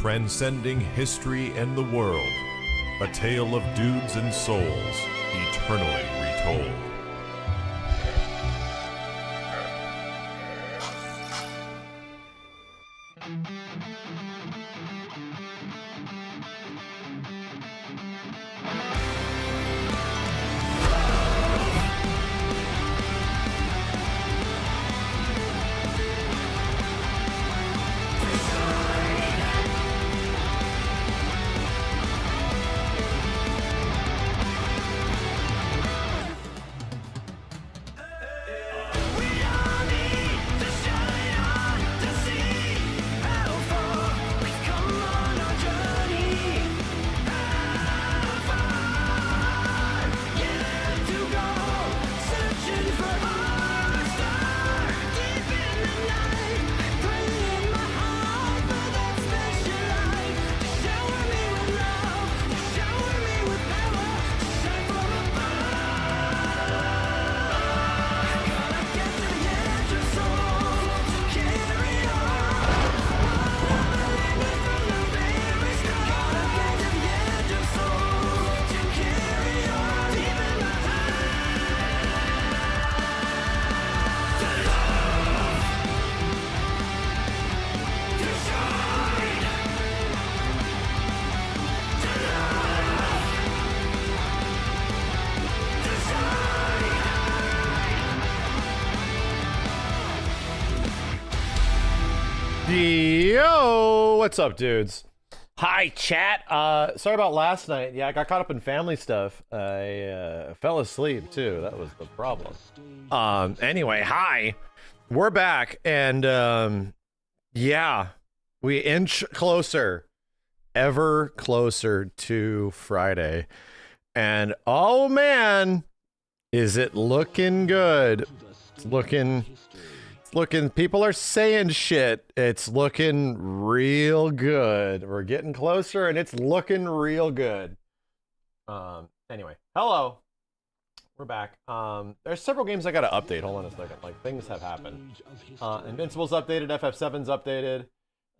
transcending history and the world, a tale of dudes and souls, eternally retold. Yo, what's up, dudes? Hi, chat. Sorry about last night. Yeah, I got caught up in family stuff. I fell asleep too. That was the problem. Anyway, hi. We're back, and yeah, we inch closer, ever closer to Friday. And oh man, is it looking good? It's looking, people are saying shit. It's looking real good. We're getting closer and it's looking real good. Anyway, hello. We're back. There's several games I gotta update. Hold on a second. Like, things have happened. Invincible's updated, FF7's updated.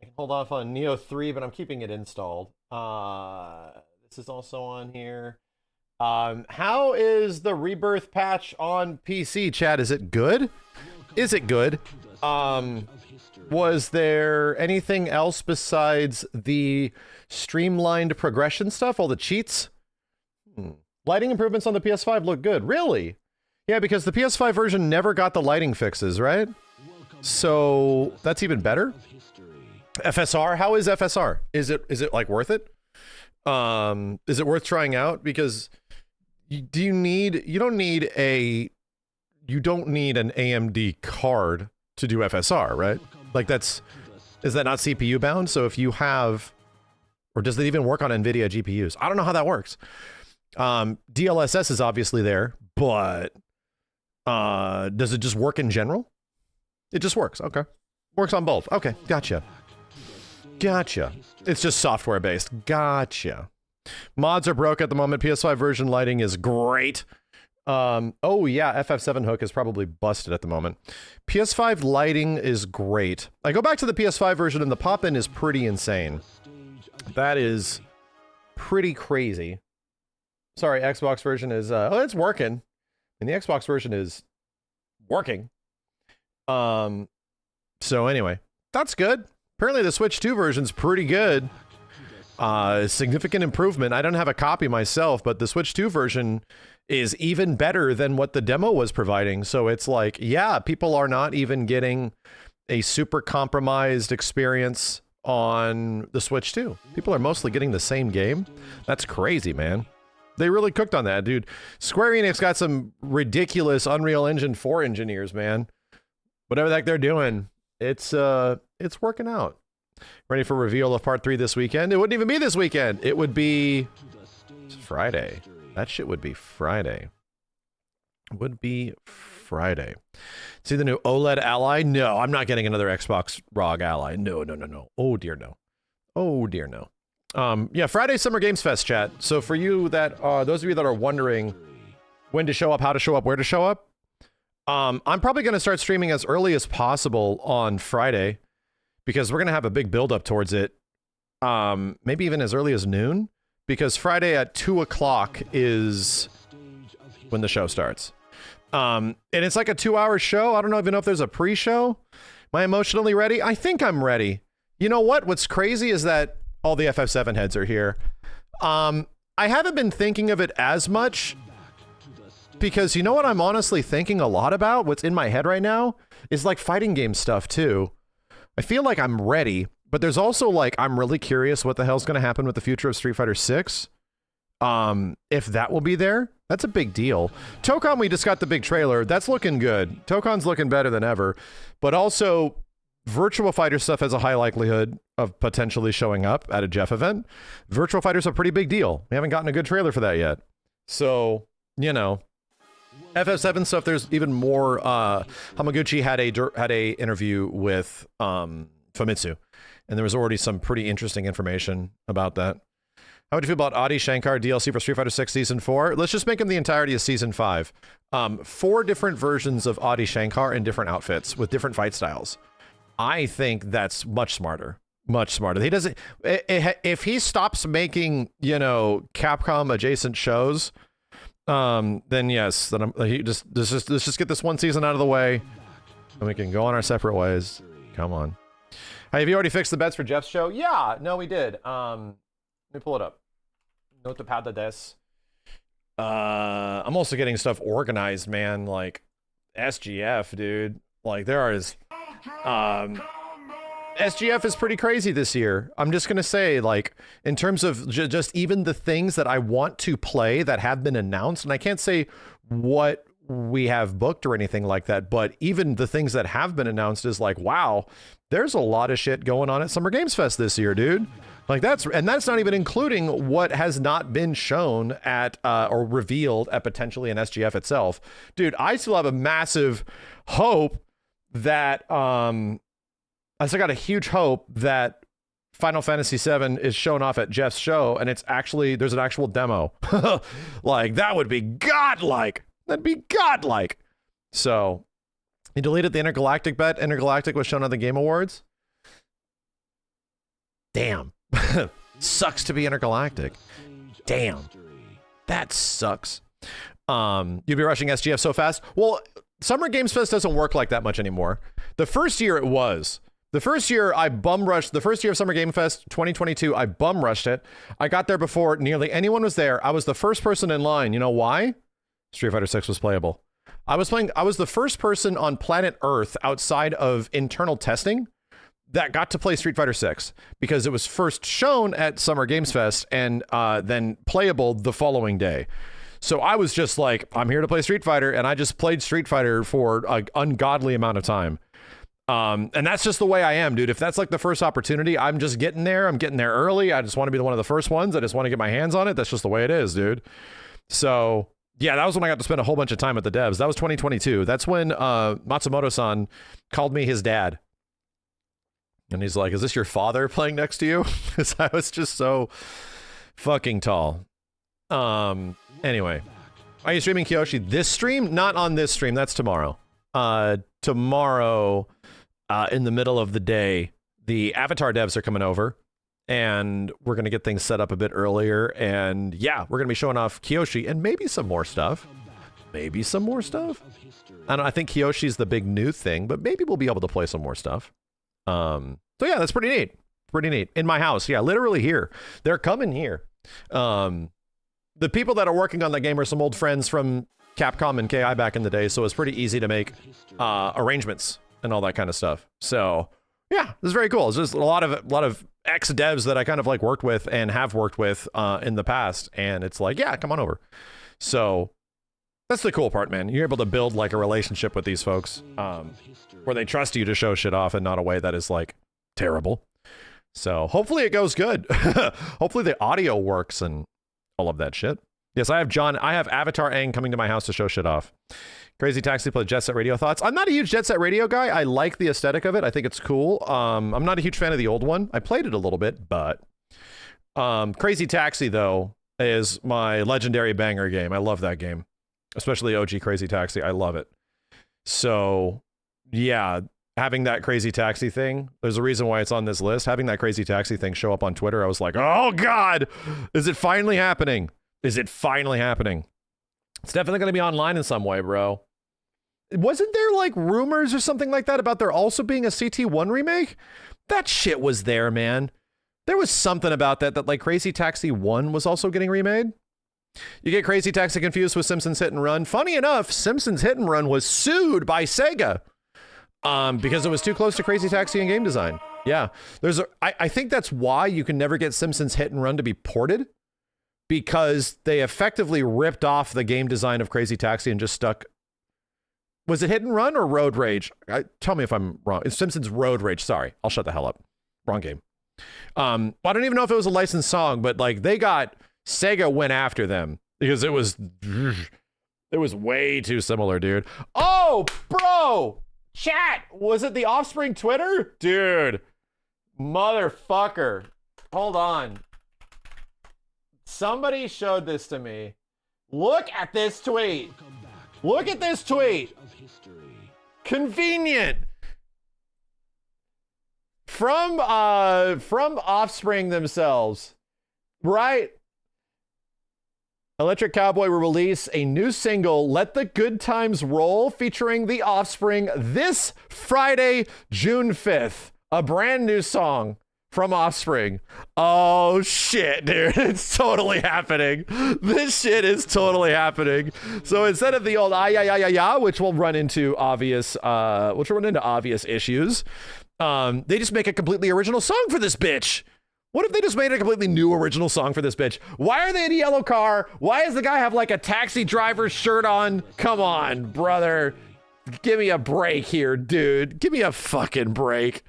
I can hold off on Neo 3, but I'm keeping it installed. This is also on here. How is the Rebirth patch on PC, chat? Is it good? Is it good? Was there anything else besides the streamlined progression stuff, all the cheats? Lighting improvements on the PS5 look good. Really? Yeah, because the PS5 version never got the lighting fixes, right? So that's even better. FSR, how is FSR? Is it like worth it? Is it worth trying out? Because you don't need an AMD card to do FSR, right? Like, is that not CPU bound? So if you have, or does it even work on NVIDIA GPUs? I don't know how that works. DLSS is obviously there, but does it just work in general? It just works. Okay. Works on both. Okay. Gotcha. It's just software based. Gotcha. Mods are broke at the moment. PS5 version lighting is great. Oh yeah, FF7 hook is probably busted at the moment. PS5 lighting is great. I go back to the PS5 version and the pop-in is pretty insane. That is pretty crazy. Sorry, Xbox version is, oh, it's working. And the Xbox version is working. So anyway, that's good. Apparently the Switch 2 version's pretty good. Significant improvement. I don't have a copy myself, but the Switch 2 version is even better than what the demo was providing. So it's like, yeah, people are not even getting a super compromised experience on the Switch 2. People are mostly getting the same game. That's crazy, man. They really cooked on that, dude. Square Enix got some ridiculous Unreal Engine 4 engineers, man. Whatever the heck they're doing, it's working out. Ready for reveal of part 3 this weekend? It wouldn't even be this weekend. It would be Friday. That shit would be Friday. Would be Friday. See the new OLED Ally? No, I'm not getting another Xbox ROG Ally. No. Oh dear, no. Oh dear, no. Yeah, Friday Summer Games Fest, chat. So for you that those of you that are wondering when to show up, how to show up, where to show up, I'm probably going to start streaming as early as possible on Friday because we're going to have a big build up towards it maybe even as early as noon, because Friday at 2 o'clock is when the show starts. And it's like a 2-hour show. I don't even know if there's a pre-show. Am I emotionally ready? I think I'm ready. You know what? What's crazy is that all the FF7 heads are here. I haven't been thinking of it as much because you know what I'm honestly thinking a lot about? What's in my head right now is like fighting game stuff too. I feel like I'm ready, but there's also like, I'm really curious what the hell's going to happen with the future of Street Fighter 6. If that will be there, that's a big deal. Tokon, we just got the big trailer. That's looking good. Tokon's looking better than ever, but also Virtual Fighter stuff has a high likelihood of potentially showing up at a Jeff event. Virtual Fighter's a pretty big deal. We haven't gotten a good trailer for that yet. So, you know, FF7 stuff, there's even more. Hamaguchi had a interview with Famitsu, and there was already some pretty interesting information about that. How would you feel about Adi Shankar DLC for Street Fighter 6 Season 4? Let's just make him the entirety of Season 5. 4 different versions of Adi Shankar in different outfits with different fight styles. I think that's much smarter. Much smarter. He doesn't. If he stops making, you know, Capcom adjacent shows, then yes, then let's just get this one season out of the way, and we can go on our separate ways. Come on. Hey, have you already fixed the bets for Jeff's show? Yeah, no, we did. Let me pull it up. Notepad des. I'm also getting stuff organized, man. Like SGF, dude. Like there is. SGF is pretty crazy this year. I'm just gonna say, like, in terms of just even the things that I want to play that have been announced, and I can't say what we have booked or anything like that, but even the things that have been announced is like, wow, there's a lot of shit going on at Summer Games Fest this year, dude. Like that's not even including what has not been shown at or revealed at potentially an SGF itself. Dude, I still have a massive hope that I still got a huge hope that Final Fantasy VII is shown off at Jeff's show, and it's actually, there's an actual demo. Like, that would be godlike. That'd be godlike. So, he deleted the Intergalactic bet. Intergalactic was shown on the Game Awards. Damn. Sucks to be Intergalactic. Damn. That sucks. You'd be rushing SGF so fast. Well, Summer Games Fest doesn't work like that much anymore. The first year it was. The first year I bum rushed, the first year of Summer Game Fest 2022, I bum rushed it. I got there before nearly anyone was there. I was the first person in line. You know why? Street Fighter 6 was playable. I was the first person on planet Earth outside of internal testing that got to play Street Fighter 6 because it was first shown at Summer Games Fest and then playable the following day. So I was just like, I'm here to play Street Fighter, and I just played Street Fighter for an ungodly amount of time. And that's just the way I am, dude. If that's like the first opportunity, I'm just getting there. I'm getting there early. I just want to be one of the first ones. I just want to get my hands on it. That's just the way it is, dude. So yeah, that was when I got to spend a whole bunch of time at the devs. That was 2022. That's when Matsumoto-san called me his dad. And he's like, is this your father playing next to you? Because I was just so fucking tall. Anyway, are you streaming Kyoshi this stream? Not on this stream. That's tomorrow. Tomorrow, in the middle of the day, the Avatar devs are coming over, and we're going to get things set up a bit earlier. And yeah, we're going to be showing off Kyoshi and maybe some more stuff. Maybe some more stuff. I think Kyoshi's the big new thing, but maybe we'll be able to play some more stuff. So yeah, that's pretty neat. Pretty neat. In my house. Yeah, literally here. They're coming here. The people that are working on that game are some old friends from Capcom and KI back in the day, so it's pretty easy to make arrangements and all that kind of stuff. So yeah, this is very cool. It's just a lot of ex-devs that I kind of like worked with and have worked with in the past, and it's like, yeah, come on over. So that's the cool part, man. You're able to build like a relationship with these folks where they trust you to show shit off and not a way that is like terrible. So hopefully it goes good. Hopefully the audio works and all of that shit. Yes, I have Avatar Aang coming to my house to show shit off. Crazy Taxi played Jet Set Radio thoughts. I'm not a huge Jet Set Radio guy. I like the aesthetic of it. I think it's cool. I'm not a huge fan of the old one. I played it a little bit, but Crazy Taxi, though, is my legendary banger game. I love that game, especially OG Crazy Taxi. I love it. So, yeah, having that Crazy Taxi thing, there's a reason why it's on this list. Having that Crazy Taxi thing show up on Twitter, I was like, oh God, is it finally happening? Is it finally happening? It's definitely going to be online in some way, bro. Wasn't there like rumors or something like that about there also being a CT1 remake? That shit was there, man. There was something about that like Crazy Taxi 1 was also getting remade. You get Crazy Taxi confused with Simpsons Hit and Run. Funny enough, Simpsons Hit and Run was sued by Sega because it was too close to Crazy Taxi in game design. Yeah, I think that's why you can never get Simpsons Hit and Run to be ported, because they effectively ripped off the game design of Crazy Taxi and just stuck. Was it Hit and Run or Road Rage? Tell me if I'm wrong. It's Simpsons Road Rage. Sorry, I'll shut the hell up. Wrong game. I don't even know if it was a licensed song, but like Sega went after them because it was way too similar, dude. Oh, bro, chat, was it the Offspring Twitter? Dude, motherfucker. Hold on. Somebody showed this to me. Look at this tweet. Look at this tweet. Convenient. From Offspring themselves, right? Electric Cowboy will release a new single, Let the Good Times Roll, featuring The Offspring this Friday, June 5th. A brand new song from Offspring. Oh shit, dude. It's totally happening. This shit is totally happening. So instead of the old ah, which will run into obvious issues, they just make a completely original song for this bitch. What if they just made a completely new original song for this bitch? Why are they in a yellow car? Why does the guy have like a taxi driver's shirt on? Come on, brother. Give me a break here, dude. Give me a fucking break.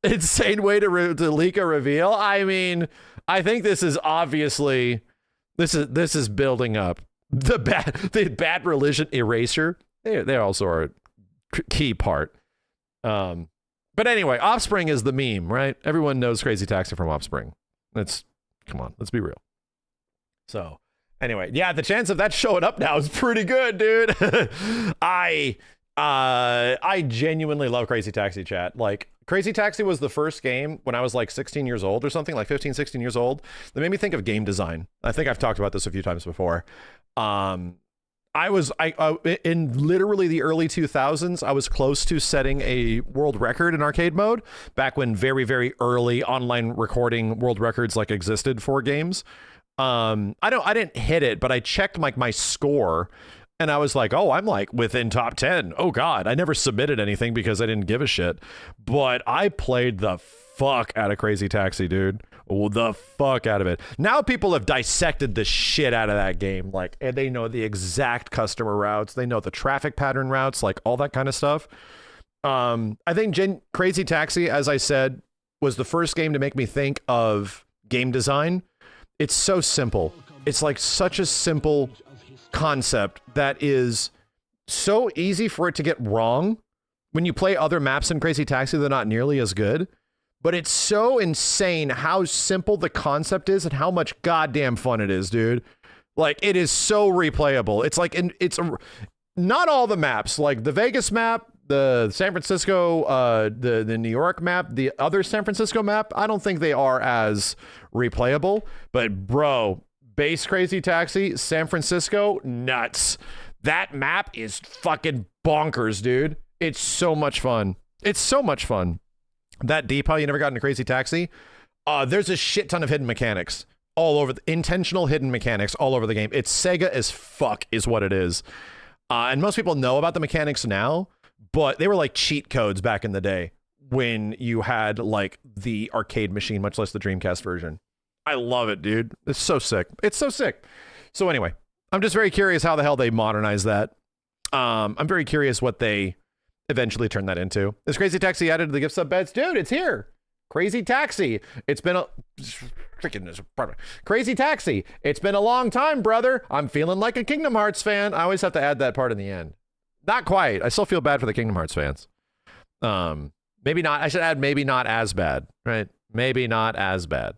Insane way to leak a reveal. I mean, I think this is obviously, this is building up. The bad religion erasure. They also are a key part. But anyway, Offspring is the meme, right? Everyone knows Crazy Taxi from Offspring. Come on, let's be real. So anyway, yeah, the chance of that showing up now is pretty good, dude. I genuinely love Crazy Taxi, chat. Like, Crazy Taxi was the first game when I was like 16 years old or something, like 15, 16 years old, that made me think of game design. I think I've talked about this a few times before. I in literally the early 2000s, I was close to setting a world record in arcade mode back when very, very early online recording world records like existed for games. I didn't hit it, but I checked like my score and I was like, oh, I'm like within top 10. Oh God, I never submitted anything because I didn't give a shit, but I played the fuck out of Crazy Taxi, dude. The fuck out of it. Now people have dissected the shit out of that game, like, and they know the exact customer routes, they know the traffic pattern routes, like all that kind of stuff. I think Crazy Taxi, as I said, was the first game to make me think of game design. It's so simple. It's like such a simple concept that is so easy for it to get wrong. When you play other maps in Crazy Taxi, they're not nearly as good. But it's so insane how simple the concept is and how much goddamn fun it is, dude. Like, it is so replayable. It's like, not all the maps, like the Vegas map, the San Francisco, the New York map, the other San Francisco map, I don't think they are as replayable. But bro, base Crazy Taxi, San Francisco, nuts. That map is fucking bonkers, dude. It's so much fun. It's so much fun. That deep, how you never got into Crazy Taxi? There's a shit ton of hidden mechanics all over, intentional hidden mechanics all over the game. It's Sega as fuck is what it is. And most people know about the mechanics now, but they were like cheat codes back in the day when you had like the arcade machine, much less the Dreamcast version. I love it, dude. It's so sick. It's so sick. So anyway, I'm just very curious how the hell they modernize that. I'm very curious what they eventually turn that into. Is Crazy Taxi added to the gift sub beds? Dude, it's here. Crazy Taxi. It's been a Crazy Taxi. It's been a long time, brother. I'm feeling like a Kingdom Hearts fan. I always have to add that part in the end. Not quite. I still feel bad for the Kingdom Hearts fans. Maybe not. I should add maybe not as bad, right? Maybe not as bad.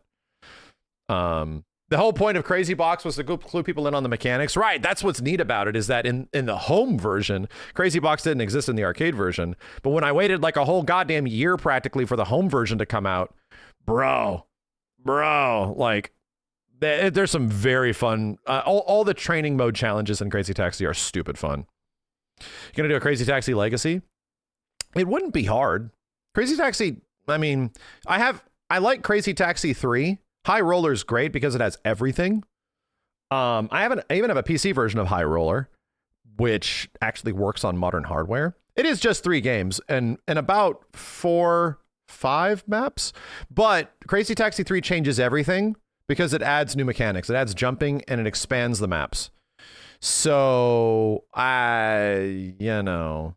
The whole point of Crazy Box was to clue people in on the mechanics. Right, that's what's neat about it, is that in the home version, Crazy Box didn't exist in the arcade version. But when I waited like a whole goddamn year practically for the home version to come out, bro, like, there's some very fun, all the training mode challenges in Crazy Taxi are stupid fun. You're gonna do a Crazy Taxi Legacy? It wouldn't be hard. Crazy Taxi, I mean, I like Crazy Taxi 3. High Roller's great because it has everything. I even have a PC version of High Roller, which actually works on modern hardware. It is just 3 games and about 4-5 maps, but Crazy Taxi 3 changes everything because it adds new mechanics. It adds jumping and it expands the maps. So you know,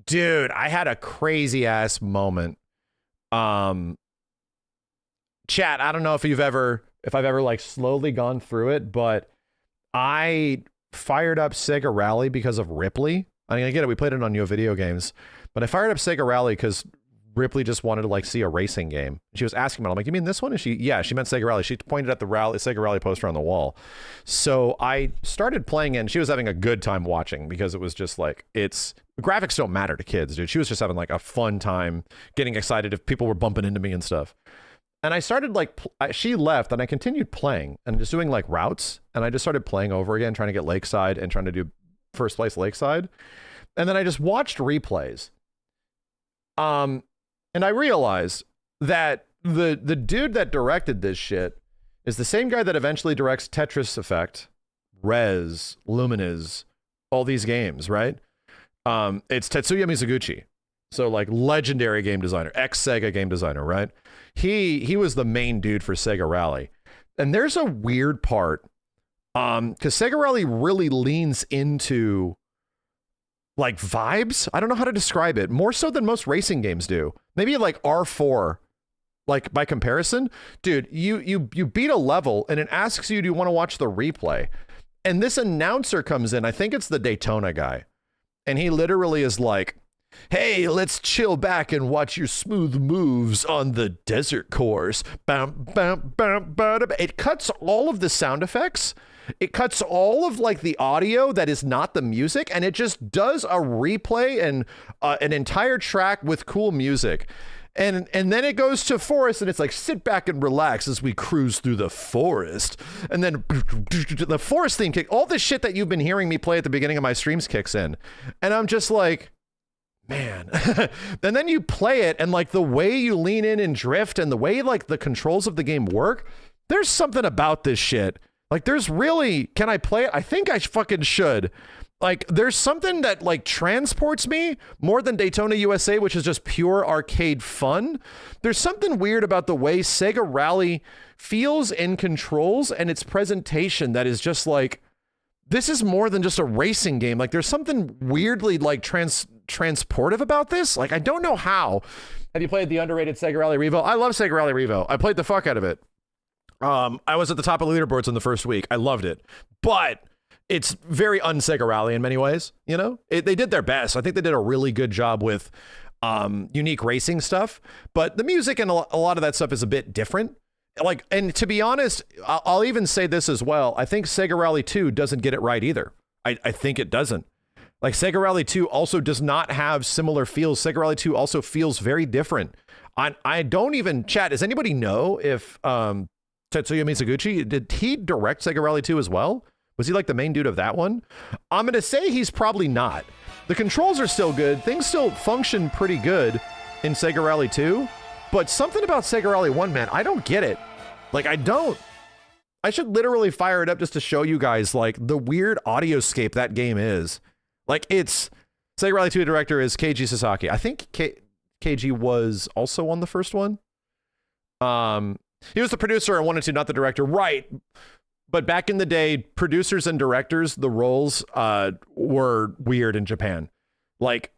dude, I had a crazy ass moment. Chat, I don't know if I've ever like slowly gone through it, but I fired up Sega Rally because of Ripley. I mean, I get it, we played it on Yo Video Games, but I fired up Sega Rally because Ripley just wanted to like see a racing game. She was asking me, I'm like, you mean this one? And she meant Sega Rally. She pointed at the Sega Rally poster on the wall. So I started playing it, and she was having a good time watching because it was just like, graphics don't matter to kids, dude. She was just having like a fun time getting excited if people were bumping into me and stuff. And I started like, she left and I continued playing and just doing like routes. And I just started playing over again, trying to get Lakeside and trying to do first place Lakeside. And then I just watched replays. And I realized that the dude that directed this shit is the same guy that eventually directs Tetris Effect, Rez, Lumines, all these games, right? It's Tetsuya Mizuguchi. So like legendary game designer, ex-Sega game designer, right? He was the main dude for Sega Rally. And there's a weird part, because Sega Rally really leans into like vibes. I don't know how to describe it. More so than most racing games do. Maybe like R4, like by comparison. Dude, you beat a level and it asks you, do you want to watch the replay? And this announcer comes in, I think it's the Daytona guy. And he literally is like, hey, let's chill back and watch your smooth moves on the desert course. Bam, bam, bam, bam. It cuts all of the sound effects. It cuts all of like the audio that is not the music, and it just does a replay and an entire track with cool music. And then it goes to forest, and it's like, sit back and relax as we cruise through the forest. And then the forest theme kick, all this shit that you've been hearing me play at the beginning of my streams kicks in. And I'm just like, man. And then you play it, and like the way you lean in and drift and the way like the controls of the game work, there's something about this shit. Like there's really, can I play it? I think I fucking should. Like there's something that like transports me more than Daytona USA, which is just pure arcade fun. There's something weird about the way Sega Rally feels and controls and its presentation that is just like, this is more than just a racing game. Like there's something weirdly like transportive about this. Like I don't know how. Have you played the underrated Sega Rally Revo? I love Sega Rally Revo. I played the fuck out of it. I was at the top of the leaderboards in the first week. I loved it, but it's very un-Sega Rally in many ways. You know, they did their best. I think they did a really good job with unique racing stuff, but the music and a lot of that stuff is a bit different. Like, and to be honest, I'll even say this as well. I think Sega Rally 2 doesn't get it right either. I think it doesn't. Like Sega Rally 2 also does not have similar feels. Sega Rally 2 also feels very different. I don't even, chat, does anybody know if Tetsuya Mizuguchi, did he direct Sega Rally 2 as well? Was he like the main dude of that one? I'm going to say he's probably not. The controls are still good. Things still function pretty good in Sega Rally 2. But something about Sega Rally 1, man, I don't get it. Like, I don't. I should literally fire it up just to show you guys, like, the weird audioscape that game is. Like, it's... Sega Rally 2 director is Keiji Sasaki. I think Keiji was also on the first one. He was the producer on 1 and 2, not the director. Right. But back in the day, producers and directors, the roles were weird in Japan. Like,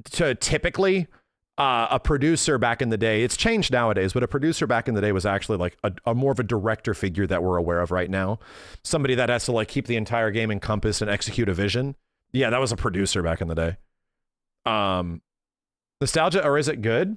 typically, a producer back in the day, it's changed nowadays, but a producer back in the day was actually like a more of a director figure that we're aware of right now. Somebody that has to like keep the entire game encompassed and execute a vision. Yeah, that was a producer back in the day. Nostalgia, or is it good?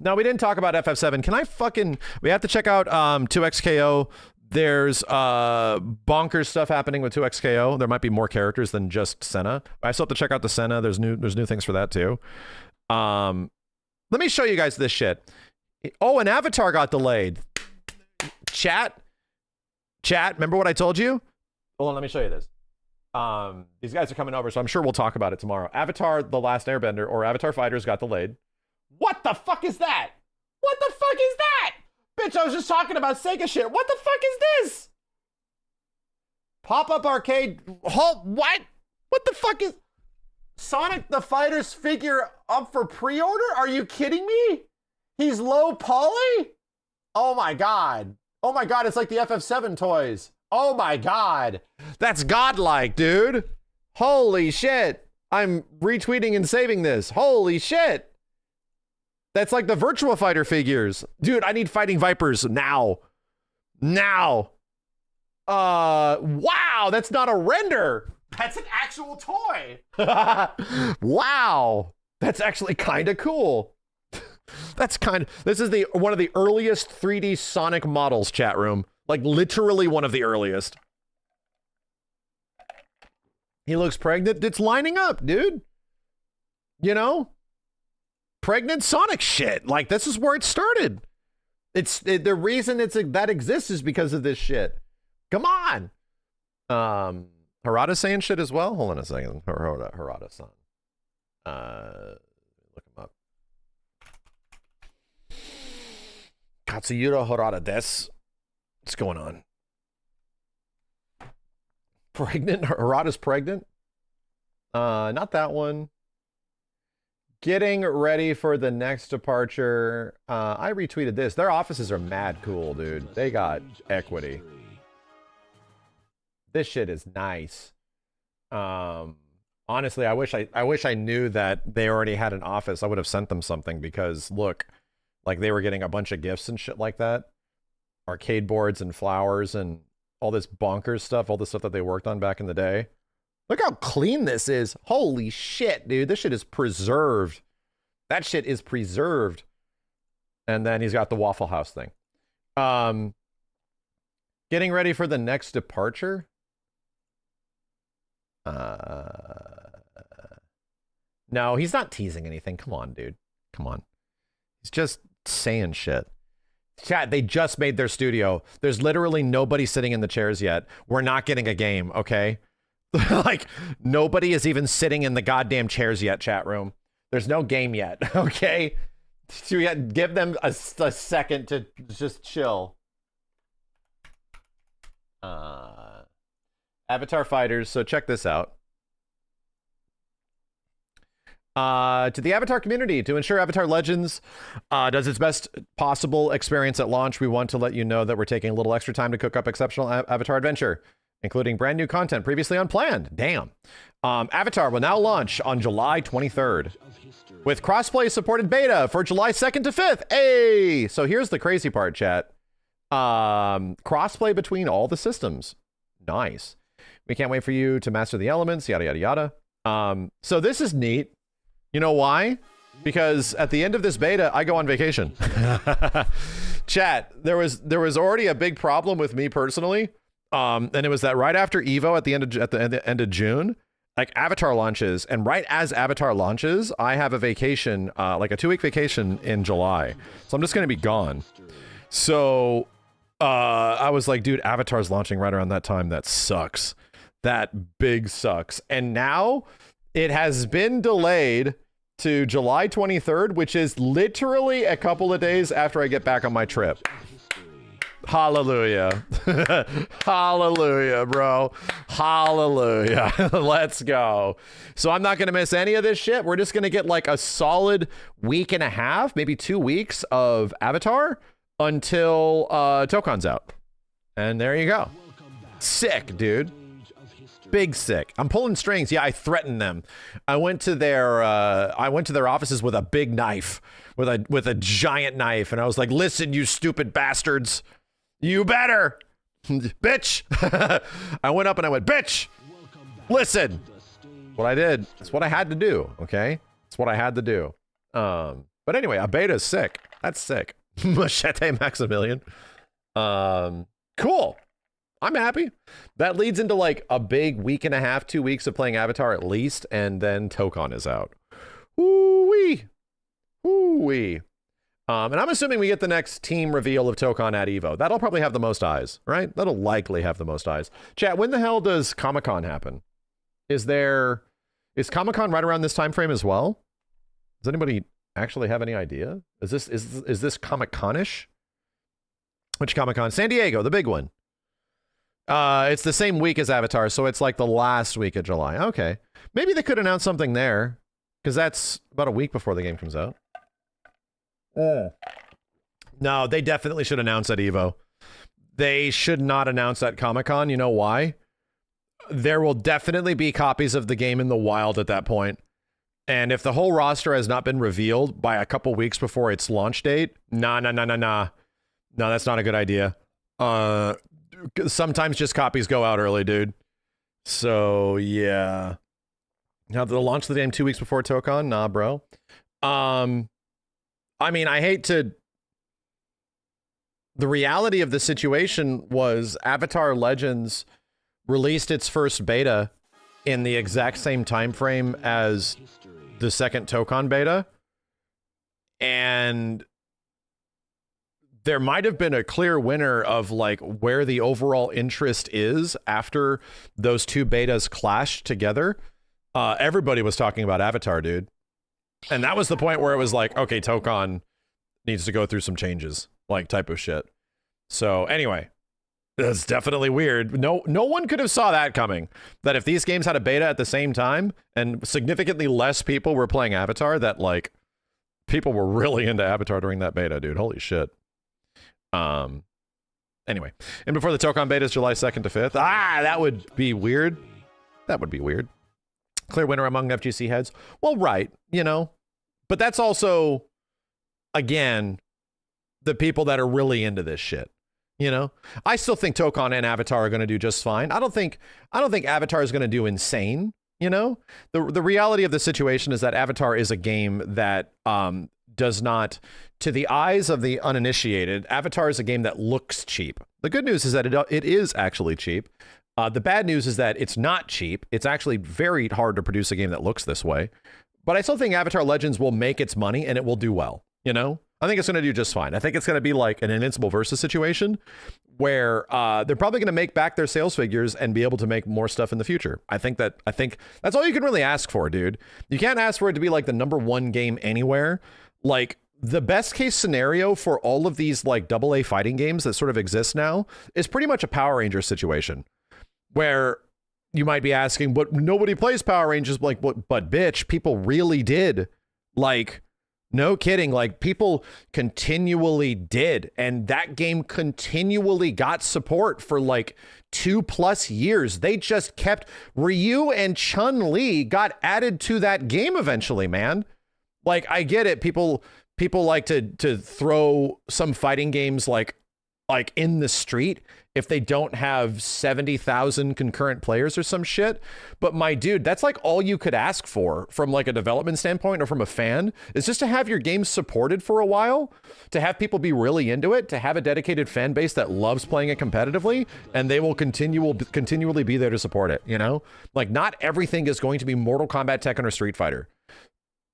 Now, we didn't talk about FF7. Can I fucking... We have to check out 2XKO. There's bonkers stuff happening with 2XKO. There might be more characters than just Senna. I still have to check out the Senna. There's new things for that too. Let me show you guys this shit. Oh, an avatar got delayed. Chat, remember what I told you? Hold on, let me show you this. These guys are coming over, so I'm sure we'll talk about it tomorrow. Avatar: The Last Airbender or Avatar Fighters got delayed. What the fuck is that? What the fuck is that? Bitch, I was just talking about Sega shit. What the fuck is this? Pop-up arcade. Halt, what? What the fuck is... Sonic the Fighter's figure up for pre-order? Are you kidding me? He's low poly? Oh my god. Oh my god, it's like the FF7 toys. Oh my god. That's godlike, dude. Holy shit. I'm retweeting and saving this. Holy shit. That's like the Virtua Fighter figures. Dude, I need Fighting Vipers now. Now. Wow, that's not a render. That's an actual toy. Wow. That's actually kind of cool. This is one of the earliest 3D Sonic models, chat room. Like literally one of the earliest. He looks pregnant. It's lining up, dude. You know? Pregnant Sonic shit. Like, this is where it started. The reason that exists is because of this shit. Come on. Harada saying shit as well. Hold on a second. Harada-san. Look him up. Katsuyura Harada des. What's going on? Pregnant? Harada's pregnant? Not that one. Getting ready for the next departure. I retweeted this. Their offices are mad cool, dude. They got equity. This shit is nice. Honestly, I wish I knew that they already had an office. I would have sent them something because look, like they were getting a bunch of gifts and shit like that. Arcade boards and flowers and all this bonkers stuff, all the stuff that they worked on back in the day. Look how clean this is. Holy shit, dude. This shit is preserved. That shit is preserved. And then he's got the Waffle House thing. Getting ready for the next departure. No, he's not teasing anything. Come on, dude. Come on. He's just saying shit. Chat, they just made their studio. There's literally nobody sitting in the chairs yet. We're not getting a game, okay? Like, nobody is even sitting in the goddamn chairs yet, chat room. There's no game yet, okay? So we got give them a second to just chill. Avatar Fighters, so check this out. To the Avatar community, to ensure Avatar Legends does its best possible experience at launch, we want to let you know that we're taking a little extra time to cook up exceptional Avatar adventure, including brand new content previously unplanned. Damn. Avatar will now launch on July 23rd with crossplay supported beta for July 2nd to 5th. Hey! So here's the crazy part, chat. Crossplay between all the systems. Nice. We can't wait for you to master the elements, yada, yada, yada. So this is neat. You know why? Because at the end of this beta, I go on vacation. Chat, there was already a big problem with me personally. And it was that right after Evo at the end of June, like Avatar launches, and right as Avatar launches, I have a vacation, like a 2-week vacation in July. So I'm just gonna be gone. So I was like, dude, Avatar's launching right around that time. That sucks. That big sucks. And now it has been delayed to July 23rd, which is literally a couple of days after I get back on my trip. Hallelujah. Hallelujah, bro. Hallelujah. Let's go. So I'm not going to miss any of this shit. We're just going to get like a solid week and a half, maybe 2 weeks of Avatar until Tokon's out. And there you go. Sick, dude. Big sick. I'm pulling strings. Yeah, I threatened them. I went to their offices with a big knife, with a giant knife, and I was like, "Listen, you stupid bastards, you better, bitch." I went up and I went, "Bitch, listen." What I did. It's what I had to do. Okay, it's what I had to do. But anyway, a beta is sick. That's sick. Machete Maximilian. Cool. I'm happy. That leads into like a big week and a half, 2 weeks of playing Avatar at least, and then Tokon is out. Woo-wee. Woo-wee. And I'm assuming we get the next team reveal of Tokon at EVO. That'll probably have the most eyes, right? That'll likely have the most eyes. Chat, when the hell does Comic-Con happen? Is Comic-Con right around this time frame as well? Does anybody actually have any idea? Is this Comic-Con-ish? Which Comic-Con? San Diego, the big one. It's the same week as Avatar, so it's like the last week of July. Okay. Maybe they could announce something there, because that's about a week before the game comes out. No, they definitely should announce at EVO. They should not announce at Comic-Con. You know why? There will definitely be copies of the game in the wild at that point. And if the whole roster has not been revealed by a couple weeks before its launch date, nah. No, that's not a good idea. Sometimes just copies go out early, dude. So, yeah. Now, they'll launch the game 2 weeks before Tokon? Nah, bro. I mean, I hate to... The reality of the situation was Avatar Legends released its first beta in the exact same time frame as the second Tokon beta. And there might have been a clear winner of like where the overall interest is after those two betas clashed together. Everybody was talking about Avatar, dude. And that was the point where it was like, okay, Tokon needs to go through some changes, like type of shit. So anyway, that's definitely weird. No one could have saw that coming. That if these games had a beta at the same time and significantly less people were playing Avatar, that like people were really into Avatar during that beta, dude. Holy shit. Anyway, and before the Tokon beta is July 2nd to 5th. That would be weird. That would be weird. Clear winner among FGC heads. Well, right, you know, but that's also, again, the people that are really into this shit. You know, I still think Tokon and Avatar are going to do just fine. I don't think Avatar is going to do insane. You know, the reality of the situation is that Avatar is a game that does not, to the eyes of the uninitiated, Avatar is a game that looks cheap. The good news is that it is actually cheap. The bad news is that it's not cheap. It's actually very hard to produce a game that looks this way. But I still think Avatar Legends will make its money and it will do well. You know, I think it's going to do just fine. I think it's going to be like an Invincible versus situation where they're probably going to make back their sales figures and be able to make more stuff in the future. I think that's all you can really ask for, dude. You can't ask for it to be like the #1 game anywhere. Like the best case scenario for all of these like AA fighting games that sort of exist now is pretty much a Power Rangers situation where you might be asking, but nobody plays Power Rangers. Like, but bitch, people really did. Like, no kidding. Like, people continually did. And that game continually got support for like 2+ years. They just kept, Ryu and Chun-Li got added to that game eventually, man. Like, I get it. People like to throw some fighting games like in the street if they don't have 70,000 concurrent players or some shit. But my dude, that's like all you could ask for from like a development standpoint or from a fan, is just to have your game supported for a while, to have people be really into it, to have a dedicated fan base that loves playing it competitively, and they will continually be there to support it, you know? Like, not everything is going to be Mortal Kombat, Tekken, or Street Fighter.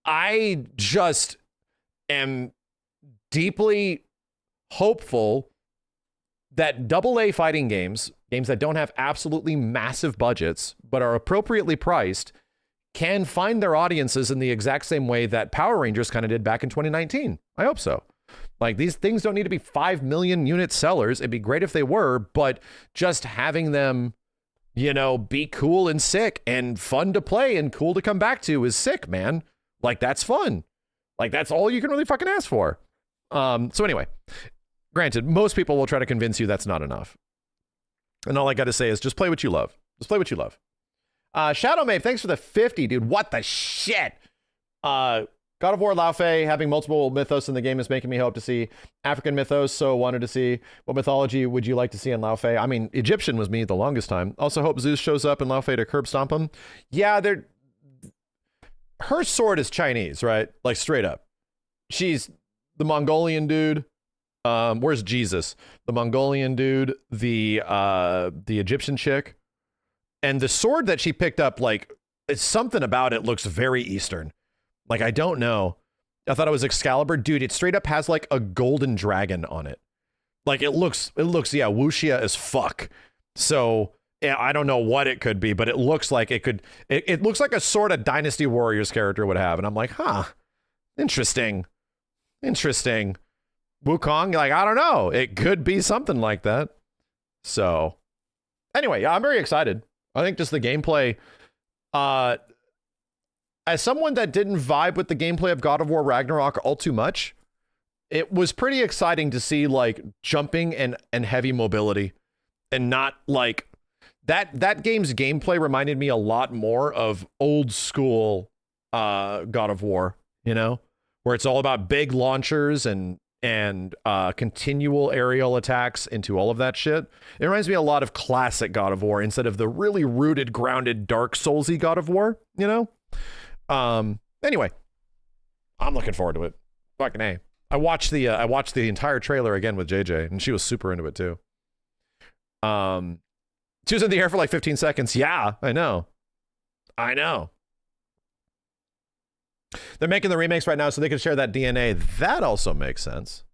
I just am deeply hopeful that AA fighting games that don't have absolutely massive budgets, but are appropriately priced, can find their audiences in the exact same way that Power Rangers kind of did back in 2019. I hope so. Like, these things don't need to be 5 million unit sellers. It'd be great if they were, but just having them, you know, be cool and sick and fun to play and cool to come back to is sick, man. Like, that's fun. Like, that's all you can really fucking ask for. So anyway, granted, most people will try to convince you that's not enough. And all I got to say is just play what you love. Just play what you love. Shadow Maeve, thanks for the 50, dude. What the shit? God of War Lao Fei, having multiple mythos in the game is making me hope to see African mythos, so wanted to see what mythology would you like to see in Lao Fei. I mean, Egyptian was me the longest time. Also hope Zeus shows up in Lao Fei to curb stomp him. Yeah, her sword is Chinese, right? Like, straight up. She's the Mongolian dude. Where's Jesus? The Mongolian dude, the Egyptian chick, and the sword that she picked up. Like, it's something about it looks very Eastern. Like, I don't know. I thought it was Excalibur, dude. It straight up has like a golden dragon on it. Like, it looks yeah, wuxia as fuck. So yeah, I don't know what it could be, but it looks like it could. It looks like a sort of Dynasty Warriors character would have, and I'm like, huh, interesting. Wukong, like, I don't know. It could be something like that. So, anyway, yeah, I'm very excited. I think just the gameplay, as someone that didn't vibe with the gameplay of God of War Ragnarok all too much, it was pretty exciting to see, like, jumping and heavy mobility, and not, like, that game's gameplay reminded me a lot more of old school God of War, you know, where it's all about big launchers and continual aerial attacks into all of that shit. It reminds me a lot of classic God of War instead of the really rooted, grounded, Dark Souls-y God of War, you know? Anyway, I'm looking forward to it. Fucking A. I watched the entire trailer again with JJ, and she was super into it too. She was in the air for like 15 seconds. Yeah, I know. They're making the remakes right now so they can share that DNA. That also makes sense.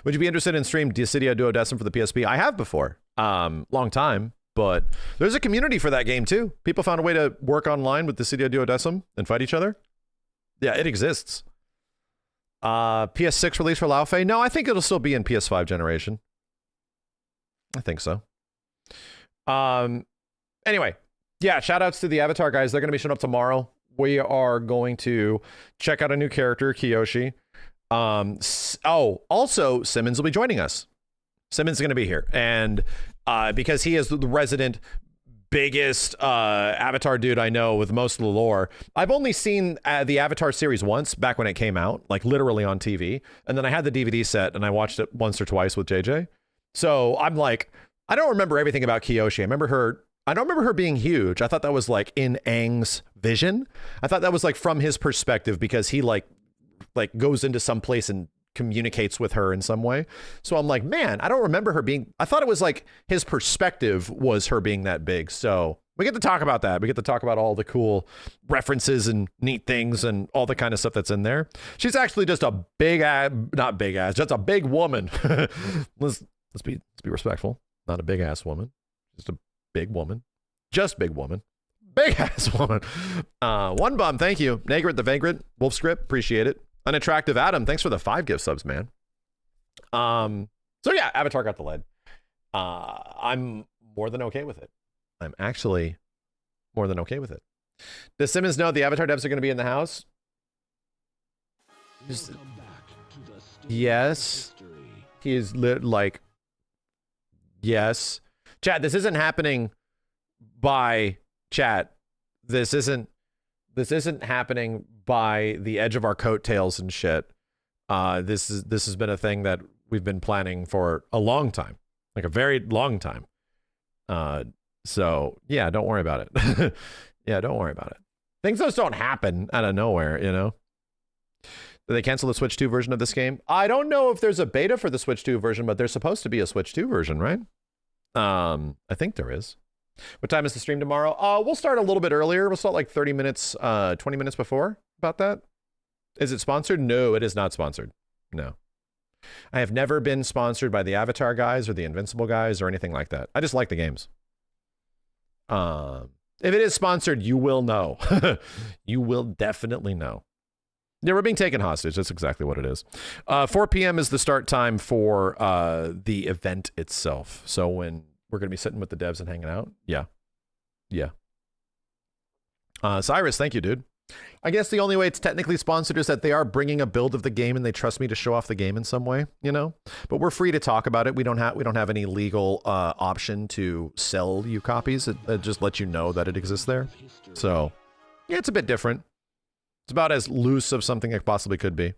Would you be interested in stream Dissidia Duodecim for the PSP? I have before. Long time, but there's a community for that game too. People found a way to work online with Dissidia Duodecim and fight each other. Yeah, it exists. PS6 release for Lao Fei? No, I think it'll still be in PS5 generation. I think so. Anyway, yeah, shout outs to the Avatar guys. They're going to be showing up tomorrow. We are going to check out a new character, Kiyoshi. Also, Simmons will be joining us. Simmons is going to be here. And because he is the resident biggest Avatar dude I know with most of the lore. I've only seen the Avatar series once, back when it came out, like literally on TV. And then I had the DVD set and I watched it once or twice with JJ. So I'm like, I don't remember everything about Kiyoshi. I don't remember her being huge. I thought that was like in Aang's vision. I thought that was like from his perspective because he like goes into some place and communicates with her in some way. So I'm like, man, I don't remember her being, I thought it was like his perspective was her being that big. So we get to talk about that. We get to talk about all the cool references and neat things and all the kind of stuff that's in there. She's actually just a big ass, not big ass, just a big woman. let's be respectful. Not a big ass woman. Just a big woman. Just big woman. Big ass woman. One bum, thank you. Nagrit the Vagrant, Wolf Script, appreciate it. Unattractive Adam, thanks for the 5 gift subs, man. So yeah, Avatar got the lead. I'm more than okay with it. I'm actually more than okay with it. Does Simmons know the Avatar devs are going to be in the house? Yes. He is like, yes. Chat, this isn't happening by chat. This isn't happening by the edge of our coattails and shit. This has been a thing that we've been planning for a long time, like a very long time. So yeah, don't worry about it. Yeah, don't worry about it. Things just don't happen out of nowhere, you know? Did they cancel the Switch 2 version of this game? I don't know if there's a beta for the Switch 2 version, but there's supposed to be a Switch 2 version, right? I think there is. What time is the stream tomorrow? We'll start a little bit earlier. We'll start like 30 minutes, 20 minutes before about that. Is it sponsored? No, it is not sponsored. No. I have never been sponsored by the Avatar guys or the Invincible guys or anything like that. I just like the games. If it is sponsored, you will know. You will definitely know. Yeah, we're being taken hostage. That's exactly what it is. 4 p.m. is the start time for the event itself. So when we're going to be sitting with the devs and hanging out. Yeah. Yeah. Cyrus, thank you, dude. I guess the only way it's technically sponsored is that they are bringing a build of the game and they trust me to show off the game in some way, you know? But we're free to talk about it. We don't have any legal option to sell you copies. It just lets you know that it exists there. So, yeah, it's a bit different. It's about as loose of something it possibly could be.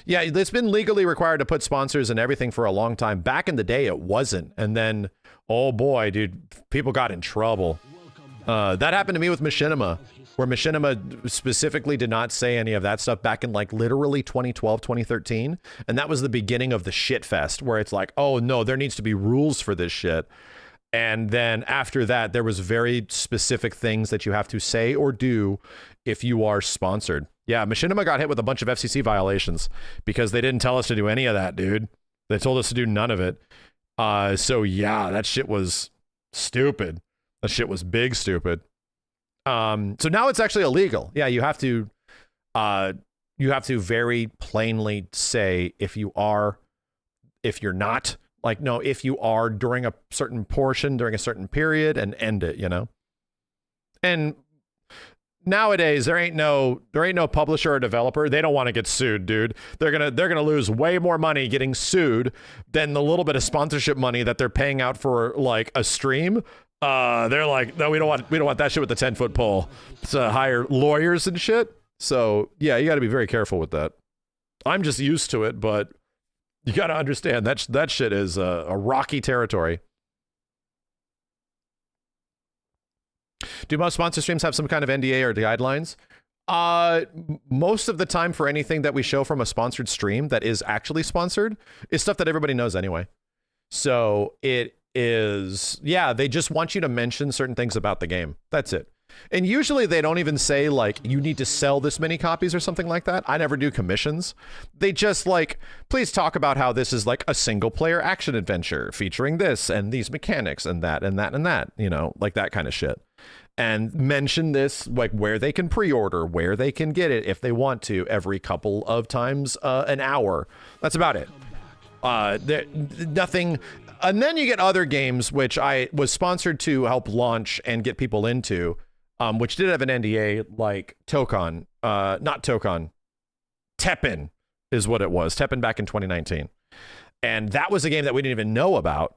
Yeah, it's been legally required to put sponsors and everything for a long time. Back in the day, it wasn't. And then, oh boy, dude, people got in trouble. That happened to me with Machinima. where Machinima specifically did not say any of that stuff back in like literally 2012, 2013. And that was the beginning of the shit fest where it's like, oh no, there needs to be rules for this shit. And then after that, there was very specific things that you have to say or do if you are sponsored. Yeah, Machinima got hit with a bunch of FCC violations because they didn't tell us to do any of that, dude. They told us to do none of it. So yeah, that shit was stupid. That shit was big stupid. So now it's actually illegal. Yeah, you have to very plainly say if you are, if you're not. Like, no, if you are during a certain portion, during a certain period, and end it, you know? And nowadays, there ain't no publisher or developer. They don't want to get sued, dude. They're gonna lose way more money getting sued than the little bit of sponsorship money that they're paying out for like a stream. They're like, no, we don't want that shit with the 10-foot pole. To hire lawyers and shit. So yeah, you got to be very careful with that. I'm just used to it, but you got to understand that shit is a rocky territory. Do most sponsor streams have some kind of NDA or guidelines? Most of the time for anything that we show from a sponsored stream that is actually sponsored is stuff that everybody knows anyway. So it is, yeah, they just want you to mention certain things about the game. That's it. And usually they don't even say like, you need to sell this many copies or something like that. I never do commissions. They just like, please talk about how this is like a single player action adventure featuring this and these mechanics and that and that and that, you know, like that kind of shit. And mention this, like where they can pre-order, where they can get it if they want to every couple of times an hour. That's about it. Nothing. And then you get other games, which I was sponsored to help launch and get people into, which did have an NDA, like Tokon, not Tokon, Teppen is what it was. Teppen back in 2019. And that was a game that we didn't even know about,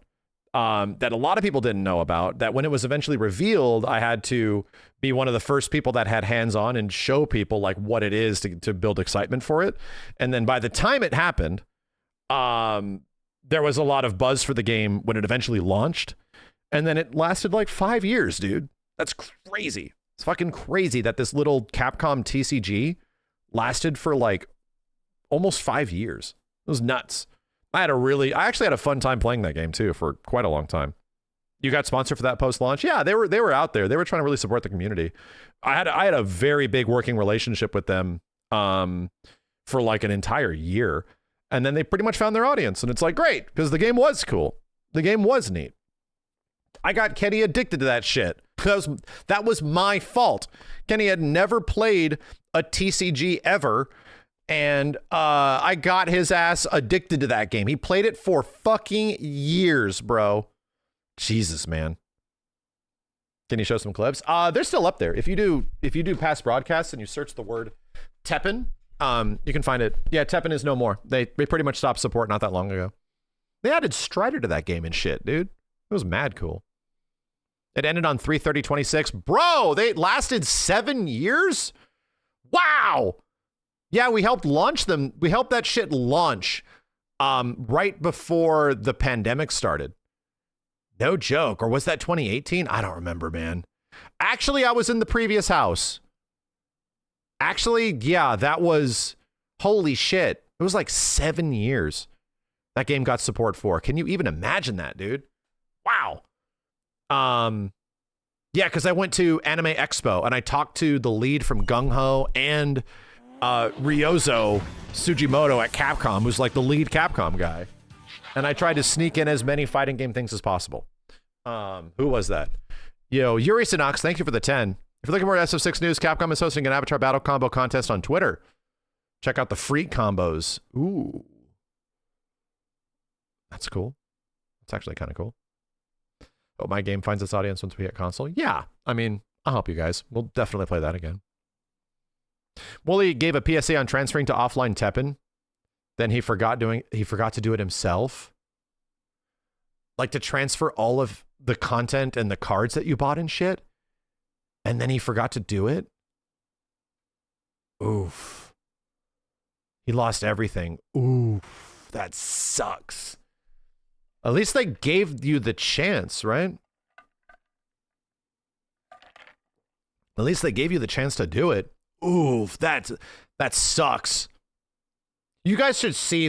that a lot of people didn't know about, that when it was eventually revealed, I had to be one of the first people that had hands-on and show people like what it is to build excitement for it. And then by the time it happened, there was a lot of buzz for the game when it eventually launched. And then it lasted like 5 years, dude. That's crazy. It's fucking crazy that this little Capcom TCG lasted for like almost 5 years. It was nuts. I actually had a fun time playing that game too for quite a long time. You got sponsored for that post-launch? Yeah, they were out there. They were trying to really support the community. I had a very big working relationship with them for like an entire year. And then they pretty much found their audience. And it's like, great, because the game was cool. The game was neat. I got Kenny addicted to that shit. That was my fault. Kenny had never played a TCG ever. And I got his ass addicted to that game. He played it for fucking years, bro. Jesus, man. Can you show some clips? They're still up there. If you do past broadcasts and you search the word Teppen, you can find it. Yeah, Teppen is no more. They pretty much stopped support not that long ago. They added Strider to that game and shit, dude. It was mad cool. It ended on 3/30/26. Bro, they lasted 7 years? Wow. Yeah, we helped launch them. We helped that shit launch right before the pandemic started. No joke. Or was that 2018? I don't remember, man. Actually, I was in the previous house. Actually, yeah, that was, holy shit. It was like 7 years that game got support for. Can you even imagine that, dude? Wow. Yeah, because I went to Anime Expo and I talked to the lead from Gung Ho and Ryozo Sugimoto at Capcom, who's like the lead Capcom guy. And I tried to sneak in as many fighting game things as possible. Who was that? Yo, Yuri Sinox, thank you for the 10. If you're looking for SF6 news, Capcom is hosting an Avatar Battle Combo contest on Twitter. Check out the free combos. Ooh. That's cool. That's actually kind of cool. Oh, my game finds its audience once we hit console. Yeah, I mean, I'll help you guys. We'll definitely play that again. Wooly gave a PSA on transferring to offline Teppen. Then he forgot to do it himself. Like to transfer all of the content and the cards that you bought and shit. And then he forgot to do it. Oof. He lost everything. Oof. That sucks. At least they gave you the chance, right? At least they gave you the chance to do it. Oof, that sucks. You guys should see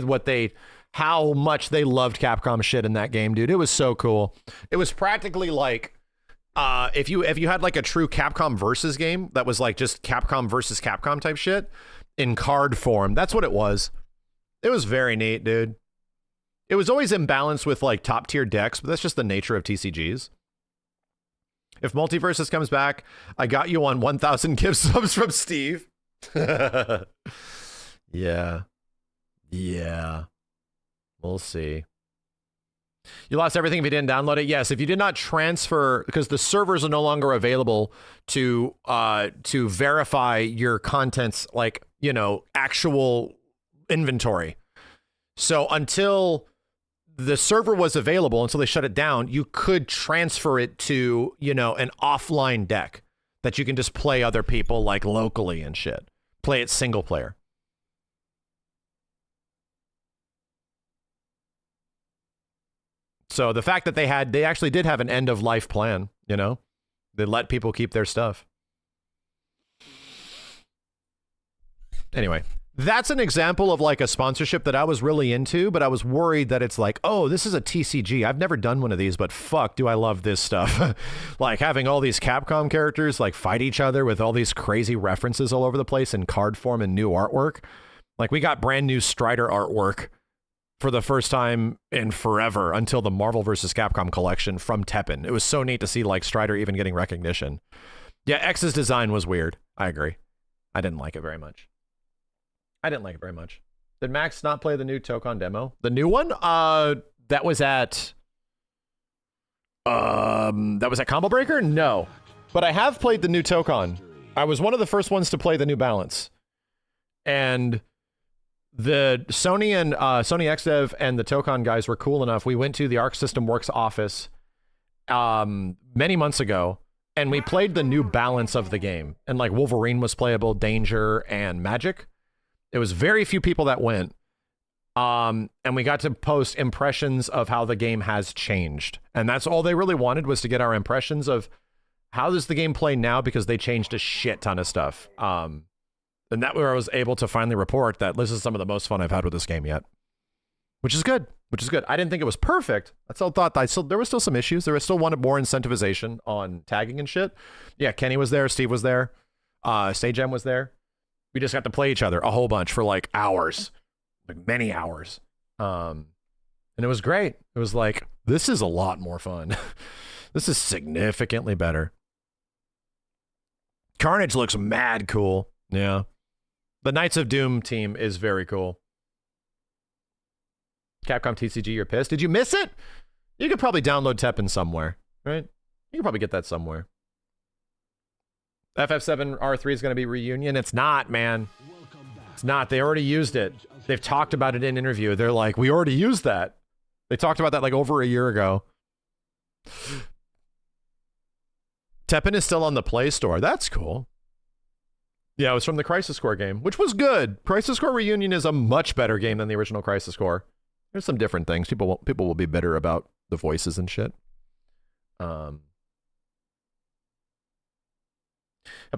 how much they loved Capcom shit in that game, dude. It was so cool. It was practically like if you had like a true Capcom versus game that was like just Capcom versus Capcom type shit in card form. That's what it was. It was very neat, dude. It was always imbalanced with like top tier decks, but that's just the nature of TCGs. If Multiversus comes back, I got you on 1,000 gift subs from Steve. Yeah. We'll see. You lost everything if you didn't download it? Yes, if you did not transfer, because the servers are no longer available to verify your content's, like, you know, actual inventory. So until the server was available, until they shut it down, you could transfer it to, you know, an offline deck that you can just play other people like locally and shit. Play it single player. So the fact that they actually did have an end of life plan, you know, they let people keep their stuff. Anyway, that's an example of like a sponsorship that I was really into, but I was worried that it's like, oh, this is a TCG. I've never done one of these, but fuck, do I love this stuff. Like having all these Capcom characters like fight each other with all these crazy references all over the place in card form and new artwork. Like we got brand new Strider artwork for the first time in forever until the Marvel vs. Capcom collection from Teppen. It was so neat to see like Strider even getting recognition. Yeah, X's design was weird. I agree. I didn't like it very much. Did Max not play the new Tokon demo? The new one? That was at Combo Breaker? No. But I have played the new Tokon. I was one of the first ones to play the new Balance. And the Sony and Sony XDev and the Tokon guys were cool enough. We went to the Arc System Works office many months ago, and we played the new Balance of the game. And like Wolverine was playable, Danger, and Magic. It was very few people that went. And we got to post impressions of how the game has changed. And that's all they really wanted, was to get our impressions of how does the game play now, because they changed a shit ton of stuff. And that where I was able to finally report that this is some of the most fun I've had with this game yet. Which is good. I didn't think it was perfect. I still thought there was still some issues. There was still wanted more incentivization on tagging and shit. Yeah, Kenny was there, Steve was there, Stage M was there. We just got to play each other a whole bunch for like hours, like many hours. And it was great. It was like, this is a lot more fun. This is significantly better. Carnage looks mad cool. Yeah. The Knights of Doom team is very cool. Capcom TCG, you're pissed. Did you miss it? You could probably download Teppen somewhere, right? You could probably get that somewhere. FF7 R3 is going to be reunion. It's not, man. It's not. They already used it. They've talked about it in interview. They're like, we already used that. They talked about that like over a year ago. Teppen is still on the Play Store. That's cool. Yeah, it was from the Crisis Core game, which was good. Crisis Core Reunion is a much better game than the original Crisis Core. There's some different things. People will be bitter about the voices and shit. Have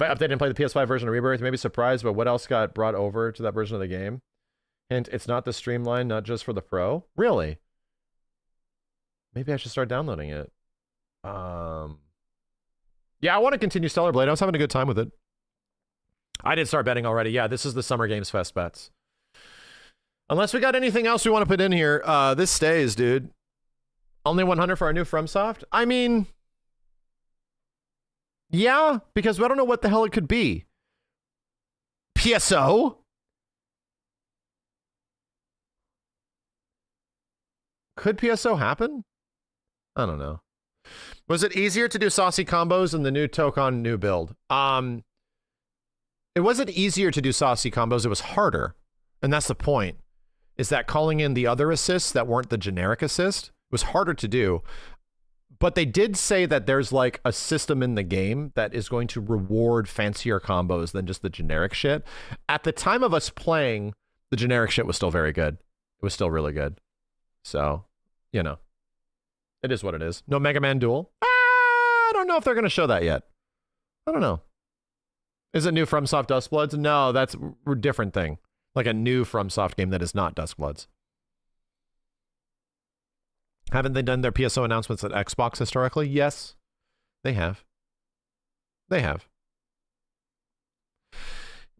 I updated and played the PS5 version of Rebirth? Maybe surprised, but what else got brought over to that version of the game? Hint, it's not the streamline, not just for the Pro. Really? Maybe I should start downloading it. Yeah, I want to continue Stellar Blade. I was having a good time with it. I did start betting already. Yeah, this is the Summer Games Fest bets. Unless we got anything else we want to put in here, this stays, dude. Only 100 for our new FromSoft? I mean, yeah, because I don't know what the hell it could be. PSO? Could PSO happen? I don't know. Was it easier to do saucy combos in the new Tokon new build? It wasn't easier to do saucy combos, it was harder. And that's the point, is that calling in the other assists that weren't the generic assist was harder to do. But they did say that there's like a system in the game that is going to reward fancier combos than just the generic shit. At the time of us playing, the generic shit was still very good. It was still really good. So, you know, it is what it is. No Mega Man Duel? I don't know if they're going to show that yet. I don't know. Is it new FromSoft Duskbloods? No, that's a different thing. Like a new FromSoft game that is not Duskbloods. Haven't they done their PSO announcements at Xbox historically? Yes, they have. They have.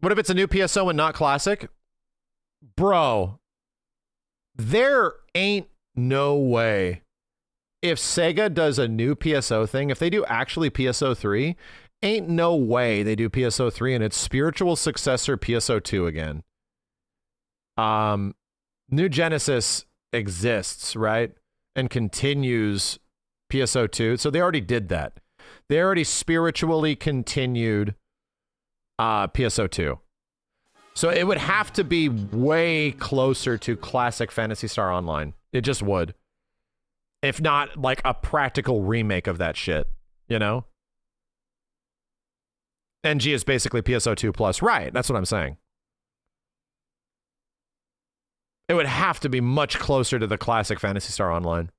What if it's a new PSO and not classic? Bro, there ain't no way. If Sega does a new PSO thing, if they do actually PSO 3, ain't no way they do PSO 3 and its spiritual successor PSO 2 again. New Genesis exists, right? And continues PSO 2. So they already did that. They already spiritually continued PSO 2. So it would have to be way closer to classic Phantasy Star Online. It just would. If not like a practical remake of that shit, you know? NG is basically PSO 2 plus. Right, that's what I'm saying. It would have to be much closer to the classic Phantasy Star Online.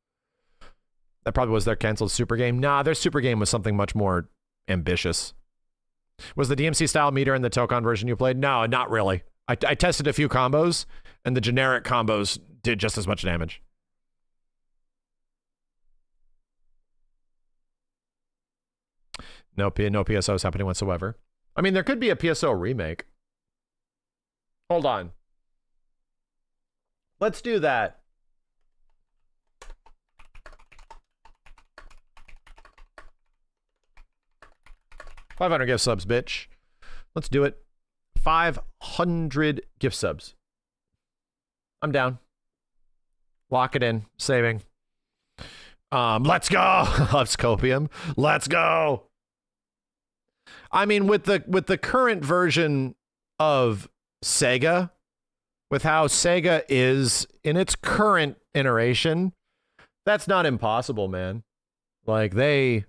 That probably was their canceled super game. Nah, their super game was something much more ambitious. Was the DMC style meter in the Tokon version you played? No, not really. I tested a few combos, and the generic combos did just as much damage. No PSOs happening whatsoever. I mean, there could be a PSO remake. Hold on. Let's do that. $500 gift subs, bitch. Let's do it. 500 gift subs. I'm down. Lock it in. Saving. Let's go. Let's copium. Let's go. I mean, with the current version of Sega, with how Sega is in its current iteration, that's not impossible, man. Like they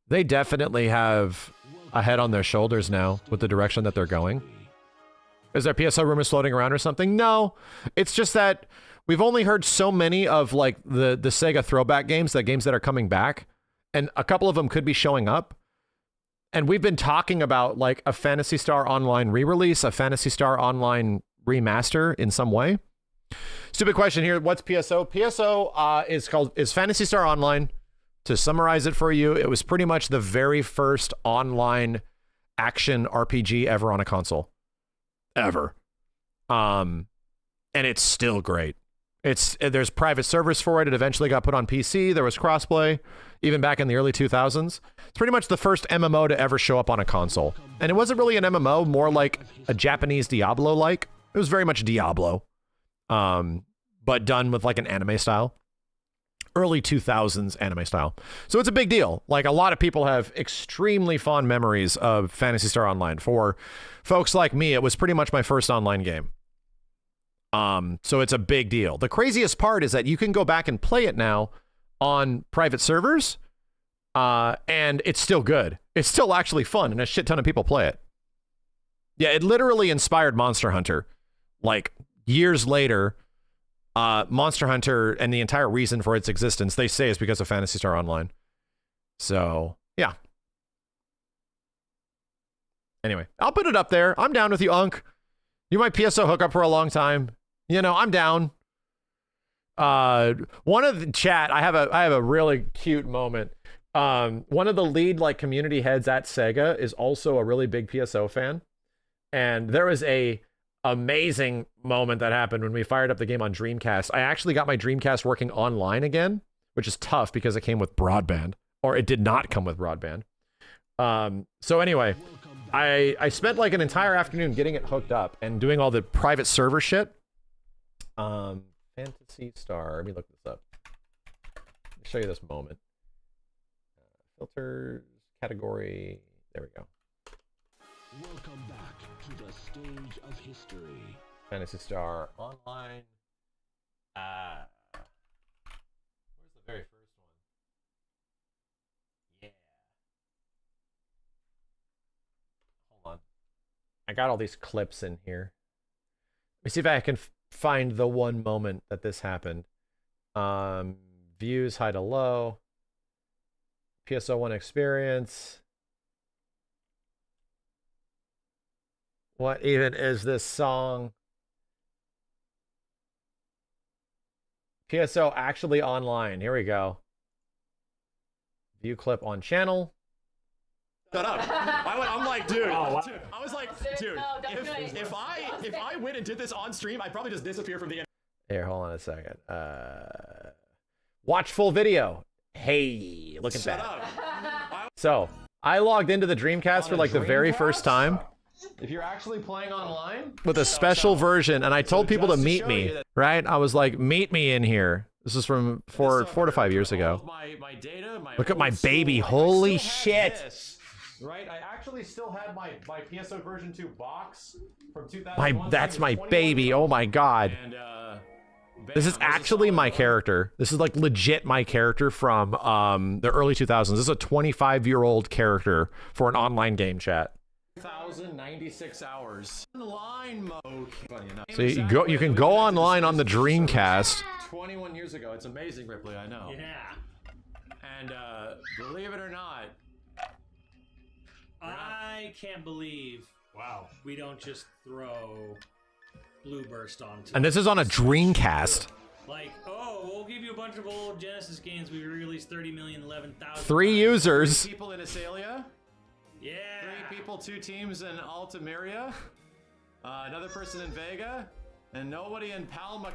definitely have a head on their shoulders now with the direction that they're going. Is there PSO rumors floating around or something? No, it's just that we've only heard so many of like the Sega throwback games, the games that are coming back, and a couple of them could be showing up. And we've been talking about like a Phantasy Star Online re-release, a Phantasy Star Online remaster in some way. Stupid question here. What's PSO? PSO is Phantasy Star Online. To summarize it for you, it was pretty much the very first online action RPG ever on a console. Ever. And it's still great. There's private servers for it. It eventually got put on PC. There was crossplay, even back in the early 2000s. It's pretty much the first MMO to ever show up on a console. And it wasn't really an MMO, more like a Japanese Diablo-like. It was very much Diablo, but done with like an anime style. Early 2000s anime style. So it's a big deal. Like a lot of people have extremely fond memories of Phantasy Star Online. For folks like me, it was pretty much my first online game. So it's a big deal. The craziest part is that you can go back and play it now on private servers, and it's still good. It's still actually fun, and a shit ton of people play it. Yeah, it literally inspired Monster Hunter. Like years later, Monster Hunter and the entire reason for its existence, they say, is because of Phantasy Star Online. So, yeah. Anyway, I'll put it up there. I'm down with you, Unk. You're my PSO hookup for a long time. You know, I'm down. One of the chat, I have a really cute moment. One of the lead like community heads at Sega is also a really big PSO fan. And there was a amazing moment that happened when we fired up the game on Dreamcast. I actually got my Dreamcast working online again, which is tough because it came with broadband, or it did not come with broadband. So anyway, I spent like an entire afternoon getting it hooked up and doing all the private server shit. Phantasy Star, let me look this up. Let me show you this moment. Filters, category, there we go. Welcome back to the stage of history. Phantasy Star Online. Where's the very first one? Yeah. Hold on. I got all these clips in here. Let me see if I can find the one moment that this happened. Views high to low. PSO1 experience. What even is this song? PSO actually online. Here we go. View clip on channel. Shut up. I'm like, dude. Oh, wow. Dude. I was like, dude, if I went and did this on stream, I'd probably just disappear from the Here, hold on a second. Watch full video. Hey, look at Shut that. up. So, I logged into the Dreamcast for like the very first time If you're actually playing online, with a special version, and I told people to just to meet show me, you that- right? I was like, meet me in here. This is from four to 5 years ago. My data, my Look at my old school, baby. I Holy still had shit. this, right? I actually still had my PSO version 2 box from 2001. That's my baby. Oh my god. And, This is actually my character. This is like legit my character from the early 2000s. This is a 25-year-old character for an online game chat. 1,096 hours. Online mode. Funny enough. So you can go online on the Dreamcast. 21 years ago. It's amazing, Ripley, I know. Yeah. And believe it or not, I can't believe we don't just throw Blue Burst onto And this is on a Dreamcast. like, oh, we'll give you a bunch of old Genesis games we released 30,011,000. 3 users. people in Asalia, Yeah. 3 people, 2 teams in Altamira, another person in Vega, and nobody in Palma.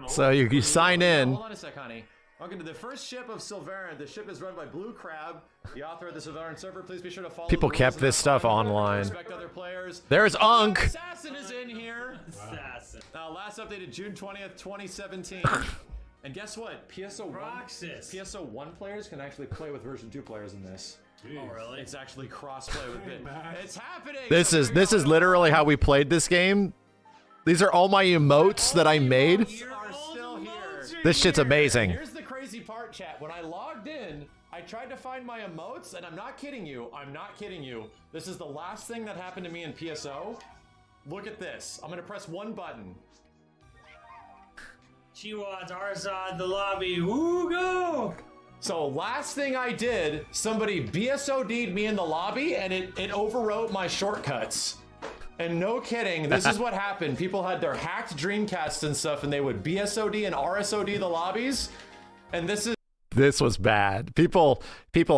So you sign in. Hold on a sec, honey. Welcome to the first ship of Silverin. The ship is run by Blue Crab, the author of the Silverin server. Please be sure to follow. People the rules kept and this not stuff follow online. Respect other players. There's Unk. Assassin is in here. Assassin. Last updated June 20th, 2017. And guess what? Roxas. PSO 1 players can actually play with version 2 players in this. Oh, really? It's actually cross-play with it. It's happening. This is literally how we played this game. These are all my emotes that I made. are still here. This shit's amazing. Here's the crazy part, chat. When I logged in, I tried to find my emotes, and I'm not kidding you. I'm not kidding you. This is the last thing that happened to me in PSO. Look at this. I'm gonna press one button. Chiwads, Arzad, the lobby. Woo, go! So last thing I did, somebody BSOD'd me in the lobby, and it overwrote my shortcuts. And no kidding, this is what happened. People had their hacked Dreamcasts and stuff, and they would BSOD and RSOD the lobbies. And This was bad. People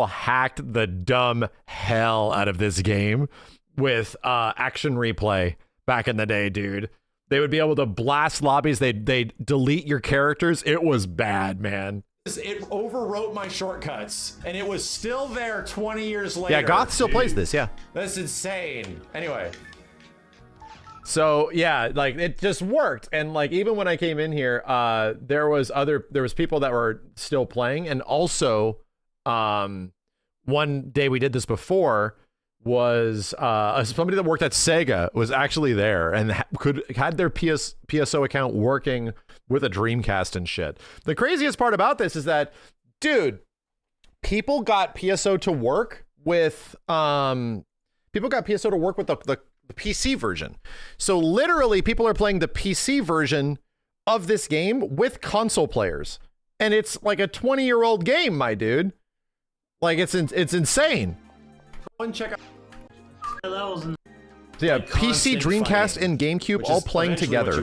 hacked the dumb hell out of this game with action replay back in the day, dude. They would be able to blast lobbies. They'd delete your characters. It was bad, man. it overwrote my shortcuts, and it was still there 20 years later. Yeah, Goth still plays this, yeah. That's insane. Anyway. So yeah, like it just worked, and like even when I came in here, there was people that were still playing, and also, one day we did this before was somebody that worked at Sega was actually there and had their PSO account working with a Dreamcast and shit. The craziest part about this is that, dude, people got PSO to work with the PC version. So literally people are playing the PC version of this game with console players. And it's like a 20-year-old game, my dude. Like it's insane. Go and check out levels and So yeah, PC, Dreamcast, and GameCube all playing together.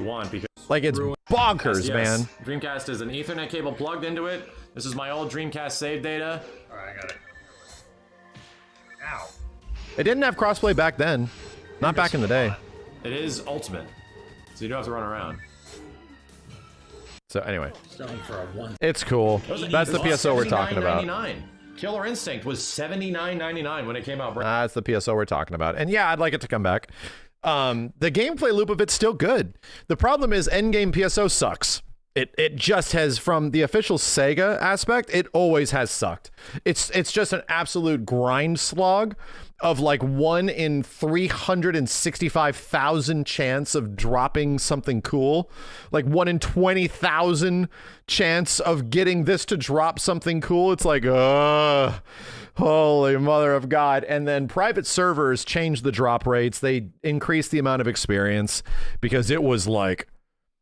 Like it's bonkers, man. Dreamcast is an Ethernet cable plugged into it. This is my old Dreamcast save data. Alright, I got it. Ow. It didn't have crossplay back then. Not back in the day. It is Ultimate, so you don't have to run around. So anyway, Selling for a one. it's cool. That's the PSO we're talking about. $79.99. Killer Instinct was $79.99 when it came out. That's the PSO we're talking about. And yeah, I'd like it to come back. The gameplay loop of it's still good. The problem is endgame PSO sucks. It just has, from the official Sega aspect, it always has sucked. It's just an absolute grind slog of like 1 in 365,000 chance of dropping something cool. Like 1 in 20,000 chance of getting this to drop something cool. It's like, holy mother of God. And then private servers changed the drop rates. They increased the amount of experience because it was like,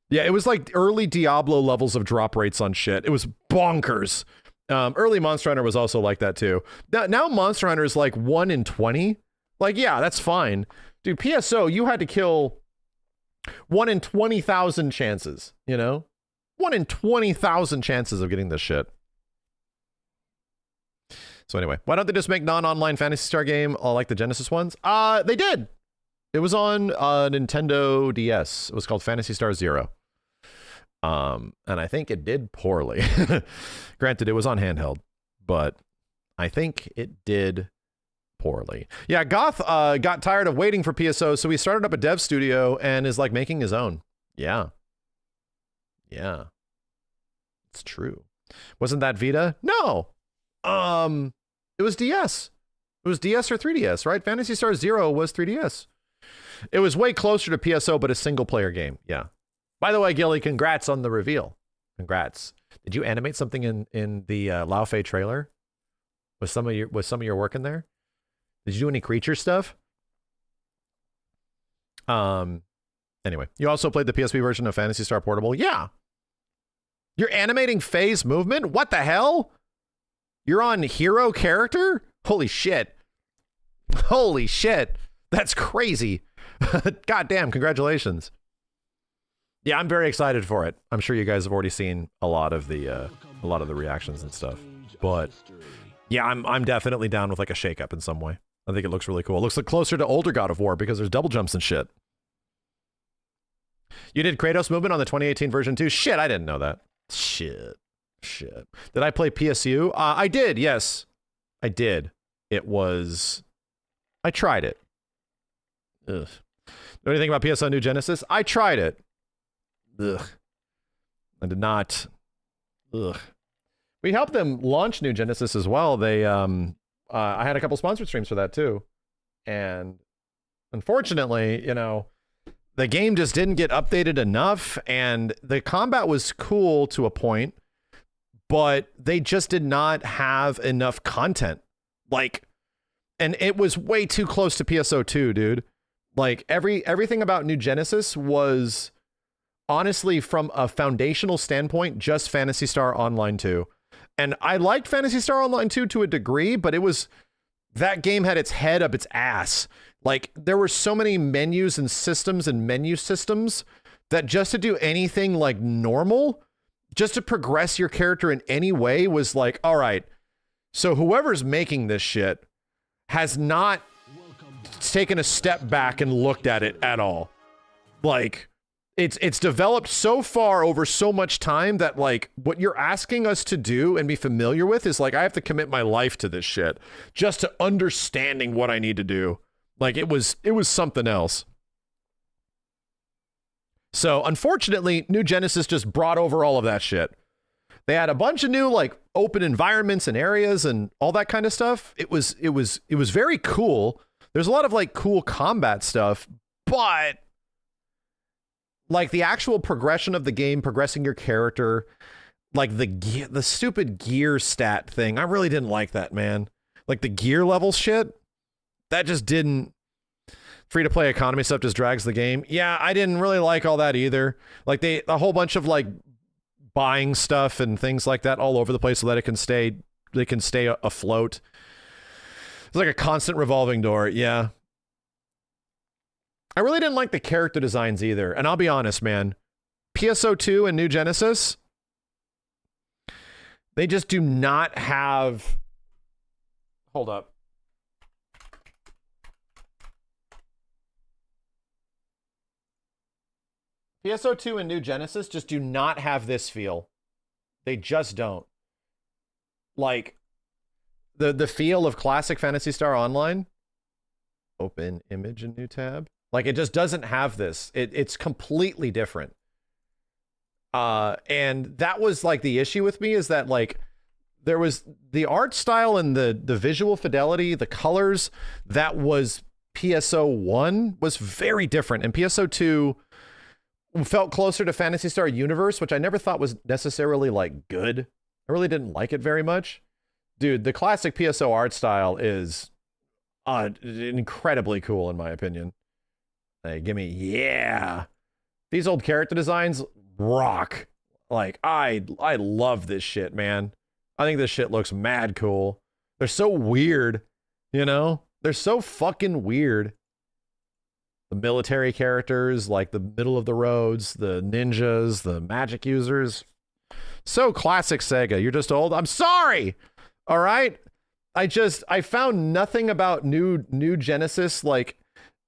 yeah, it was like early Diablo levels of drop rates on shit. It was bonkers. Early Monster Hunter was also like that too. Now Monster Hunter is like 1 in 20. Like, yeah, that's fine. Dude, PSO, you had to kill 1 in 20,000 chances, you know? 1 in 20,000 chances of getting this shit. So anyway, why don't they just make non-online Phantasy Star game like the Genesis ones? They did. It was on Nintendo DS. It was called Phantasy Star Zero. And I think it did poorly. Granted, it was on handheld, but I think it did poorly. Yeah, Goth got tired of waiting for PSO, so he started up a dev studio and is like making his own. Yeah. Yeah. It's true. Wasn't that Vita? No. It was DS. It was DS or 3DS, right? Phantasy Star Zero was 3DS. It was way closer to PSO, but a single player game. Yeah. By the way, Gilly, congrats on the reveal. Congrats. Did you animate something in the Lao Fei trailer? Was some of your work in there? Did you do any creature stuff? Anyway, you also played the PSP version of Phantasy Star Portable. Yeah. You're animating Fei's movement? What the hell? You're on hero character? Holy shit. Holy shit. That's crazy. God damn, congratulations. Yeah, I'm very excited for it. I'm sure you guys have already seen a lot of the reactions and stuff. But yeah, I'm definitely down with like a shakeup in some way. I think it looks really cool. It looks like closer to older God of War because there's double jumps and shit. You did Kratos movement on the 2018 version too? Shit, I didn't know that. Shit. Did I play PSU? I did, yes. I did. I tried it. Ugh. Know anything about PSO New Genesis? I tried it. Ugh. I did not. Ugh. We helped them launch New Genesis as well. They, I had a couple sponsored streams for that too. And unfortunately, you know, the game just didn't get updated enough, and the combat was cool to a point, but they just did not have enough content. Like, and it was way too close to PSO2, dude. Like, everything about New Genesis was honestly, from a foundational standpoint, just Phantasy Star Online 2. And I liked Phantasy Star Online 2 to a degree, but that game had its head up its ass. Like, there were so many menus and systems and menu systems that just to do anything like normal, just to progress your character in any way was like, all right, so whoever's making this shit has not taken a step back and looked at it at all. Like, it's developed so far over so much time that like what you're asking us to do and be familiar with is like, I have to commit my life to this shit just to understanding what I need to do. Like, it was something else. So unfortunately, New Genesis just brought over all of that shit. They had a bunch of new like open environments and areas and all that kind of stuff. It was very cool. There's a lot of like cool combat stuff, but like the actual progression of the game, progressing your character, like the stupid gear stat thing, I really didn't like that, man. Like the gear level shit, that just didn't. Free-to-play economy stuff just drags the game. Yeah, I didn't really like all that either. Like a whole bunch of like buying stuff and things like that all over the place so that they can stay afloat. It's like a constant revolving door. Yeah. I really didn't like the character designs either. And I'll be honest, man. PSO2 and New Genesis, they just do not have... Hold up. PSO2 and New Genesis just do not have this feel. They just don't. Like, the feel of classic Phantasy Star Online. Open image in new tab. Like, it just doesn't have this. It's completely different. And that was like the issue with me, is that like there was the art style and the visual fidelity, the colors that was PSO1 was very different, and PSO2 felt closer to Phantasy Star Universe, which I never thought was necessarily like good. I really didn't like it very much. Dude, the classic PSO art style is incredibly cool in my opinion. Hey, give me, yeah. These old character designs rock. Like, I love this shit, man. I think this shit looks mad cool. They're so weird, you know? They're so fucking weird. The military characters, like the middle of the roads, the ninjas, the magic users. So classic Sega. You're just old. I'm sorry. All right. I found nothing about new Genesis, like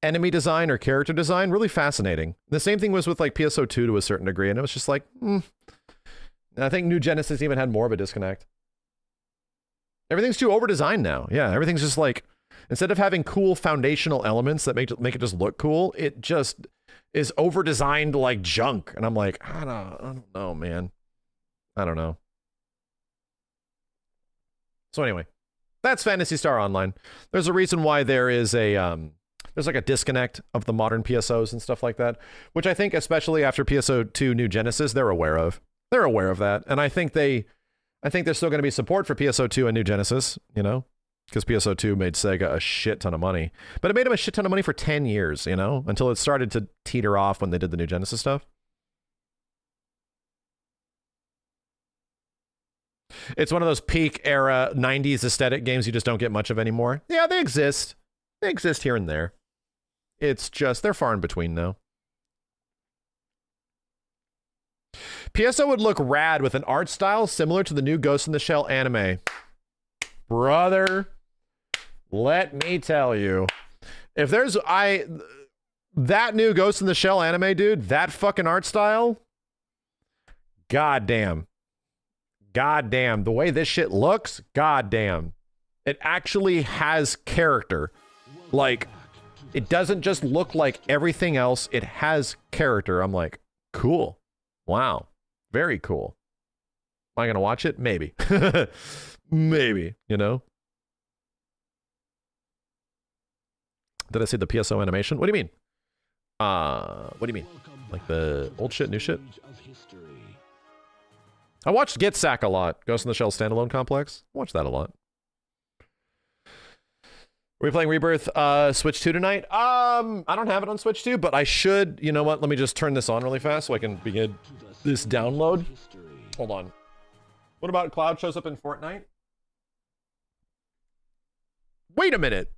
enemy design or character design, really fascinating. The same thing was with like PSO2 to a certain degree. And it was just like, And I think new Genesis even had more of a disconnect. Everything's too over-designed now. Yeah, everything's just like, instead of having cool foundational elements that make it just look cool, it just is over-designed like junk. And I'm like, I don't know, man. I don't know. So anyway, that's Phantasy Star Online. There's a reason why there is there's like a disconnect of the modern PSOs and stuff like that, which I think especially after PSO2 New Genesis, they're aware of. They're aware of that. And I think there's still going to be support for PSO2 and New Genesis, you know, because PSO2 made Sega a shit ton of money. But it made them a shit ton of money for 10 years, you know, until it started to teeter off when they did the New Genesis stuff. It's one of those peak era 90s aesthetic games you just don't get much of anymore. Yeah, they exist. They exist here and there. It's just, they're far in between now. PSO would look rad with an art style similar to the new Ghost in the Shell anime. Brother, let me tell you. If there's, that new Ghost in the Shell anime, dude, that fucking art style, goddamn. Goddamn, the way this shit looks, goddamn. It actually has character. Like, it doesn't just look like everything else. It has character. I'm like, cool. Wow. Very cool. Am I going to watch it? Maybe. Maybe, you know? Did I say the PSO animation? What do you mean? What do you mean? Like the old shit, new shit? I watched Get Sack a lot. Ghost in the Shell standalone complex. I watched that a lot. Are we playing Rebirth Switch 2 tonight? I don't have it on Switch 2, but I should. You know what? Let me just turn this on really fast so I can begin this download. Hold on. What about Cloud shows up in Fortnite? Wait a minute.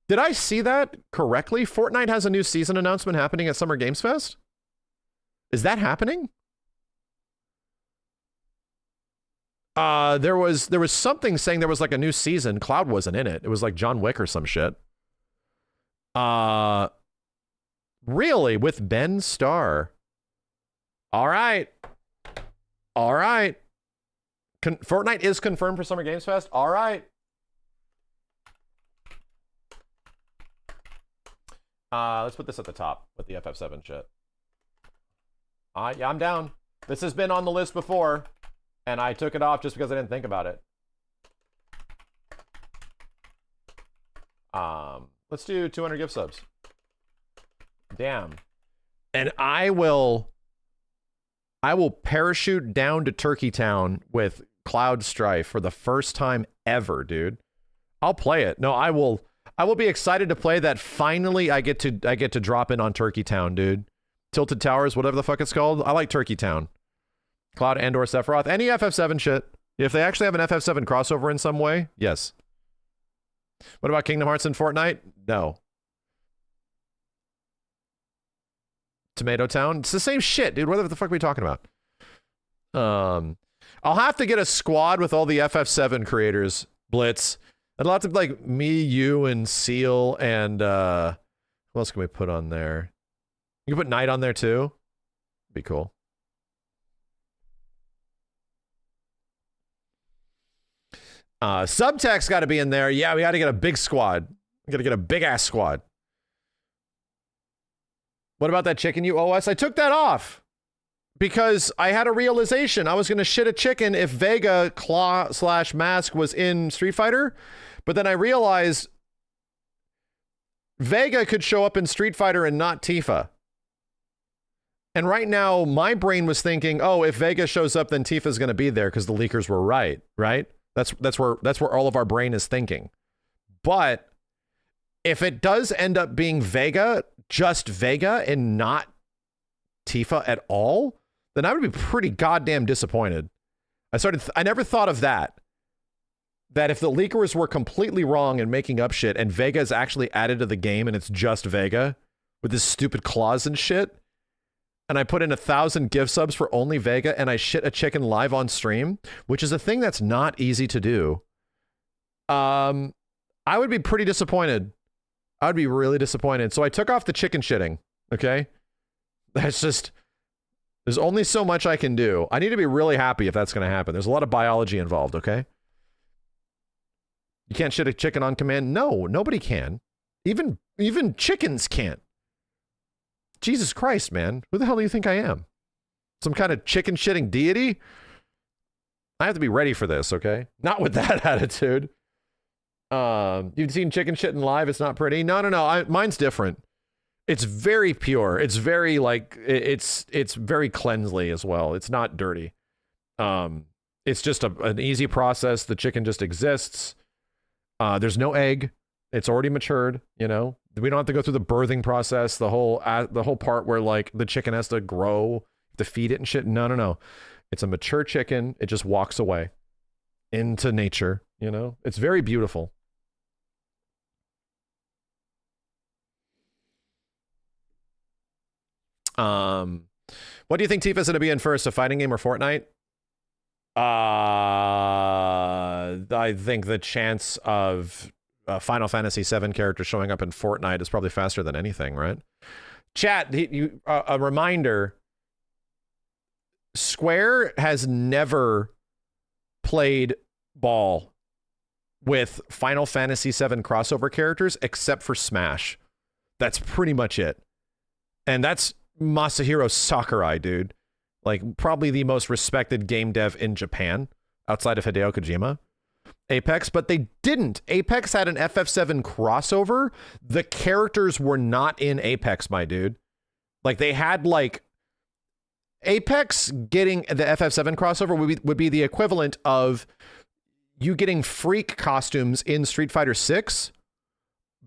Did I see that correctly? Fortnite has a new season announcement happening at Summer Games Fest? Is that happening? There was something saying there was like a new season. Cloud wasn't in it. It was like John Wick or some shit. Really? With Ben Starr? All right. All right. Fortnite is confirmed for Summer Games Fest? All right. Let's put this at the top with the FF7 shit. Yeah, I'm down. This has been on the list before. And I took it off just because I didn't think about it. Let's do 200 gift subs. Damn. And I will parachute down to Turkey Town with Cloud Strife for the first time ever, dude. I'll play it. No, I will be excited to play that. Finally, I get to drop in on Turkey Town, dude. Tilted Towers, whatever the fuck it's called. I like Turkey Town. Cloud and/or Sephiroth. Any FF7 shit. If they actually have an FF7 crossover in some way, yes. What about Kingdom Hearts and Fortnite? No. Tomato Town? It's the same shit, dude. What the fuck are we talking about? I'll have to get a squad with all the FF7 creators, Blitz. And lots of like me, you, and Seal, and what else can we put on there? You can put Knight on there too. Be cool. Subtext got to be in there. Yeah, we got to get a big squad. We got to get a big ass squad. What about that chicken you owe us? I took that off because I had a realization. I was going to shit a chicken if VEGA Claw/Mask was in Street Fighter, but then I realized VEGA could show up in Street Fighter and not Tifa. And right now, my brain was thinking, oh, if VEGA shows up, then Tifa's going to be there because the leakers were right? That's where all of our brain is thinking. But if it does end up being VEGA, just VEGA, and not Tifa at all, then I would be pretty goddamn disappointed. I never thought of that. that if the leakers were completely wrong and making up shit and VEGA is actually added to the game and it's just VEGA with this stupid clause and shit, and I put in 1,000 gift subs for only VEGA and I shit a chicken live on stream, which is a thing that's not easy to do, I would be pretty disappointed. I'd be really disappointed. So I took off the chicken shitting, okay? That's just, there's only so much I can do. I need to be really happy if that's going to happen. There's a lot of biology involved, okay? You can't shit a chicken on command? No, nobody can. Even chickens can't. Jesus Christ, man. Who the hell do you think I am? Some kind of chicken shitting deity? I have to be ready for this, okay? Not with that attitude. You've seen chicken shitting live? It's not pretty? No. Mine's different. It's very pure. It's very, like, it's very cleansely as well. It's not dirty. It's just an easy process. The chicken just exists. There's no egg. It's already matured, you know? We don't have to go through the birthing process, the whole part where, like, the chicken has to grow, to feed it and shit. No. It's a mature chicken. It just walks away into nature, you know? It's very beautiful. What do you think Tifa's going to be in first, a fighting game or Fortnite? I think the chance of Final Fantasy VII character showing up in Fortnite is probably faster than anything, right? Chat, a reminder, Square has never played ball with Final Fantasy VII crossover characters except for Smash. That's pretty much it. And that's Masahiro Sakurai, dude. Like, probably the most respected game dev in Japan, outside of Hideo Kojima. Apex, but they didn't. Apex had an FF7 crossover. The characters were not in Apex, my dude. Like, they had, like... Apex getting the FF7 crossover would be the equivalent of you getting freak costumes in Street Fighter 6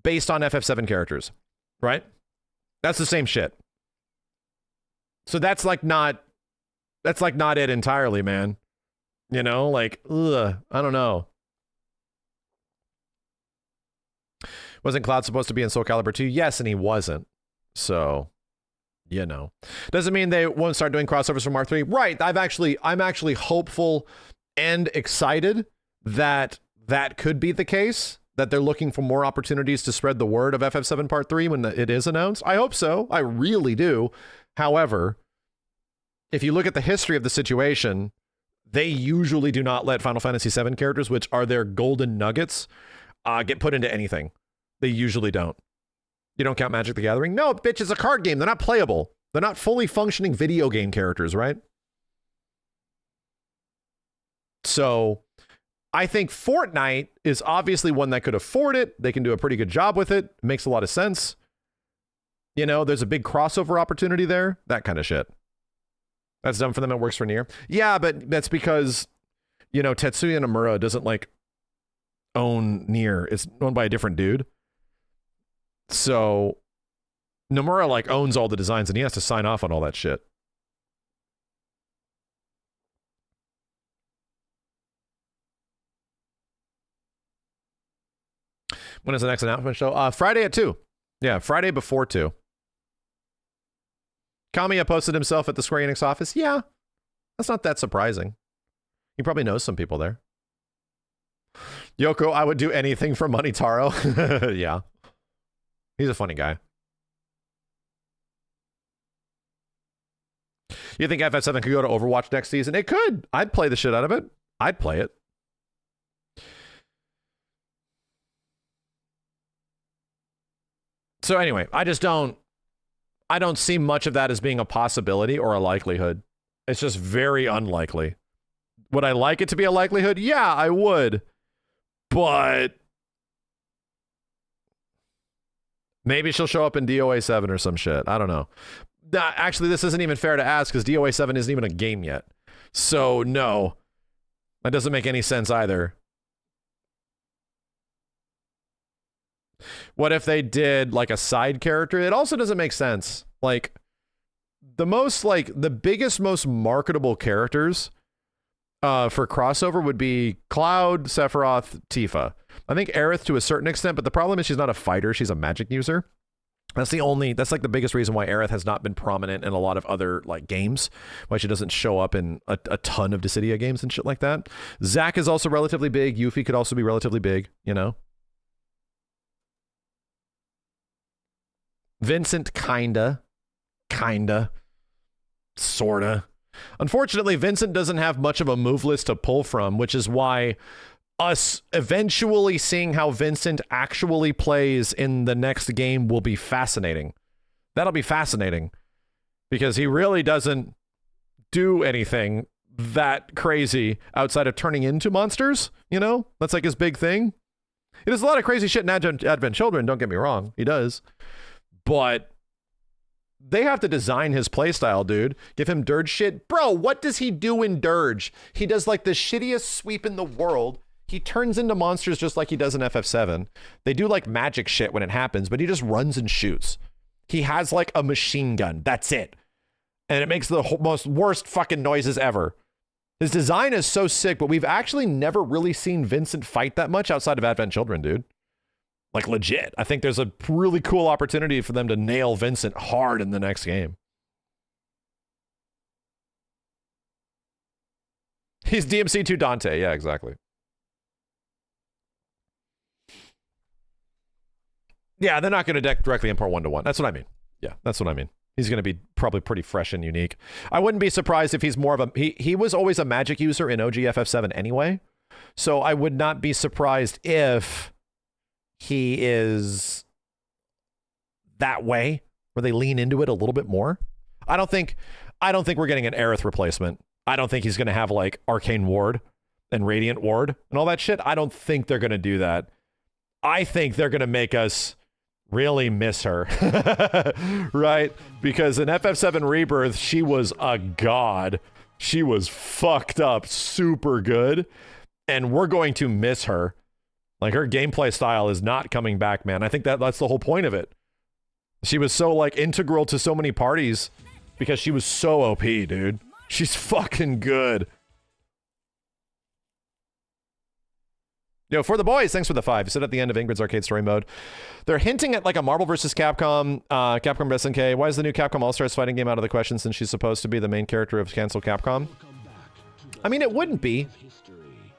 based on FF7 characters, right? That's the same shit. So that's like not it entirely, man. You know, like, ugh, I don't know. Wasn't Cloud supposed to be in Soul Calibur 2? Yes, and he wasn't. So, you know. Doesn't mean they won't start doing crossovers for Mark 3. Right. I'm actually hopeful and excited that that could be the case, that they're looking for more opportunities to spread the word of FF7 Part 3 when it is announced. I hope so. I really do. However, if you look at the history of the situation, they usually do not let Final Fantasy VII characters, which are their golden nuggets, get put into anything. They usually don't. You don't count Magic the Gathering? No, bitch, it's a card game. They're not playable. They're not fully functioning video game characters, right? So I think Fortnite is obviously one that could afford it. They can do a pretty good job with it. It makes a lot of sense. You know, there's a big crossover opportunity there. That kind of shit. That's dumb for them. It works for Nier. Yeah, but that's because, you know, Tetsuya Nomura doesn't, like, own Nier. It's owned by a different dude. So Nomura, like, owns all the designs and he has to sign off on all that shit. When is the next announcement show? Friday at 2. Yeah, Friday before 2. Kamiya posted himself at the Square Enix office. Yeah, that's not that surprising. He probably knows some people there. Yoko, I would do anything for money, Taro. Yeah. He's a funny guy. You think FF7 could go to Overwatch next season? It could. I'd play the shit out of it. I'd play it. So anyway, I don't see much of that as being a possibility or a likelihood. It's just very unlikely. Would I like it to be a likelihood? Yeah, I would. But maybe she'll show up in DOA 7 or some shit. I don't know. Actually, this isn't even fair to ask because DOA 7 isn't even a game yet. So no, that doesn't make any sense either. What if they did like a side character? It also doesn't make sense. Like the biggest, most marketable characters for crossover would be Cloud, Sephiroth, Tifa. I think Aerith to a certain extent, but the problem is she's not a fighter, she's a magic user. That's like the biggest reason why Aerith has not been prominent in a lot of other like games, why she doesn't show up in a ton of Dissidia games and shit like that. Zack is also relatively big. Yuffie could also be relatively big, you know? Vincent, kinda, sorta. Unfortunately, Vincent doesn't have much of a move list to pull from, which is why us eventually seeing how Vincent actually plays in the next game will be fascinating. That'll be fascinating because he really doesn't do anything that crazy outside of turning into monsters, you know? That's like his big thing. He does a lot of crazy shit in Advent Children, don't get me wrong. He does. But they have to design his playstyle, dude. Give him dirge shit. Bro, what does he do in dirge? He does like the shittiest sweep in the world. He turns into monsters just like he does in FF7. They do like magic shit when it happens, but he just runs and shoots. He has like a machine gun. That's it. And it makes the most worst fucking noises ever. His design is so sick, but we've actually never really seen Vincent fight that much outside of Advent Children, dude. Like legit. I think there's a really cool opportunity for them to nail Vincent hard in the next game. He's DMC to Dante. Yeah, exactly. Yeah, they're not going to directly import 1-to-1. That's what I mean. Yeah, that's what I mean. He's going to be probably pretty fresh and unique. I wouldn't be surprised if he's more of a... He was always a magic user in OG FF7 anyway. So I would not be surprised if he is that way, where they lean into it a little bit more. I don't think we're getting an Aerith replacement. I don't think he's going to have like Arcane Ward and Radiant Ward and all that shit. I don't think they're going to do that. I think they're going to make us really miss her, right? Because in FF7 Rebirth, she was a god. She was fucked up, super good, and we're going to miss her. Like, her gameplay style is not coming back, man. I think that's the whole point of it. She was so, like, integral to so many parties because she was so OP, dude. She's fucking good. Yo, for the boys, thanks for the 5. You said at the end of Ingrid's arcade story mode, they're hinting at like a Marvel vs. Capcom, Capcom SNK. Why is the new Capcom All-Stars fighting game out of the question since she's supposed to be the main character of Cancel Capcom? I mean, it wouldn't be.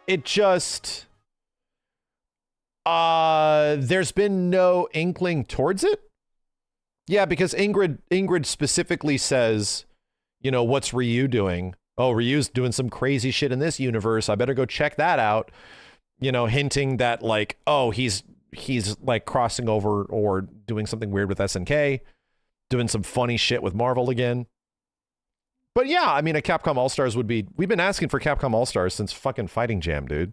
It just... there's been no inkling towards it? Yeah, because Ingrid specifically says, you know, what's Ryu doing? Oh, Ryu's doing some crazy shit in this universe. I better go check that out. You know, hinting that like, oh, he's like crossing over or doing something weird with SNK, doing some funny shit with Marvel again. But yeah, I mean, a Capcom All-Stars would be, we've been asking for Capcom All-Stars since fucking Fighting Jam, dude.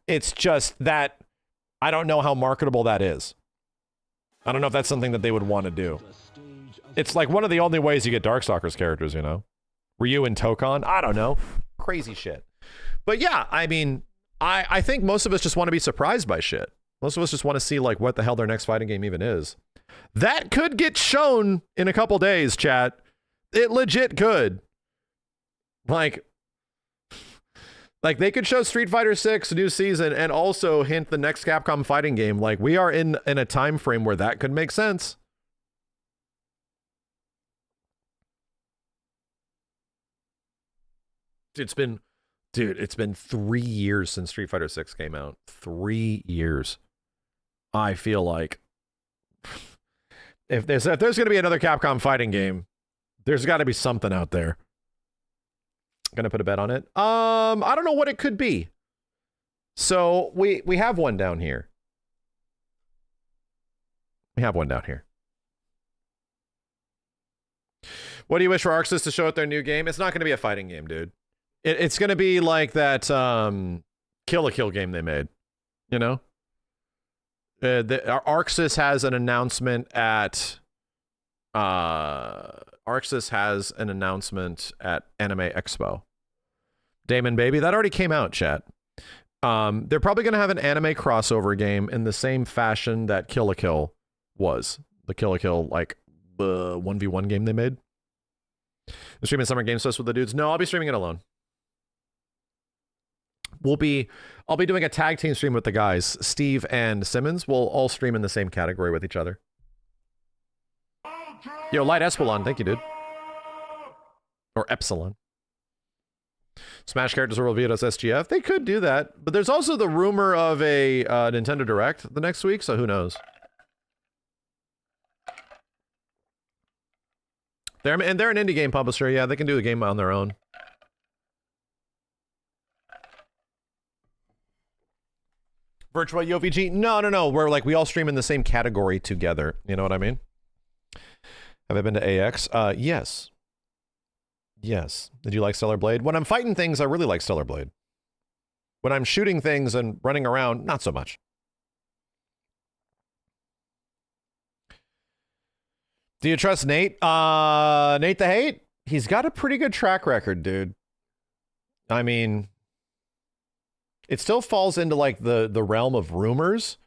It's just that I don't know how marketable that is. I don't know if that's something that they would want to do. It's like one of the only ways you get Darkstalkers characters, you know? Ryu and Tokon, I don't know. Crazy shit. But yeah, I mean, I think most of us just want to be surprised by shit. Most of us just want to see like what the hell their next fighting game even is. That could get shown in a couple days, chat. It legit could. Like they could show Street Fighter 6 new season and also hint the next Capcom fighting game. Like, we are in a time frame where that could make sense. It's been 3 years since Street Fighter 6 came out. 3 years. I feel like if there's going to be another Capcom fighting game, there's got to be something out there. Gonna put a bet on it. I don't know what it could be. So we have one down here. We have one down here. What do you wish for ArcSys to show at their new game? It's not going to be a fighting game, dude. It's going to be like that Kill a Kill game they made. You know? ArcSys has an announcement at ArcSys has an announcement at Anime Expo. Damon Baby, that already came out, chat. They're probably going to have an anime crossover game in the same fashion that Kill a Kill was. The Kill a Kill, like, 1v1 game they made. I'm streaming Summer Games Fest with the dudes. No, I'll be streaming it alone. I'll be doing a tag team stream with the guys. Steve and Simmons will all stream in the same category with each other. Yo, Light Espelon, thank you, dude. Or Epsilon. Smash characters are revealed as SGF. They could do that, but there's also the rumor of a Nintendo Direct the next week, so who knows? They're an indie game publisher. Yeah, they can do a game on their own. Virtual UVG? No. We're like, we all stream in the same category together. You know what I mean? Have I been to AX? Yes. Yes. Did you like Stellar Blade? When I'm fighting things, I really like Stellar Blade. When I'm shooting things and running around, not so much. Do you trust Nate? Nate the Hate? He's got a pretty good track record, dude. I mean, it still falls into like the realm of rumors,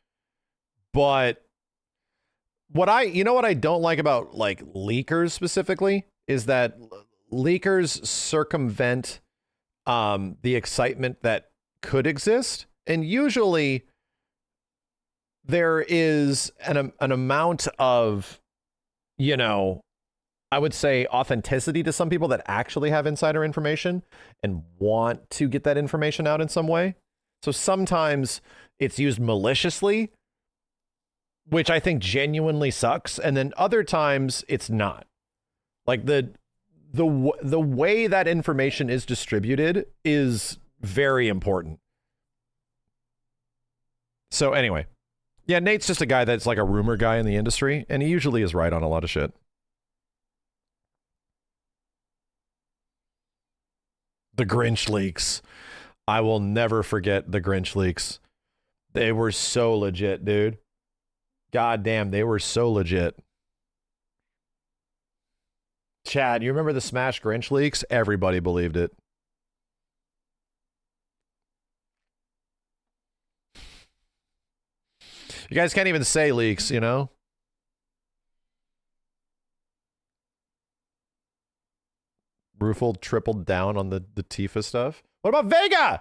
but what I don't like about like leakers specifically is that leakers circumvent the excitement that could exist, and usually there is an amount of, you know, I would say authenticity to some people that actually have insider information and want to get that information out in some way. So sometimes it's used maliciously, which I think genuinely sucks, and then other times it's not. Like the way that information is distributed is very important. So anyway, yeah, Nate's just a guy that's like a rumor guy in the industry, and he usually is right on a lot of shit. The Grinch leaks. I will never forget the Grinch leaks. They were so legit, dude. God damn, they were so legit. Chad, you remember the Smash Grinch leaks? Everybody believed it. You guys can't even say leaks, you know? Rufel tripled down on the Tifa stuff. What about VEGA?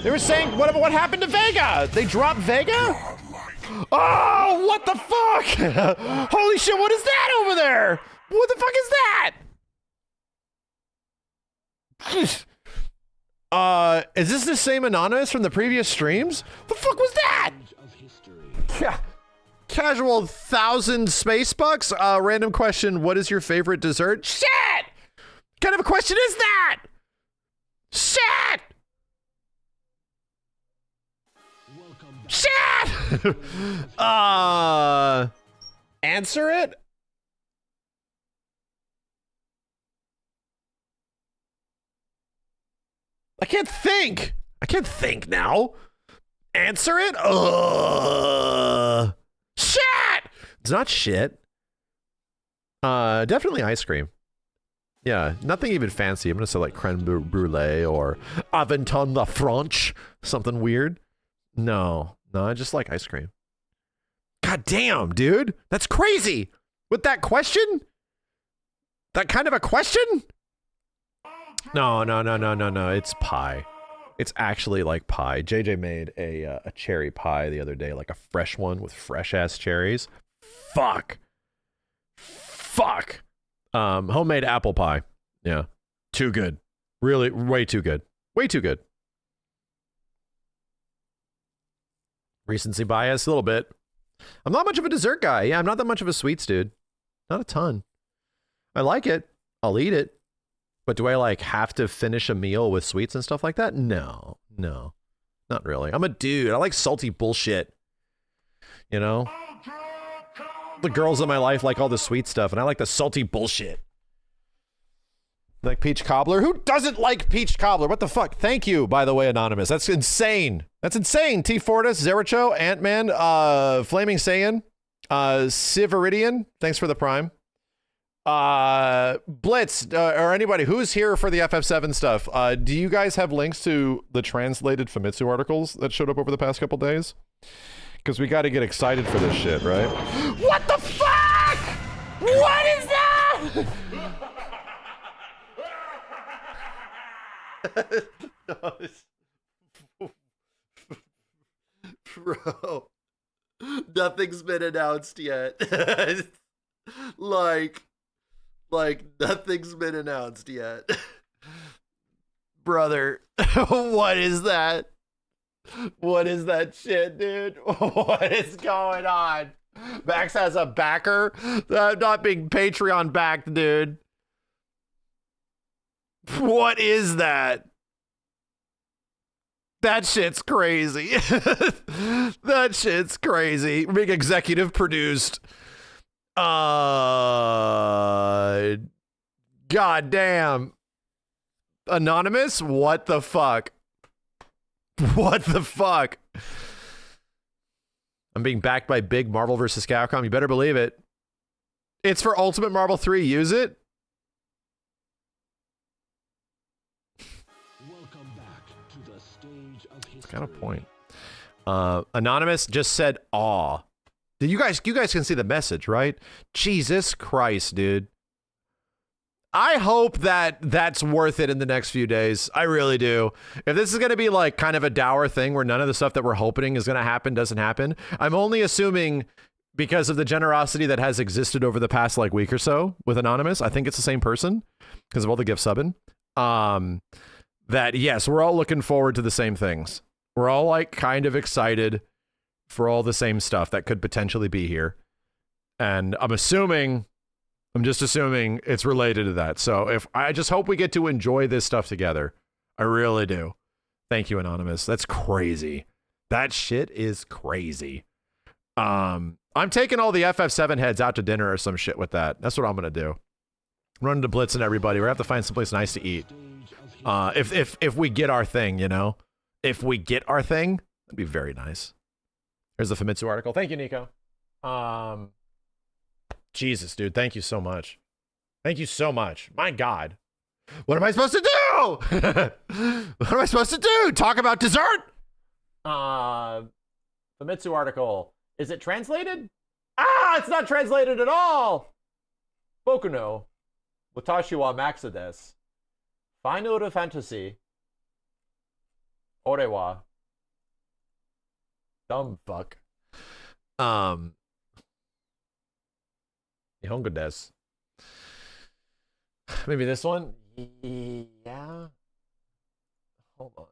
They were saying, what happened to VEGA? They dropped VEGA? Oh, what the fuck? Holy shit, what is that over there? What the fuck is that? Is this the same Anonymous from the previous streams? The fuck was that? Yeah. Casual 1,000 space bucks. Random question, what is your favorite dessert? Shit! What kind of a question is that? Shit! Shit! Answer it? I can't think. I can't think now. Answer it? Shit! It's not shit. Definitely ice cream. Yeah, nothing even fancy. I'm gonna say like creme brulee or Aventon la Franche. Something weird. No, I just like ice cream. God damn, dude. That's crazy. With that question? That kind of a question? No. It's pie. It's actually like pie. JJ made a cherry pie the other day, like a fresh one with fresh ass cherries. Fuck. Homemade apple pie. Yeah. Too good. Really, way too good. Way too good. Recency bias, a little bit. I'm not much of a dessert guy. Yeah, I'm not that much of a sweets dude. Not a ton. I like it. I'll eat it. But do I like have to finish a meal with sweets and stuff like that? No, not really. I'm a dude. I like salty bullshit. You know? The girls in my life like all the sweet stuff, and I like the salty bullshit. Like peach cobbler? Who doesn't like peach cobbler? What the fuck? Thank you, by the way, Anonymous. That's insane. That's insane. T Fortis, Zericho, Ant-Man, Flaming Saiyan, Siviridian. Thanks for the prime. Blitz, or anybody who's here for the FF7 stuff. Do you guys have links to the translated Famitsu articles that showed up over the past couple days? Because we got to get excited for this shit, right? What the fuck? What is that? Bro, nothing's been announced yet. like nothing's been announced yet. Brother, what is that? What is that shit, dude? What is going on? Max has a backer? I'm not being Patreon backed, dude. What is that? That shit's crazy. That shit's crazy. Being executive produced. God damn. Anonymous? What the fuck? What the fuck? I'm being backed by big Marvel vs. Capcom. You better believe it. It's for Ultimate Marvel 3. Use it. Welcome back to the stage of history. It's kind of point. Anonymous just said aw. You guys can see the message, right? Jesus Christ, dude. I hope that that's worth it in the next few days. I really do. If this is going to be like kind of a dour thing where none of the stuff that we're hoping is going to happen doesn't happen, I'm only assuming because of the generosity that has existed over the past like week or so with Anonymous. I think it's the same person because of all the gift subbing. That yes, we're all looking forward to the same things. We're all like kind of excited for all the same stuff that could potentially be here. And I'm just assuming it's related to that. So if I just hope we get to enjoy this stuff together. I really do. Thank you, Anonymous. That's crazy. That shit is crazy. I'm taking all the FF7 heads out to dinner or some shit with that. That's what I'm going to do. Run to Blitz and everybody. We're going to have to find someplace nice to eat. If we get our thing, you know? If we get our thing, that'd be very nice. Here's the Famitsu article. Thank you, Nico. Jesus, dude. Thank you so much. Thank you so much. My God. What am I supposed to do? What am I supposed to do? Talk about dessert? Famitsu article. Is it translated? Ah, it's not translated at all. Bokuno. Watashi wa Maxa desu. Final Fantasy. Ore wa. Dumb fuck. Nihongo desu. Maybe this one? Yeah. Hold on.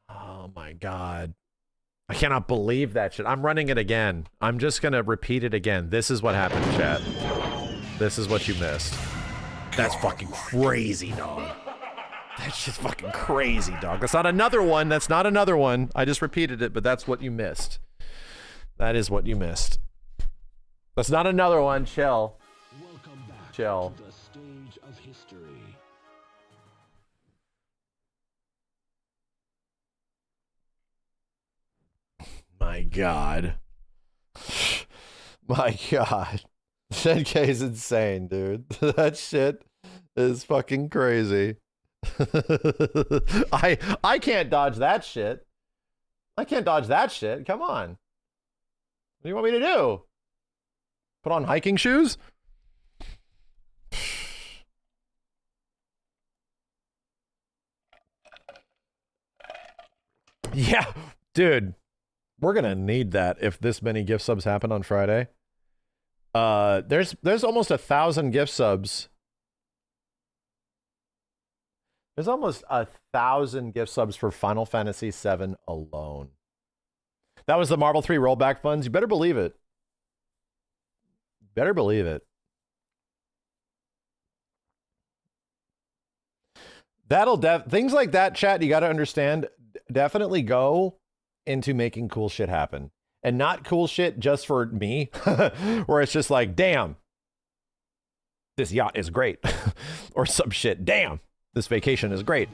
Oh my God. I cannot believe that shit. I'm running it again. I'm just gonna repeat it again. This is what happened, chat. This is what you missed. That's fucking crazy, dog. That's just fucking crazy, dog. That's not another one. That's not another one. I just repeated it, but that's what you missed. That is what you missed. That's not another one. Chill. Welcome back Chill. to the stage of history. My God. My God. 10K is insane, dude. That shit is fucking crazy. I can't dodge that shit. I can't dodge that shit. Come on. What do you want me to do? Put on hiking shoes? Yeah, dude. We're gonna need that if this many gift subs happen on Friday. There's almost 1,000 gift subs. There's almost 1,000 gift subs for Final Fantasy VII alone. That was the Marvel 3 rollback funds. You better believe it. Better believe it. Things like that, chat, you got to understand, definitely go into making cool shit happen. And not cool shit just for me, where it's just like, damn, this yacht is great. Or some shit, damn, this vacation is great.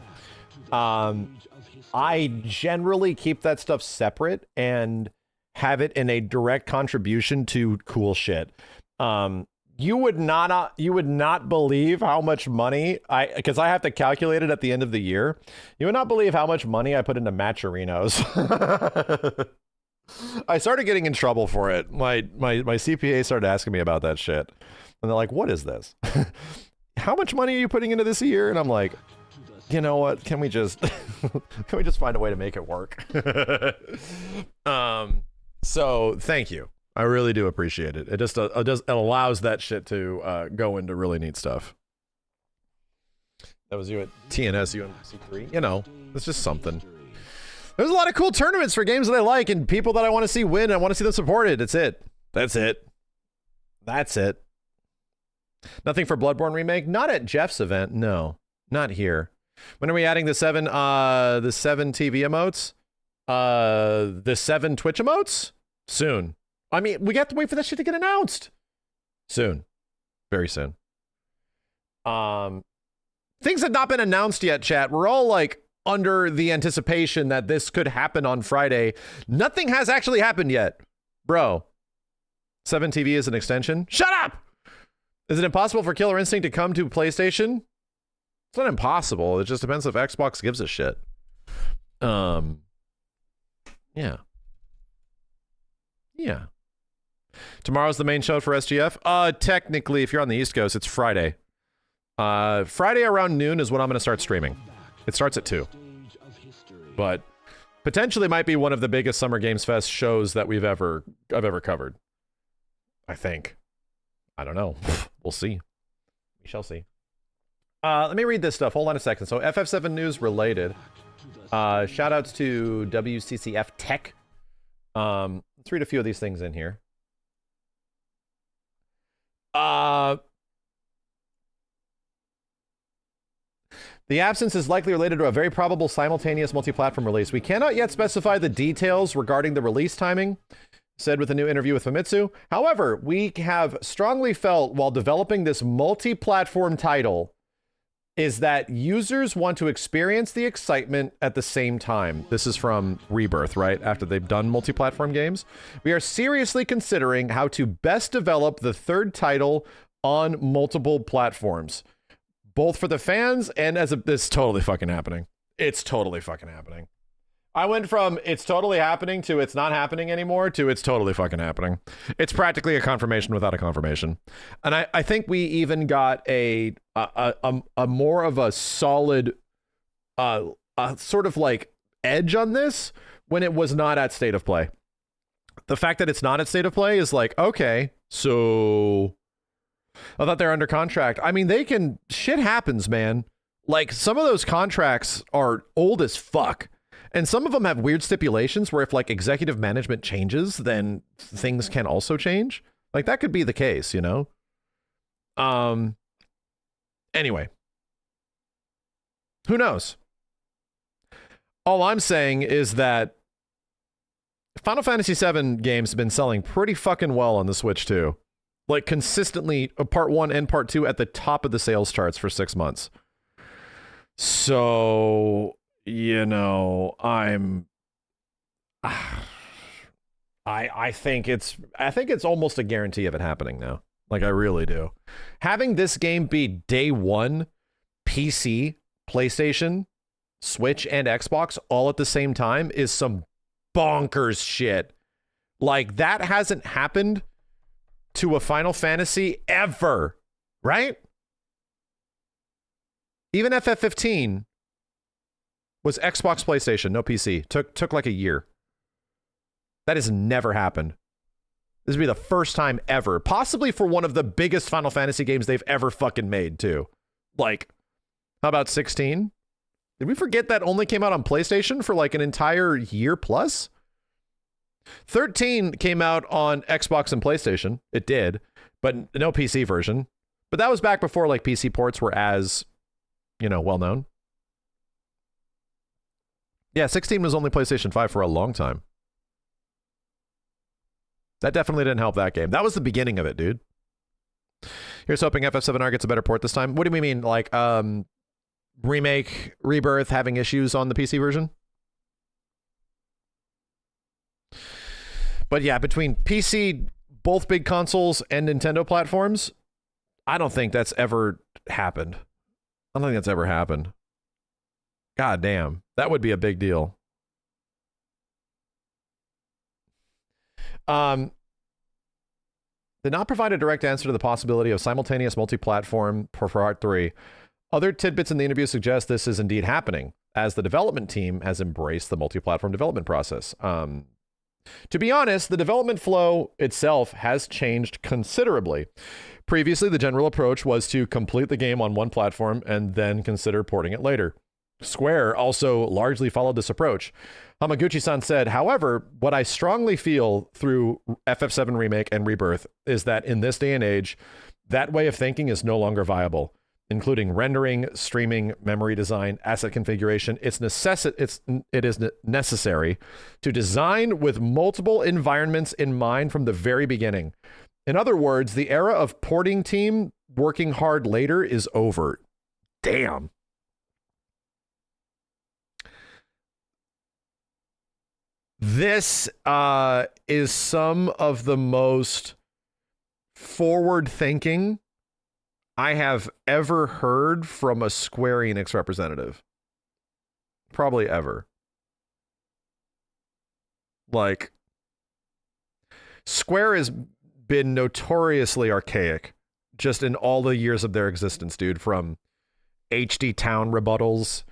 I generally keep that stuff separate and have it in a direct contribution to cool shit. You would not believe how much money because I have to calculate it at the end of the year. You would not believe how much money I put into Matcherinos. I started getting in trouble for it. My CPA started asking me about that shit. And they're like, what is this? How much money are you putting into this a year? And I'm like, you know what? Can we just can we just find a way to make it work? So thank you. I really do appreciate it. It allows that shit to go into really neat stuff. That was you at TNS, UMC3. You know, it's just something. There's a lot of cool tournaments for games that I like and people that I want to see win. I want to see them supported. That's it. That's it. That's it. Nothing for Bloodborne remake. Not at Jeff's event. No, not here. When are we adding the 7 TV emotes? The 7 Twitch emotes? Soon. I mean, we got to wait for that shit to get announced. Soon. Very soon. Things have not been announced yet, chat. We're all like under the anticipation that this could happen on Friday. Nothing has actually happened yet. Bro. 7 TV is an extension? Shut up! Is it impossible for Killer Instinct to come to PlayStation? It's not impossible. It just depends if Xbox gives a shit. Yeah. Yeah. Tomorrow's the main show for SGF. Technically, if you're on the East Coast, it's Friday. Friday around noon is when I'm going to start streaming. It starts at 2. But potentially might be one of the biggest Summer Games Fest shows that I've ever covered. I think. I don't know. We'll see. We shall see. Let me read this stuff. Hold on a second. So FF7 news related. Shout outs to WCCF Tech. Let's read a few of these things in here. The absence is likely related to a very probable simultaneous multi-platform release. We cannot yet specify the details regarding the release timing, said with a new interview with Famitsu. However, we have strongly felt while developing this multi-platform title is that users want to experience the excitement at the same time. This is from Rebirth, right? After they've done multi-platform games. We are seriously considering how to best develop the third title on multiple platforms, both for the fans and as this totally fucking happening. It's totally fucking happening. I went from it's totally happening to it's not happening anymore to it's totally fucking happening. It's practically a confirmation without a confirmation. And I think we even got a more of a solid sort of like edge on this when it was not at State of Play. The fact that it's not at State of Play is like, okay, so I thought they're under contract. I mean, shit happens, man. Like some of those contracts are old as fuck. And some of them have weird stipulations where if like executive management changes, then things can also change. Like that could be the case, you know? Anyway. Who knows? All I'm saying is that Final Fantasy VII games have been selling pretty fucking well on the Switch too. Like consistently, part 1 and part 2 at the top of the sales charts for 6 months. So, you know, I think it's almost a guarantee of it happening now. Like I really do. Having this game be day one, PC, PlayStation, Switch, and Xbox all at the same time is some bonkers shit. Like that hasn't happened to a Final Fantasy ever, right? Even FF15 was Xbox, PlayStation, no PC. Took like a year. That has never happened. This would be the first time ever, possibly for one of the biggest Final Fantasy games they've ever fucking made too. Like, how about 16? Did we forget that only came out on PlayStation for like an entire year plus? 13 came out on Xbox and PlayStation. It did, but no PC version. But that was back before like PC ports were as, you know, well known. Yeah, 16 was only PlayStation 5 for a long time. That definitely didn't help that game. That was the beginning of it, dude. Here's hoping FF7R gets a better port this time. What do we mean? Like, remake, Rebirth having issues on the PC version? But yeah, between PC, both big consoles, and Nintendo platforms, I don't think that's ever happened. I don't think that's ever happened. God damn, that would be a big deal. Did not provide a direct answer to the possibility of simultaneous multi-platform for Part 3. Other tidbits in the interview suggest this is indeed happening, as the development team has embraced the multi-platform development process. To be honest, the development flow itself has changed considerably. Previously, the general approach was to complete the game on one platform and then consider porting it later. Square also largely followed this approach. Hamaguchi-san said, however, what I strongly feel through FF7 Remake and Rebirth is that in this day and age, that way of thinking is no longer viable, including rendering, streaming, memory design, asset configuration. It is necessary to design with multiple environments in mind from the very beginning. In other words, the era of porting team working hard later is over. Damn. This is some of the most forward thinking I have ever heard from a Square Enix representative. Probably ever. Like, Square has been notoriously archaic just in all the years of their existence, dude, from HD Town rebuttals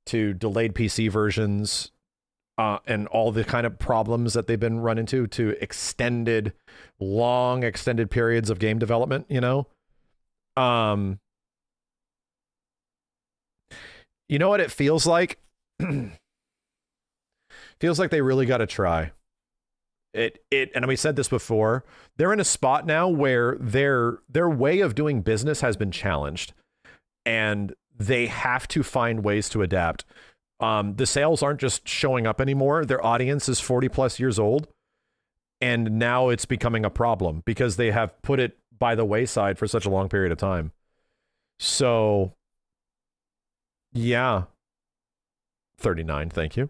to delayed PC versions and all the kind of problems that they've been run into to long extended periods of game development, you know? You know what it feels like? Feels like they really got to try. And we said this before, they're in a spot now where their way of doing business has been challenged and they have to find ways to adapt. The sales aren't just showing up anymore. Their audience is 40 plus years old. And now it's becoming a problem because they have put it by the wayside for such a long period of time. So, yeah. 39, thank you.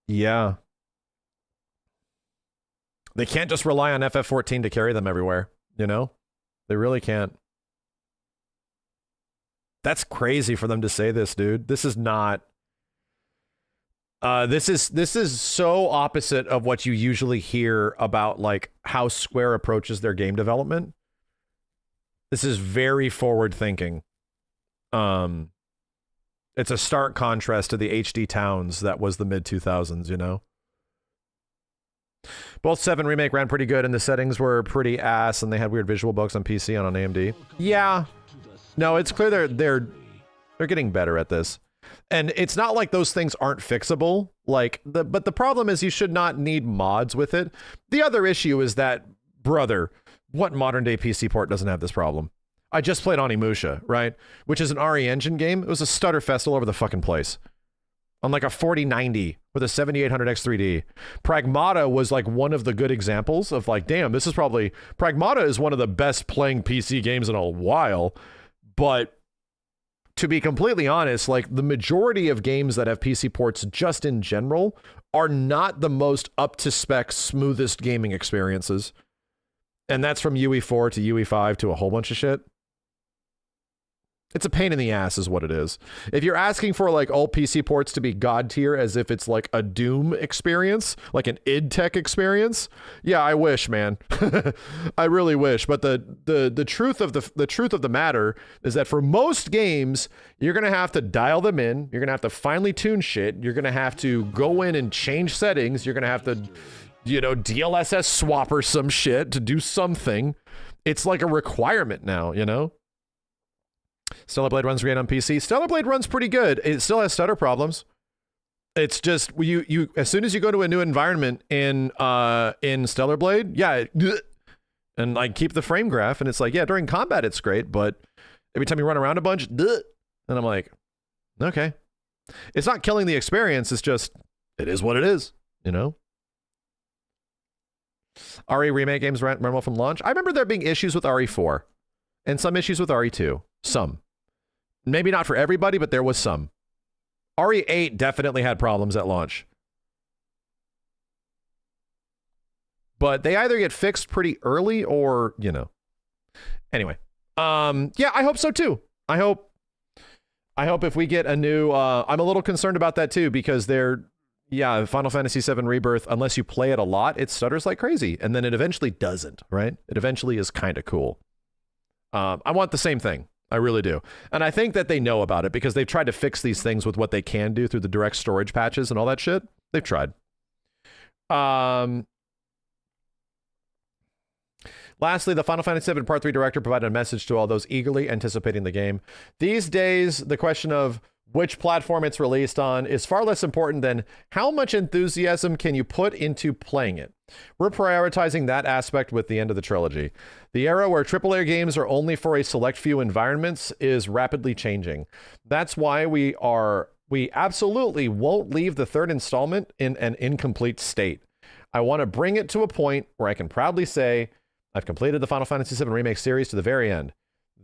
Yeah. They can't just rely on FF14 to carry them everywhere, you know? They really can't. That's crazy for them to say this, dude. This is not... This is so opposite of what you usually hear about, like, how Square approaches their game development. This is very forward thinking. It's a stark contrast to the HD Towns that was the mid-2000s, you know? Both 7 Remake ran pretty good, and the settings were pretty ass, and they had weird visual bugs on PC and on AMD. Yeah. No, it's clear they're getting better at this. And it's not like those things aren't fixable. But the problem is you should not need mods with it. The other issue is that, brother, what modern day PC port doesn't have this problem? I just played Onimusha, right? Which is an RE Engine game. It was a stutter fest all over the fucking place. On like a 4090 with a 7800 X3D. Pragmata was like one of the good examples of like, damn, this is probably... Pragmata is one of the best playing PC games in a while. But to be completely honest, like the majority of games that have PC ports just in general are not the most up to spec, smoothest gaming experiences. And that's from UE4 to UE5 to a whole bunch of shit. It's a pain in the ass is what it is. If you're asking for like all PC ports to be god tier as if it's like a Doom experience, like an id Tech experience, yeah, I wish, man. I really wish. But the truth of the matter is that for most games, you're gonna have to dial them in. You're gonna have to finely tune shit. You're gonna have to go in and change settings. You're gonna have to, you know, DLSS swap or some shit to do something. It's like a requirement now, you know? Stellar Blade runs great on PC. Stellar Blade runs pretty good. It still has stutter problems. It's just you as soon as you go to a new environment in Stellar Blade, yeah, and like keep the frame graph, and it's like, yeah, during combat it's great, but every time you run around a bunch, and I'm like, okay, it's not killing the experience. It's just it is what it is, you know. RE remake games ran well from launch. I remember there being issues with RE4 and some issues with RE2. Some. Maybe not for everybody, but there was some. RE8 definitely had problems at launch. But they either get fixed pretty early or, you know. Anyway. Yeah, I hope so too. I hope if we get a new... I'm a little concerned about that too, because Final Fantasy VII Rebirth, unless you play it a lot, it stutters like crazy. And then it eventually doesn't, right? It eventually is kind of cool. I want the same thing. I really do. And I think that they know about it because they've tried to fix these things with what they can do through the direct storage patches and all that shit. They've tried. Lastly, the Final Fantasy VII Part 3 director provided a message to all those eagerly anticipating the game. These days, the question of which platform it's released on is far less important than how much enthusiasm can you put into playing it. We're prioritizing that aspect with the end of the trilogy. The era where AAA games are only for a select few environments is rapidly changing. That's why we absolutely won't leave the third installment in an incomplete state. I want to bring it to a point where I can proudly say, I've completed the Final Fantasy VII Remake series to the very end.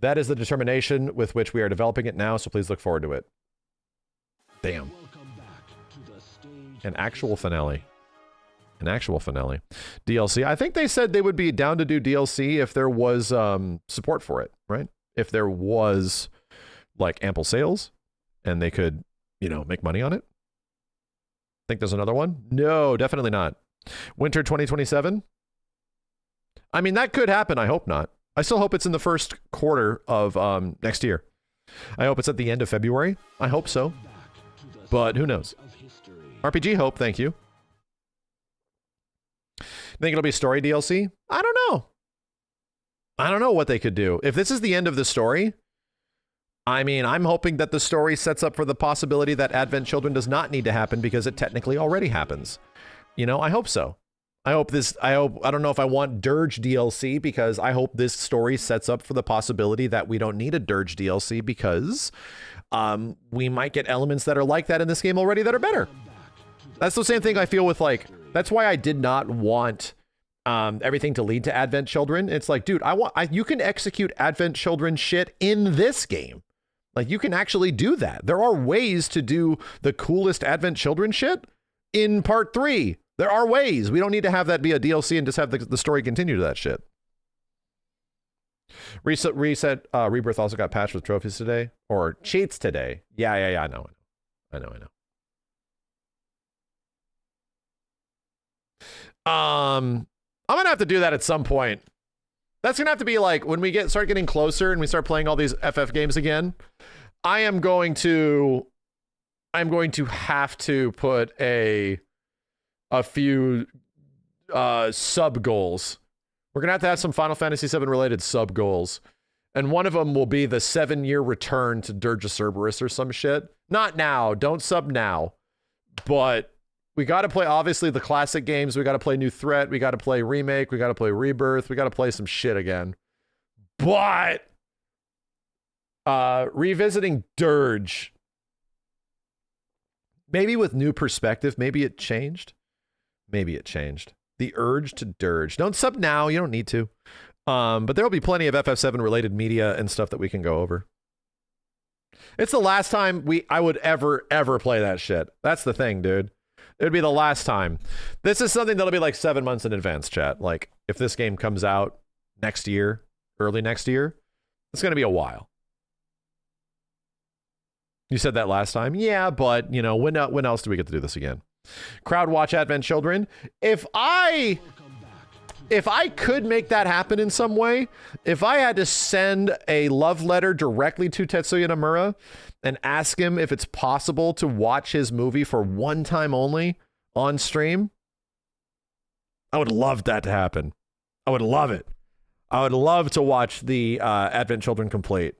That is the determination with which we are developing it now, so please look forward to it. Damn. An actual finale. An actual finale. DLC. I think they said they would be down to do DLC if there was support for it, right? If there was like ample sales and they could, you know, make money on it. Think there's another one? No, definitely not. Winter 2027? I mean, that could happen. I hope not. I still hope it's in the first quarter of next year. I hope it's at the end of February. I hope so. But who knows? RPG hope, thank you. Think it'll be story DLC? I don't know. I don't know what they could do. If this is the end of the story, I mean, I'm hoping that the story sets up for the possibility that Advent Children does not need to happen because it technically already happens. You know, I hope so. I don't know if I want Dirge DLC because I hope this story sets up for the possibility that we don't need a Dirge DLC because we might get elements that are like that in this game already that are better. That's the same thing I feel with, like, that's why I did not want everything to lead to Advent Children. It's like, dude, you can execute Advent Children shit in this game. Like, you can actually do that. There are ways to do the coolest Advent Children shit in Part 3. There are ways. We don't need to have that be a DLC and just have the story continue to that shit. Reset Rebirth also got patched with trophies today. Or cheats today. Yeah, I know. I'm gonna have to do that at some point. That's gonna have to be like when we start getting closer and we start playing all these FF games again. I'm going to have to put a few sub goals. We're gonna have to have some Final Fantasy VII related sub goals, and one of them will be the 7-year return to Dirge of Cerberus or some shit. Not now, don't sub now, but we got to play obviously the classic games. We got to play New Threat. We got to play Remake. We got to play Rebirth. We got to play some shit again. But revisiting Dirge, maybe with new perspective. Maybe it changed. The urge to Dirge. Don't sub now. You don't need to. But there will be plenty of FF7 related media and stuff that we can go over. It's the last time I would ever play that shit. That's the thing, dude. It would be the last time. This is something that'll be like 7 months in advance, chat. Like, if this game comes out next year, early next year, it's going to be a while. You said that last time? Yeah, but, you know, when else do we get to do this again? Crowd watch Advent Children. If I could make that happen in some way, if I had to send a love letter directly to Tetsuya Nomura and ask him if it's possible to watch his movie for one time only on stream, I would love that to happen. I would love it. I would love to watch the Advent Children complete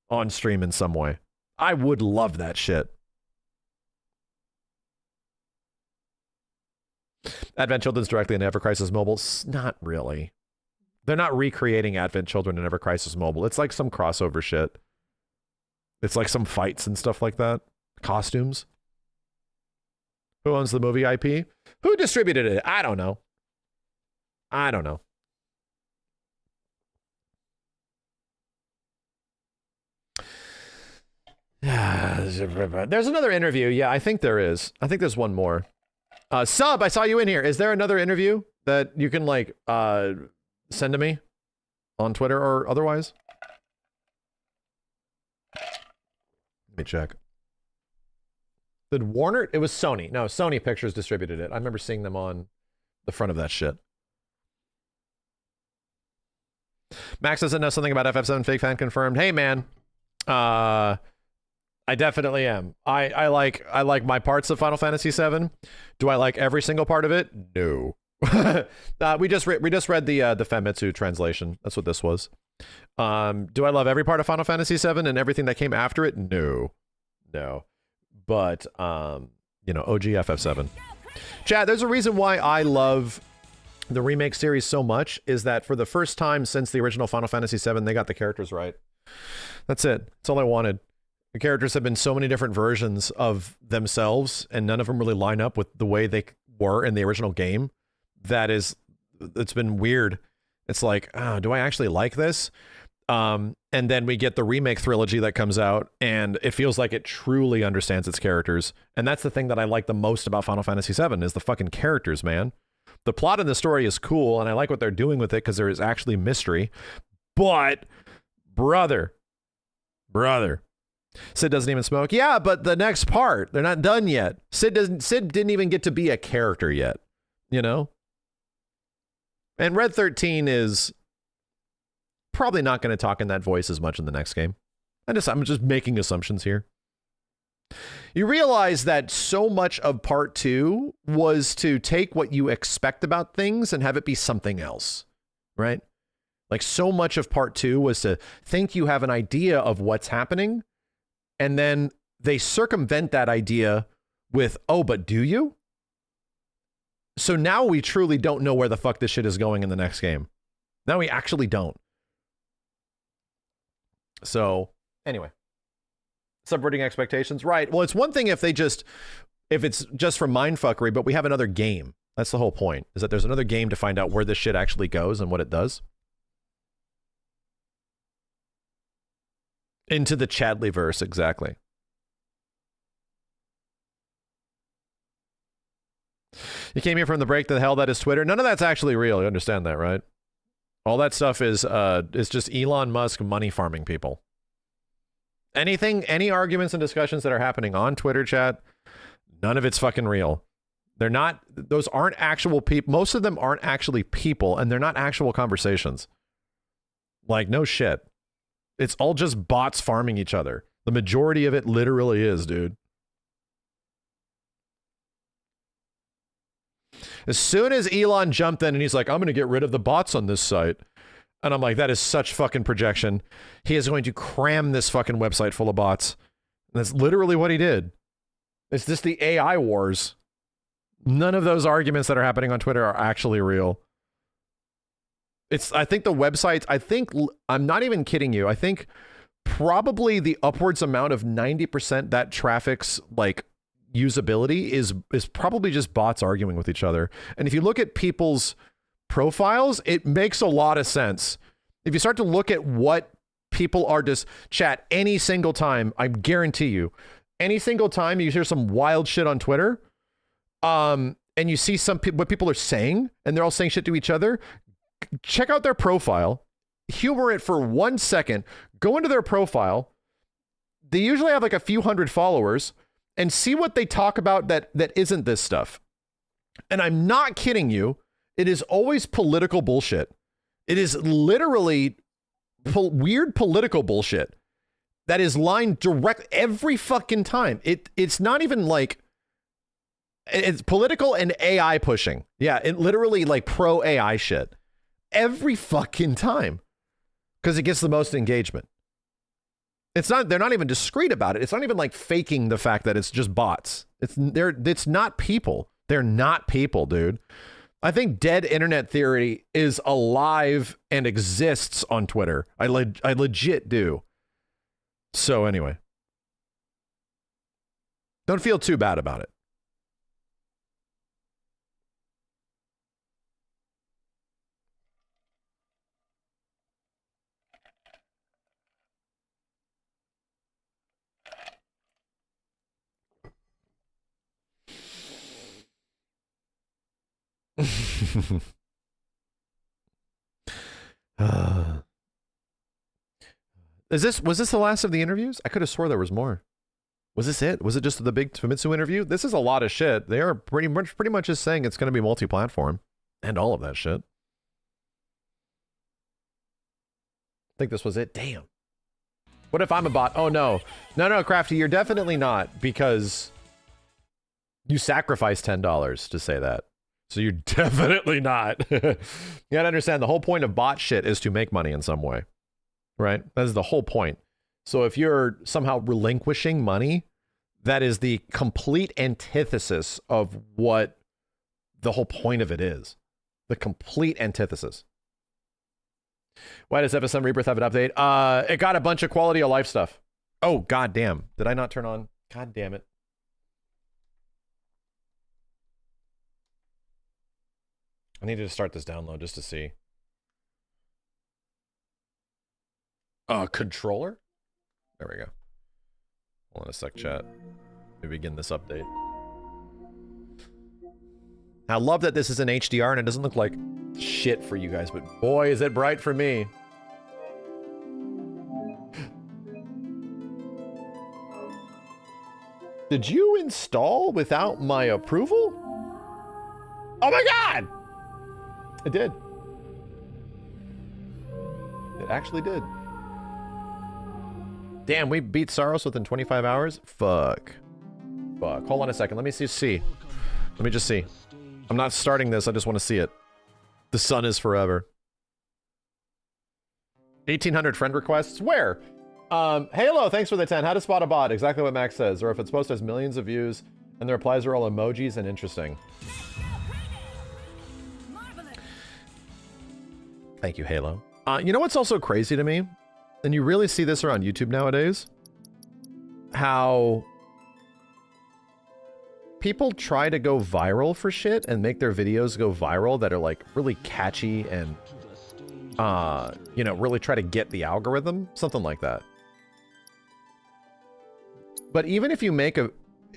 on stream in some way. I would love that shit. Advent Children's directly in Ever Crisis Mobile? Not really. They're not recreating Advent Children in Ever Crisis Mobile. It's like some crossover shit. It's like some fights and stuff like that. Costumes. Who owns the movie IP? Who distributed it? I don't know. There's another interview. Yeah, I think there is. I think there's one more. Sub, I saw you in here. Is there another interview that you can, like, send to me on Twitter or otherwise? Let me check. Did Warner? It was Sony. No, Sony Pictures distributed it. I remember seeing them on the front of that shit. Max doesn't know something about FF7 Fake Fan confirmed. Hey, man. I definitely am. I like my parts of Final Fantasy VII. Do I like every single part of it? No. We just read the Famitsu translation. That's what this was. Do I love every part of Final Fantasy VII and everything that came after it? No. But you know, OG FF7. Chad, there's a reason why I love the remake series so much, is that for the first time since the original Final Fantasy VII, they got the characters right. That's it. That's all I wanted. The characters have been so many different versions of themselves, and none of them really line up with the way they were in the original game. It's been weird. It's like, do I actually like this? And then we get the remake trilogy that comes out, and it feels like it truly understands its characters. And that's the thing that I like the most about Final Fantasy VII, is the fucking characters, man. The plot in the story is cool, and I like what they're doing with it because there is actually mystery. But, brother, Sid doesn't even smoke. Yeah, but the next part, they're not done yet. Sid didn't even get to be a character yet, you know? And Red 13 is probably not going to talk in that voice as much in the next game. I'm just making assumptions here. You realize that so much of part 2 was to take what you expect about things and have it be something else, right? Like, so much of part 2 was to think you have an idea of what's happening, and then they circumvent that idea with, oh, but do you? So now we truly don't know where the fuck this shit is going in the next game. Now we actually don't. So, anyway. Subverting expectations. Right. Well, it's one thing if it's just for mindfuckery, but we have another game. That's the whole point, is that there's another game to find out where this shit actually goes and what it does. Into the Chadleyverse, exactly. You came here from the break to the hell that is Twitter. None of that's actually real. You understand that, right? All that stuff is just Elon Musk money farming people. Any arguments and discussions that are happening on Twitter chat, none of it's fucking real. Those aren't actual people. Most of them aren't actually people, and they're not actual conversations. Like, no shit. It's all just bots farming each other. The majority of it literally is, dude. As soon as Elon jumped in and he's like, I'm going to get rid of the bots on this site. And I'm like, that is such fucking projection. He is going to cram this fucking website full of bots. And that's literally what he did. It's just the AI wars. None of those arguments that are happening on Twitter are actually real. I think the websites, I'm not even kidding you. I think probably the upwards amount of 90% that traffic's like usability is probably just bots arguing with each other. And if you look at people's profiles, it makes a lot of sense. If you start to look at what people are just chat any single time, I guarantee you, any single time you hear some wild shit on Twitter, and you see what people are saying, and they're all saying shit to each other, check out their profile, humor it for 1 second, go into their profile. They usually have like a few hundred followers, and see what they talk about that isn't this stuff. And I'm not kidding you. It is always political bullshit. It is literally weird political bullshit that is lined direct every fucking time. It's not even like, it's political and AI pushing. Yeah, it literally like pro AI shit every fucking time because it gets the most engagement. They're not even discreet about it. It's not even like faking the fact that it's just bots. It's not people. They're not people, dude. I think dead internet theory is alive and exists on Twitter. I legit do. So anyway, don't feel too bad about it. Was this the last of the interviews? I could have swore there was more. Was this it? Was it just the big Famitsu interview? This is a lot of shit. They are pretty much just saying it's going to be multi-platform and all of that shit. I think this was it. Damn. What if I'm a bot? Oh no. No, Crafty, you're definitely not, because you sacrificed $10 to say that. So you're definitely not. You gotta understand, the whole point of bot shit is to make money in some way. Right? That is the whole point. So if you're somehow relinquishing money, that is the complete antithesis of what the whole point of it is. The complete antithesis. Why does FF7 Rebirth have an update? It got a bunch of quality of life stuff. Oh, goddamn. Did I not turn on? God damn it. I needed to start this download just to see. Controller? There we go. Hold on a sec, chat. Let me begin this update. I love that this is an HDR and it doesn't look like shit for you guys, but boy, is it bright for me. Did you install without my approval? Oh my god! It did. It actually did. Damn, we beat Saros within 25 hours? Fuck. Fuck. Hold on a second. Let me see. Let me just see. I'm not starting this. I just want to see it. The sun is forever. 1,800 friend requests? Where? Halo, thanks for the 10. How to spot a bot? Exactly what Max says. Or if its post has millions of views and the replies are all emojis and interesting. Thank you, Halo. You know what's also crazy to me? And you really see this around YouTube nowadays? How people try to go viral for shit and make their videos go viral that are like really catchy and, you know, really try to get the algorithm. Something like that. But even if you make a...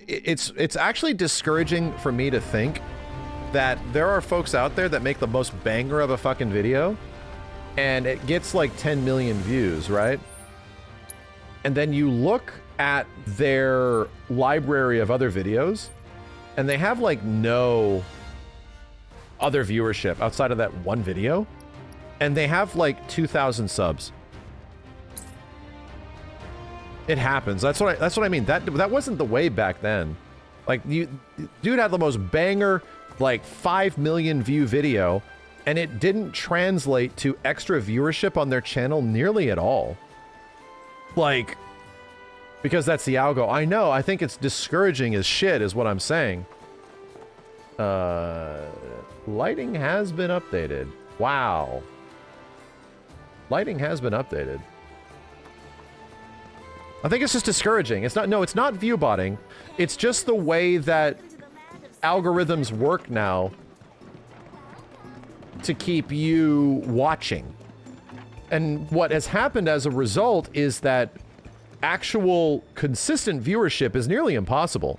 It's actually discouraging for me to think that there are folks out there that make the most banger of a fucking video and it gets like 10 million views, right? And then you look at their library of other videos and they have like no other viewership outside of that one video, and they have like 2,000 subs. It happens. That's what I mean. That wasn't the way back then. Like, dude had the most banger, like 5 million view video, and it didn't translate to extra viewership on their channel nearly at all. Like, because that's the algo. I know, I think it's discouraging as shit is what I'm saying. Lighting has been updated. Wow. Lighting has been updated. I think it's just discouraging. It's not view botting. It's just the way that algorithms work now to keep you watching. And what has happened as a result is that actual consistent viewership is nearly impossible.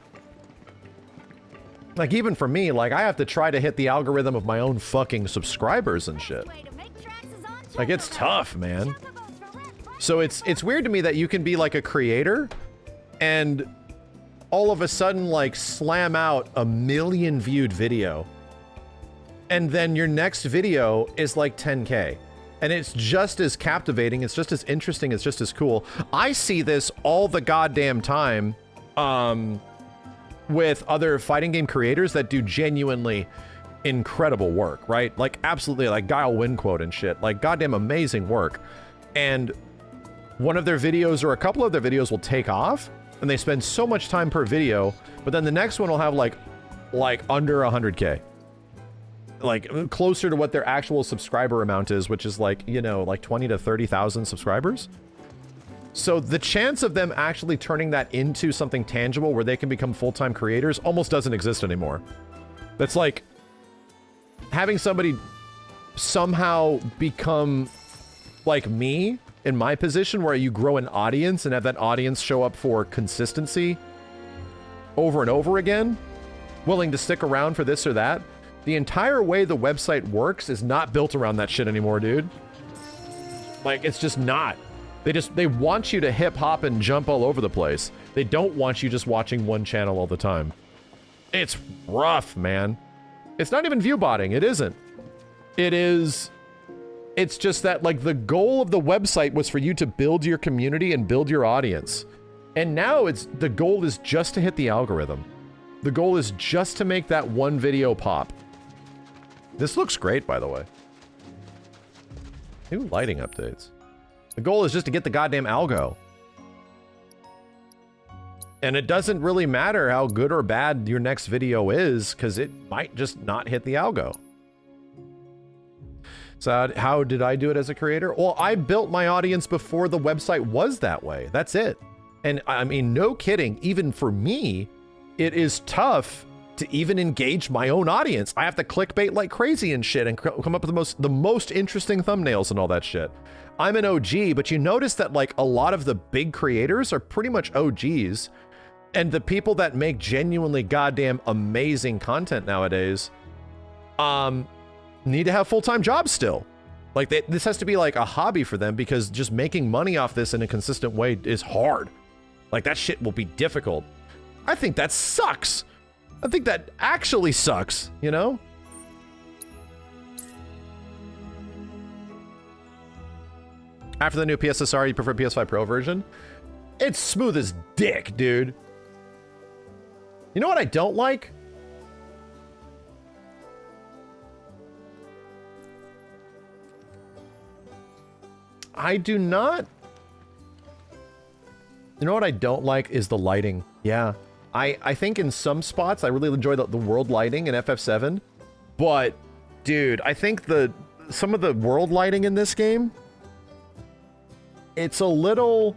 Like, even for me, like, I have to try to hit the algorithm of my own fucking subscribers and shit. Like, it's tough, man. So it's weird to me that you can be like a creator and all of a sudden like slam out a 1 million viewed video, and then your next video is like 10K, and it's just as captivating, it's just as interesting, it's just as cool. I see this all the goddamn time with other fighting game creators that do genuinely incredible work, right? Like, absolutely, like Guile Windquote and shit, like goddamn amazing work. And one of their videos or a couple of their videos will take off and they spend so much time per video, but then the next one will have like under 100K. Like closer to what their actual subscriber amount is, which is like, you know, like 20 to 30,000 subscribers. So the chance of them actually turning that into something tangible where they can become full-time creators almost doesn't exist anymore. That's like having somebody somehow become like me in my position, where you grow an audience and have that audience show up for consistency over and over again, willing to stick around for this or that. The entire way the website works is not built around that shit anymore, dude. Like, it's just not. They want you to hip hop and jump all over the place. They don't want you just watching one channel all the time. It's rough, man. It's not even view botting. It isn't. It is It's just that, like, the goal of the website was for you to build your community and build your audience. And now the goal is just to hit the algorithm. The goal is just to make that one video pop. This looks great, by the way. New lighting updates. The goal is just to get the goddamn algo. And it doesn't really matter how good or bad your next video is, because it might just not hit the algo. So how did I do it as a creator? Well, I built my audience before the website was that way. That's it. And I mean, no kidding, even for me, it is tough to even engage my own audience. I have to clickbait like crazy and shit and come up with the most interesting thumbnails and all that shit. I'm an OG, but you notice that like a lot of the big creators are pretty much OGs. And the people that make genuinely goddamn amazing content nowadays, need to have full-time jobs still. Like this has to be like a hobby for them, because just making money off this in a consistent way is hard. Like that shit will be difficult. I think that sucks. I think that actually sucks, you know? After the new PSSR, you prefer PS5 Pro version? It's smooth as dick, dude. You know what I don't like? I do not. You know what I don't like is the lighting. Yeah. I think in some spots I really enjoy the world lighting in FF7. But, dude, I think some of the world lighting in this game, it's a little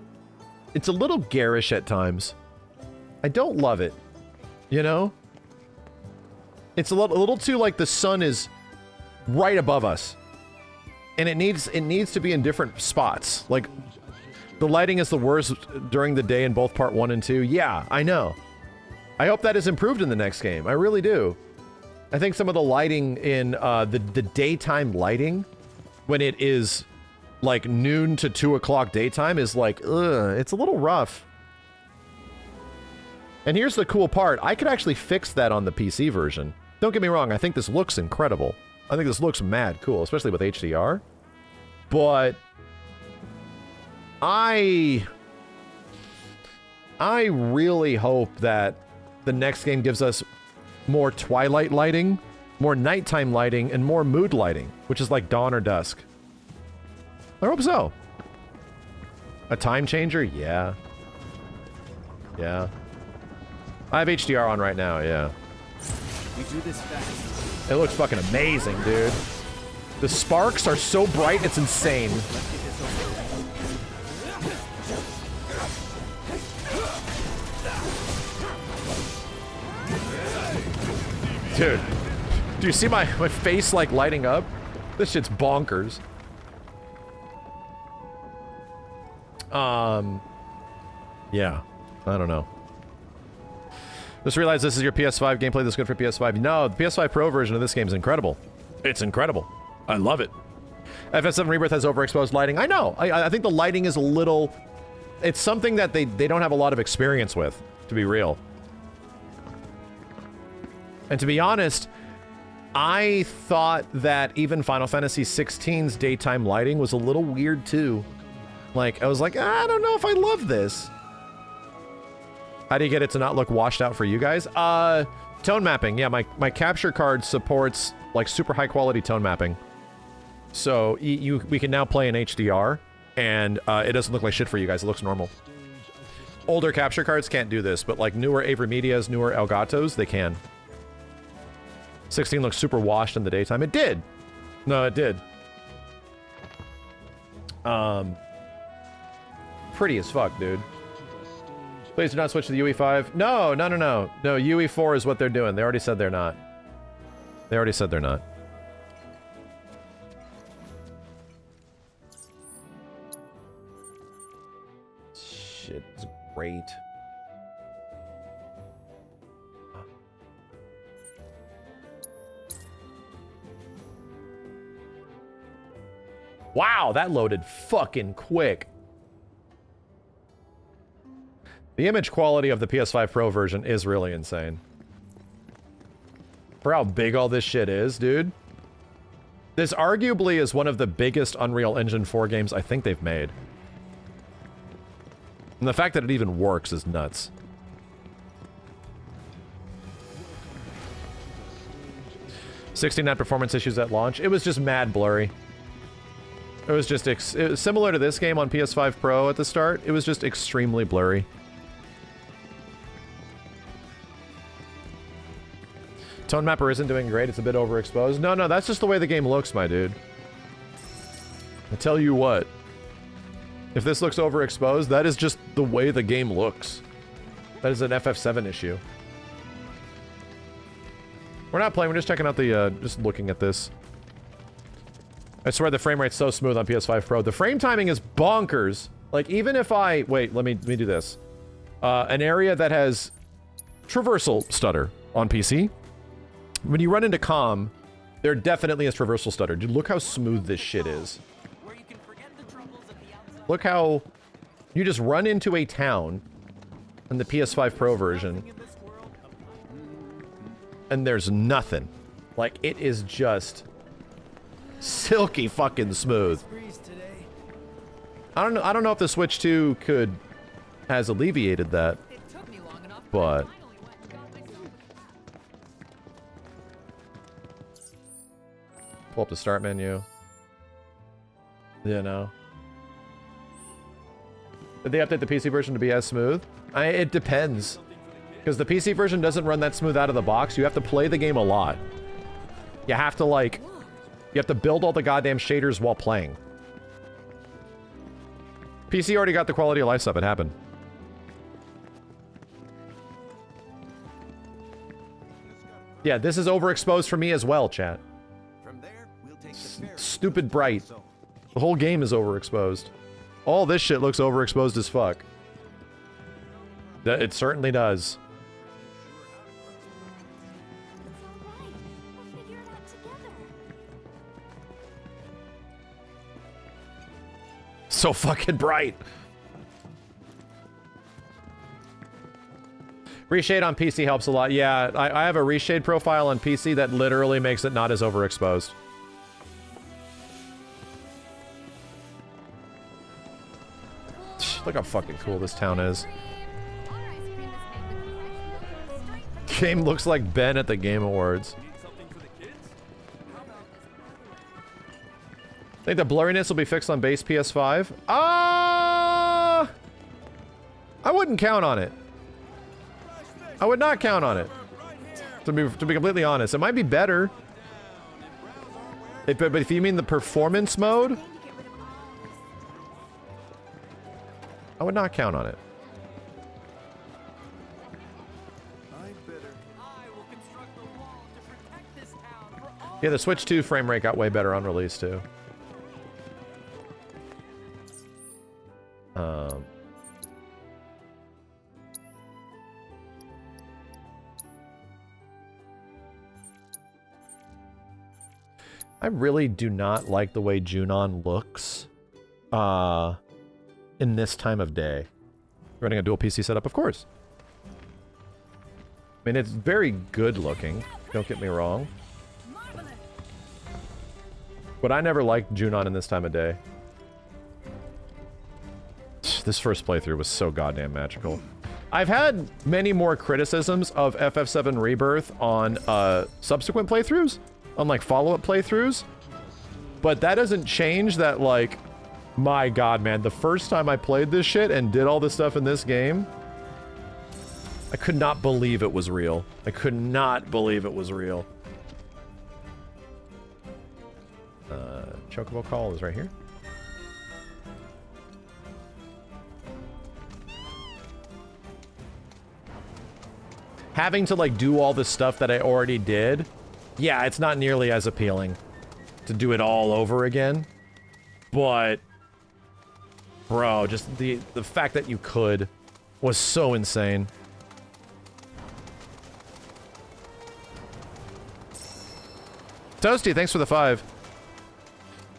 garish at times. I don't love it. You know? It's a little too like the sun is right above us. And it needs to be in different spots. Like, the lighting is the worst during the day in both part 1 and 2. Yeah, I know. I hope that is improved in the next game. I really do. I think some of the lighting in the daytime lighting, when it is like noon to 2 o'clock daytime, is like, ugh, it's a little rough. And here's the cool part. I could actually fix that on the PC version. Don't get me wrong, I think this looks incredible. I think this looks mad cool, especially with HDR. But I really hope that the next game gives us more twilight lighting, more nighttime lighting, and more mood lighting, which is like dawn or dusk. I hope so. A time changer? Yeah. Yeah. I have HDR on right now, yeah. We do this fast. It looks fucking amazing, dude. The sparks are so bright, it's insane. Dude, do you see my face like lighting up? This shit's bonkers. Yeah, I don't know. Just realized this is your PS5 gameplay that's good for PS5. No, the PS5 Pro version of this game is incredible. It's incredible. I love it. FF7 Rebirth has overexposed lighting. I know. I think the lighting is a little... It's something that they don't have a lot of experience with, to be real. And to be honest, I thought that even Final Fantasy XVI's daytime lighting was a little weird too. Like, I was like, I don't know if I love this. How do you get it to not look washed out for you guys? Tone mapping. Yeah, my capture card supports like super high quality tone mapping. So we can now play in HDR, and it doesn't look like shit for you guys. It looks normal. Older capture cards can't do this, but like newer AverMedias, newer Elgatos, they can. 16 looks super washed in the daytime. It did. No, it did. Pretty as fuck, dude. Please do not switch to the UE5. No. No, UE4 is what they're doing. They already said they're not. They already said they're not. Shit, it's great. Wow, that loaded fucking quick. The image quality of the PS5 Pro version is really insane. For how big all this shit is, dude. This arguably is one of the biggest Unreal Engine 4 games I think they've made. And the fact that it even works is nuts. "69 performance issues at launch." It was just mad blurry. It was just it was similar to this game on PS5 Pro at the start. It was just extremely blurry. Tone Mapper isn't doing great. It's a bit overexposed. No, that's just the way the game looks, my dude. I tell you what. If this looks overexposed, that is just the way the game looks. That is an FF7 issue. We're not playing, we're just checking out the, just looking at this. I swear the frame rate's so smooth on PS5 Pro. The frame timing is bonkers. Like, even if I... Wait, let me do this. An area that has traversal stutter on PC. When you run into comm, there definitely is traversal stutter. Dude, look how smooth this shit is. Look how... You just run into a town in the PS5 Pro version, and there's nothing. Like, it is just silky fucking smooth. I don't know if the Switch 2 has alleviated that, but pull up the start menu. You know. Did they update the PC version to be as smooth? It depends. Because the PC version doesn't run that smooth out of the box. You have to play the game a lot. You have to, like... You have to build all the goddamn shaders while playing. PC already got the quality of life stuff. It happened. Yeah, this is overexposed for me as well, chat. Stupid bright. The whole game is overexposed. All this shit looks overexposed as fuck. It certainly does. So fucking bright. Reshade on PC helps a lot. Yeah, I have a reshade profile on PC that literally makes it not as overexposed. Look how fucking cool this town is. Game looks like Ben at the Game Awards. Think the blurriness will be fixed on base PS5? I wouldn't count on it. I would not count on it. To be completely honest, it might be better. But if you mean the performance mode, I would not count on it. Yeah, the Switch 2 frame rate got way better on release too. I really do not like the way Junon looks in this time of day. Running a dual PC setup, of course. I mean, it's very good looking, don't get me wrong. But I never liked Junon in this time of day. This first playthrough was so goddamn magical. I've had many more criticisms of FF7 Rebirth on subsequent playthroughs, on like follow-up playthroughs, but that doesn't change that, like, my god, man, the first time I played this shit and did all this stuff in this game, I could not believe it was real. I could not believe it was real. Chocobo Call is right here. Having to, like, do all this stuff that I already did, yeah, it's not nearly as appealing to do it all over again. But, bro, just the fact that you could was so insane. Toasty, thanks for the 5.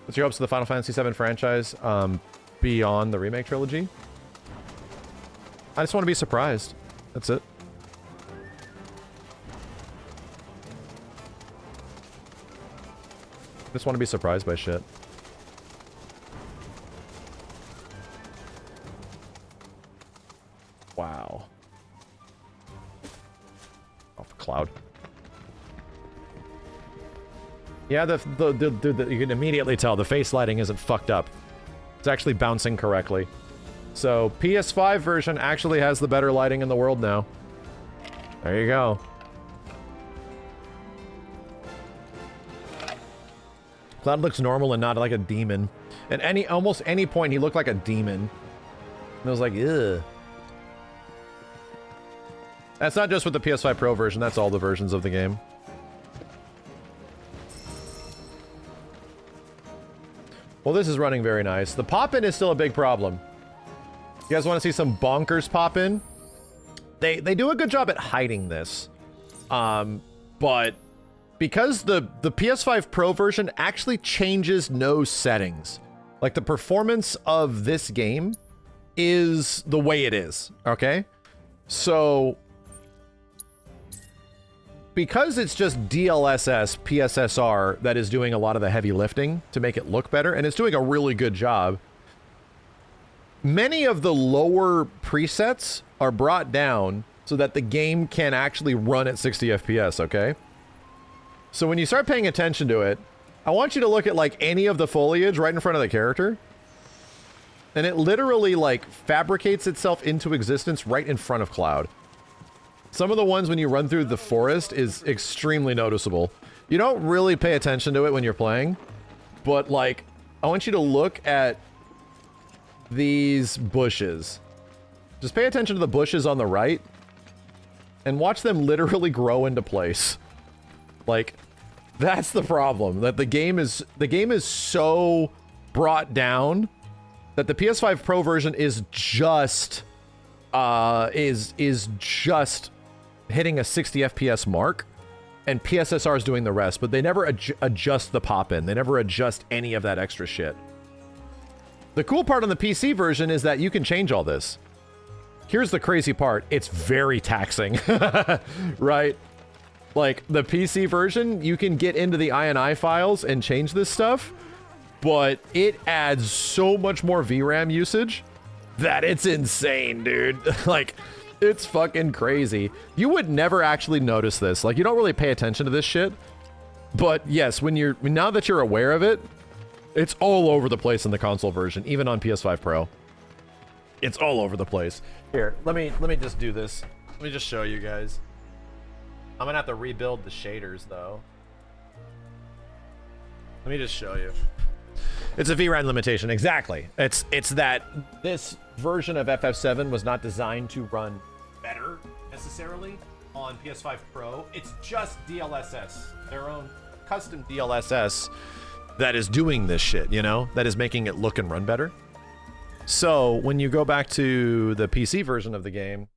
What's your hopes for the Final Fantasy VII franchise beyond the remake trilogy? I just want to be surprised. That's it. Just want to be surprised by shit. Wow. Off the cloud. Yeah, you can immediately tell the face lighting isn't fucked up. It's actually bouncing correctly. So, PS5 version actually has the better lighting in the world now. There you go. Cloud looks normal and not like a demon. At almost any point, he looked like a demon. And I was like, ugh. That's not just with the PS5 Pro version, that's all the versions of the game. Well, this is running very nice. The pop-in is still a big problem. You guys want to see some bonkers pop-in? They do a good job at hiding this. But because the PS5 Pro version actually changes no settings. Like, the performance of this game is the way it is, okay? So, because it's just DLSS PSSR that is doing a lot of the heavy lifting to make it look better, and it's doing a really good job, many of the lower presets are brought down so that the game can actually run at 60 FPS, okay? So when you start paying attention to it, I want you to look at, like, any of the foliage right in front of the character. And it literally, like, fabricates itself into existence right in front of Cloud. Some of the ones when you run through the forest is extremely noticeable. You don't really pay attention to it when you're playing, but, like, I want you to look at these bushes. Just pay attention to the bushes on the right and watch them literally grow into place. Like, that's the problem. That the game is so brought down that the PS5 Pro version is just just hitting a 60 FPS mark, and PSSR is doing the rest, but they never adjust the pop-in. They never adjust any of that extra shit. The cool part on the PC version is that you can change all this. Here's the crazy part. It's very taxing, right? Like, the PC version, you can get into the INI files and change this stuff, but it adds so much more VRAM usage that it's insane, dude. Like, it's fucking crazy. You would never actually notice this. Like, you don't really pay attention to this shit. But yes, now that you're aware of it, it's all over the place in the console version, even on PS5 Pro. It's all over the place. Here, let me just do this. Let me just show you guys. I'm gonna have to rebuild the shaders though. Let me just show you. It's a VRAM limitation, exactly. It's that this version of FF7 was not designed to run better necessarily on PS5 Pro. It's just DLSS, their own custom DLSS that is doing this shit, you know? That is making it look and run better. So when you go back to the PC version of the game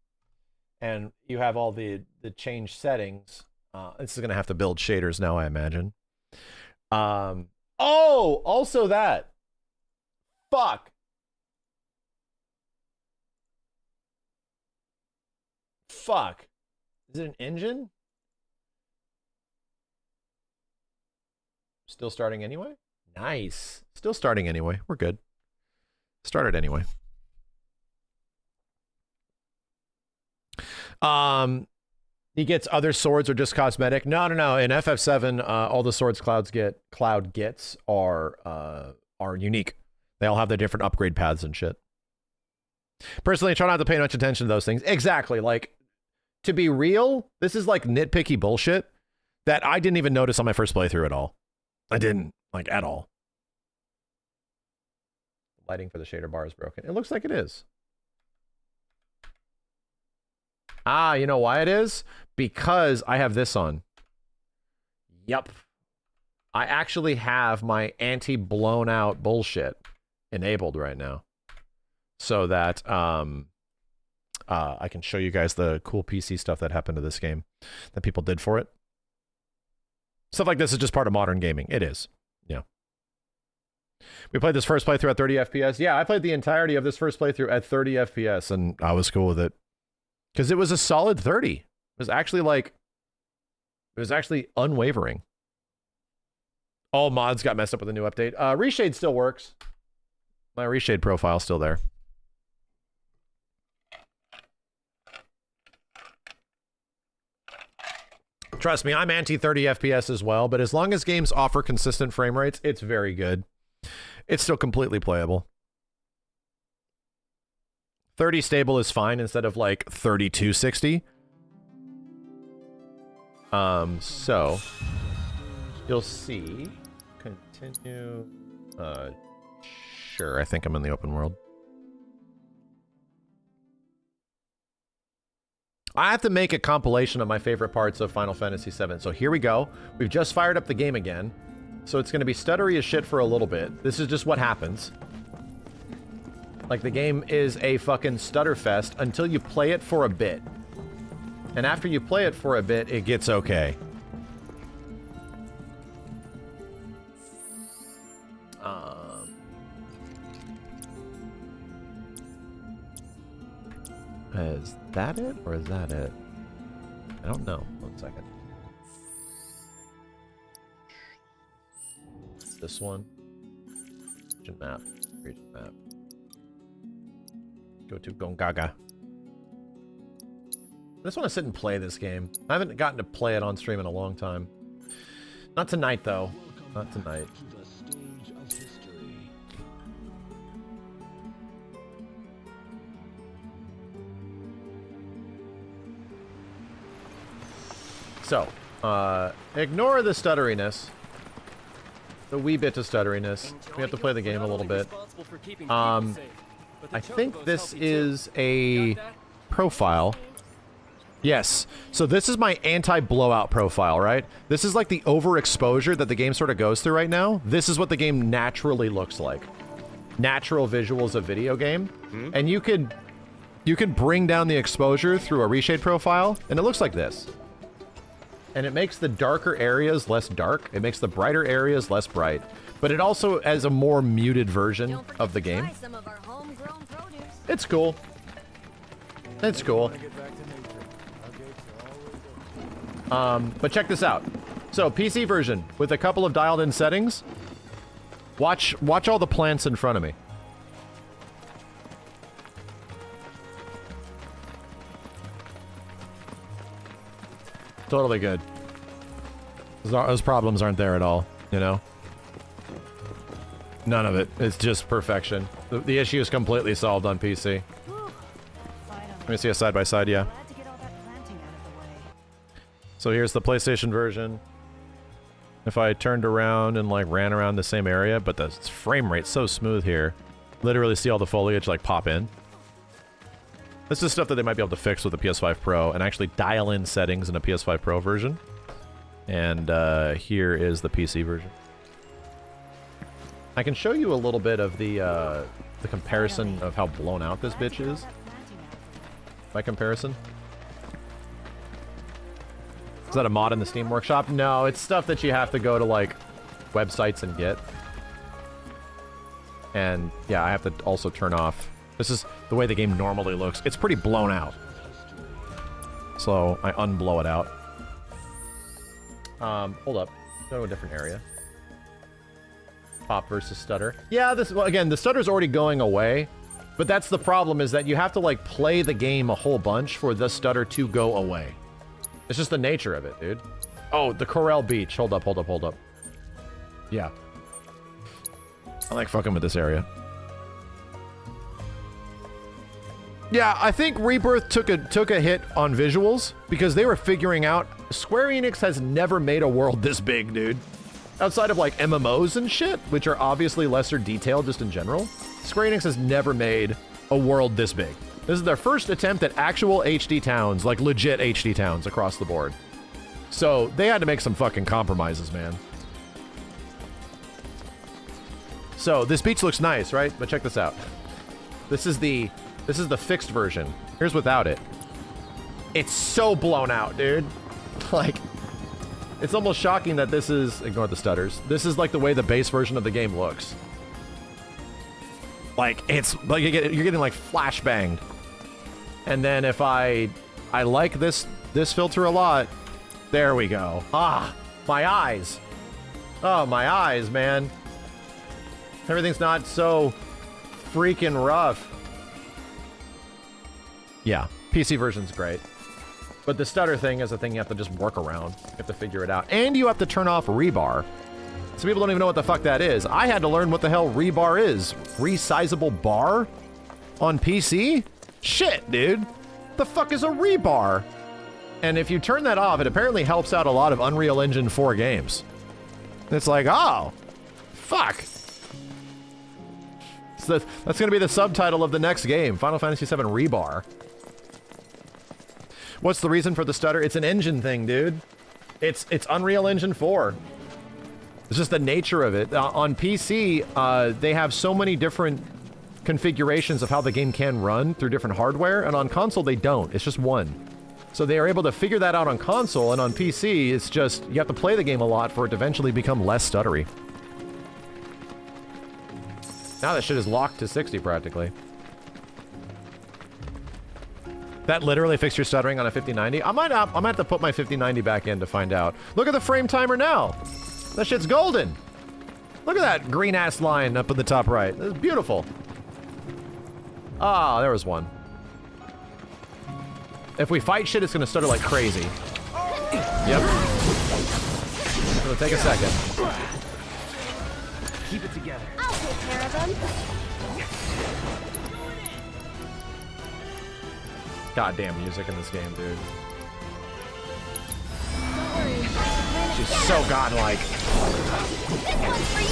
and you have all the changed settings, this is gonna have to build shaders now, I imagine. Oh, also that. Fuck. Fuck. Is it an engine? Still starting anyway? Nice. Still starting anyway. We're good. Started anyway. He gets other swords or just cosmetic. No. In FF7, all the swords Cloud gets are unique. They all have their different upgrade paths and shit. Personally, I try not to pay much attention to those things. Exactly. Like, to be real, this is like nitpicky bullshit that I didn't even notice on my first playthrough at all. I didn't, like, at all. Lighting for the shader bar is broken. It looks like it is. Ah, you know why it is? Because I have this on. Yup. I actually have my anti-blown out bullshit enabled right now. So that I can show you guys the cool PC stuff that happened to this game that people did for it. Stuff like this is just part of modern gaming. It is. Yeah. We played this first playthrough at 30 FPS. Yeah, I played the entirety of this first playthrough at 30 FPS, and I was cool with it. Because it was a solid 30. It was actually like, it was actually unwavering. All mods got messed up with the new update. Reshade still works. My reshade profile's still there. Trust me, I'm anti 30 FPS as well, but as long as games offer consistent frame rates, it's very good. It's still completely playable. 30 stable is fine instead of like 3260. So you'll see. Continue. Sure, I think I'm in the open world. I have to make a compilation of my favorite parts of Final Fantasy VII. So here we go. We've just fired up the game again. So it's going to be stuttery as shit for a little bit. This is just what happens. Like, the game is a fucking stutter fest until you play it for a bit. And after you play it for a bit, it gets okay. Is that it, or is that it? I don't know. 1 second. This one. Region map. Region map. Go to Gongaga. I just want to sit and play this game. I haven't gotten to play it on stream in a long time. Not tonight, though. Not tonight. So, ignore the stutteriness. The wee bit of stutteriness. We have to play the game a little bit. I think this is a profile. Yes. So this is my anti-blowout profile, right? This is like the overexposure that the game sort of goes through right now. This is what the game naturally looks like. Natural visuals of video game. And you could bring down the exposure through a reshade profile, and it looks like this. And it makes the darker areas less dark. It makes the brighter areas less bright. But it also has a more muted version of the game. It's cool. It's cool. But check this out. So, PC version, with a couple of dialed-in settings. Watch all the plants in front of me. Totally good. Those problems aren't there at all, you know? None of it. It's just perfection. The issue is completely solved on PC. Let me see a side-by-side, yeah. So here's the PlayStation version. If I turned around and like ran around the same area, but the frame rate's so smooth here. Literally see all the foliage like pop in. This is stuff that they might be able to fix with the PS5 Pro and actually dial in settings in a PS5 Pro version. And here is the PC version. I can show you a little bit of the comparison of how blown out this bitch is. By comparison. Is that a mod in the Steam Workshop? No, it's stuff that you have to go to like websites and get. And yeah, I have to also turn off. This is the way the game normally looks. It's pretty blown out. So I unblow it out. Hold up. Go to a different area. Pop versus stutter. Yeah, well, again, the stutter's already going away. But that's the problem, is that you have to like play the game a whole bunch for the stutter to go away. It's just the nature of it, dude. Oh, the Corel Beach. Hold up. Yeah. I like fucking with this area. Yeah, I think Rebirth took a hit on visuals because they were figuring out Square Enix has never made a world this big, dude. Outside of like MMOs and shit, which are obviously lesser detailed just in general, Square Enix has never made a world this big. This is their first attempt at actual HD towns, like legit HD towns across the board. So they had to make some fucking compromises, man. So this beach looks nice, right? But check this out. This is the fixed version. Here's without it. It's so blown out, dude. Like, it's almost shocking that this is... Ignore the stutters. This is like the way the base version of the game looks. Like, it's... like you're getting like flashbanged. And then if I like this filter a lot. There we go. Ah, my eyes. Oh, my eyes, man. Everything's not so freaking rough. Yeah, PC version's great. But the stutter thing is a thing you have to just work around. You have to figure it out. And you have to turn off rebar. Some people don't even know what the fuck that is. I had to learn what the hell rebar is. Resizable bar? On PC? Shit, dude. The fuck is a rebar? And if you turn that off, it apparently helps out a lot of Unreal Engine 4 games. It's like, oh, fuck. So that's going to be the subtitle of the next game, Final Fantasy VII Rebar. What's the reason for the stutter? It's an engine thing, dude. It's Unreal Engine 4. It's just the nature of it. On PC, they have so many different configurations of how the game can run through different hardware, and on console they don't. It's just one. So they are able to figure that out on console, and on PC, it's just, you have to play the game a lot for it to eventually become less stuttery. Now that shit is locked to 60 practically. That literally fixed your stuttering on a 5090? I might have to put my 5090 back in to find out. Look at the frame timer now! That shit's golden! Look at that green-ass line up in the top right. That's beautiful. Ah, there was one. If we fight shit, it's gonna stutter like crazy. Yep. It'll take a second. Keep it together. I'll take care of them. Goddamn music in this game, dude. Don't worry. She's so godlike. This one's for you.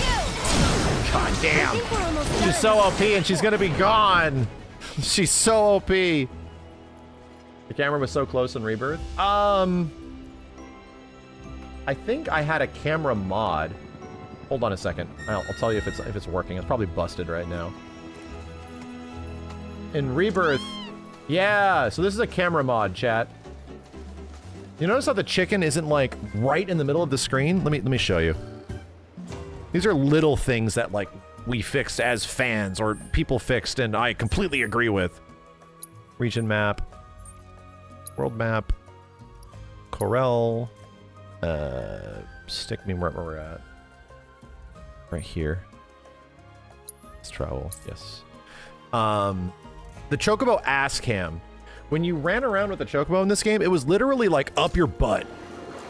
God I damn. think we're almost She's done. so OP and she's gonna be gone. She's so OP. The camera was so close in Rebirth. I think I had a camera mod. Hold on a second. I'll tell you if it's working. It's probably busted right now. In Rebirth, yeah. So this is a camera mod, chat. You notice how the chicken isn't like right in the middle of the screen? Let me show you. These are little things that like we fixed as fans or people fixed, and I completely agree with. Region map, world map, Corel. Stick me where we're at. Right here. Let's travel. Yes. The Chocobo ass cam. When you ran around with the Chocobo in this game, it was literally like up your butt.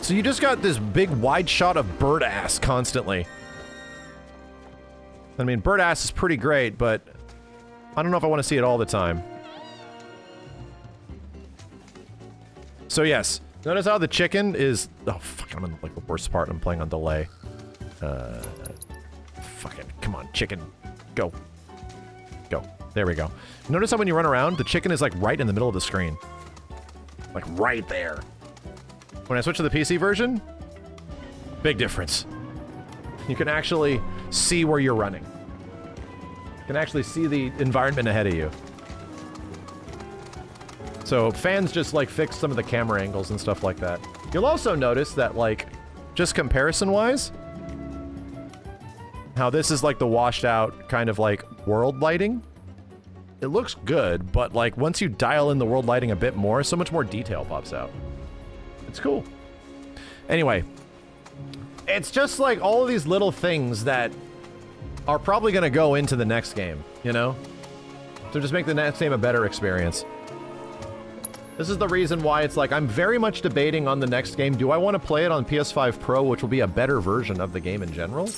So you just got this big wide shot of bird ass constantly. I mean, bird ass is pretty great, but I don't know if I want to see it all the time. So yes, notice how the chicken is... Oh, fuck, I'm in like the worst part. I'm playing on delay. Fuck it. Come on, chicken. Go. Go. There we go. Notice how when you run around, the chicken is like right in the middle of the screen. Like right there. When I switch to the PC version, big difference. You can actually see where you're running. You can actually see the environment ahead of you. So fans just like fix some of the camera angles and stuff like that. You'll also notice that like, just comparison-wise, how this is like the washed out kind of like world lighting. It looks good, but like once you dial in the world lighting a bit more, so much more detail pops out. It's cool. Anyway, it's just like all of these little things that are probably going to go into the next game, you know? So just make the next game a better experience. This is the reason why it's like I'm very much debating on the next game. Do I want to play it on PS5 Pro, which will be a better version of the game in general?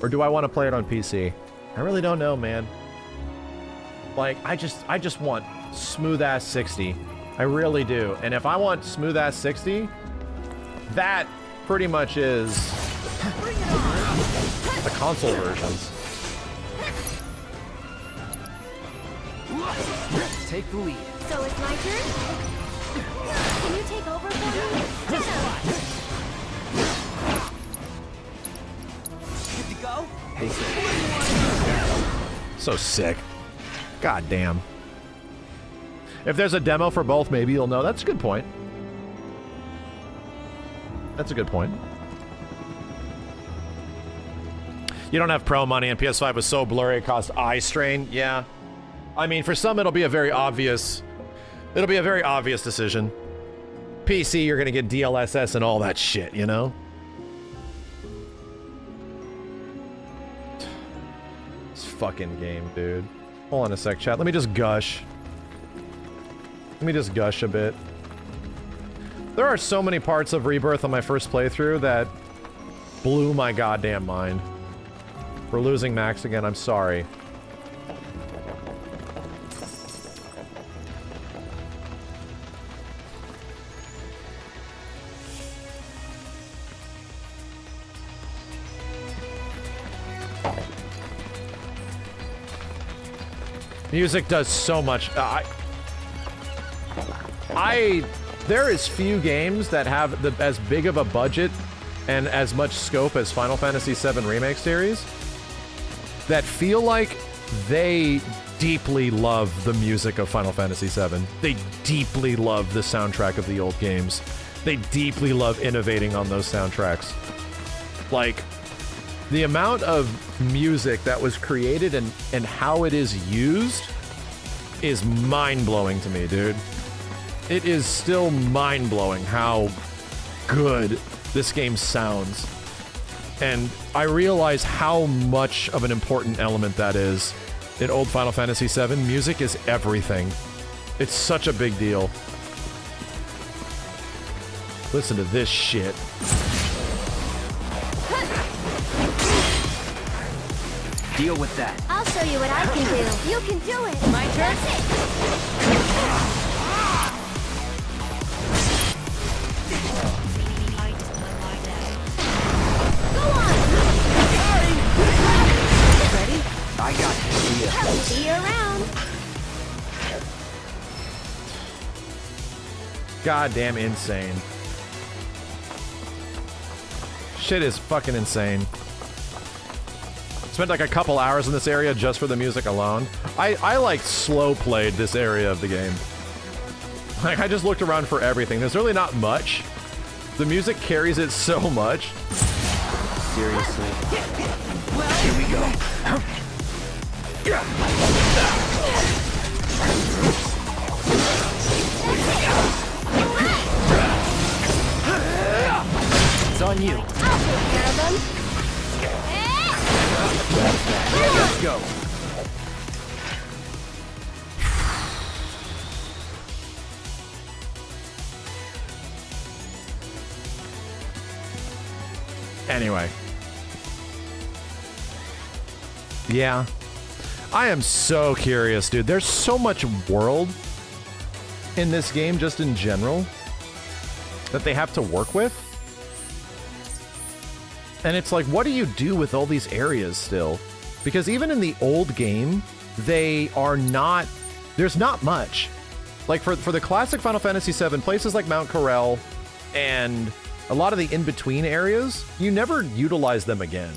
Or do I want to play it on PC? I really don't know, man. Like, I just want smooth-ass 60. I really do. And if I want smooth-ass 60, that pretty much is the console versions. Take the lead. So it's my turn? Can you take over for me? Good to go? Hey, So sick. God damn. If there's a demo for both, maybe you'll know. That's a good point. That's a good point. You don't have pro money, and PS5 was so blurry it caused eye strain. Yeah. I mean, for some, it'll be a very obvious decision. PC, you're gonna get DLSS and all that shit, you know? fucking game, dude. Hold on a sec, chat. Let me just gush. Let me just gush a bit. There are so many parts of Rebirth on my first playthrough that blew my goddamn mind. We're losing Max again, I'm sorry. Music does so much. There is few games that have as big of a budget and as much scope as Final Fantasy VII Remake series that feel like they deeply love the music of Final Fantasy VII. They deeply love the soundtrack of the old games. They deeply love innovating on those soundtracks. Like, the amount of music that was created and how it is used is mind-blowing to me, dude. It is still mind-blowing how good this game sounds. And I realize how much of an important element that is in old Final Fantasy VII. Music is everything. It's such a big deal. Listen to this shit. Deal with that. I'll show you what I can do. You can do it. My turn. Go on. Ready? I got you. See you around. Goddamn insane. Shit is fucking insane. Spent like a couple hours in this area just for the music alone. I like slow played this area of the game. Like, I just looked around for everything. There's really not much. The music carries it so much. Seriously. Here we go. It's on you. I'll take care of them. Let's go. Anyway. Yeah. I am so curious, dude. There's so much world in this game, just in general, that they have to work with. And it's like, what do you do with all these areas still? Because even in the old game, they are not... There's not much. Like, for the classic Final Fantasy VII, places like Mount Corel and a lot of the in-between areas, you never utilize them again.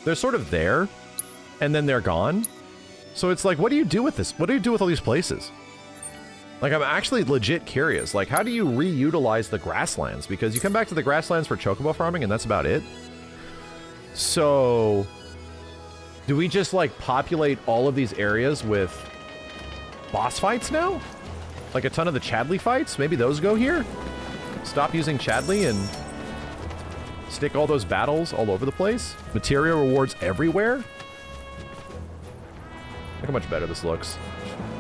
They're sort of there, and then they're gone. So it's like, what do you do with this? What do you do with all these places? Like, I'm actually legit curious. Like, how do you reutilize the grasslands? Because you come back to the grasslands for chocobo farming, and that's about it. So, do we just, like, populate all of these areas with boss fights now? Like a ton of the Chadley fights? Maybe those go here? Stop using Chadley and stick all those battles all over the place? Material rewards everywhere? Look how much better this looks.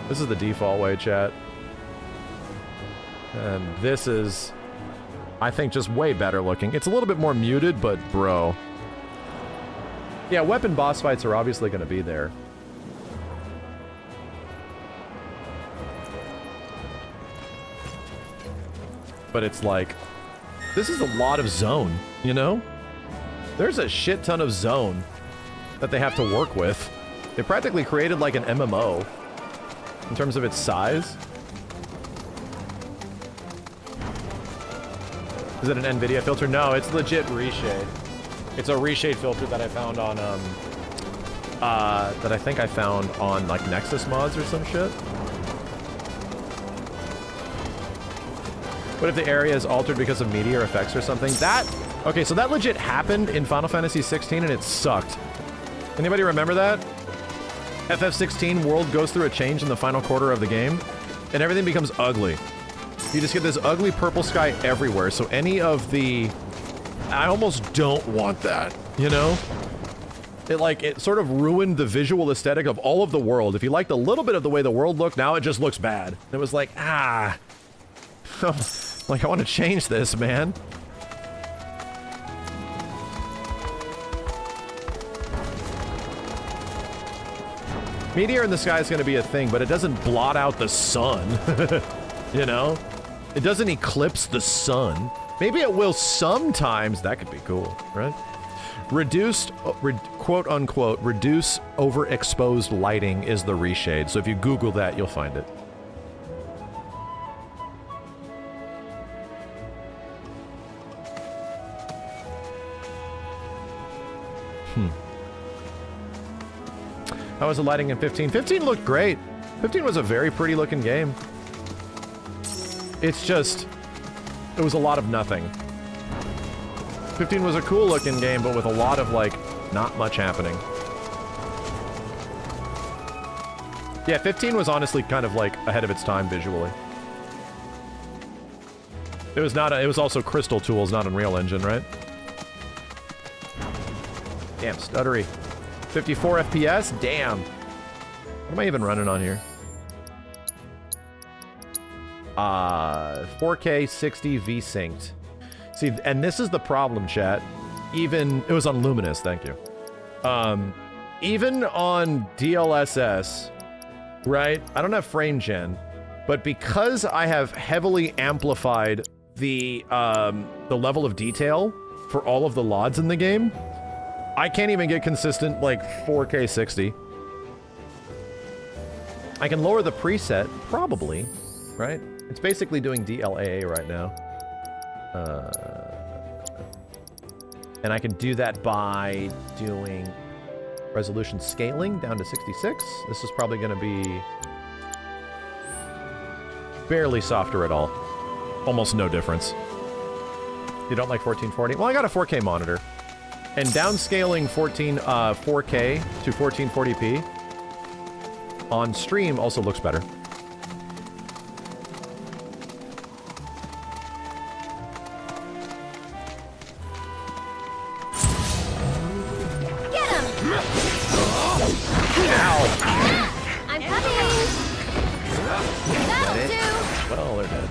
This is the default way, chat. And this is, I think, just way better looking. It's a little bit more muted, but bro. Yeah, weapon boss fights are obviously going to be there. But it's like, this is a lot of zone, you know? There's a shit ton of zone that they have to work with. They practically created like an MMO in terms of its size. Is it an NVIDIA filter? No, it's legit reshade. It's a reshade filter that I found on, that I think I found on, like, Nexus mods or some shit. What if the area is altered because of meteor effects or something? That, okay, so that legit happened in Final Fantasy 16 and it sucked. Anybody remember that? FF16 world goes through a change in the final quarter of the game, and everything becomes ugly. You just get this ugly purple sky everywhere, so any of the... I almost don't want that, you know? It sort of ruined the visual aesthetic of all of the world. If you liked a little bit of the way the world looked, now it just looks bad. It was like, like, I want to change this, man. Meteor in the sky is going to be a thing, but it doesn't blot out the sun. You know? It doesn't eclipse the sun. Maybe it will sometimes. That could be cool, right? Reduced, quote unquote, reduce overexposed lighting is the reshade. So if you Google that, you'll find it. How was the lighting in 15? 15 looked great. 15 was a very pretty looking game. It's just, it was a lot of nothing. 15 was a cool looking game, but with a lot of, like, not much happening. Yeah, 15 was honestly kind of, like, ahead of its time visually. It was not, it was also Crystal Tools, not Unreal Engine, right? Damn, stuttery. 54 FPS? Damn. What am I even running on here? 4K 60 V-synced. See, and this is the problem, chat. Even, it was on Luminous, thank you. Even on DLSS, right? I don't have frame gen, but because I have heavily amplified the level of detail for all of the LODs in the game, I can't even get consistent, like, 4K 60. I can lower the preset, probably, right? It's basically doing DLAA right now. And I can do that by doing resolution scaling down to 66. This is probably going to be barely softer at all. Almost no difference. You don't like 1440? Well, I got a 4K monitor. And downscaling 4K to 1440p on stream also looks better. Get him! Ow! I'm coming! That'll do! Well, they're dead.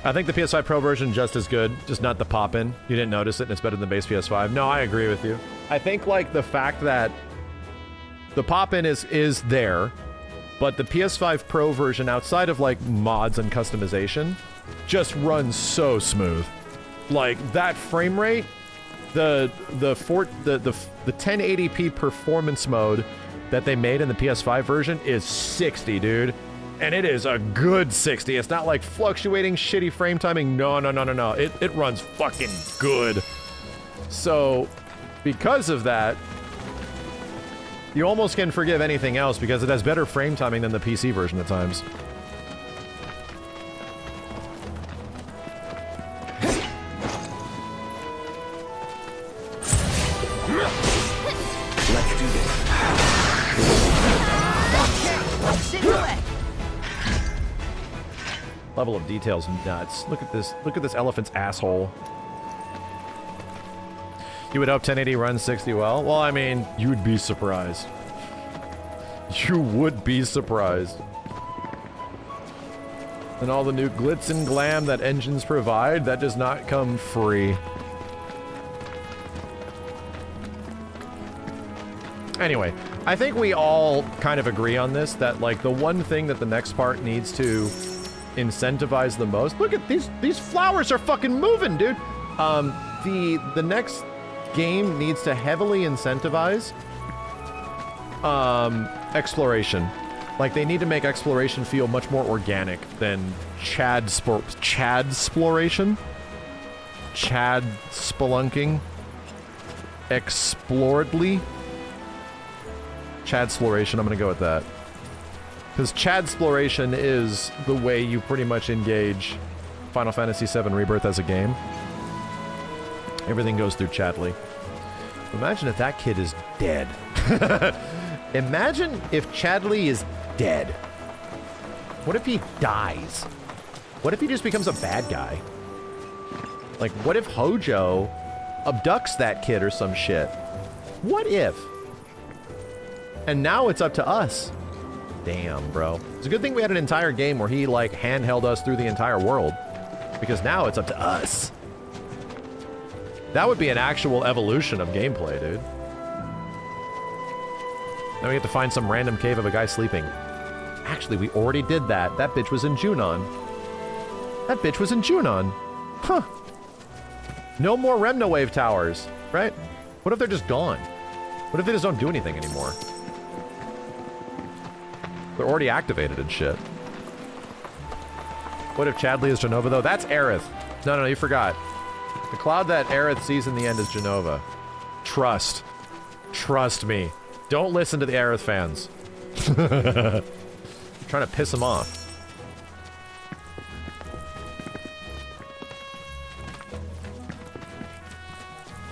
I think the PS5 Pro version just as good, just not the pop-in. You didn't notice it, and it's better than the base PS5. No, I agree with you. I think, like, the fact that the pop-in is there, but the PS5 Pro version, outside of, like, mods and customization, just runs so smooth. Like, that frame rate, the 1080p performance mode that they made in the PS5 version is 60, dude. And it is a good 60. It's not like fluctuating shitty frame timing. No. It runs fucking good. So, because of that, you almost can forgive anything else because it has better frame timing than the PC version at times. Let's do this. Level of detail's nuts. Look at this. Look at this elephant's asshole. You would hope 1080 runs 60 well? Well, I mean, you would be surprised. You would be surprised. And all the new glitz and glam that engines provide, that does not come free. Anyway, I think we all kind of agree on this, that, like, the one thing that the next part needs to incentivize the most. Look at these flowers are fucking moving, dude. The next game needs to heavily incentivize exploration. Like, they need to make exploration feel much more organic than Chad-sploration. Chad spelunking. Exploredly. Chad-sploration, I'm gonna go with that. Because Chad-sploration is the way you pretty much engage Final Fantasy VII Rebirth as a game. Everything goes through Chadley. Imagine if that kid is dead. Imagine if Chadley is dead. What if he dies? What if he just becomes a bad guy? Like, what if Hojo abducts that kid or some shit? What if? And now it's up to us. Damn, bro. It's a good thing we had an entire game where he, like, handheld us through the entire world. Because now it's up to us. That would be an actual evolution of gameplay, dude. Now we have to find some random cave of a guy sleeping. Actually, we already did that. That bitch was in Junon. That bitch was in Junon. Huh. No more Remnawave towers, right? What if they're just gone? What if they just don't do anything anymore? They're already activated and shit. What if Chadley is Jenova, though? That's Aerith. No, you forgot. The cloud that Aerith sees in the end is Jenova. Trust. Trust me. Don't listen to the Aerith fans. Trying to piss them off.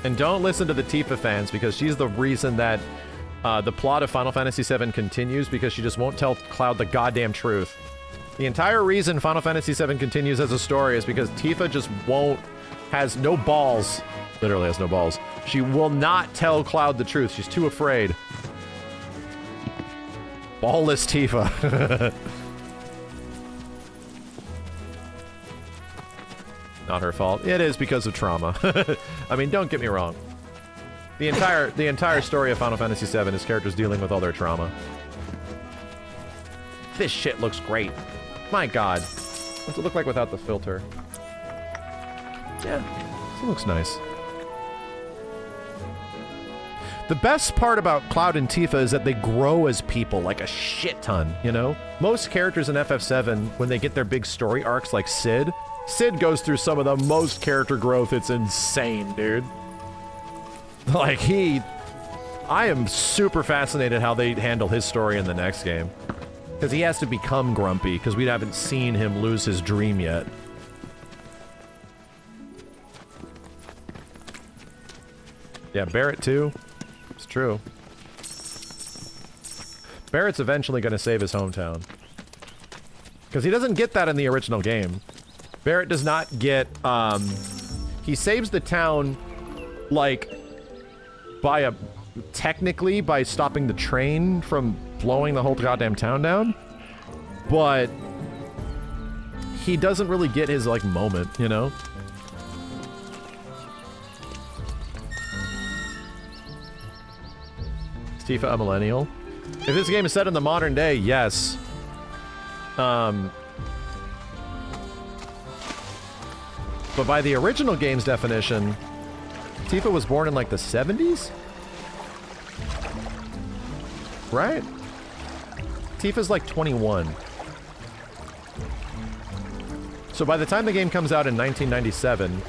And don't listen to the Tifa fans, because she's the reason that the plot of Final Fantasy VII continues, because she just won't tell Cloud the goddamn truth. The entire reason Final Fantasy VII continues as a story is because Tifa just has no balls. Literally has no balls. She will not tell Cloud the truth. She's too afraid. Ballless Tifa. Not her fault. It is because of trauma. I mean, don't get me wrong. The entire story of Final Fantasy VII is characters dealing with all their trauma. This shit looks great. My god. What's it look like without the filter? Yeah, it looks nice. The best part about Cloud and Tifa is that they grow as people like a shit ton, you know? Most characters in FF7, when they get their big story arcs like Sid goes through some of the most character growth. It's insane, dude. Like, I am super fascinated how they handle his story in the next game. Because he has to become grumpy, because we haven't seen him lose his dream yet. Yeah, Barrett too. It's true. Barrett's eventually going to save his hometown. Because he doesn't get that in the original game. Barrett does not get, he saves the town, like, technically by stopping the train from blowing the whole goddamn town down. But he doesn't really get his, like, moment, you know? Tifa a millennial? If this game is set in the modern day, yes. But by the original game's definition, Tifa was born in like the 70s? Right? Tifa's like 21. So by the time the game comes out in 1997,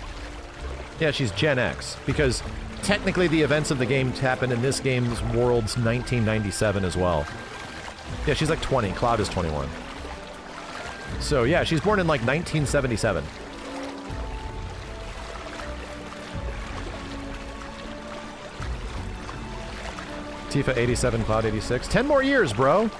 yeah, she's Gen X, because technically the events of the game happen in this game's world's 1997 as well. Yeah, she's like 20. Cloud is 21. So yeah, she's born in like 1977. Tifa 87, Cloud 86. 10 more years, bro!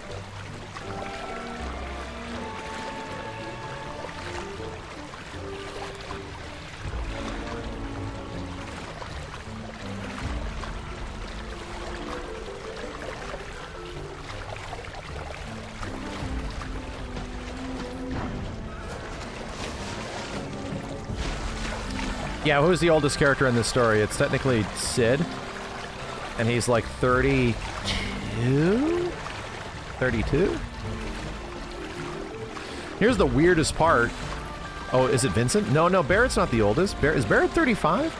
Yeah, who's the oldest character in this story? It's technically Sid. And he's like 32? 32? Here's the weirdest part. Oh, is it Vincent? No, Barrett's not the oldest. Is Barrett 35?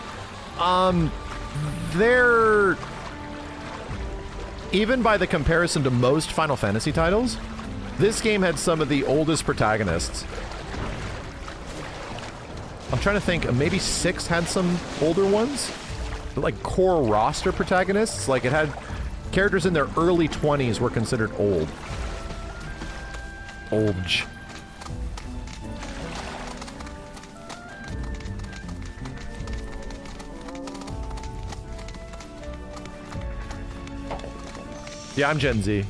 They're... Even by the comparison to most Final Fantasy titles, this game had some of the oldest protagonists. I'm trying to think, maybe 6 had some older ones? But like core roster protagonists? Like it had characters in their early 20s were considered old. Oldge. Yeah, I'm Gen Z.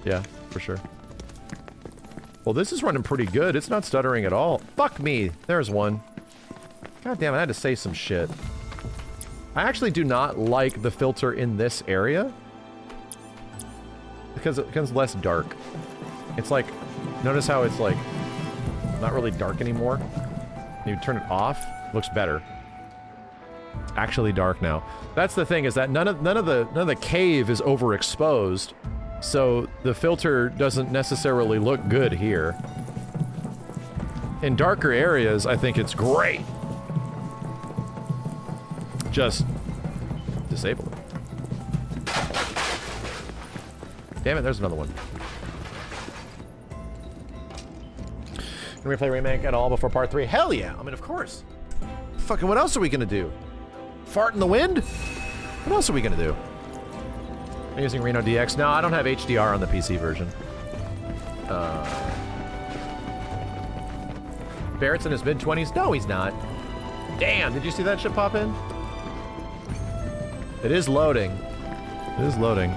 Yeah, for sure. Well, this is running pretty good. It's not stuttering at all. Fuck me. There's one. God damn it, I had to say some shit. I actually do not like the filter in this area because it becomes less dark. It's like, notice how it's like not really dark anymore. You turn it off, looks better. Actually dark now. That's the thing, is that none of the cave is overexposed, so the filter doesn't necessarily look good here. In darker areas, I think it's great. Just disable it. Damn it, there's another one. Can we play Remake at all before part 3? Hell yeah! I mean, of course. Fucking what else are we gonna do? Fart in the wind? What else are we gonna do? I'm using Reno DX. No, I don't have HDR on the PC version. Barrett's in his mid-20s? No, he's not. Damn, did you see that shit pop in? It is loading. It is loading.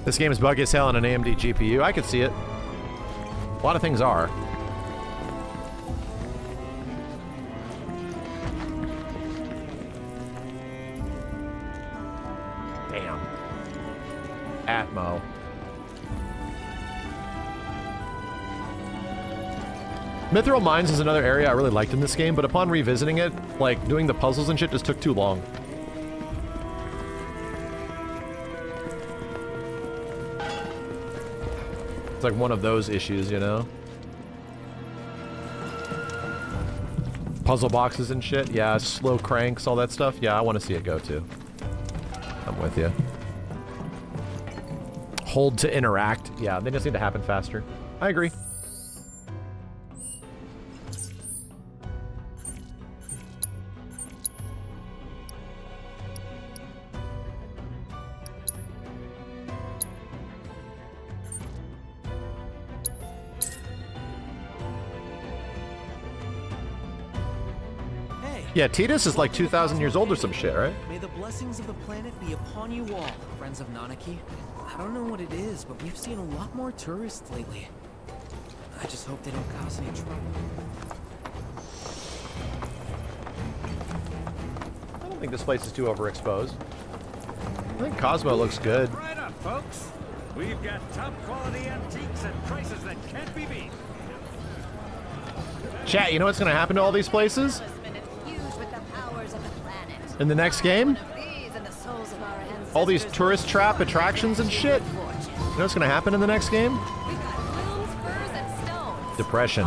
This game is buggy as hell on an AMD GPU. I could see it. A lot of things are. Damn. Atmo. Mithril Mines is another area I really liked in this game, but upon revisiting it, like, doing the puzzles and shit just took too long. It's like one of those issues, you know? Puzzle boxes and shit, yeah, slow cranks, all that stuff. Yeah, I want to see it go too. I'm with you. Hold to interact. Yeah, they just need to happen faster. I agree. Yeah, Tidus is like 2,000 years old or some shit, right? May the blessings of the planet be upon you all, friends of Nanaki. I don't know what it is, but we've seen a lot more tourists lately. I just hope they don't cause any trouble. I don't think this place is too overexposed. I think Cosmo looks good. Right up, folks. We've got top quality antiques at prices that can't be beat. Chat, you know what's gonna happen to all these places? In the next game? All these tourist trap attractions and shit? You know what's gonna happen in the next game? Depression.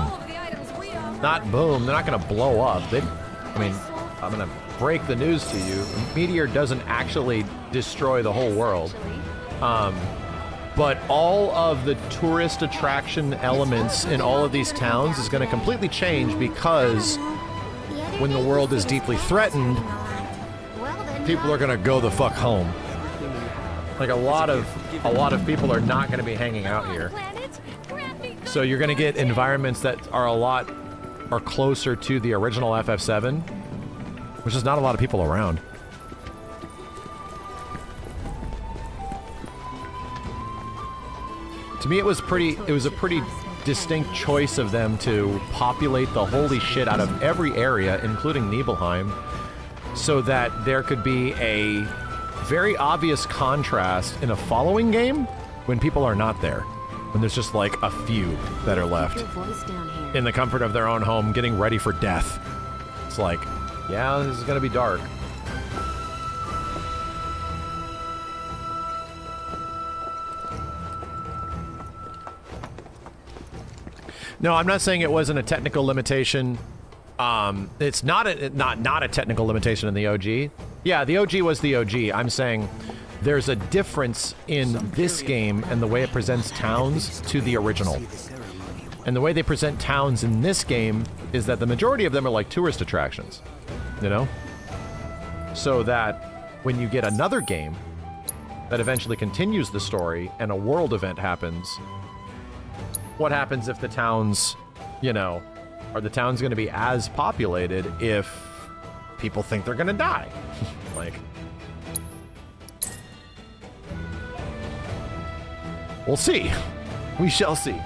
Not boom, they're not gonna blow up. I mean, I'm gonna break the news to you. Meteor doesn't actually destroy the whole world. But all of the tourist attraction elements in all of these towns is gonna completely change because when the world is deeply threatened, people are gonna go the fuck home. Like a lot of people are not gonna be hanging out here. So you're gonna get environments that are closer to the original FF7, which is not a lot of people around. To me, it was a pretty distinct choice of them to populate the holy shit out of every area, including Nibelheim, so that there could be a very obvious contrast in a following game when people are not there. When there's just like a few that are left in the comfort of their own home getting ready for death. It's like, yeah, this is gonna be dark. No, I'm not saying it wasn't a technical limitation. It's not a technical limitation in the OG. Yeah, the OG was the OG. I'm saying there's a difference in this game and the way it presents towns to the original. And the way they present towns in this game is that the majority of them are like tourist attractions, you know? So that when you get another game that eventually continues the story and a world event happens, what happens if the towns, you know, are the towns going to be as populated if people think they're going to die? Like, we'll see. We shall see.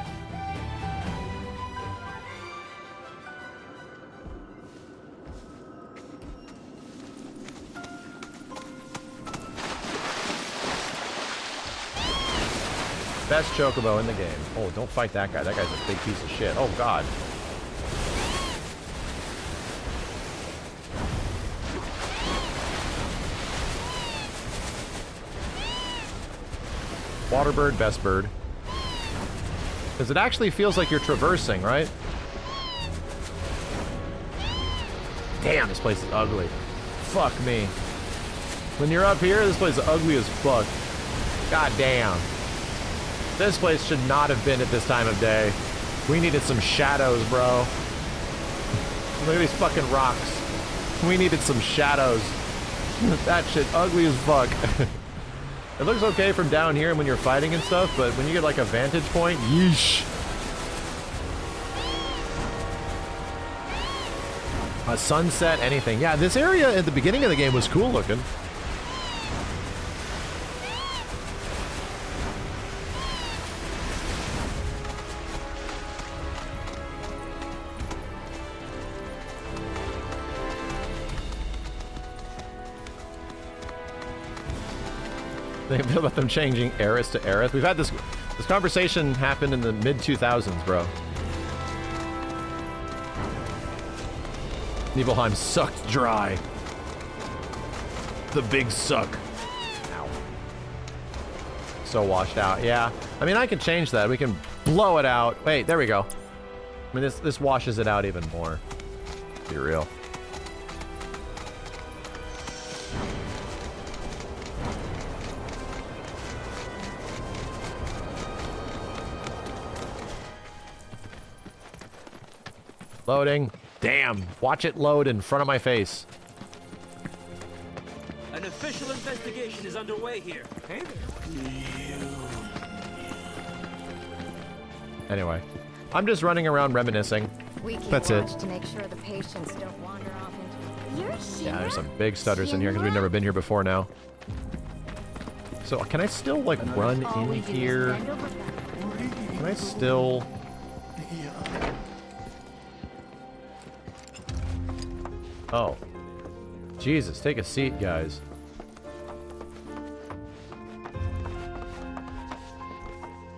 Best chocobo in the game. Oh, don't fight that guy. That guy's a big piece of shit. Oh, God. Water bird, best bird. Because it actually feels like you're traversing, right? Damn, this place is ugly. Fuck me. When you're up here, this place is ugly as fuck. God damn. This place should not have been at this time of day. We needed some shadows, bro. Look at these fucking rocks. We needed some shadows. That shit ugly as fuck. It looks okay from down here when you're fighting and stuff, but when you get like a vantage point, yeesh. A sunset, anything. Yeah, this area at the beginning of the game was cool looking. They feel about them changing Aerith to Aerith. We've had this conversation happen in the mid-2000s, bro. Nibelheim sucked dry. The big suck. Ow. So washed out. Yeah. I mean, I can change that. We can blow it out. Wait, there we go. I mean, this washes it out even more. Be real. Loading. Damn. Watch it load in front of my face. An official investigation is underway here. Hey there. Anyway, I'm just running around reminiscing. That's it. To make sure the patients don't wander off into... You're here? Yeah, there's some big stutters in here because we've never been here before now. So can I still like run in here? Can I still... Oh. Jesus, take a seat, guys.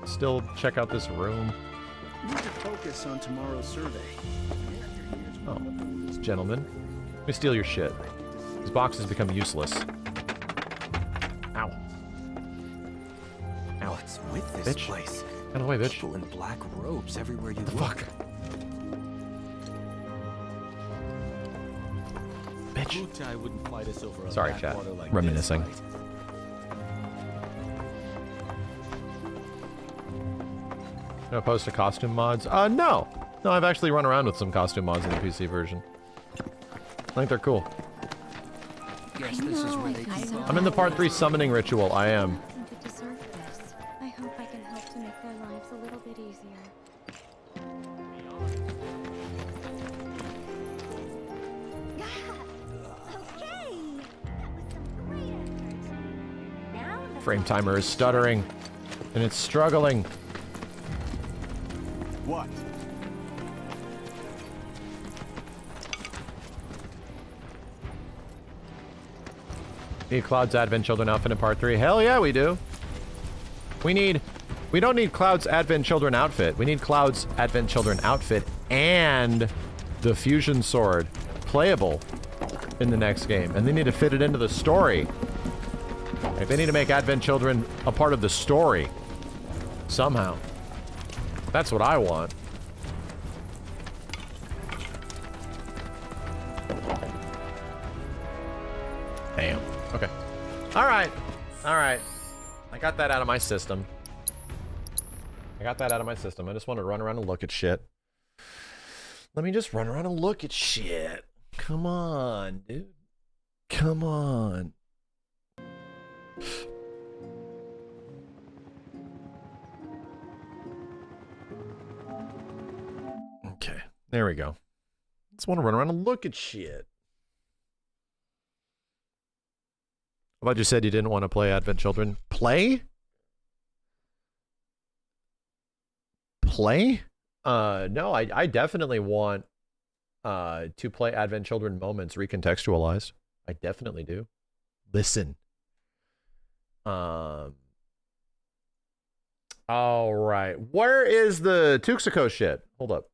Still check out this room. Need to focus on tomorrow's survey. Oh, this gentleman. Let me steal your shit. These boxes become useless. Ow. Ow. What's with this place? Out of the way, bitch. People in black robes everywhere you look. Fuck. Bitch. Sorry, chat. Reminiscing. No post to costume mods? No. No, I've actually run around with some costume mods in the PC version. I think they're cool. Guess this is where they keep I'm in the part 3 summoning ritual. I am. I hope I can help to make their lives a little bit easier. Frame timer is stuttering. And it's struggling. What? Need Cloud's Advent Children outfit in part 3. Hell yeah, we do. We don't need Cloud's Advent Children outfit. We need Cloud's Advent Children outfit and the fusion sword playable in the next game. And they need to fit it into the story. Like, they need to make Advent Children a part of the story. Somehow. That's what I want. Damn. Okay. Alright. Alright. I got that out of my system. I just want to run around and look at shit. Let me just run around and look at shit. Come on, dude. Come on. Okay, there we go. Just want to run around and look at shit. I thought you said you didn't want to play Advent Children. Play? Play? No, I definitely want to play Advent Children moments recontextualized. I definitely do. Listen. All right. Where is the Tuxeco shit? Hold up.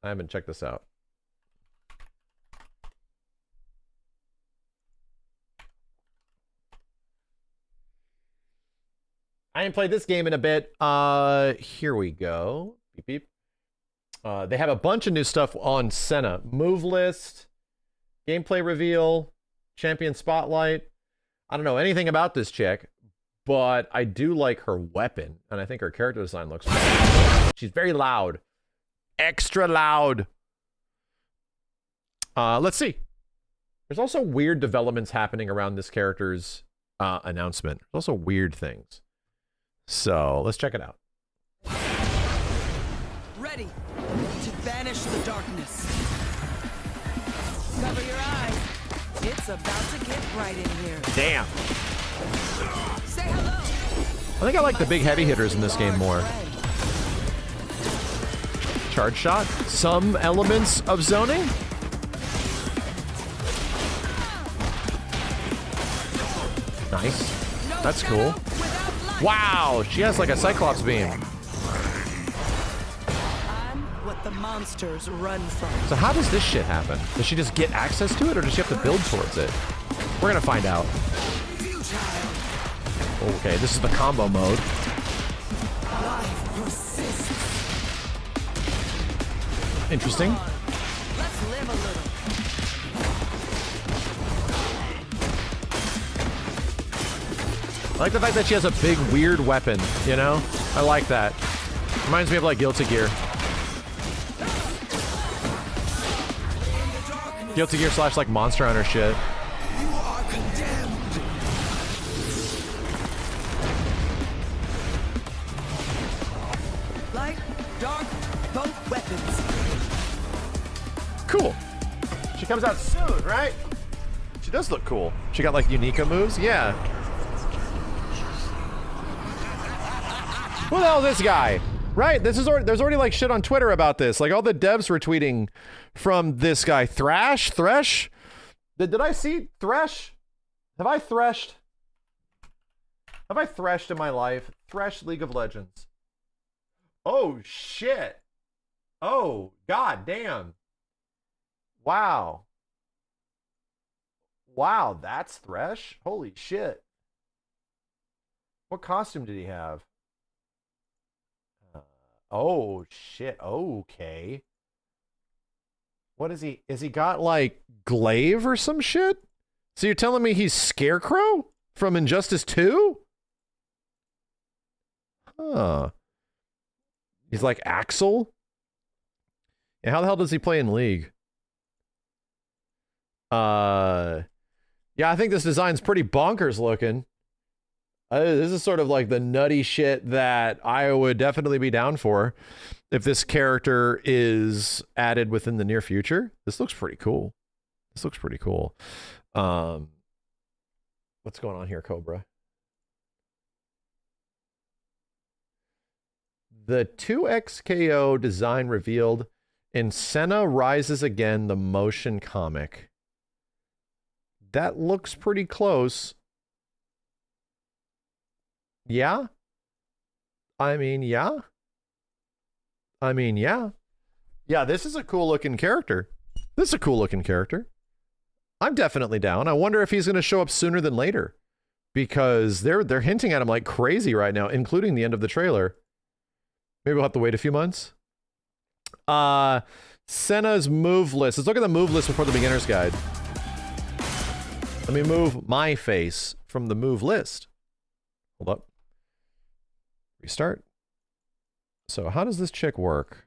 I haven't checked this out. I ain't played this game in a bit. Here we go. Beep, beep. They have a bunch of new stuff on Senna. Move list, gameplay reveal, champion spotlight. I don't know anything about this chick, but I do like her weapon, and I think her character design looks great. She's very loud. Extra loud. Let's see. There's also weird developments happening around this character's announcement. There's also weird things. So let's check it out. Ready to banish the darkness. Cover your eyes. It's about to get bright in here. Damn. Say hello. I think I like the big heavy hitters in this game more. Charge shot. Some elements of zoning. Nice. That's cool. Wow, she has like a Cyclops beam. I'm what the monsters run from. So how does this shit happen? Does she just get access to it, or does she have to build towards it? We're gonna find out. Okay, this is the combo mode. Interesting. Let's live a little. I like the fact that she has a big, weird weapon, you know? I like that. Reminds me of, like, Guilty Gear. Guilty Gear / like, Monster Hunter shit. You are condemned. Light, dark, both weapons. Cool. She comes out soon, right? She does look cool. She got, like, Unica moves? Yeah. Who the hell is this guy? Right? This is there's already like shit on Twitter about this. Like all the devs were tweeting from this guy. Thresh? Did I see Thresh? Have I threshed? Have I threshed in my life? Thresh League of Legends. Oh shit. Oh, god damn. Wow. Wow, that's Thresh? Holy shit. What costume did he have? Oh, shit. Okay. What is he? Is he got, like, glaive or some shit? So you're telling me he's Scarecrow from Injustice 2? Huh. He's like Axel? And how the hell does he play in League? Yeah, I think this design's pretty bonkers looking. This is sort of like the nutty shit that I would definitely be down for if this character is added within the near future. This looks pretty cool. This looks pretty cool. What's going on here, Cobra? The 2XKO design revealed in Senna Rises Again, the motion comic. That looks pretty close. Yeah? I mean, yeah? Yeah, this is a cool looking character. This is a cool looking character. I'm definitely down. I wonder if he's going to show up sooner than later. Because they're hinting at him like crazy right now, including the end of the trailer. Maybe we'll have to wait a few months. Senna's move list. Let's look at the move list before the beginner's guide. Let me move my face from the move list. Hold up. Restart. So how does this chick work?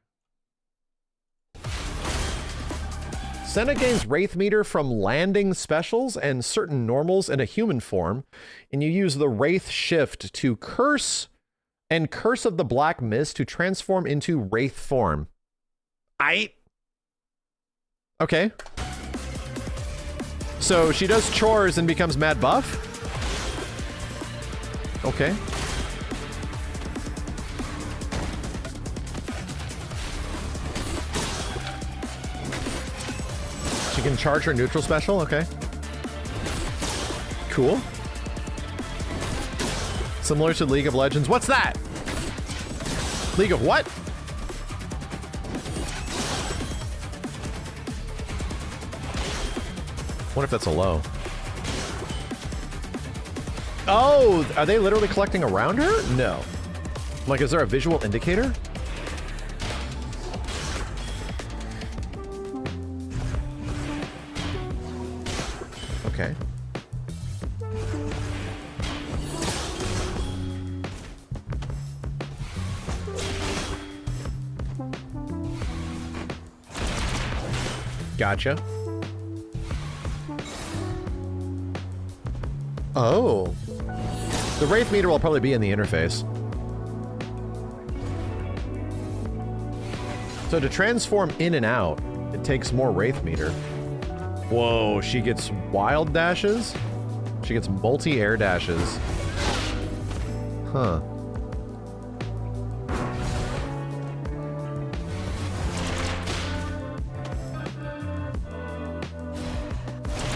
Senna gains Wraith meter from landing specials and certain normals in a human form, and you use the Wraith shift to curse and Curse of the Black Mist to transform into Wraith form. Okay. So she does chores and becomes mad buff? Okay. She can charge her neutral special? Okay. Cool. Similar to League of Legends. What's that? League of what? What if that's a low? Oh, are they literally collecting around her? No. Like, is there a visual indicator? Okay. Gotcha. Oh. The Wraith meter will probably be in the interface. So to transform in and out, it takes more Wraith meter. Whoa, she gets wild dashes? She gets multi-air dashes. Huh.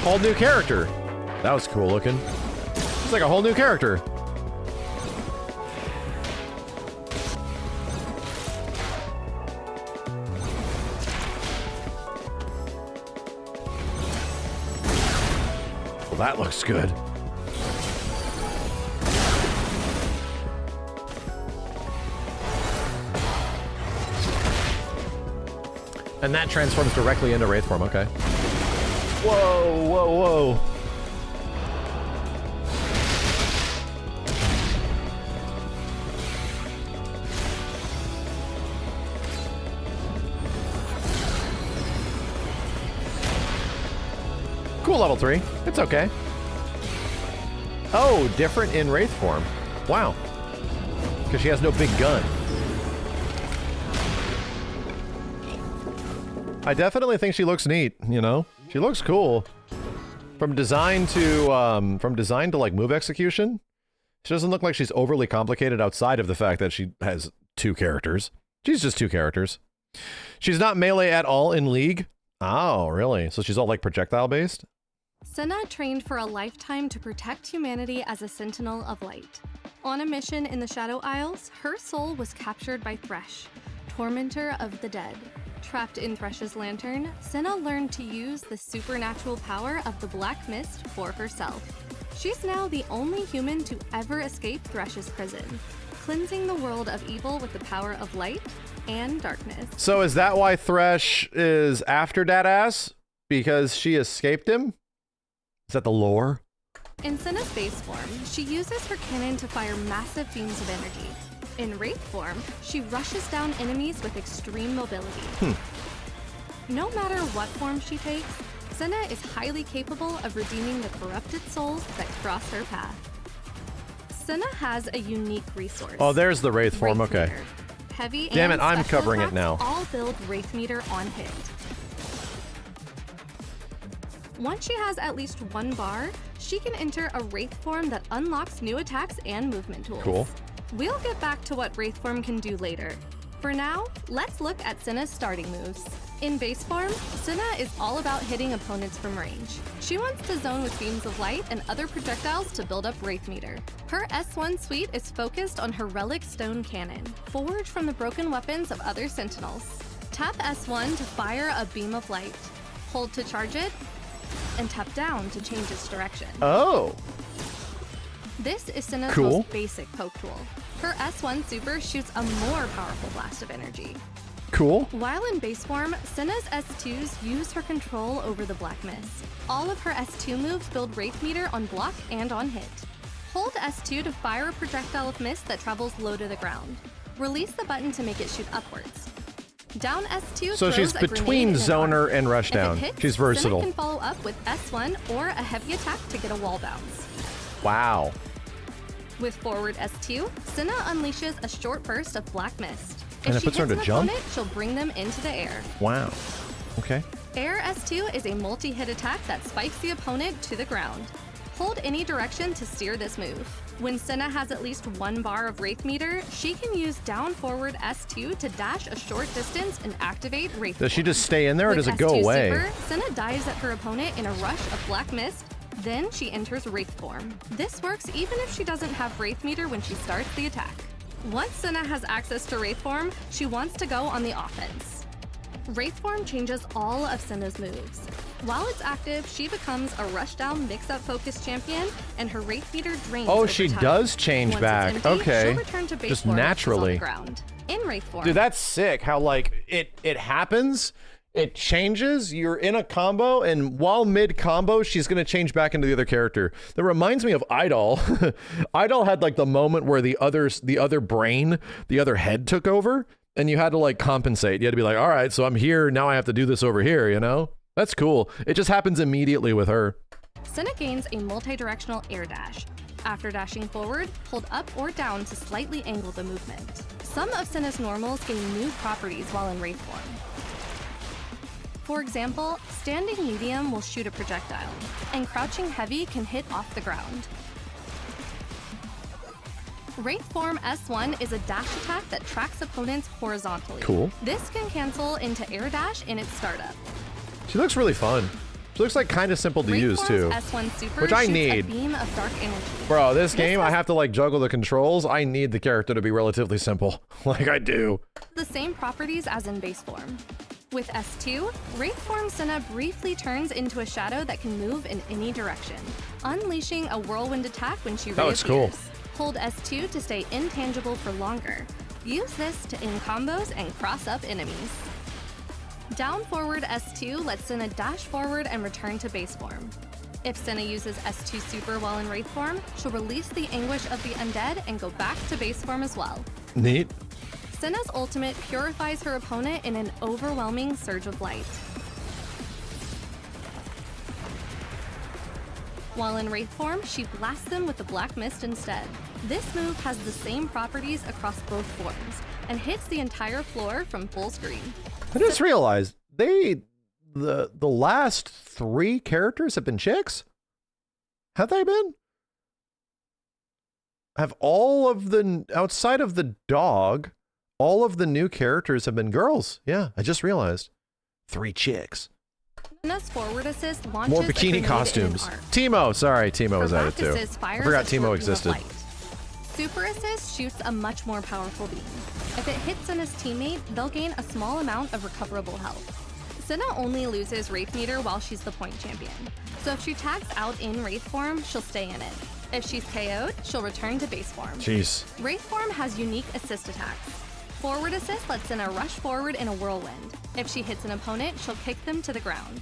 Whole new character. That was cool looking. It's like a whole new character. Well, that looks good. And that transforms directly into Wraith form, okay. Whoa, whoa, whoa. Cool level 3. It's okay. Oh, different in Wraith form. Wow. Because she has no big gun. I definitely think she looks neat, you know? She looks cool. From design to like move execution, she doesn't look like she's overly complicated outside of the fact that she has 2 characters. She's just 2 characters. She's not melee at all in League. Oh, really? So she's all like projectile based? Senna trained for a lifetime to protect humanity as a sentinel of light. On a mission in the Shadow Isles, her soul was captured by Thresh, tormentor of the dead. Trapped in Thresh's lantern, Senna learned to use the supernatural power of the Black Mist for herself. She's now the only human to ever escape Thresh's prison, cleansing the world of evil with the power of light and darkness. So is that why Thresh is after that ass? Because she escaped him? Is that the lore? In Senna's base form, she uses her cannon to fire massive beams of energy. In Wraith form, she rushes down enemies with extreme mobility. No matter what form she takes, Senna is highly capable of redeeming the corrupted souls that cross her path. Senna has a unique resource. Oh, there's the Wraith form, okay. Meter. Heavy Damn and it, I'm special covering it attacks now. all build Wraith meter on hit. Once she has at least 1 bar, she can enter a Wraith form that unlocks new attacks and movement tools. Cool. We'll get back to what Wraith form can do later. For now, let's look at Senna's starting moves. In base form, Senna is all about hitting opponents from range. She wants to zone with beams of light and other projectiles to build up Wraith meter. Her S1 suite is focused on her relic stone cannon, forged from the broken weapons of other sentinels. Tap S1 to fire a beam of light. Hold to charge it, and tap down to change its direction. Oh. This is Senna's Cool. most basic poke tool. Her S1 super shoots a more powerful blast of energy. Cool. While in base form, Senna's S2s use her control over the Black Mist. All of her S2 moves build Wraith meter on block and on hit. Hold S2 to fire a projectile of mist that travels low to the ground. Release the button to make it shoot upwards. Down S2 So she's throws a between grenade and zoner and If rushdown. it hits, She's versatile. Senna can follow up with S1 or a heavy attack to get a wall bounce. Wow. With forward S2, Senna unleashes a short burst of Black Mist. And If it puts she her hits to an jump? opponent, she'll bring them into the air. Wow. Okay. Air S2 is a multi-hit attack that spikes the opponent to the ground. Hold any direction to steer this move. When Senna has at least 1 bar of Wraith meter, she can use down forward S2 to dash a short distance and activate Wraith. Does she just stay in there or With does it go S2 away? Super, Senna dives at her opponent in a rush of Black Mist, then she enters Wraith form. This works even if she doesn't have Wraith meter when she starts the attack. Once Senna has access to Wraith form, she wants to go on the offense. Wraith form changes all of Senna's moves. While it's active, she becomes a rushdown mix-up focused champion, and her Wraith meter drains. Oh, over she time. does change Once back. it's empty, Okay. she'll return to base Just form when she's on the naturally. ground. In Wraith form. Dude, that's sick. How like it happens, it changes. You're in a combo, and while mid combo, she's gonna change back into the other character. That reminds me of Idol. Idol had like the moment where the other brain, the other head took over, and you had to like compensate. You had to be like, all right, so I'm here now. I have to do this over here. You know, that's cool. It just happens immediately with her. Senna gains a multi-directional air dash. After dashing forward, hold up or down to slightly angle the movement. Some of Senna's normals gain new properties while in Wraith form. For example, standing medium will shoot a projectile, and crouching heavy can hit off the ground. Wraith form S1 is a dash attack that tracks opponents horizontally. Cool. This can cancel into air dash in its startup. She looks really fun. She looks like kind of simple to Wraith use form's too, S1 super which I shoots need. a beam of dark energy. Bro, this game, I have to like juggle the controls. I need the character to be relatively simple. Like I do. The same properties as in base form. With S2, Wraith form Senna briefly turns into a shadow that can move in any direction, unleashing a whirlwind attack when she That looks reappears. cool. Hold S2 to stay intangible for longer. Use this to in combos and cross up enemies. Down forward S2 lets Senna dash forward and return to base form. If Senna uses S2 super while in Wraith form, she'll release the anguish of the undead and go back to base form as well. Neat. Senna's ultimate purifies her opponent in an overwhelming surge of light. While in Wraith form, she blasts them with the Black Mist instead. This move has the same properties across both forms, and hits the entire floor from full screen. I just realized the last 3 characters have been chicks? Have they been? Have all of the, outside of the dog, all of the new characters have been girls. Yeah, I just realized. 3 chicks. Senna's forward assist launches More a bikini grenade costumes. in an arc. Timo, sorry, Timo was Her at it back too. assist I fires forgot a Timo short beam of existed. light. Super assist shoots a much more powerful beam. If it hits Senna's teammate, they'll gain a small amount of recoverable health. Senna only loses Wraith meter while she's the point champion, so if she tags out in Wraith form, she'll stay in it. If she's KO'd, she'll return to base form. Jeez. Wraith form has unique assist attacks. Forward assist lets Senna rush forward in a whirlwind. If she hits an opponent, she'll kick them to the ground.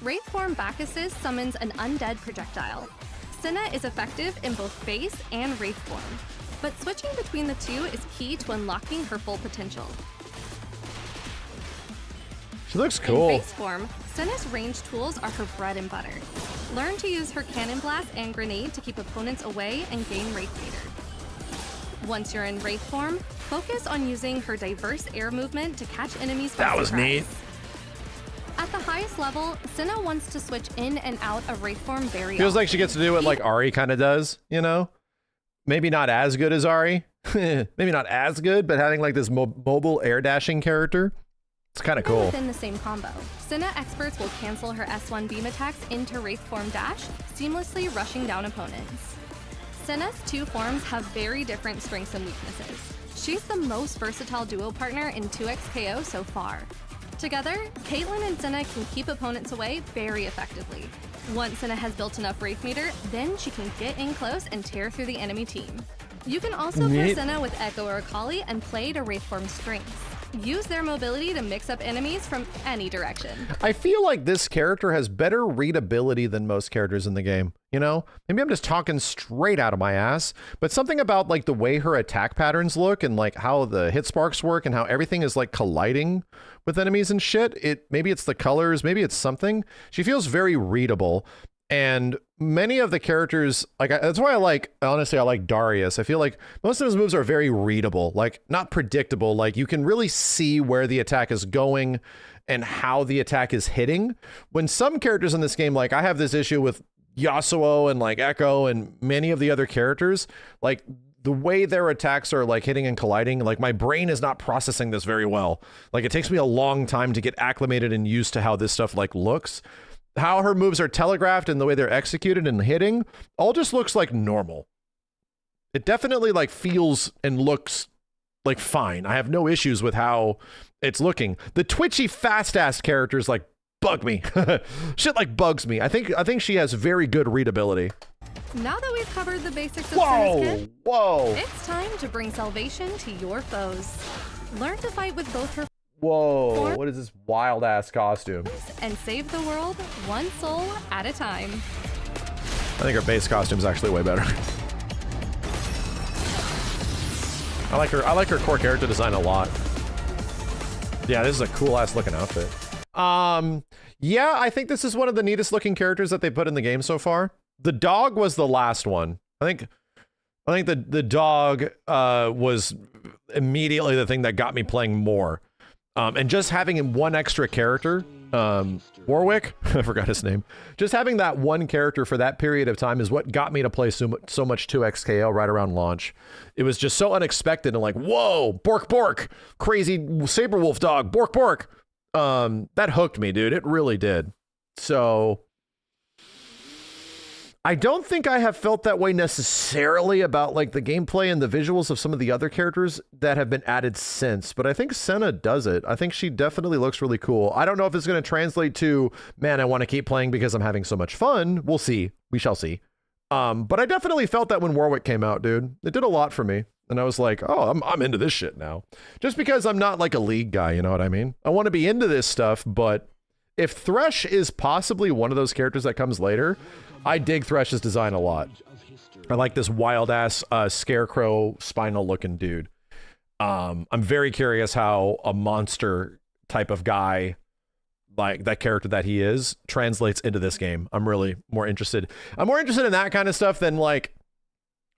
Wraith form back assist summons an undead projectile. Senna is effective in both base and Wraith form, but switching between the two is key to unlocking her full potential. She looks cool. In base form, Senna's ranged tools are her bread and butter. Learn to use her cannon blast and grenade to keep opponents away and gain Wraith meter. Once you're in Wraith form, focus on using her diverse air movement to catch enemies by That was surprise. neat. At the highest level, Senna wants to switch in and out of Wraith form very Feels often. like she gets to do what like Ari kind of does, you know? Maybe not as good as Ari. Maybe not as good, but having like this mobile air dashing character, it's kind of Even cool. within the same combo, Senna experts will cancel her S1 beam attacks into Wraith form dash, seamlessly rushing down opponents. Senna's 2 forms have very different strengths and weaknesses. She's the most versatile duo partner in 2xKO so far. Together, Caitlyn and Senna can keep opponents away very effectively. Once Senna has built enough Wraith meter, then she can get in close and tear through the enemy team. You can also pair Neat. Senna with Echo or Akali and play to Wraith form strengths. Use their mobility to mix up enemies from any direction. I feel like this character has better readability than most characters in the game. You know, maybe I'm just talking straight out of my ass, but something about like the way her attack patterns look and like how the hit sparks work and how everything is like colliding with enemies and shit. Maybe it's the colors, maybe it's something. She feels very readable. And many of the characters, like that's why honestly, I like Darius. I feel like most of his moves are very readable, like not predictable. Like you can really see where the attack is going and how the attack is hitting. When some characters in this game, like I have this issue with Yasuo and like Echo and many of the other characters, like the way their attacks are like hitting and colliding, like my brain is not processing this very well. Like it takes me a long time to get acclimated and used to how this stuff like looks. How her moves are telegraphed and the way they're executed and hitting all just looks like normal. It definitely like feels and looks like fine. I have no issues with how it's looking. The twitchy fast-ass characters like bug me. Shit like bugs me. I think she has very good readability. Now that we've covered the basics of Whoa! Senna's kit, Whoa! it's time to bring salvation to your foes. Learn to fight with both her Whoa! What is this wild ass costume? and save the world one soul at a time. I think her base costume is actually way better. I like her core character design a lot. Yeah, this is a cool ass looking outfit. Yeah, I think this is one of the neatest looking characters that they put in the game so far. The dog was the last one. I think the dog was immediately the thing that got me playing more. And just having one extra character, Warwick, I forgot his name. Just having that one character for that period of time is what got me to play so much 2XKO right around launch. It was just so unexpected and like, whoa, bork bork, crazy saber wolf dog, bork bork. That hooked me, dude. It really did. So I don't think I have felt that way necessarily about like the gameplay and the visuals of some of the other characters that have been added since, but I think Senna does it. I think she definitely looks really cool. I don't know if it's going to translate to, man, I want to keep playing because I'm having so much fun. We'll see. We shall see. But I definitely felt that when Warwick came out, dude. It did a lot for me. And I was like, oh, I'm into this shit now. Just because I'm not like a League guy, you know what I mean? I want to be into this stuff, but if Thresh is possibly one of those characters that comes later, I dig Thresh's design a lot. I like this wild ass scarecrow spinal looking dude. I'm very curious how a monster type of guy, like that character that he is, translates into this game. I'm really more interested. I'm more interested in that kind of stuff than like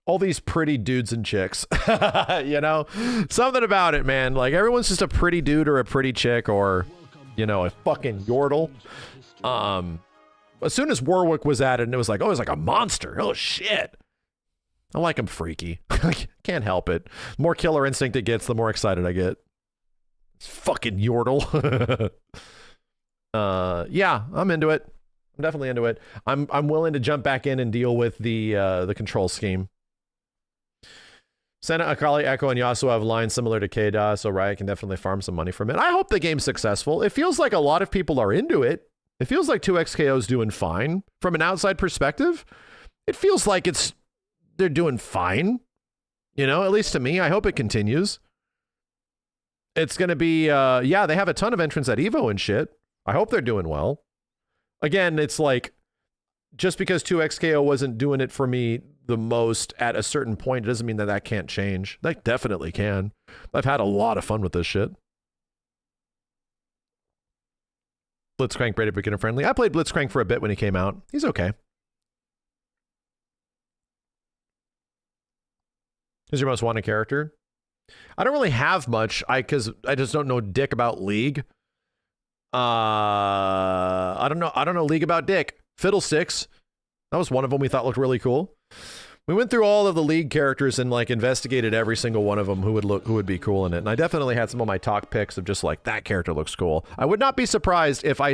all these pretty dudes and chicks. You know, something about it, man. Like everyone's just a pretty dude or a pretty chick or, you know, a fucking yordle. As soon as Warwick was added and it was like, oh, it's like a monster. Oh, shit. I like him freaky. Can't help it. The more killer instinct it gets, the more excited I get. It's fucking yordle. Yeah, I'm into it. I'm definitely into it. I'm willing to jump back in and deal with the control scheme. Senna, Akali, Echo, and Yasuo have lines similar to KDA, so Riot can definitely farm some money from it. I hope the game's successful. It feels like a lot of people are into it. It feels like 2XKO is doing fine. From an outside perspective, it feels like they're doing fine. You know, at least to me. I hope it continues. It's going to be, yeah, they have a ton of entrants at EVO and shit. I hope they're doing well. Again, it's like, just because 2XKO wasn't doing it for me the most at a certain point, it doesn't mean that that can't change. That definitely can. I've had a lot of fun with this shit. Blitzcrank rated beginner friendly. I played Blitzcrank for a bit when he came out. He's okay. Who's your most wanted character? I don't really have much, because I just don't know dick about League. I don't know League about dick. Fiddlesticks. That was one of them we thought looked really cool. We went through all of the League characters and like investigated every single one of them who would be cool in it. And I definitely had some of my talk picks of just like, that character looks cool. I would not be surprised if I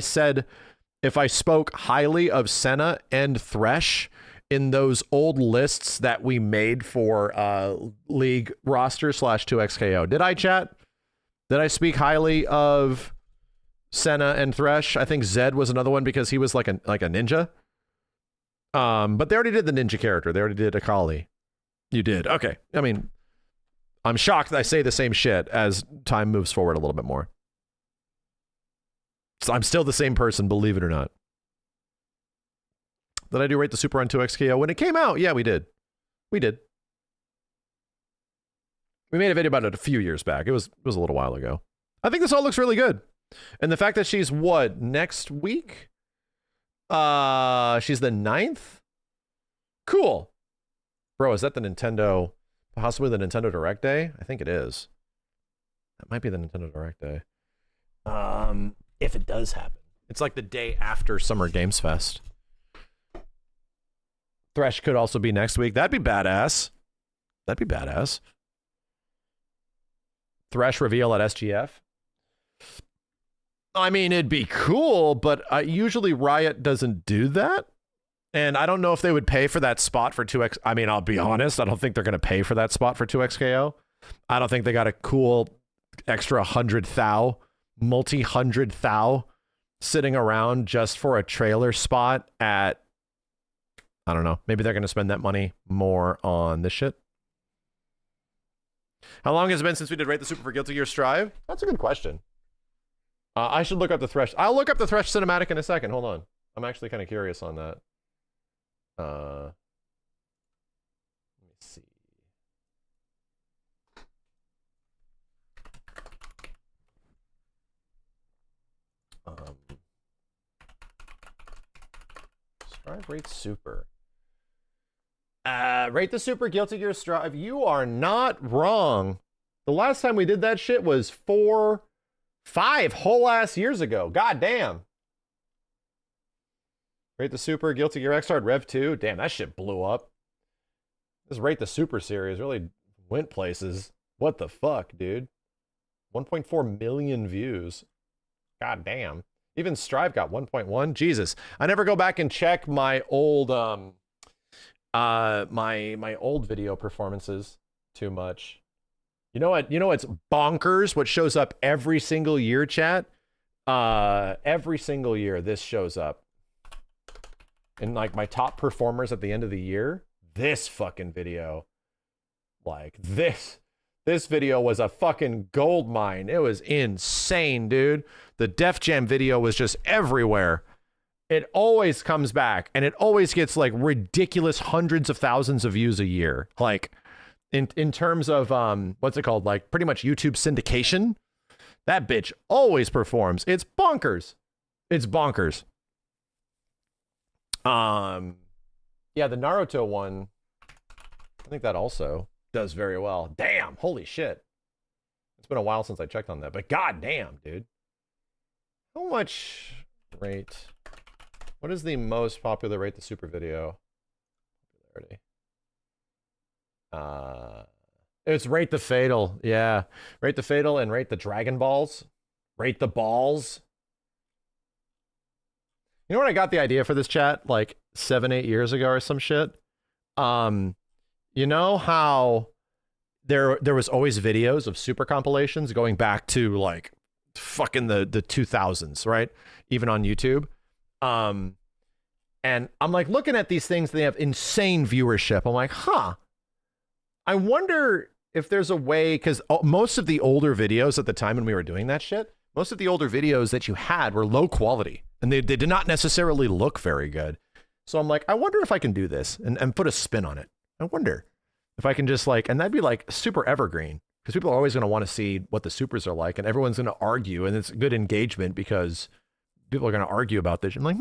spoke highly of Senna and Thresh in those old lists that we made for League roster / 2XKO. Did I, chat? Did I speak highly of Senna and Thresh? I think Zed was another one because he was like a ninja. But they already did the ninja character. They already did Akali. You did. Okay. I mean, I'm shocked that I say the same shit as time moves forward a little bit more. So I'm still the same person, believe it or not. Did I do rate the Super on 2XKO? When it came out, yeah, we did. We did. We made a video about it a few years back. It was a little while ago. I think this all looks really good. And the fact that she's what, next week? She's the 9th? Cool. Bro, is that the Nintendo, possibly the Nintendo Direct Day? I think it is. That might be the Nintendo Direct Day. If it does happen. It's like the day after Summer Games Fest. Thresh could also be next week. That'd be badass. That'd be badass. Thresh reveal at SGF. I mean, it'd be cool, but usually Riot doesn't do that. And I don't know if they would pay for that spot for 2X. I mean, I'll be honest. I don't think they're going to pay for that spot for 2XKO. I don't think they got a cool extra 100 thou, multi-100 thou sitting around just for a trailer spot at, I don't know, maybe they're going to spend that money more on this shit. How long has it been since we did Rate the Super for Guilty Gear Strive? That's a good question. I should look up the Thresh. I'll look up the Thresh cinematic in a second. Hold on. I'm actually kind of curious on that. Let me see. Strive Rate Super. Rate the Super Guilty Gear Strive. You are not wrong. The last time we did that shit was 5 whole ass years ago. God damn. Rate the Super Guilty Gear Xrd Rev 2. Damn, that shit blew up. This Rate the Super series really went places. What the fuck, dude? 1.4 million views. God damn. Even Strive got 1.1. Jesus. I never go back and check my old my old video performances too much. You know what? You know what's bonkers? What shows up every single year, chat? Every single year this shows up. In like my top performers at the end of the year, this fucking video. Like this video was a fucking gold mine. It was insane, dude. The Def Jam video was just everywhere. It always comes back, and it always gets like ridiculous hundreds of thousands of views a year. Like in terms of what's it called? Like pretty much YouTube syndication. That bitch always performs. It's bonkers. It's bonkers. Yeah, the Naruto one, I think that also does very well. Damn, holy shit. It's been a while since I checked on that, but god damn, dude. How much rate? What is the most popular Rate the Super video? Popularity. It's Rate the Fatal. Yeah. Rate the Fatal and Rate the Dragon Balls. Rate the Balls. You know when I got the idea for this chat? Like 7-8 years ago or some shit? You know how there was always videos of super compilations going back to like fucking the 2000s, right? Even on YouTube. And I'm like looking at these things, they have insane viewership. I'm like, huh. I wonder if there's a way, because most of the older videos at the time when we were doing that shit, most of the older videos that you had were low quality and they did not necessarily look very good. So I'm like, I wonder if I can do this and put a spin on it. I wonder if I can just like, and that'd be like super evergreen because people are always going to want to see what the supers are like and everyone's going to argue and it's good engagement because people are going to argue about this. I'm like,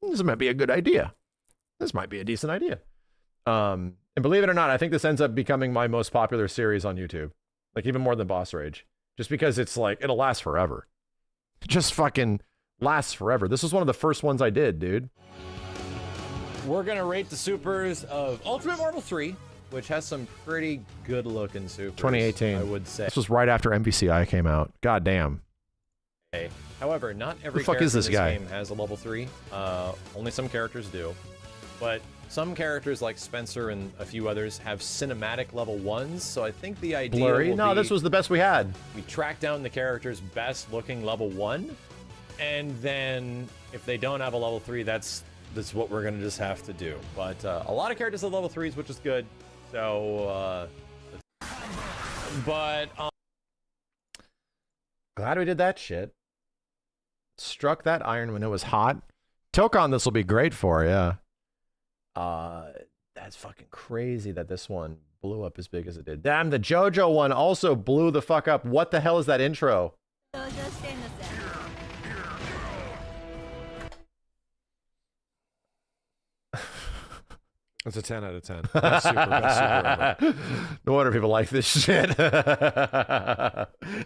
this might be a good idea. This might be a decent idea. And believe it or not, I think this ends up becoming my most popular series on YouTube. Like even more than Boss Rage. Just because it's like, it'll last forever. It just fucking lasts forever. This was one of the first ones I did, dude. We're gonna rate the supers of Ultimate Marvel 3, which has some pretty good looking supers. 2018. I would say. This was right after MvCI came out. God damn. Okay. However, not every Who the fuck character is this in this guy? game has a level 3. Only some characters do. But some characters like Spencer and a few others have cinematic level 1s, so I think the idea Blurry? will No, be this was the best we had. we track down the character's best looking level 1, and then if they don't have a level 3, that's what we're gonna just have to do. But a lot of characters have level 3s, which is good. So, Glad we did that shit. Struck that iron when it was hot. Tokon, this will be great for, yeah. That's fucking crazy that this one blew up as big as it did. Damn, the JoJo one also blew the fuck up. What the hell is that intro? It's a 10 out of 10. Best super ever. No wonder people like this shit.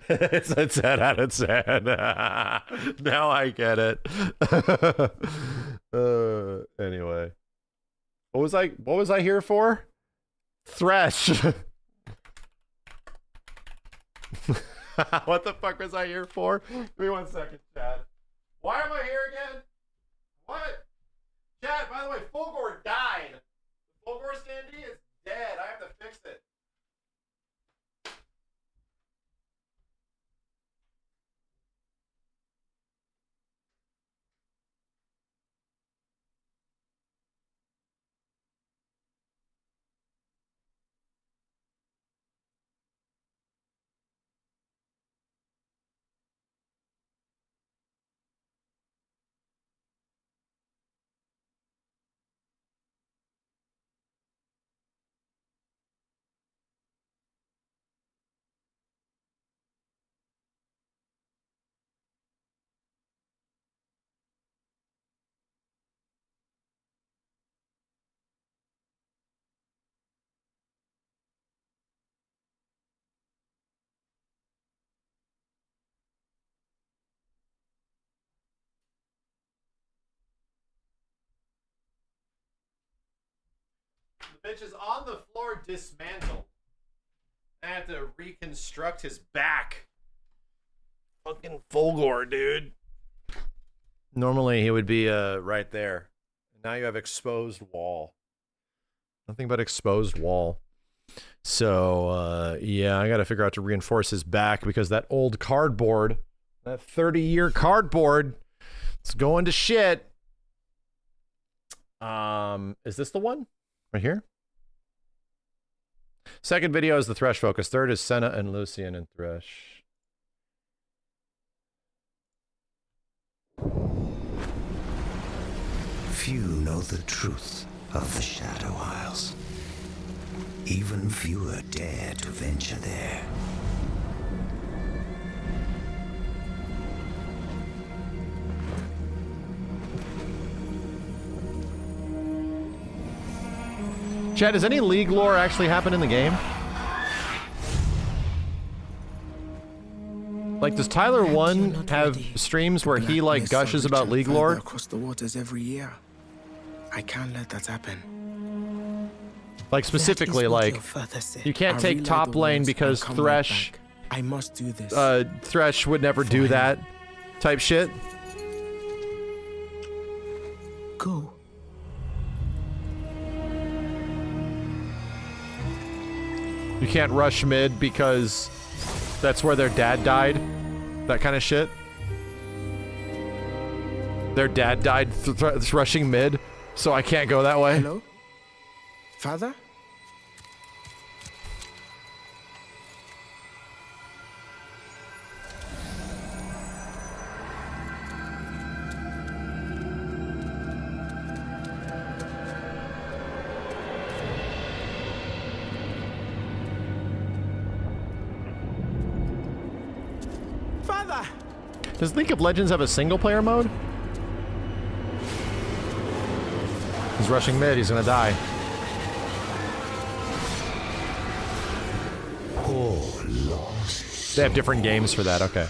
It's a 10 out of 10. Now I get it. Anyway. What was I here for? Thresh. What the fuck was I here for? Give me 1 second, chat. Why am I here again? What? Chat, by the way, Fulgore died. Fulgore standee is dead. I have to fix it. bitch is on the floor dismantled. I have to reconstruct his back. Fucking Fulgore, dude. Normally he would be right there. Now you have exposed wall. Nothing but exposed wall. So yeah, I gotta figure out to reinforce his back because that old cardboard, that 30-year cardboard, it's going to shit. Is this the one? Right here? Second video is the Thresh focus. Third is Senna and Lucian and Thresh. Few know the truth of the Shadow Isles. Even fewer dare to venture there. Chad, does any League lore actually happen in the game? Like, does Tyler 1 have streams where he, like, gushes about League lore? Across the waters every year. I can't let that happen. Like, specifically, like, you can't take top lane because Thresh... I must do this. Thresh would never do that type shit. Go. You can't rush mid because that's where their dad died. That kind of shit. Their dad died rushing mid, so I can't go that way. Hello? Father? Does League of Legends have a single player mode? He's rushing mid, he's gonna die. Oh, lost. They have different games for that, okay.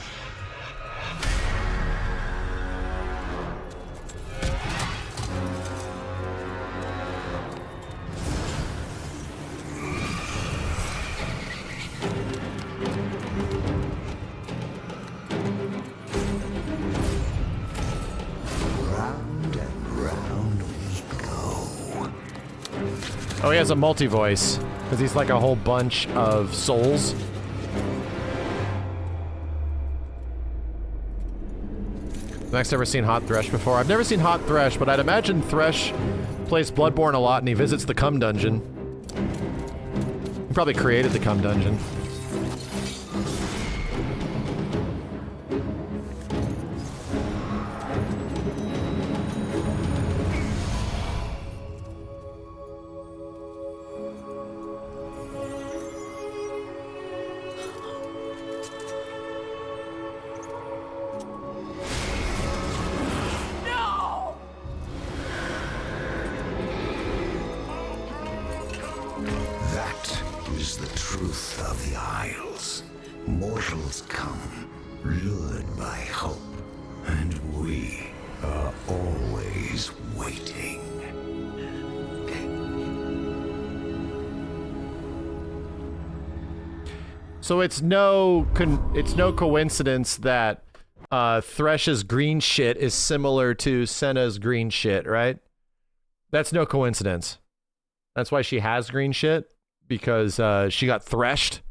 Oh, he has a multi-voice, because he's like a whole bunch of souls. Max never seen Hot Thresh before. I've never seen Hot Thresh, but I'd imagine Thresh plays Bloodborne a lot and he visits the Cum Dungeon. He probably created the Cum Dungeon. So it's no coincidence that Thresh's green shit is similar to Senna's green shit, right? That's no coincidence. That's why she has green shit, because she got threshed.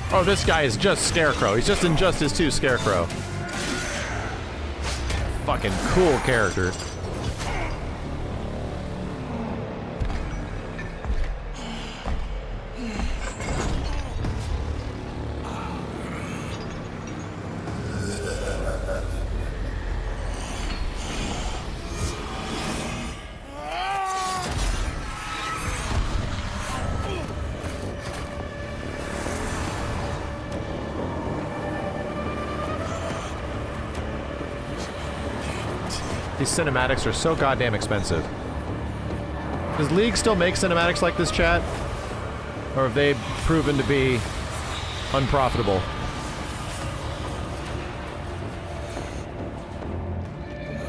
Oh, this guy is just Scarecrow. He's just Injustice 2 Scarecrow. Fucking cool character. These cinematics are so goddamn expensive. Does League still make cinematics like this, chat? Or have they proven to be unprofitable?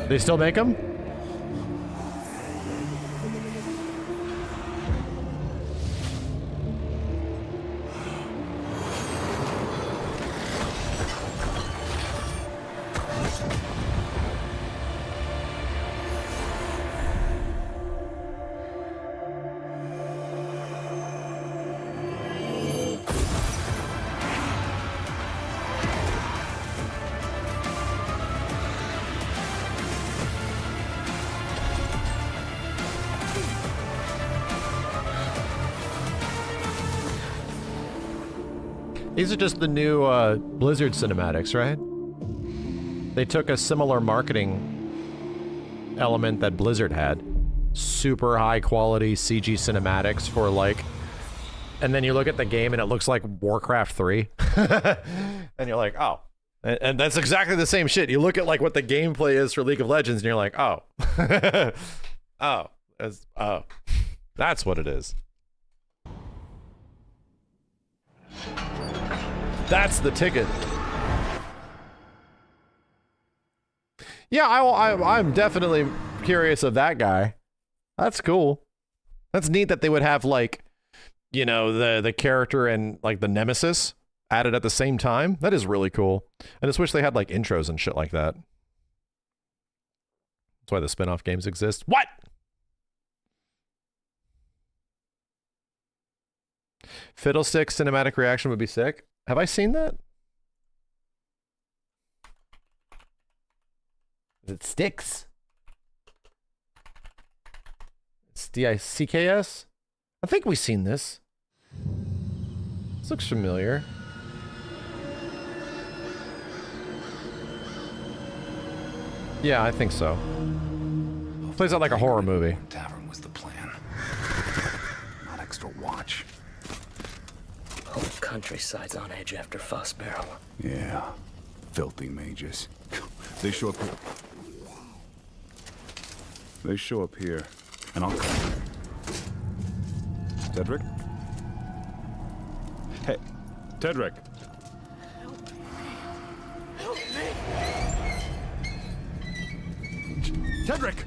They still make them? These are just the new Blizzard cinematics, right? They took a similar marketing element that Blizzard had. Super high quality CG cinematics for like... And then you look at the game and it looks like Warcraft 3. And you're like, oh. And that's exactly the same shit. You look at like what the gameplay is for League of Legends and you're like, oh. Oh. That's what it is. That's the ticket. Yeah, I'm definitely curious of that guy. That's cool. That's neat that they would have like, you know, the character and like the nemesis added at the same time. That is really cool. I just wish they had like intros and shit like that. That's why the spin-off games exist. What? Fiddlestick cinematic reaction would be sick. Have I seen that? It sticks. Sticks? I think we've seen this. This looks familiar. Yeah, I think so. Plays out like a horror movie. Tavern was the plan. Not extra watch. Whole countryside's on edge after Fuss Barrel. Yeah. Filthy mages. They show up here. They show up here, and I'll come. Tedrick? Hey, Tedrick. Help me! Tedrick!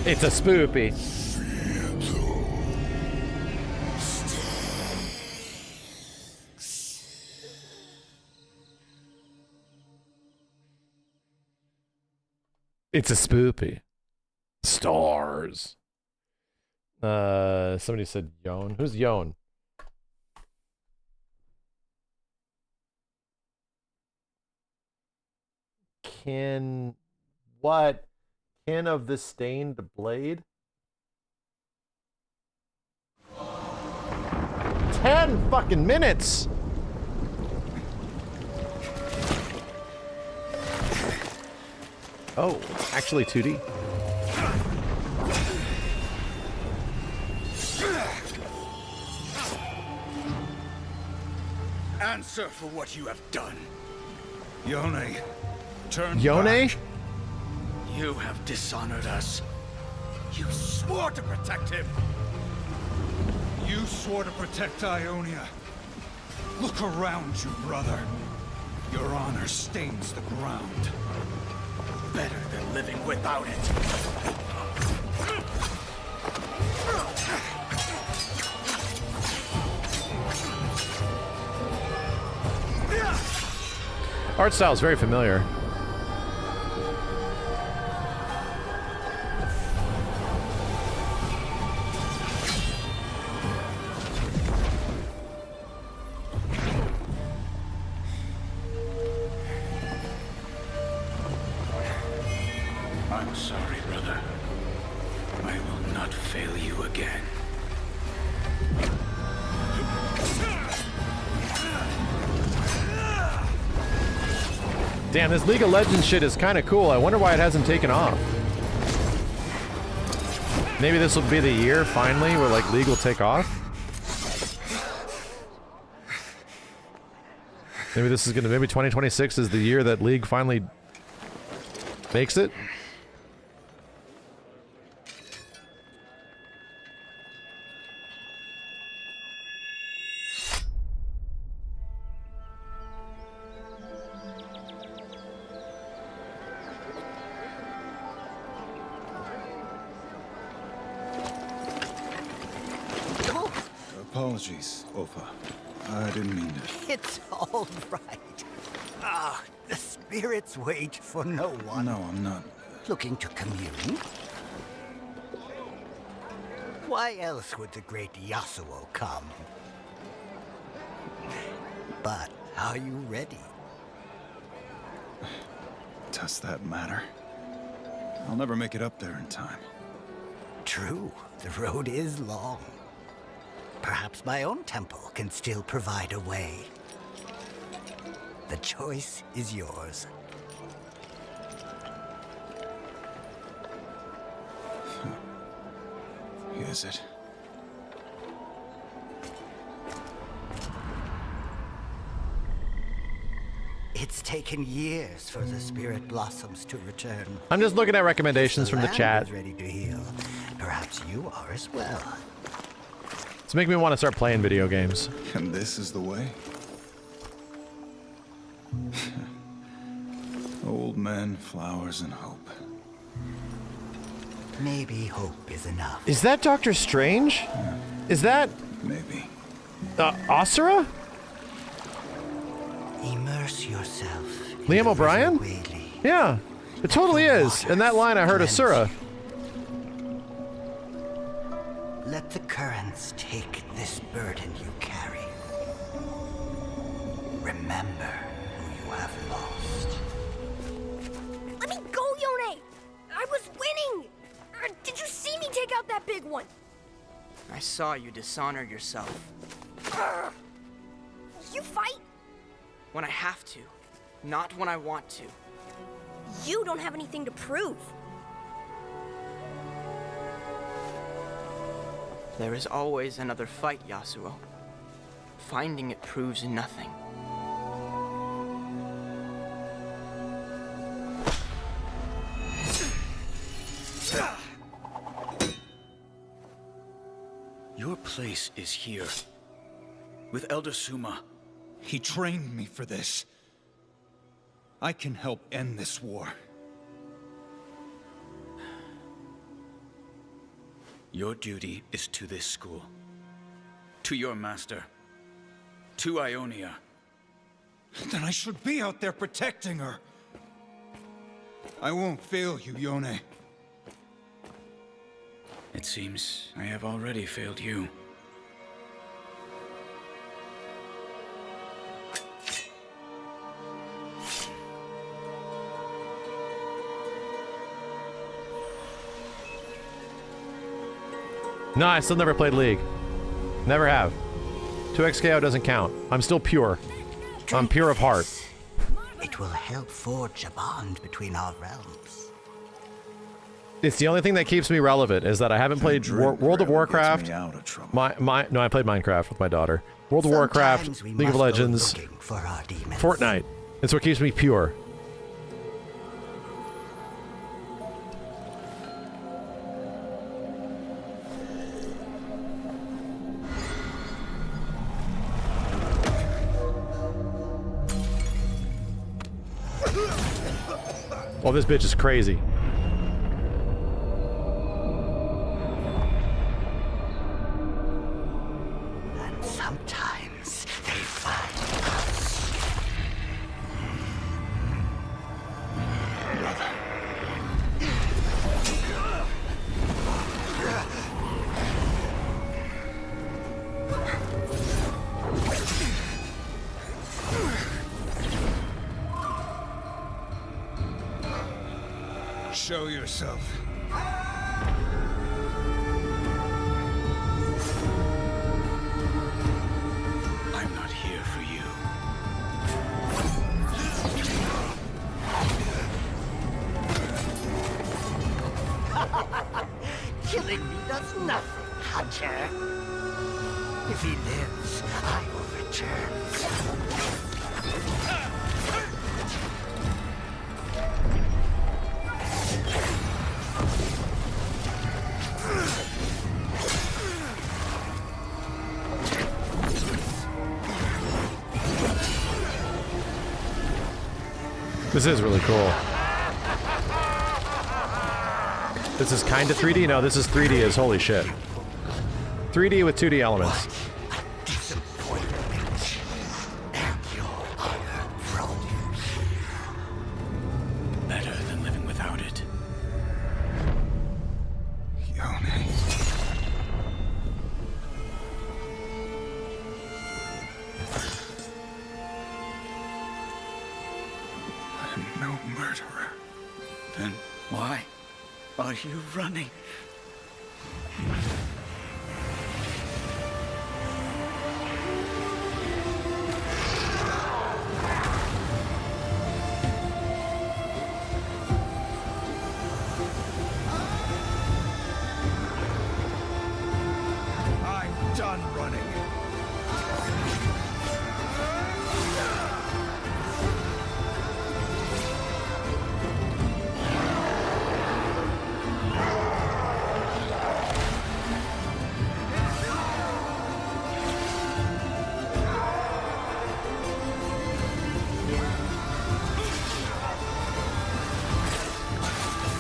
It's a spoopy. It's a spoopy. Stars. Somebody said Yon. Who's Yon? What? Kin of the Stained Blade? 10 fucking minutes! Oh, actually 2D. Answer for what you have done. Yone, turn Yone? back. You have dishonored us. You swore to protect him. You swore to protect Ionia. Look around you, brother. Your honor stains the ground. Better than living without it. Art style is very familiar. I'm sorry, brother. I will not fail you again. Damn, this League of Legends shit is kind of cool. I wonder why it hasn't taken off. Maybe this will be the year, finally, where, like, League will take off? Maybe this is gonna... Maybe 2026 is the year that League finally makes it? Apologies, Opa. I didn't mean to. It's all right. Ah, the spirits wait for no one. No, I'm not. Looking to commune? Why else would the great Yasuo come? But are you ready? Does that matter? I'll never make it up there in time. True, the road is long. Perhaps my own temple can still provide a way. The choice is yours. Is it? It's taken years for the spirit blossoms to return. I'm just looking at recommendations from the chat. Is ready to heal. Perhaps you are as well. It's making me want to start playing video games. And this is the way? Old men, flowers, and hope. Maybe hope is enough. Is that Doctor Strange? Is that... Maybe. Asura? Immerse yourself. Liam O'Brien? Yeah, it totally is. In that line I heard Asura. Let the currents take this burden you carry. Remember who you have lost. Let me go, Yone! I was winning! Did you see me take out that big one? I saw you dishonor yourself. You fight? When I have to, not when I want to. You don't have anything to prove. There is always another fight, Yasuo. Finding it proves nothing. Your place is here. With Elder Suma. He trained me for this. I can help end this war. Your duty is to this school. To your master. To Ionia. Then I should be out there protecting her. I won't fail you, Yone. It seems I have already failed you. No, I still never played League. Never have. 2XKO doesn't count. I'm still pure. I'm pure of heart. It will help forge a bond between our realms. It's the only thing that keeps me relevant is that I haven't played World of Warcraft. No, I played Minecraft with my daughter. World of Warcraft, League of Legends, Fortnite. It's what keeps me pure. Oh, this bitch is crazy. And sometimes they find us. Show yourself. Killing me does nothing, Hunter. If he lives, I will return. This is really cool. This is kind of 3D? No, this is 3D as holy shit. 3D with 2D elements. Better than living without it. Yone. I'm no murderer. Then why are you running? I'm done running.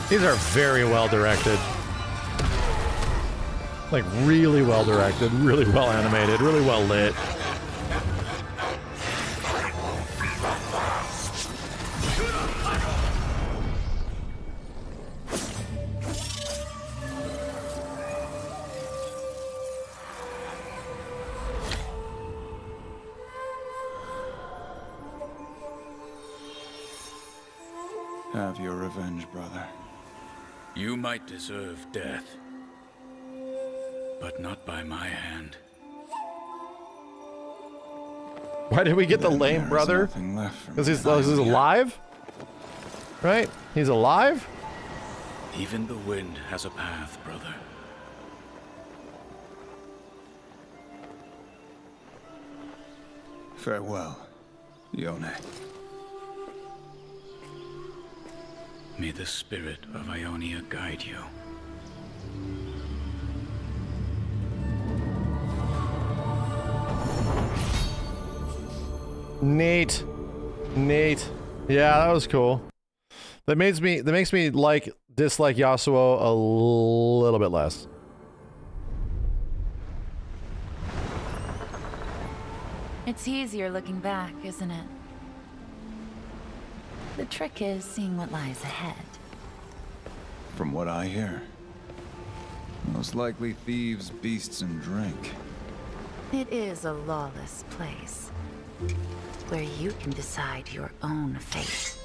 These are very well directed. Like, really well directed, really well animated, really well lit. Have your revenge, brother. You might deserve death, but not by my hand. Why did we get the lame brother? Because he's alive? Right? He's alive? Even the wind has a path, brother. Farewell, Yone. May the spirit of Ionia guide you. Neat. Neat. Yeah, that was cool. That makes me dislike Yasuo a little bit less. It's easier looking back, isn't it? The trick is seeing what lies ahead. From what I hear, most likely thieves, beasts, and drink. It is a lawless place, where you can decide your own fate.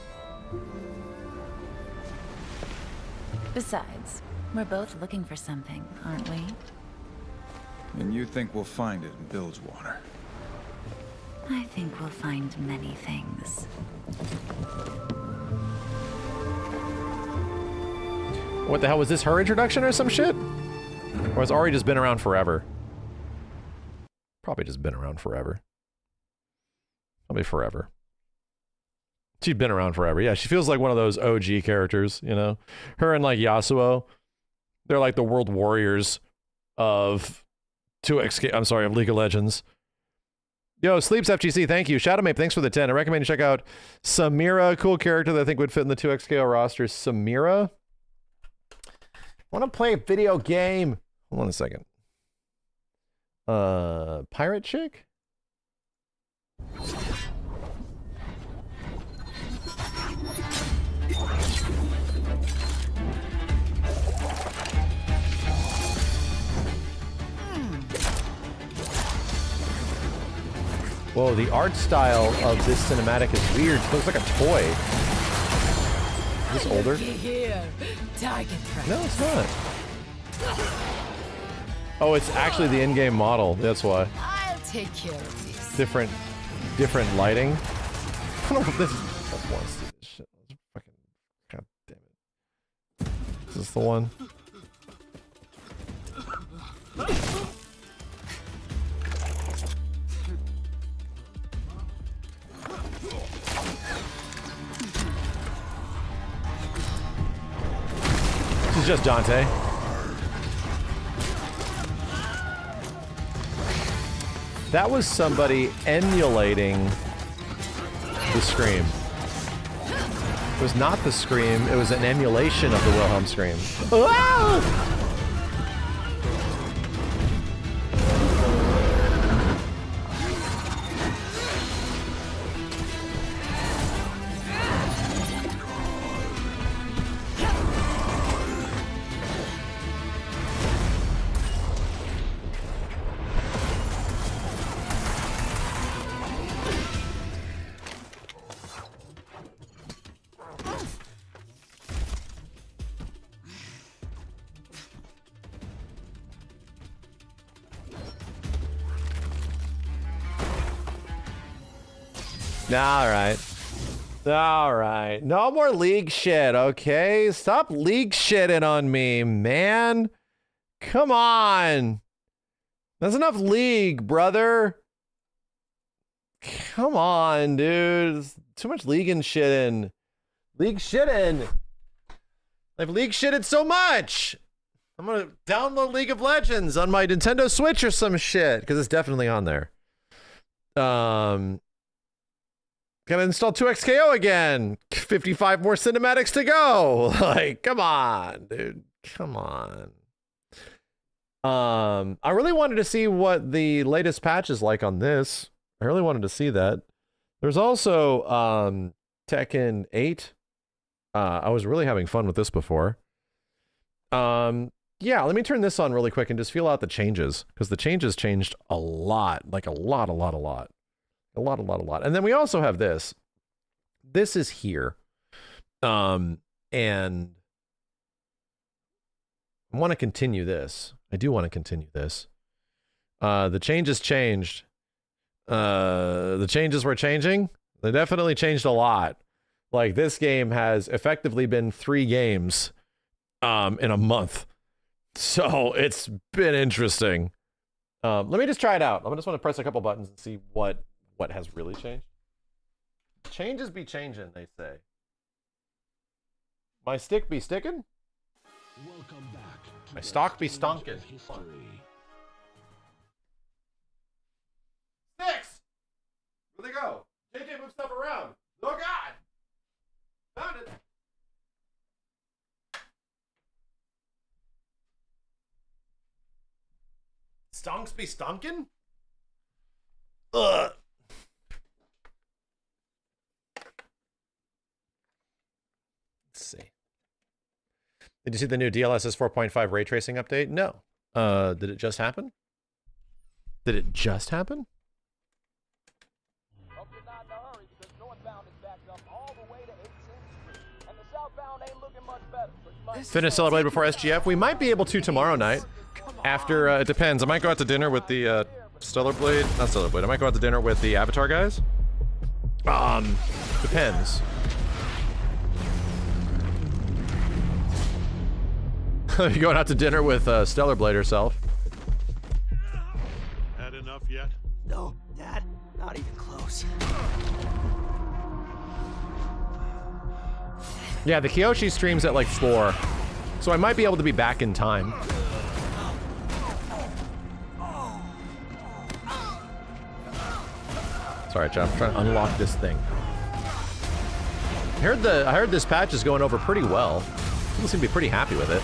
Besides, we're both looking for something, aren't we? And you think we'll find it in Bilgewater? I think we'll find many things. What the hell, was this her introduction or some shit? Or has Ari just been around forever? Probably just been around forever. Probably forever. She's been around forever. Yeah, she feels like one of those OG characters, you know? Her and like Yasuo, they're like the world warriors of of League of Legends. Yo, Sleeps FGC, thank you. Shadowmape, thanks for the 10. I recommend you check out Samira, cool character that I think would fit in the 2XKO roster. Samira? I want to play a video game. Hold on a second. Pirate chick? Whoa, the art style of this cinematic is weird. It looks like a toy. Is this older? No, it's not. Oh, it's actually the in-game model. That's why. I'll take care of this. Different lighting. I don't know if this is. I want to see this shit. Fucking, god damn it. Is the one? This is just Dante. That was somebody emulating the scream. It was not the scream, it was an emulation of the Wilhelm scream. Ah! Alright. No more league shit, okay? Stop league shitting on me, man. Come on. That's enough league, brother. Come on, dude. There's too much league and shitting. League shitting. I've league shitted so much. I'm gonna download League of Legends on my Nintendo Switch or some shit, because it's definitely on there. Gonna install 2XKO again. 55 more cinematics to go. Like, come on, dude. Come on. I really wanted to see what the latest patch is like on this. I really wanted to see that. There's also Tekken 8. I was really having fun with this before. Yeah, let me turn this on really quick and just feel out the changes, because the changes changed a lot. Like a lot. And then we also have this. This is here. And I want to continue this. I do want to continue this. The changes changed. The changes were changing. They definitely changed a lot. Like, this game has effectively been 3 games in a month. So it's been interesting. Let me just try it out. I just want to press a couple buttons and see what has really changed. Changes be changing, they say. My stick be sticking? Welcome back to My stock be stonking. Sticks! Where'd they go? JJ move stuff around. Oh god! Found it! Stonks be stonkin'? Ugh. Let's see. Did you see the new DLSS 4.5 ray tracing update? No. Did it just happen? Did it just happen? Finish Celebrate before SGF. We might be able to tomorrow night. After, it depends. I might go out to dinner with the, Stellar Blade. Not Stellar Blade. I might go out to dinner with the Avatar guys. Depends. You going out to dinner with, Stellar Blade herself. Had enough yet? No, Dad. Not even close. Yeah, the Kyoshi streams at like 4. So I might be able to be back in time. Sorry, Jeff. I'm trying to unlock this thing. I heard this patch is going over pretty well. People seem to be pretty happy with it.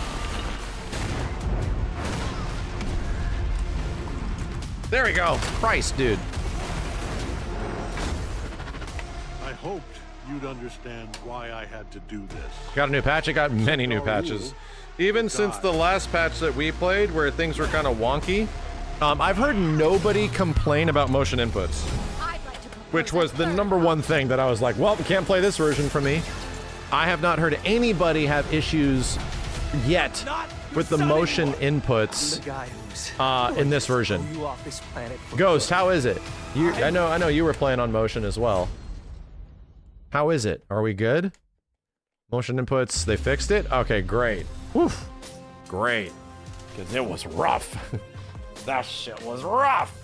There we go. Christ, dude. I hoped you'd understand why I had to do this. Got a new patch. I got many new patches. Even since the last patch that we played, where things were kind of wonky, I've heard nobody complain about motion inputs. Which was the #1 thing that I was like, well, can't play this version for me. I have not heard anybody have issues yet with the motion inputs in this version. Ghost, how is it? I know you were playing on motion as well. How is it? Are we good? Motion inputs, they fixed it? Okay, great. Oof. Great. Because it was rough. That shit was rough.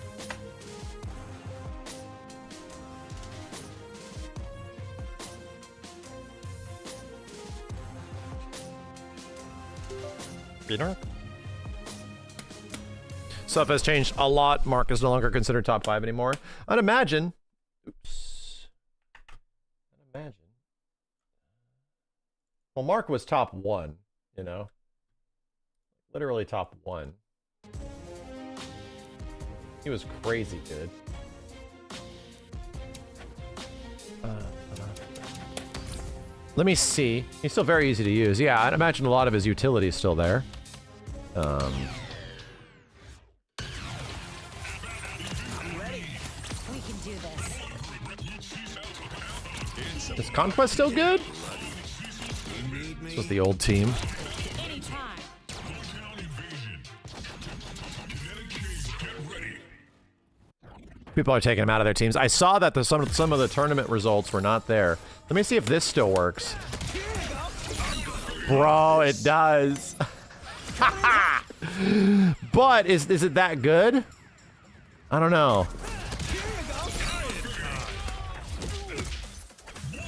Peter? Stuff has changed a lot. Mark is no longer considered top 5 anymore. I'd imagine. Oops. I'd imagine. Well, Mark was top 1, you know? Literally top 1. He was crazy good. Let me see. He's still very easy to use. Yeah, I'd imagine a lot of his utility is still there. Is Conquest still good? This was the old team. People are taking him out of their teams. I saw that some of the tournament results were not there. Let me see if this still works. Bro, it does. But is it that good? I don't know.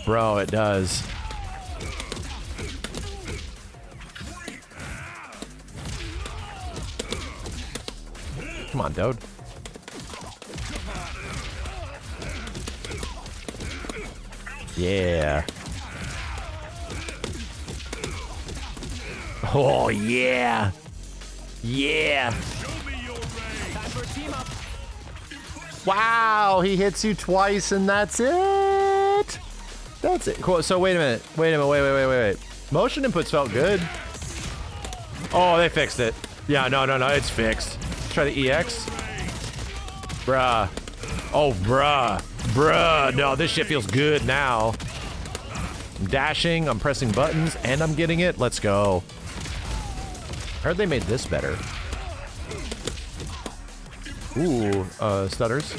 Bro, it does. Come on, dude. Yeah. Oh, yeah. Yeah. Wow, he hits you twice and that's it. That's it. Cool. So wait a minute. Wait. Motion inputs felt good. Oh, they fixed it. Yeah, no. It's fixed. Let's try the EX. Bruh. Oh, bruh. No, this shit feels good now. I'm dashing, I'm pressing buttons, and I'm getting it. Let's go. I heard they made this better. Ooh, stutters.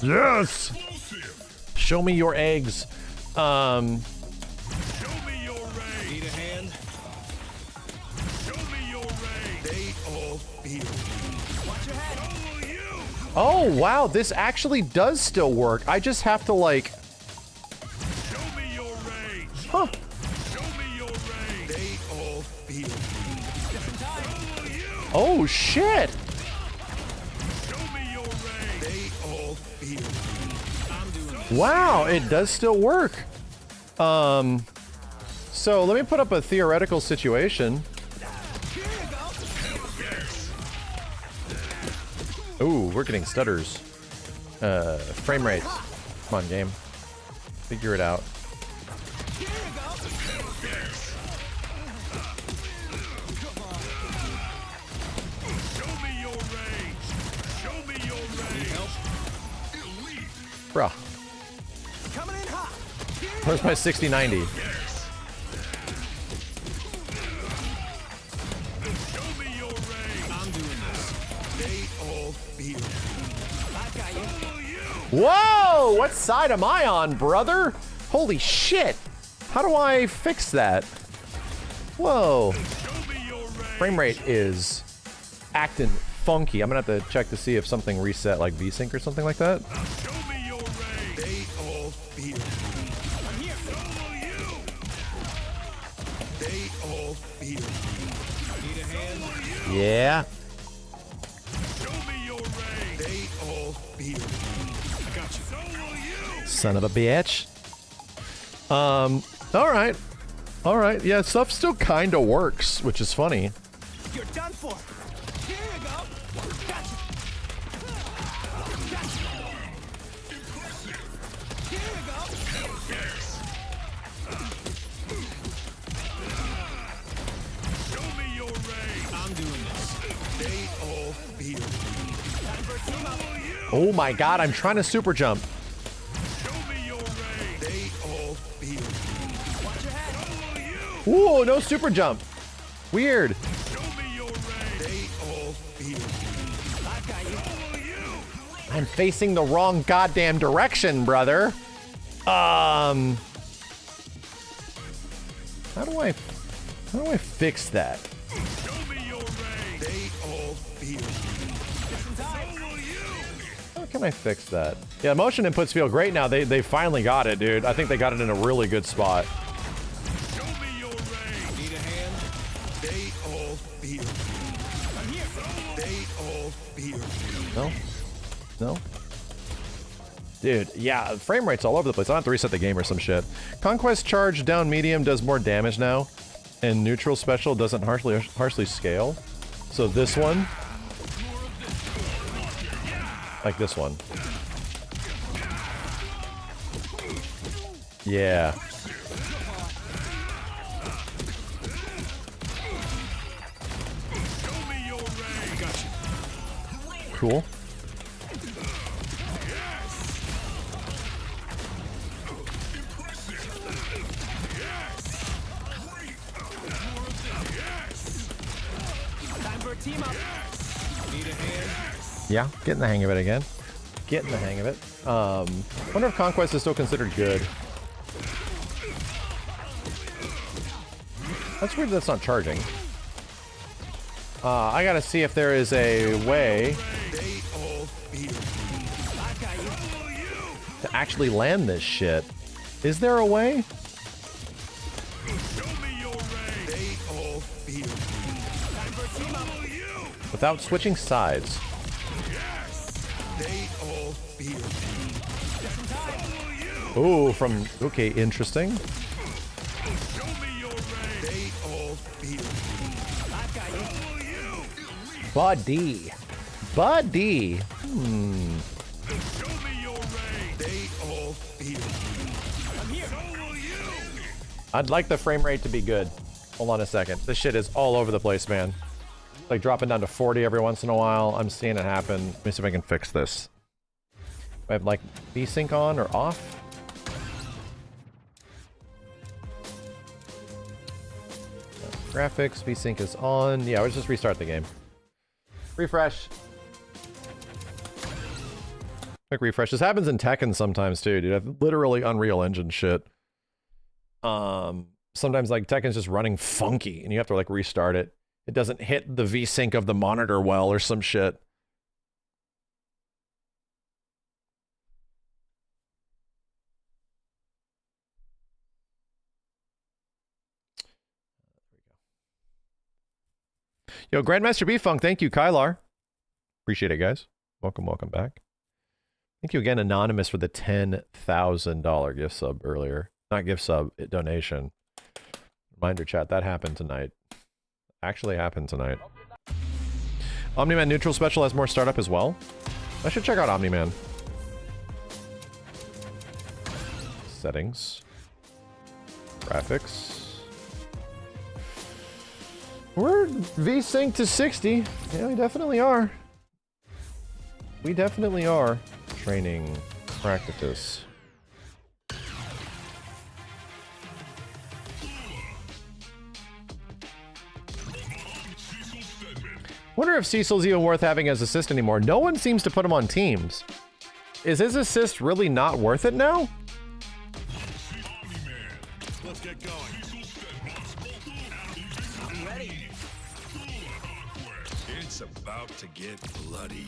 Yes! Show me your eggs. Oh, wow, this actually does still work. I just have to, like... Show me your rage. Huh. Show me your rage. They all feel oh, shit. Show me your rage. They all feel wow, it does still work. So let me put up a theoretical situation. Ooh, we're getting stutters. Frame rates. Come on, game. Figure it out. Bruh. Where's my 6090? Whoa! What side am I on, brother? Holy shit! How do I fix that? Whoa. Frame rate is acting funky. I'm gonna have to check to see if something reset, like VSync or something like that. Yeah. Son of a bitch. All right. Yeah, stuff still kind of works, which is funny. You're done for. Here you go. Gotcha. Here you go. Show me your rage. I'm doing this. They all feel me. Time for a team up. Oh my god, I'm trying to super jump. Ooh, no super jump. Weird. I'm facing the wrong goddamn direction, brother. How do I fix that? How can I fix that? Yeah, motion inputs feel great now. They finally got it, dude. I think they got it in a really good spot. No? No? Dude, yeah, frame rate's all over the place. I have to reset the game or some shit. Conquest charge down medium does more damage now, and neutral special doesn't harshly scale. So this one, like this one. Yeah. Cool. Yeah, getting the hang of it again. Getting the hang of it. Wonder if Conquest is still considered good. That's weird that's not charging. I gotta see if there is a way to actually land this shit. Is there a way? Without switching sides. Ooh, from... Okay, interesting. Buddy. Buddy. I'd like the frame rate to be good. Hold on a second. This shit is all over the place, man. Like dropping down to 40 every once in a while. I'm seeing it happen. Let me see if I can fix this. I have like VSync on or off. Graphics, VSync is on. Yeah, let's just restart the game. Refresh. Quick refresh. This happens in Tekken sometimes too, dude. I've literally Unreal Engine shit. Sometimes like Tekken's just running funky and you have to like restart it. It doesn't hit the VSync of the monitor well or some shit. Yo, Grandmaster B-Funk, thank you, Kylar. Appreciate it, guys. Welcome, welcome back. Thank you again, Anonymous, for the $10,000 gift sub earlier. Not gift sub, donation. Reminder chat, that happened tonight. Actually happened tonight. Omni-Man Neutral Special has more startup as well. I should check out Omni-Man. Settings. Graphics. We're VSync to 60. Yeah, we definitely are. We definitely are. Training practice. Wonder if Cecil's even worth having as assist anymore. No one seems to put him on teams. Is his assist really not worth it now? Let's get going. I'm ready. It's about to get bloody.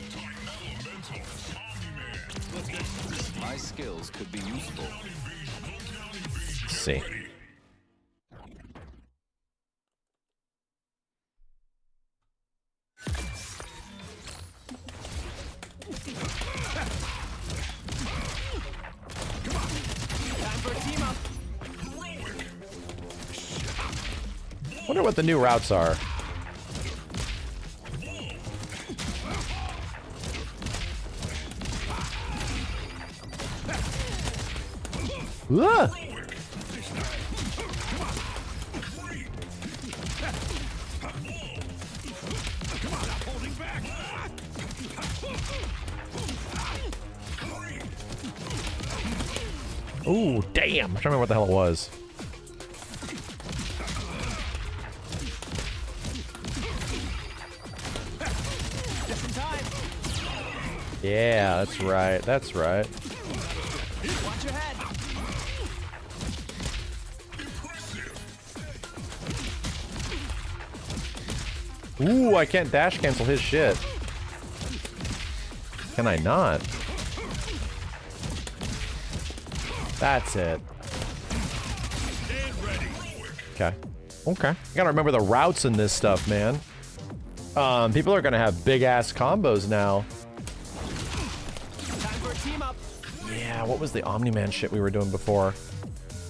My skills could be useful. Let's see. Wonder what the new routes are. Ah! Ooh, damn! I'm trying to remember what the hell it was. Yeah, that's right. That's right. Watch your head. Ooh, I can't dash cancel his shit. Can I not? That's it. Okay. Okay. You gotta remember the routes in this stuff, man. People are gonna have big ass combos now. Time for a team up. Yeah, what was the Omni-Man shit we were doing before?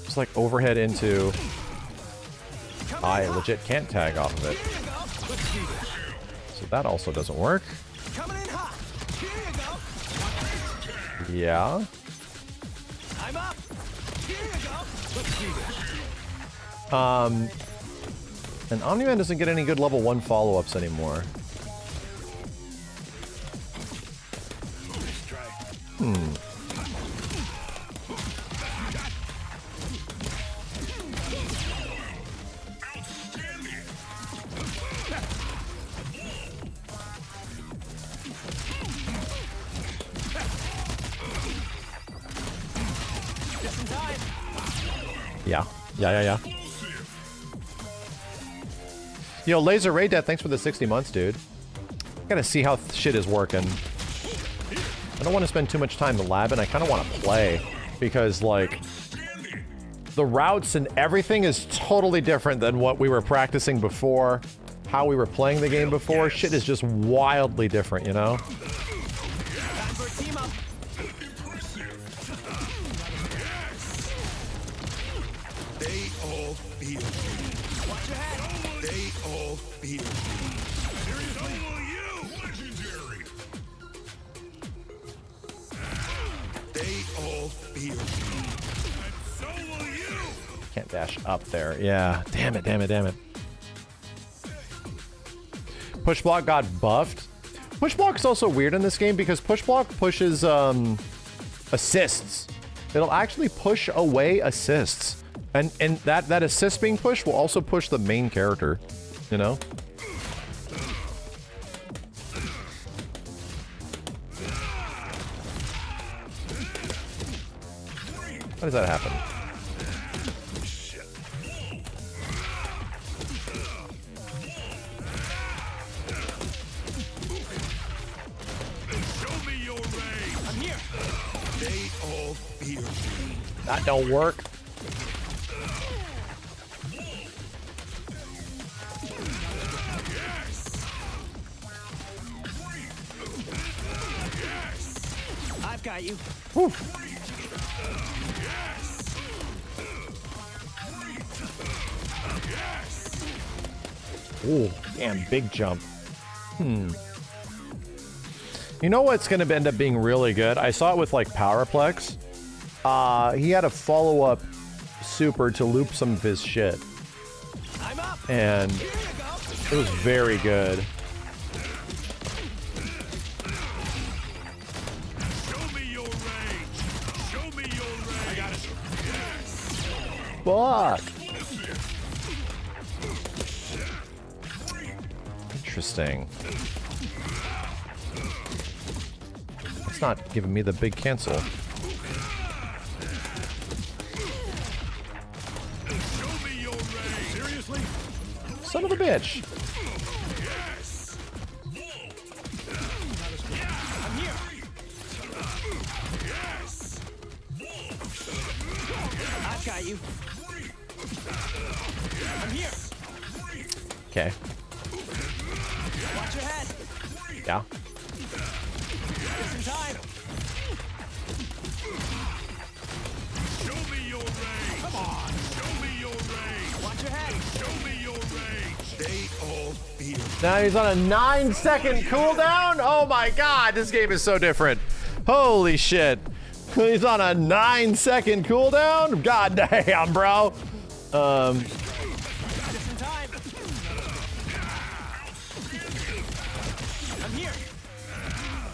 Just like overhead into... I legit can't tag off of it. So that also doesn't work. Coming in hot. Here you go. Yeah. I'm up. Here you go. Let's do this. And Omni-Man doesn't get any good level 1 follow-ups anymore. Just in time. Yeah. Yeah. Yo, Laser Ray Death, thanks for the 60 months, dude. Gotta see how shit is working. I don't want to spend too much time labbing. I kind of want to play. Because, like, the routes and everything is totally different than what we were practicing before. How we were playing the game before. Shit is just wildly different, you know? Time for a team up. They all feel me. Watch your head. They all feel me. Seriously? So will you, legendary. They all feel me. And so will you. Can't dash up there. Yeah. Damn it. Push block got buffed. Push block is also weird in this game because push block pushes assists. It'll actually push away assists. And that assist being pushed will also push the main character, you know? How does that happen? Show me your range. I'm here. They all feel me. That don't work. I've got you. Whew. Ooh, damn, big jump. You know what's going to end up being really good? I saw it with, like, Powerplex. He had a follow-up super to loop some of his shit. I'm up. And it was very good. Show me your range. Show me your range. I got it. Fuck. Interesting. It's not giving me the big cancel. Show me your range. Seriously? Son of a bitch. Yes. I'm here. Yes. I've got you. I'm here. Okay. Watch your head. Yeah. Just in time. Show me your range. Come on. Show me your range. Watch your head. Show me your range. They all feel. Now he's on a 9-second cooldown? Oh my god, this game is so different. Holy shit. He's on a 9-second cooldown? God damn, bro. Just in time. I'm here.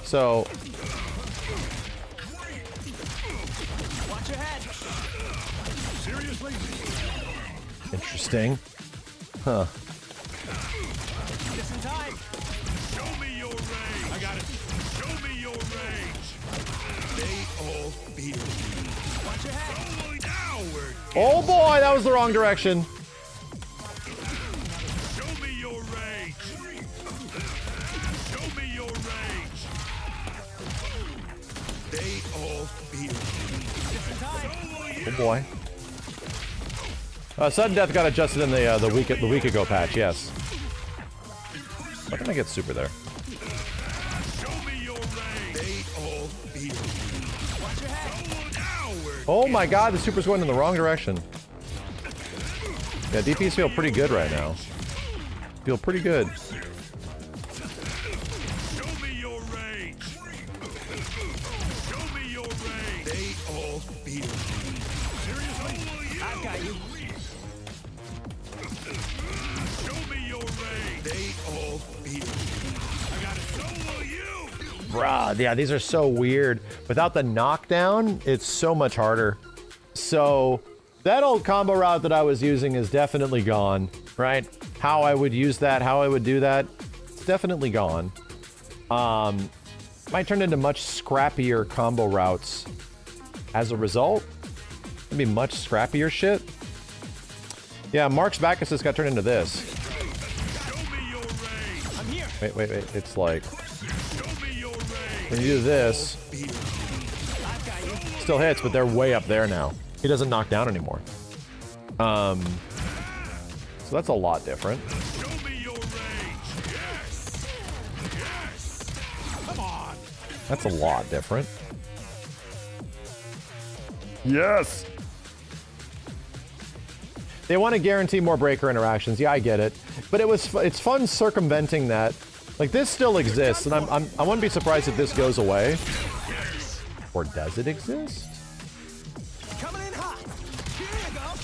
So Watch your head. Seriously? interesting. Huh. Just in time. Show me your range. I got it. Show me your range. Oh boy, that was the wrong direction. Show me your rage. Show me your rage. They all feel me. Oh boy. Sudden death got adjusted in the week ago patch. Yes. Why can I get super there? Oh my god, the super's going in the wrong direction. Yeah, DPs feel pretty good right now. Feel pretty good. Show me your rage. Show me your rage. They all feel me. Seriously? I've got you. Show me your rage. They all feel me. I got it. So will you. Bruh, yeah, these are so weird. Without the knockdown, it's so much harder. So, that old combo route that I was using is definitely gone, right? How I would use that, how I would do that, it's definitely gone. Might turn into much scrappier combo routes as a result. Maybe much scrappier shit. Yeah, Mark's Bacchus has got turned into this. Wait, it's like... when you do this, still hits, but they're way up there now. He doesn't knock down anymore. So that's a lot different. That's a lot different. Yes! They want to guarantee more breaker interactions. Yeah, I get it. But it's fun circumventing that. Like, this still exists, and I wouldn't be surprised if this goes away. Or does it exist? Coming in hot. Here you go.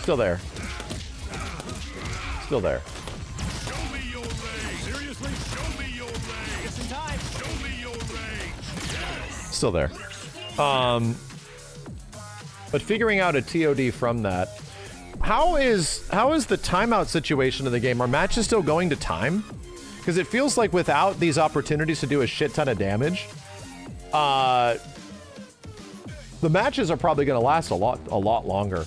Still there. Still there. Show me your rage. Seriously? Show me your rage. Get some time. Show me your rage. Still there. But figuring out a TOD from that. How is the timeout situation of the game? Are matches still going to time? Because it feels like without these opportunities to do a shit ton of damage, the matches are probably going to last a lot longer.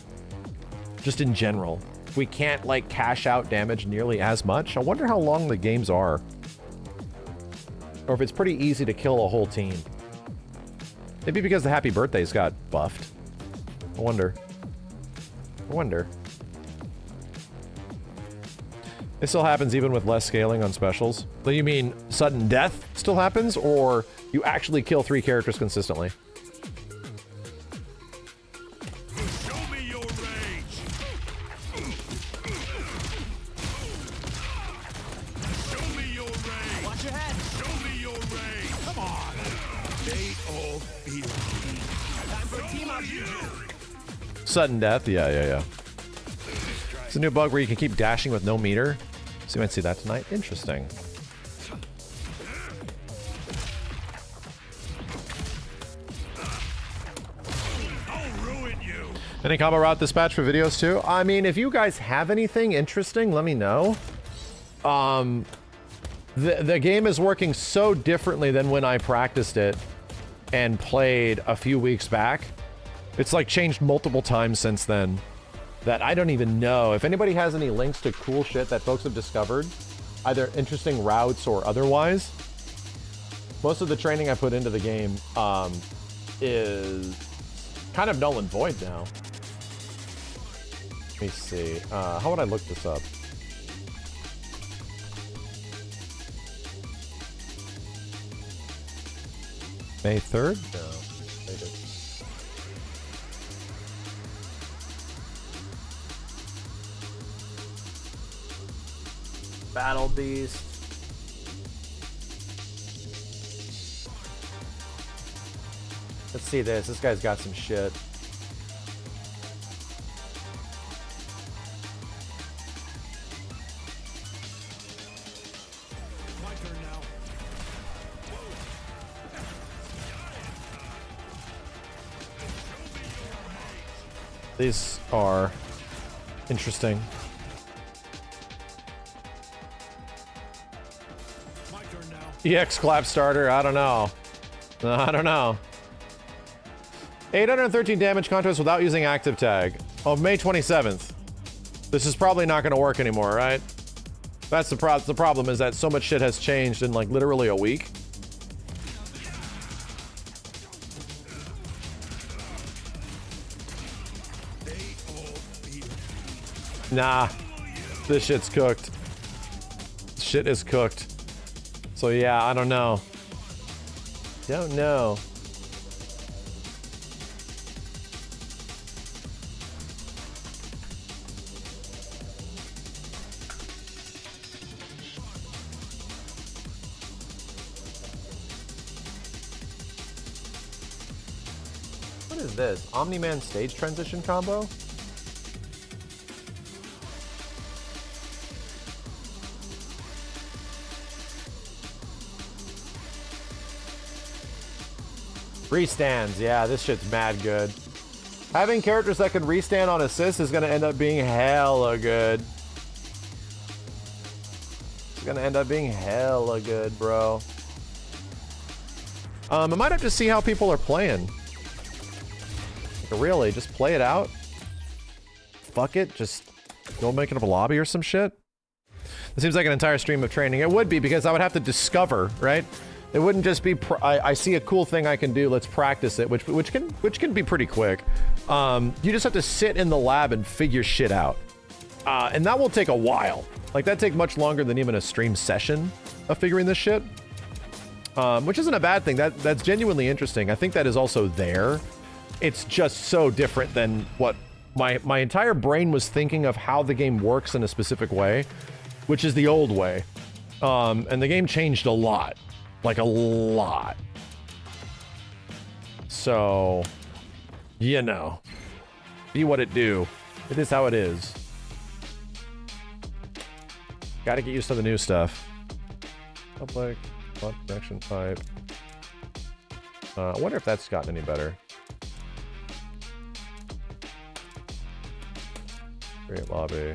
Just in general. We can't like cash out damage nearly as much. I wonder how long the games are. Or if it's pretty easy to kill a whole team. Maybe because the Happy Birthdays got buffed. I wonder. It still happens even with less scaling on specials. So you mean sudden death still happens, or you actually kill 3 characters consistently? Show me your rage. Show me your rage. Watch your head. Show me your rage. Come on. They all feel me. Time for a team up. Sudden death, yeah. It's a new bug where you can keep dashing with no meter. So you might see that tonight. Interesting. I'll ruin you. Any combo route dispatch for videos too? I mean, if you guys have anything interesting, let me know. The game is working so differently than when I practiced it and played a few weeks back. It's like changed multiple times since then that I don't even know. If anybody has any links to cool shit that folks have discovered, either interesting routes or otherwise, most of the training I put into the game is kind of null and void now. Let me see. How would I look this up? May 3rd? No. Later. Battle Beast. Let's see this. This guy's got some shit. My turn now. These are interesting. My turn now. EX clap starter. I don't know. 813 damage contest without using active tag. Oh, May 27th. This is probably not going to work anymore, right? That's the problem is that so much shit has changed in like literally a week. Nah, this shit's cooked. Shit is cooked. So yeah, I don't know. Don't know. What is this? Omni-Man stage transition combo? Restands, yeah, this shit's mad good. Having characters that can restand on assist is gonna end up being hella good. It's gonna end up being hella good, bro. I might have to see how people are playing. Like, really, just play it out. Fuck it, just go make it up a lobby or some shit. It seems like an entire stream of training. It would be, because I would have to discover, right? It wouldn't just be I see a cool thing I can do, let's practice it, which can be pretty quick. You just have to sit in the lab and figure shit out, and that will take a while. Like, that take much longer than even a stream session of figuring this shit, which isn't a bad thing. That's genuinely interesting. I think that is also there. It's just so different than what my entire brain was thinking of how the game works in a specific way, which is the old way, and the game changed a lot. Like, a lot. So, you know, be what it do. It is how it is. Gotta get used to the new stuff. Public, connection type. I wonder if that's gotten any better. Create lobby.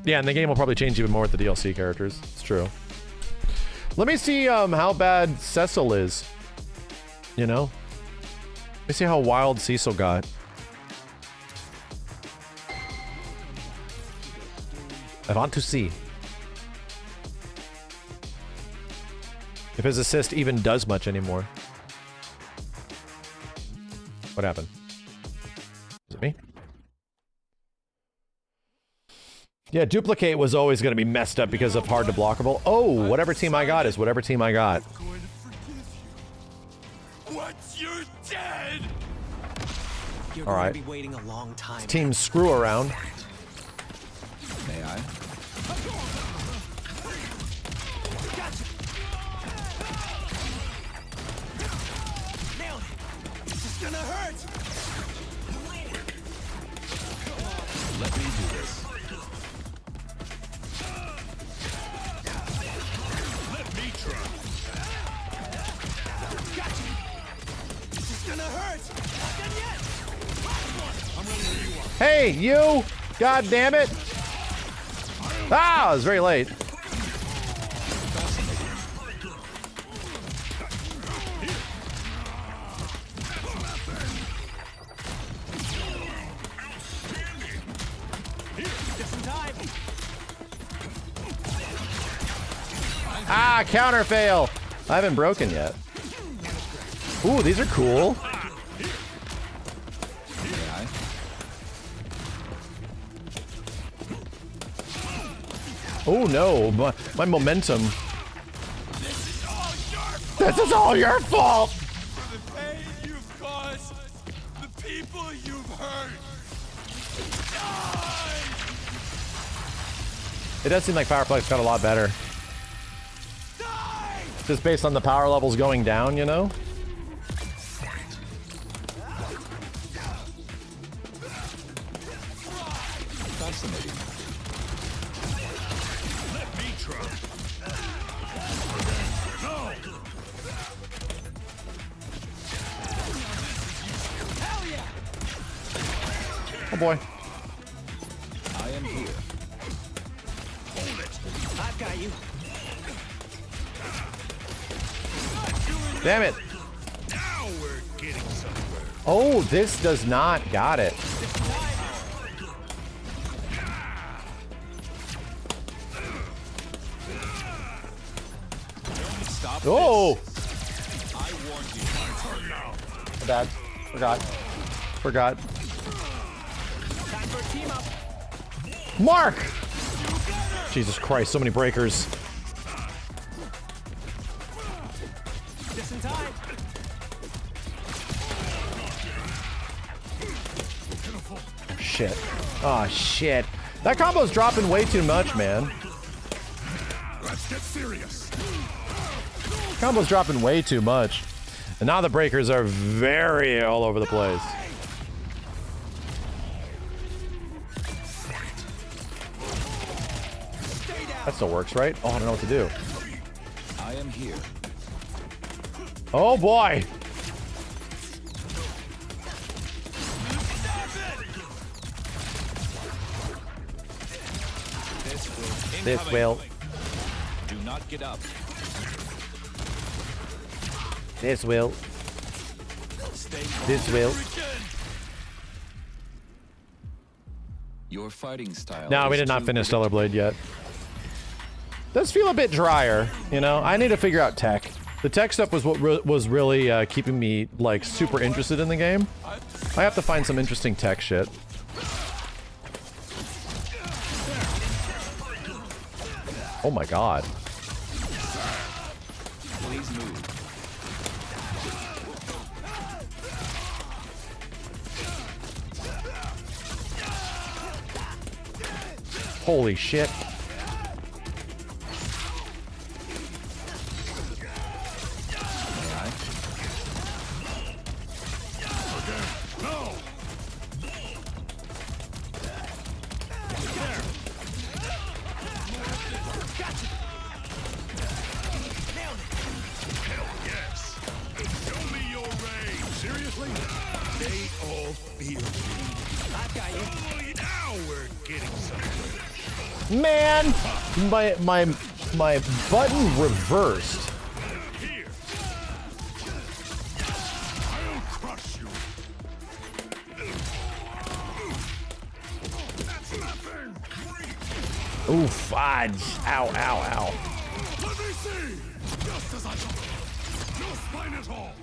Yeah, and the game will probably change even more with the DLC characters. It's true. Let me see how bad Cecil is. You know? Let me see how wild Cecil got. I want to see. If his assist even does much anymore. What happened? Is it me? Yeah, duplicate was always going to be messed up because of hard to blockable. Oh, whatever team I got is whatever team I got. Once you're dead. You're all right. going to be waiting a long time. Team screw around. May I? Nailed it. This is gonna hurt. Let me do this. Let me try. Gotcha. This is gonna hurt. Not done yet. I'm ready for you. Hey, you! God damn it! Ah, it was very late. Ah, counter fail! I haven't broken yet. Ooh, these are cool. Oh no, my momentum. This is all your fault! For the pain you've caused, the people you've hurt. It does seem like Powerflex got a lot better. Just based on the power levels going down, you know? Fascinating. Let me try. No. Hell yeah. Oh boy. I am here. Hold it. got you. Damn it. Now we're getting somewhere. Oh, this does not. Got it. Stop Oh! this. I warned you. My turn now. Bad. Forgot. Time for a team up. Mark! Jesus Christ, so many breakers. Just in time. Shit. Oh, shit. That combo's dropping way too much, man. Let's get serious. Combo's dropping way too much. And now the breakers are very all over the place. That still works, right? Oh, I don't know what to do. I am here. Oh, boy. This will. Do not get up. This will. Stay This will. Your fighting style. No, we is did not too finish Stellar Blade yet. Does feel a bit drier, you know? I need to figure out tech. The tech stuff was what was really keeping me, like, super interested in the game. I have to find some interesting tech shit. Oh my god. Please move. Holy shit. Man, my button reversed. Ooh, fudge. Ow, ow, ow. Let me see. Just as I thought. No spine at all.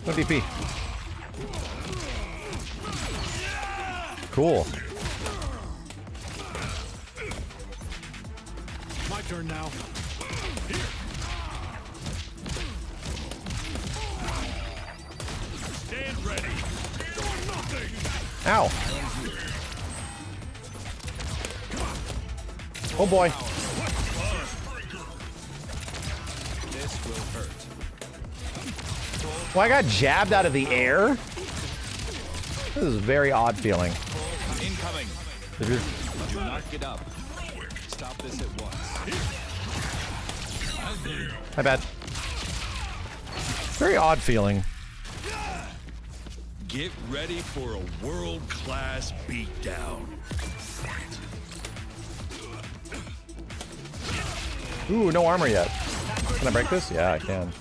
No DP. Cool. My turn now. Here. Stand ready. You're nothing. Ow. Oh boy. This will hurt. Well, I got jabbed out of the air? This is a very odd feeling. Incoming. Do not get up. Stop this at once. My bad. Very odd feeling. Get ready for a world-class beatdown. Ooh, no armor yet. Can I break this? Yeah, I can.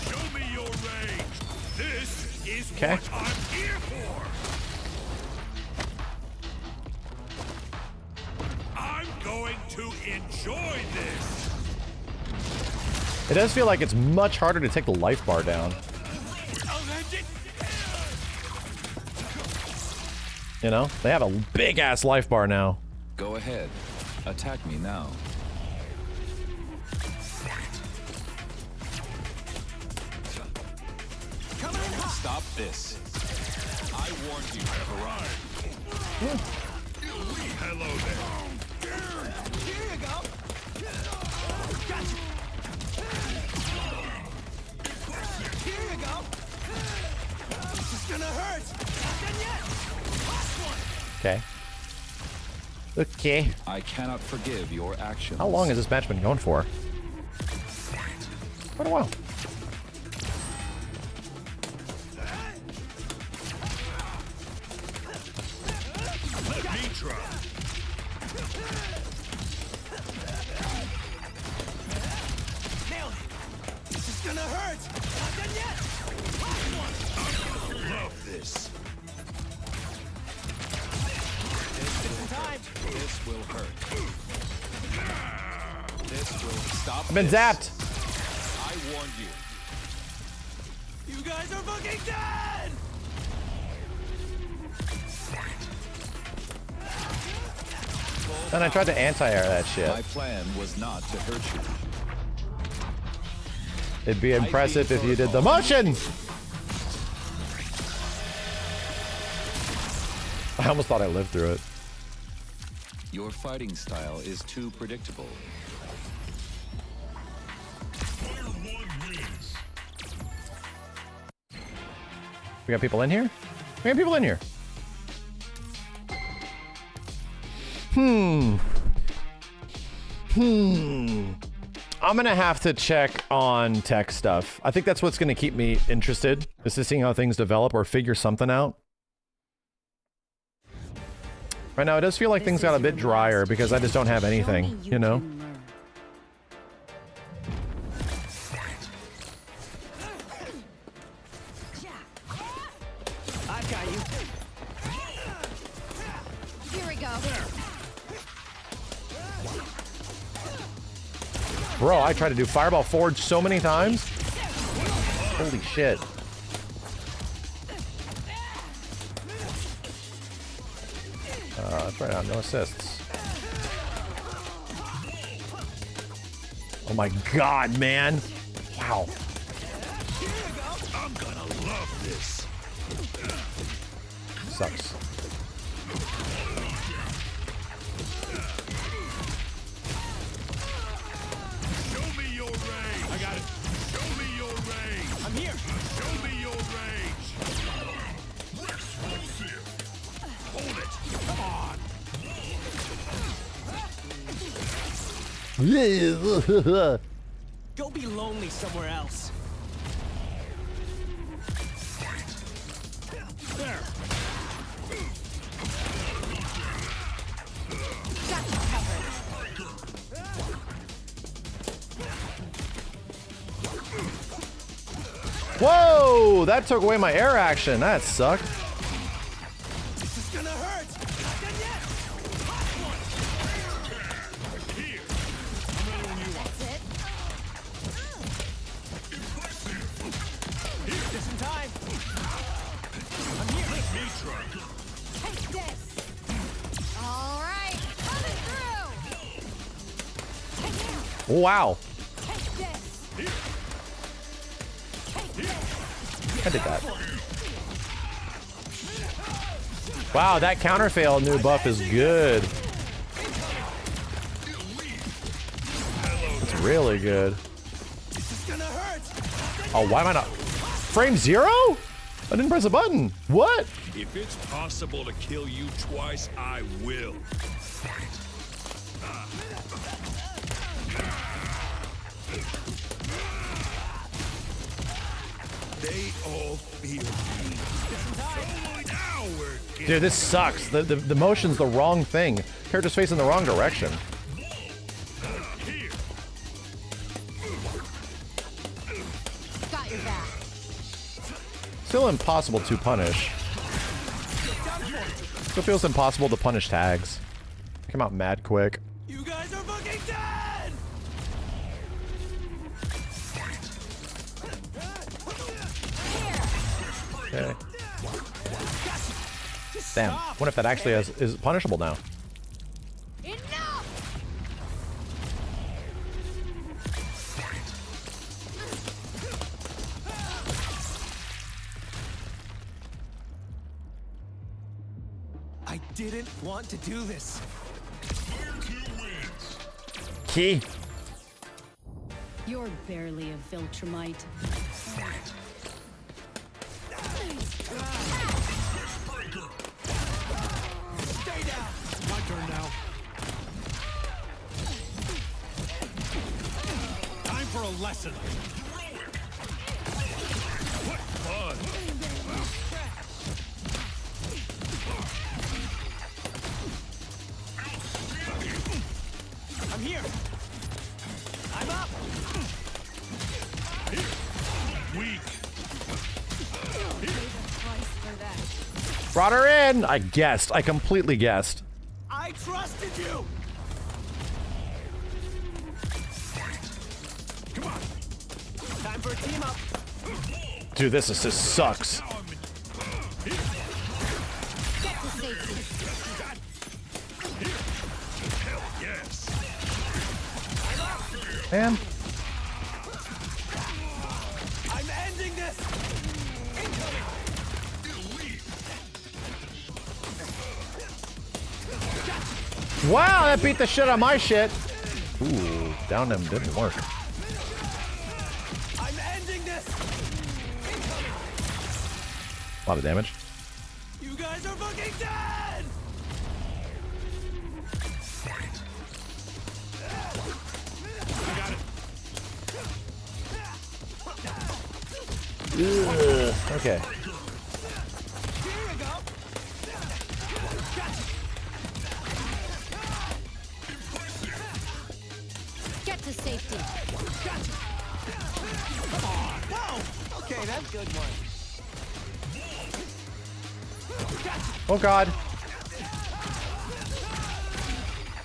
Show me your range. This is Okay. what I'm here for. I'm going to enjoy this. It does feel like it's much harder to take the life bar down. You know? They have a big-ass life bar now. Go ahead. Attack me now. Stop this. I warned you. I've arrived. Hello there. Here you go. Gotcha. Here you go. This is gonna hurt. Not done yet. Last one. Okay. Okay. I cannot forgive your actions. How long has this match been going for? Quite a while. try. Nailed it. This is gonna hurt. Not done yet. I'm gonna love this. Just in time. This will hurt. This will stop. I've been zapped. I warned you. You guys are fucking dead. Then I tried to anti-air that shit. My plan was not to hurt you. It'd be impressive if you did the motion. I almost thought I lived through it. Your fighting style is too predictable. We got people in here? We got people in here. I'm gonna have to check on tech stuff. I think that's what's gonna keep me interested, is to seeing how things develop or figure something out. Right now, it does feel like things got a bit drier because I just don't have anything, you know? I've got you. Here we go. Bro, I tried to do Fireball Forge so many times. Holy shit. That's right now, no assists. Oh my god, man. Wow. I'm gonna love this. Sucks. Show me your range. I got it. Show me your range. I'm here. Show me your range. Explosive. Hold it. Come on. Go be lonely somewhere else. There. Whoa! That took away my air action. That sucked. This is gonna hurt. Not done yet. Here. I'm ready when you want. That's it. Just in time. I'm here. Let me try. Take this. All right, coming through. Wow. Take this. Here. I did that. Wow, that counterfail new buff is good. It's really good. Oh, why am I not? Frame 0? I didn't press a button. What? If it's possible to kill you twice, I will. They all feel me. So now we're getting. Dude, this sucks. The motion's the wrong thing. Character's facing the wrong direction. Here. Got your back. Still impossible to punish. Still feels impossible to punish tags. Come out mad quick. You guys are fucking dead. Okay. Damn. What if that actually is punishable now? Enough. I didn't want to do this. Key. You're barely a Viltrumite. Stay down. My turn now. Time for a lesson. What fun. Brought her in! I guessed. I completely guessed. I trusted you. Come on. Time for a team up. Dude, this assist sucks. Man. I'm ending this. Incoming. Wow, that beat the shit out of my shit. Ooh, down them didn't work. I'm ending this. Incoming. A lot of damage. You guys are fucking dead. I got it. Ugh, okay. Here we go. Get to safety. Come on. Whoa. Okay, that's a good one. Oh god.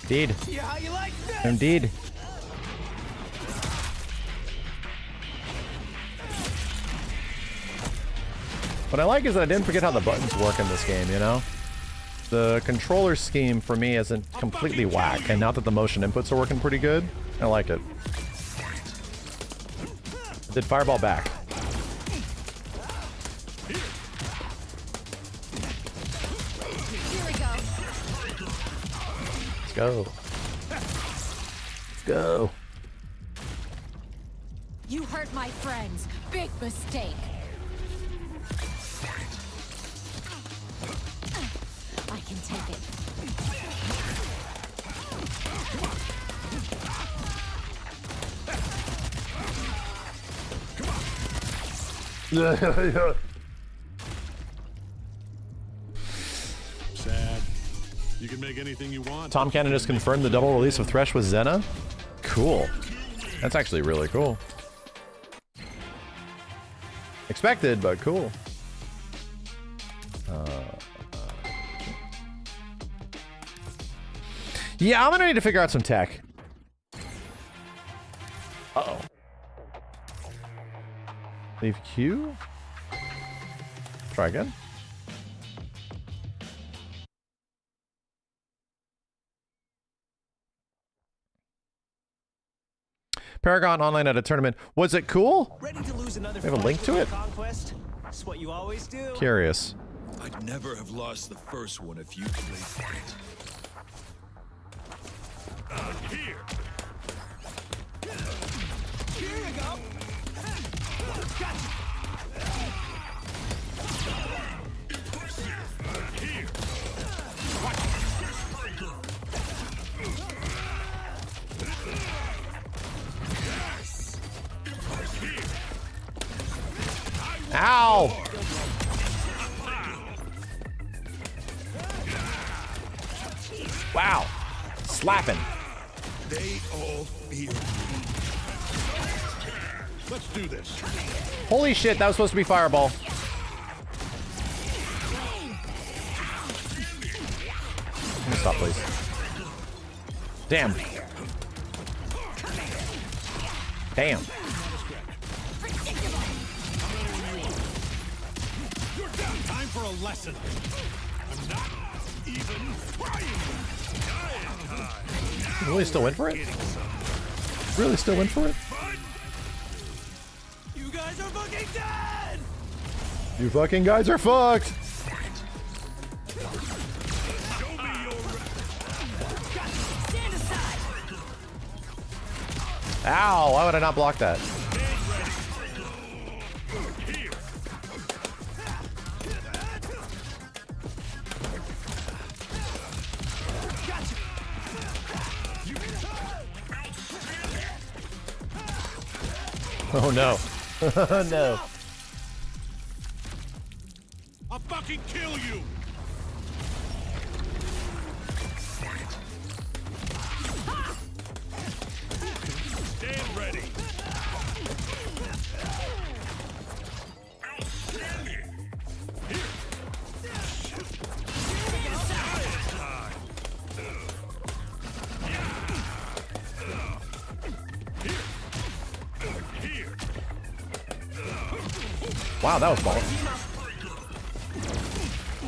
Indeed. See how you like this? Indeed. What I like is that I didn't forget how the buttons work in this game, you know? The controller scheme for me isn't completely whack, and now that the motion inputs are working pretty good, I like it. I did fireball back. Here we go. Let's go. Let's go. You hurt my friends. Big mistake. I can take it. Sad. You can make anything you want. Tom Cannon just confirmed the double release of Thresh with Senna. Cool. That's actually really cool. Expected, but cool. Yeah, I'm gonna need to figure out some tech. Uh-oh. Leave Q? Try again. ParagOnline at a tournament. Was it cool? Ready to lose another We have a link to it? Conquest? That's what you always do. Curious. I'd never have lost the first one if you played. Here. Here you go. Gotcha. Here. Ow! Wow. Slapping. They all feel. Let's do this. Holy shit, that was supposed to be fireball. Let me stop, please. Damn. Damn. Time for a lesson. I'm not even trying. Really still went for it? Really still went for it? You guys are fucking dead! You fucking guys are fucked! Stand aside! Ow, why would I not block that? Oh no. No. I'll fucking kill you! Stand ready! Wow, that was balls.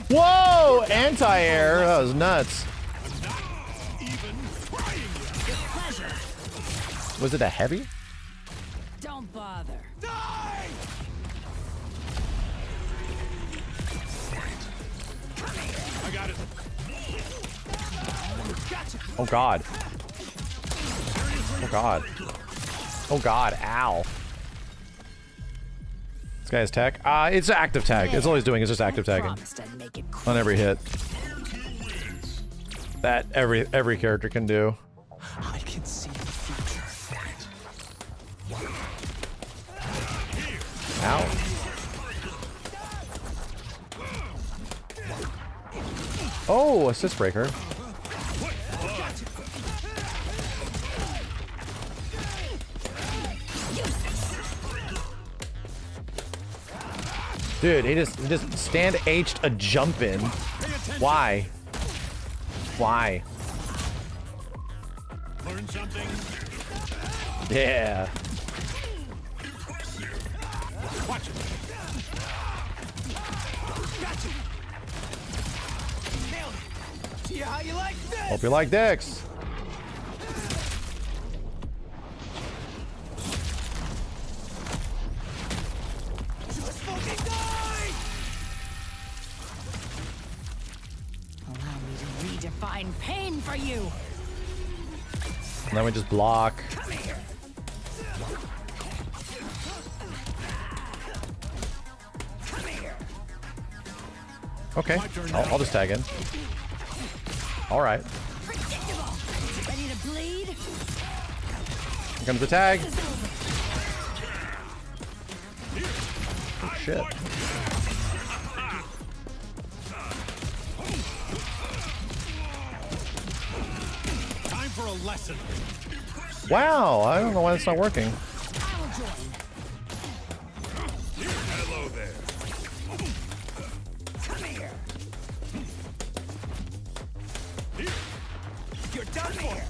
Whoa! Anti-air. That was nuts. Was it a heavy? Don't bother. I got it. Oh god. Oh god. Oh god, ow. This guy has tag. It's active tag. It's all he's doing is just active tagging. On every hit. That every character can do. I can see the future. Ow. Oh, assist breaker. Dude, he just stand H'd a jump in. Why? Why? Learn something? Yeah. Watch it. Gotcha. Nailed it. See how you like this? Hope you like dicks. Just fucking die! Allow me to redefine pain for you. And then we just block. Come here. Okay, I'll just tag in. All right. Ready to bleed? Here comes the tag. Oh, shit. Time for a lesson. Wow, I don't know why it's not working. Hello there. Come here. You're done for.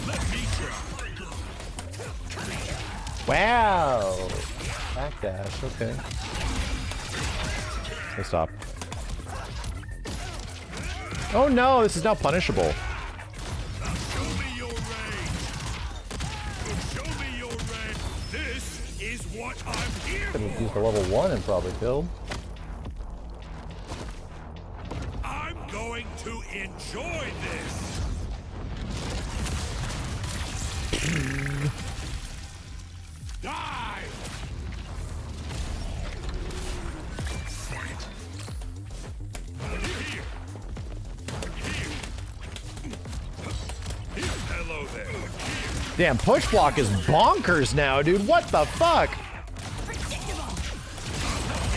Let me try. Wow. Backdash, okay. Let's stop. Oh no, this is now punishable. Show me your range. Show me your range. This is what I'm here Could have for. used the level 1 and probably killed. I'm going to enjoy this. Die! Hello there. Damn, push block is bonkers now, dude. What the fuck?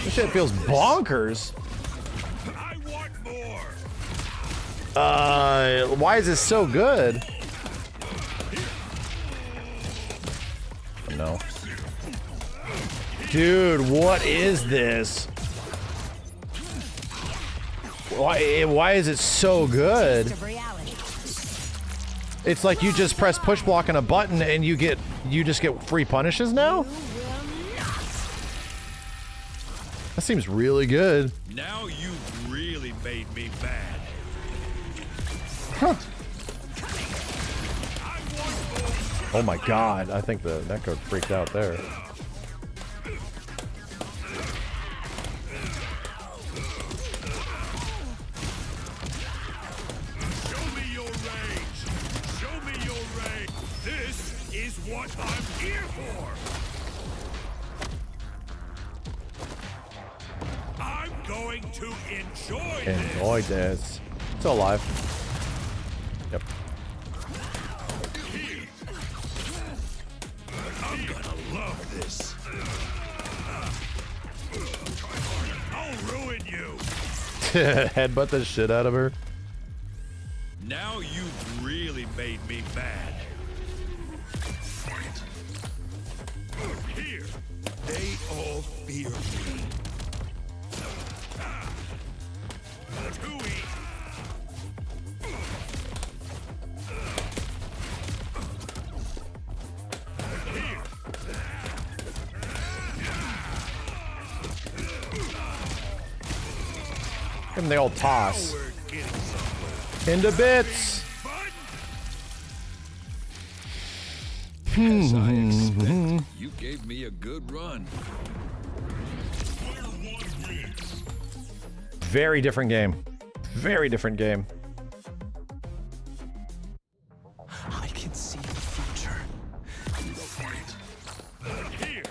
This shit feels bonkers. I want more. Why is this so good? No. Dude, what is this? Why is it so good? It's like you just press push block on a button and you just get free punishes now? That seems really good. Now you've really made me mad. Huh. Oh my god, I think the netcode freaked out there. Show me your range. Show me your range. This is what I'm here for. I'm going to enjoy this. Enjoy this. Still alive. Yep. I'm gonna love this. I'll ruin you. Headbutt the shit out of her. Now you've really made me mad. Here, they all fear me. Too easy. Here, Give him the old toss. Into bits. As I expected, you gave me a good run. Very different game. Very different game. I can see the future. Here.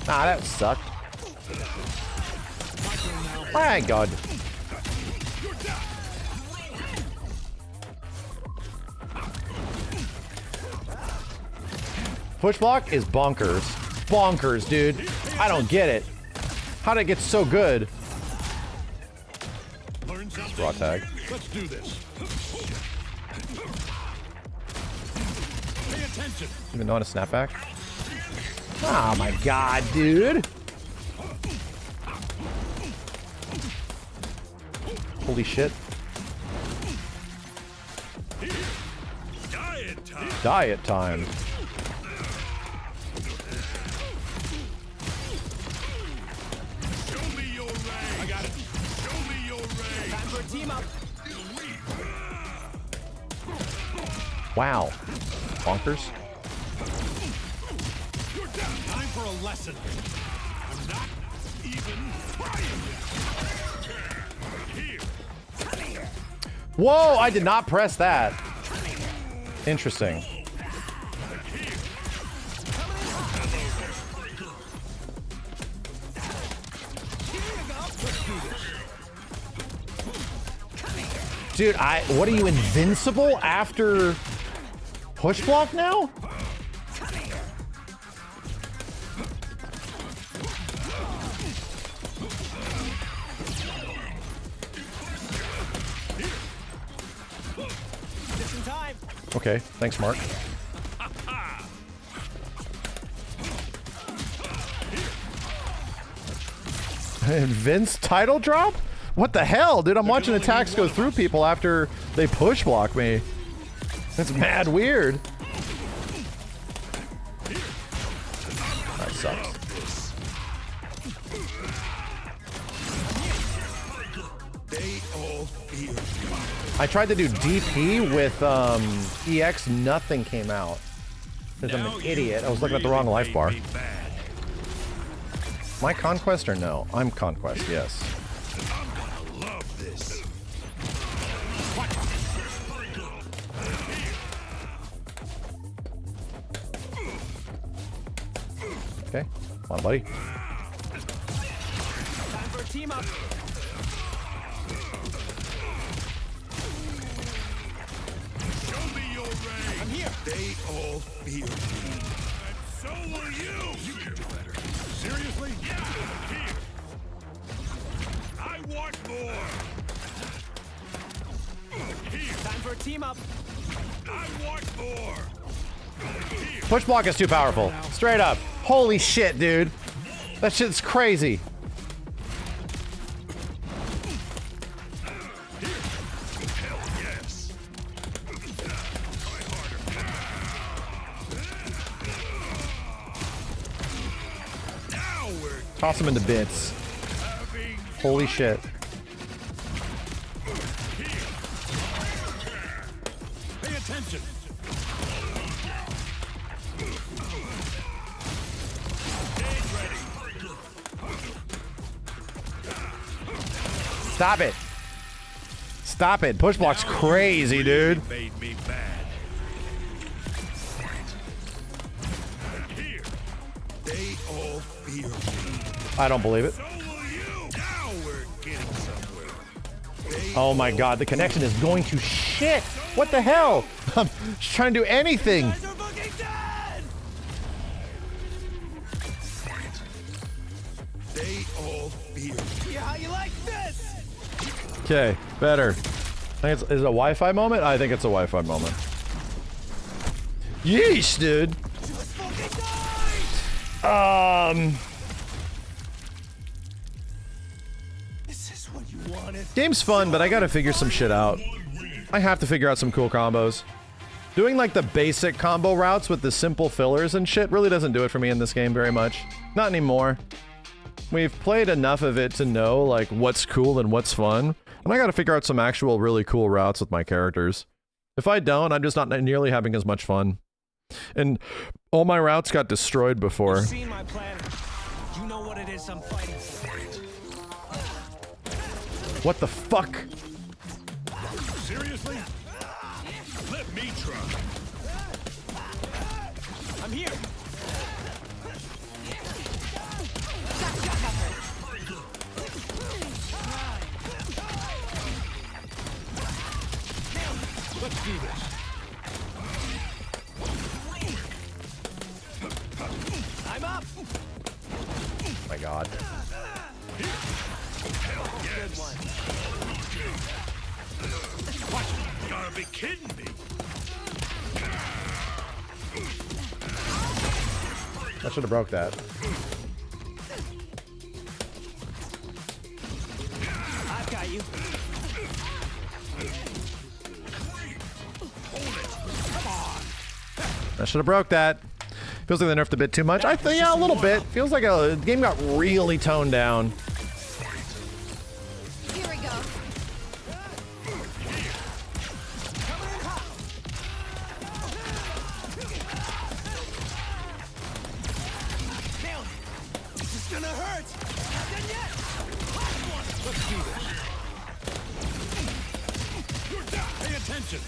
Ah, that sucked. My God. Push block is bonkers. Bonkers, dude. I don't get it. How did it get so good? Raw tag. Let's do this. Pay attention. Even though on a snapback? Oh my God, dude. Holy shit. Diet time. Diet time. Show me your range. I got it. Show me your range. Time for a team up. Wow. Bonkers. Time for a lesson. I'm not even trying. Here. Whoa, I did not press that. Interesting. Dude, what are you, invincible after push block now? Okay, thanks, Mark. Vince title drop? What the hell, dude? I'm watching attacks go through people after they push block me. That's mad weird. That sucks. I tried to do DP with EX, nothing came out. Because I'm an idiot. I was looking at the wrong life bar. Am I Conquest or no? I'm Conquest, yes. I'm gonna love this. Okay, come on, buddy. Time for a team up. Show me your range. I'm here. They all fear me. And so will you. You can do better. Seriously? Yeah. Here. I want more. Here. Time for a team up. I want more. Here. Push block is too powerful. Straight up. Holy shit, dude. That shit's crazy. Hell yes. Try harder. Now we're Toss him into bits. Holy shit. Pay attention. Stop it. Stop it. Push block's crazy, dude. Made me mad. Here. They all fear me. I don't believe it. So will you. Now we're getting somewhere. Oh my God, the connection is going to shit. What the hell? I'm just trying to do anything. They all fear me. Yeah, how you like this? Okay, better. I think is it a Wi-Fi moment? I think it's a Wi-Fi moment. Yeesh, dude. This is what you want. Game's fun, but I gotta figure some shit out. I have to figure out some cool combos. Doing like the basic combo routes with the simple fillers and shit really doesn't do it for me in this game very much. Not anymore. We've played enough of it to know like what's cool and what's fun. And I gotta figure out some actual really cool routes with my characters. If I don't, I'm just not nearly having as much fun. And all my routes got destroyed before. You've seen my plan. You know what it is I'm fighting for. What the fuck? Seriously? Let me try. I'm here. Let's do this. I'm up. Oh my god. Good one. What? You gotta be kidding me. I should have broke that. I've got you. I should have broke that. Feels like they nerfed a bit too much. I think, yeah, a little bit. Feels like the game got really toned down. Here we go. Nailed it. This is gonna hurt. Not done yet. Let's do this. You're down. Pay attention.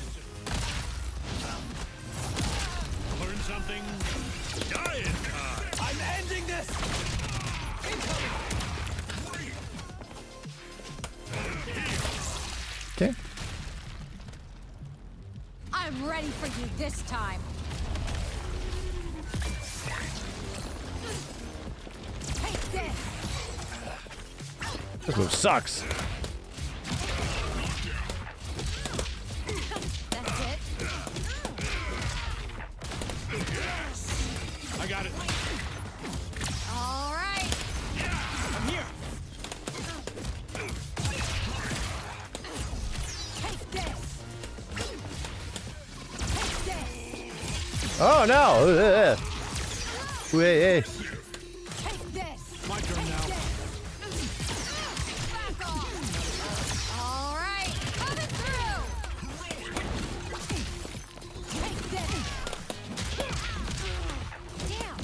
Learn something. Giant time. I'm ending this. Incoming. Okay. I'm ready for you this time. Take this. This move sucks. That's it. I got it. All right. I'm here. Take this. Take this. Oh no! Wait. Take this. My turn now. Back off. All right. Coming through. Take this. Damn.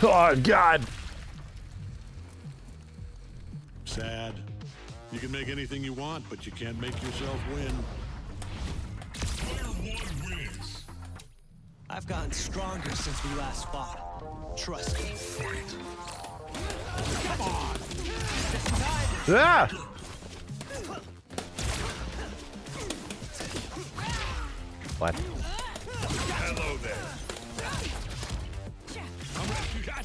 Oh god. Sad. You can make anything you want, but you can't make yourself win. I've gotten stronger since we last fought. Trust me. Come on. This time. Ah! What? Hello there. How much you got?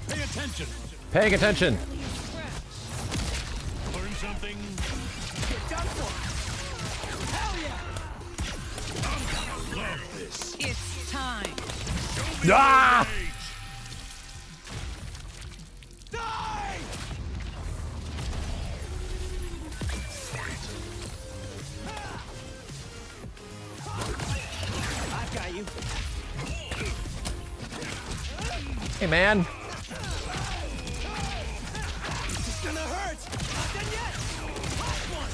Pay attention. Paying attention. Learn something. Get done for. Hell yeah. I'm gonna love this. It's time. Ah! Die! I've got you. Hey man. This is gonna hurt. Not done yet. Last one.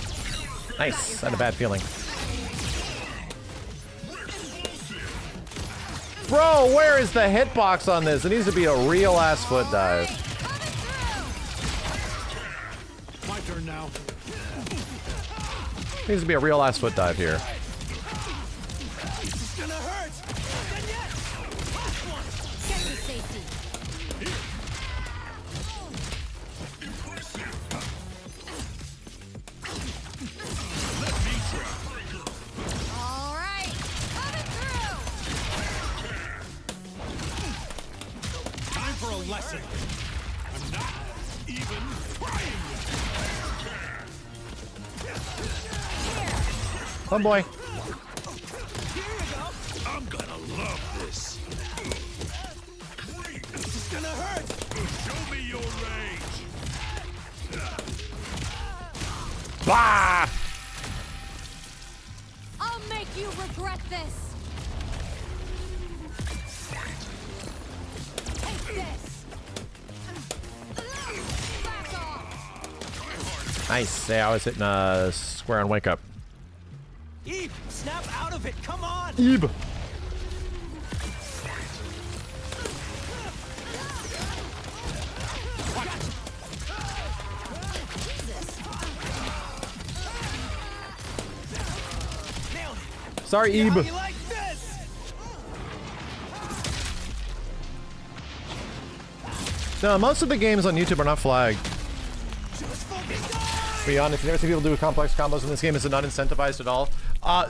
Nice. I had a bad feeling. Bro, where is the hitbox on this? It needs to be a real ass foot dive. My turn now. Needs to be a real ass foot dive here. This is gonna hurt. Not done yet. Last one. Get to safety. Let me try. All right. Coming through. Time for a lesson. I'm not even trying. Oh boy. I'm gonna love this. This is gonna hurt. Show me your range. Bah! I'll make you regret this. Take this. Back off. Nice. Yeah, I was hitting a square on wake up. Eve, snap out of it. Come on. Eve. Sorry, Eve. No, most of the games on YouTube are not flagged. To be honest, you never see people do complex combos in this game. It's not incentivized at all.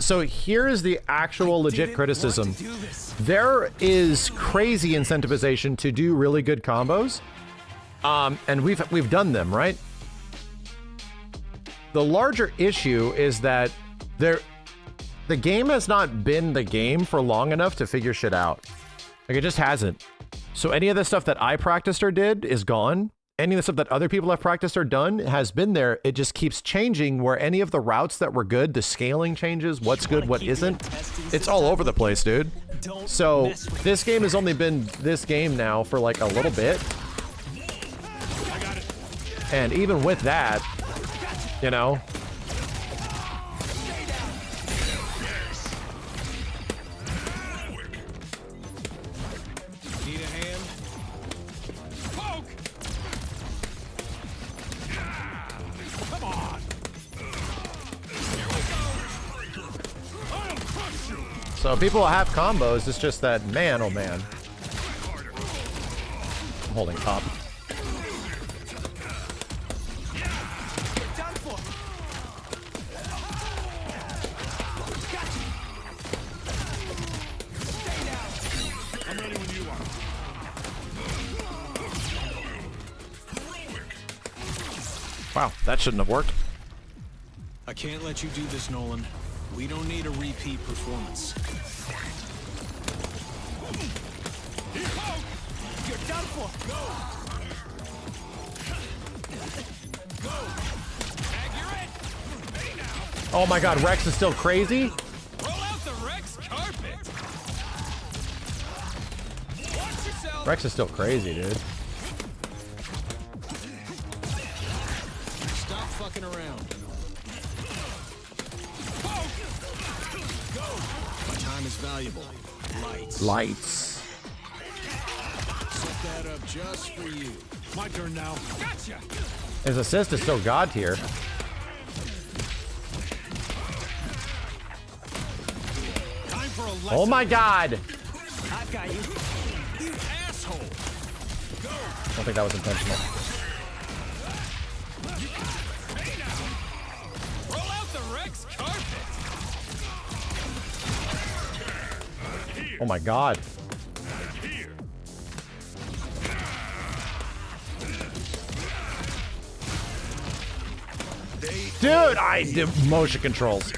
So here is the actual legit criticism. There is crazy incentivization to do really good combos. And we've done them, right? The larger issue is that the game has not been the game for long enough to figure shit out. Like, it just hasn't. So any of the stuff that I practiced or did is gone. Any of the stuff that other people have practiced or done has been there. It just keeps changing, where any of the routes that were good, the scaling changes, what's good, what isn't. It's all over the place, dude. So this game has only been this game now for like a little bit. And even with that, you know, so people have combos, it's just that, man, oh man. I'm holding up. Wow, that shouldn't have worked. I can't let you do this, Nolan. We don't need a repeat performance. You're done for. Go. Go. Tag, you're in. Hey now. Oh my god, Rex is still crazy? Roll out the Rex carpet. Watch yourself. Rex is still crazy, dude. Stop fucking around. My time is valuable. Lights. Lights. Set that up just for you. My turn now. Gotcha. His assist is still god tier. Time for a lesson. Oh my god! I've got you. You asshole. Go. I don't think that was intentional. Hey now. Roll out the Rex carpet. Oh my god. Dude, I did motion controls.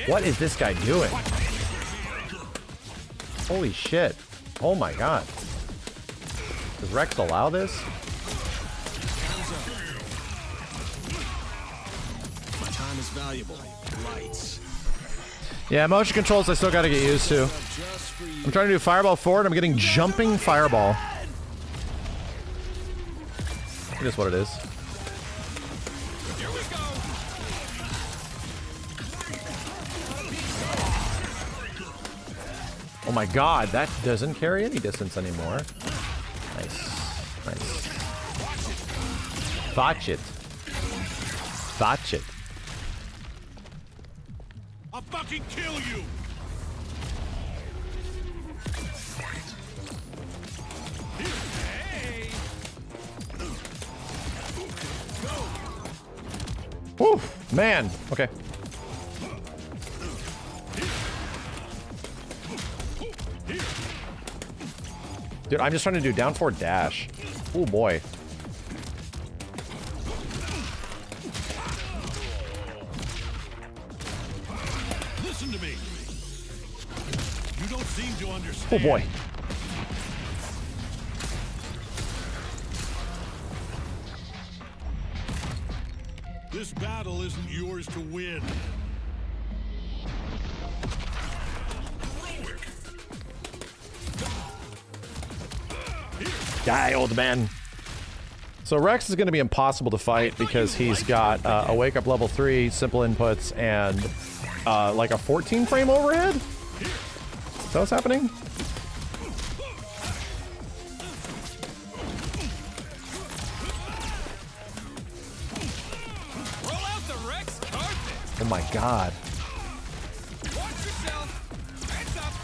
What is this guy doing? Holy shit. Oh my god. Does Rex allow this? My time is valuable. Lights. Yeah, motion controls I still gotta get used to. I'm trying to do fireball forward, I'm getting jumping fireball. It is what it is. Oh my god, that doesn't carry any distance anymore. Nice. Nice. Botch it. Botch it. I'll fucking kill you. Hey. Oof, man. Okay. Dude, I'm just trying to do down forward dash. Oh boy. Listen to me. You don't seem to understand. Oh boy. This battle isn't yours to win. Die, old man. So Rex is going to be impossible to fight because he's got a wake up level 3, simple inputs, and like a 14 frame overhead? Is that what's happening? Roll out the Rex carpet. Oh my god. Watch yourself. Hands up.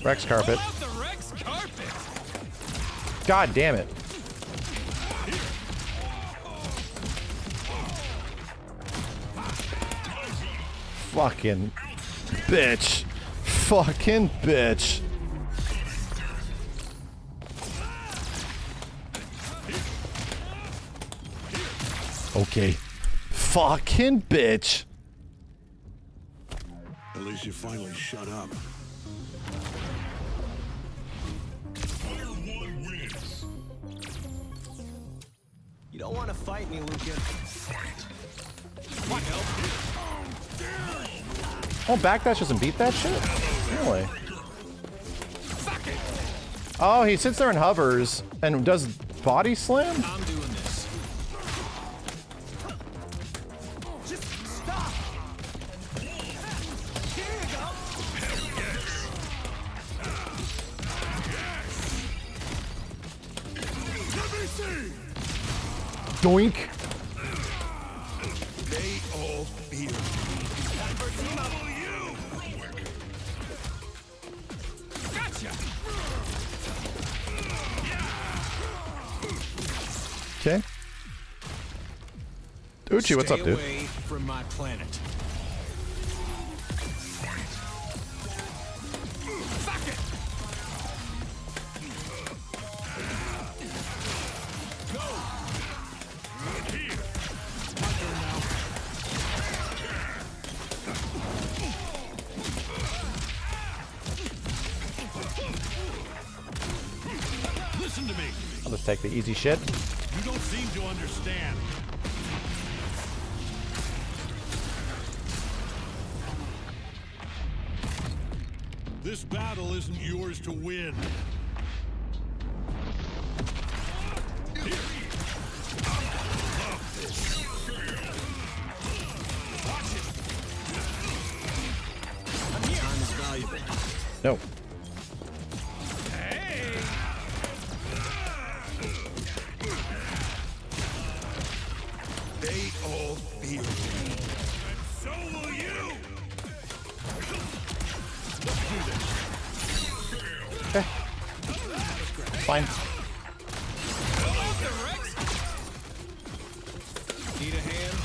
Rex carpet. Roll out the Rex carpet. God damn it. Fucking bitch. Fucking bitch. Okay. Fucking bitch. At least you finally shut up. You don't want to fight me, Lucan. What help? Oh, backdash doesn't beat that shit? Really? Oh, he sits there and hovers and does body slam? I'm doing this. Just stop. Here you go. Let me see. Doink. They all feel Time for a team up. Gotcha. Okay. Uchi, what's up, Stay dude? away from my planet. Fuck it. Go. Here. My turn now. Listen to me. I'll just take the easy shit. You don't seem to understand. This battle isn't yours to win. Time is valuable. No. They all feel me. And so will you! Let's do this. Okay. Fine. Need a hand?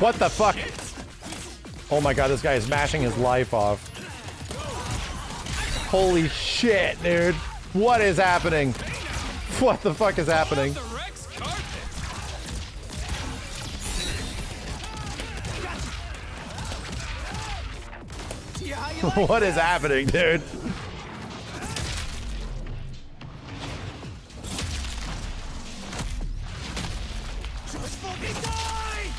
What the fuck? Oh my god, this guy is mashing his life off. Holy shit, dude. What is happening? What the fuck is happening? What is happening, dude? Just fucking die!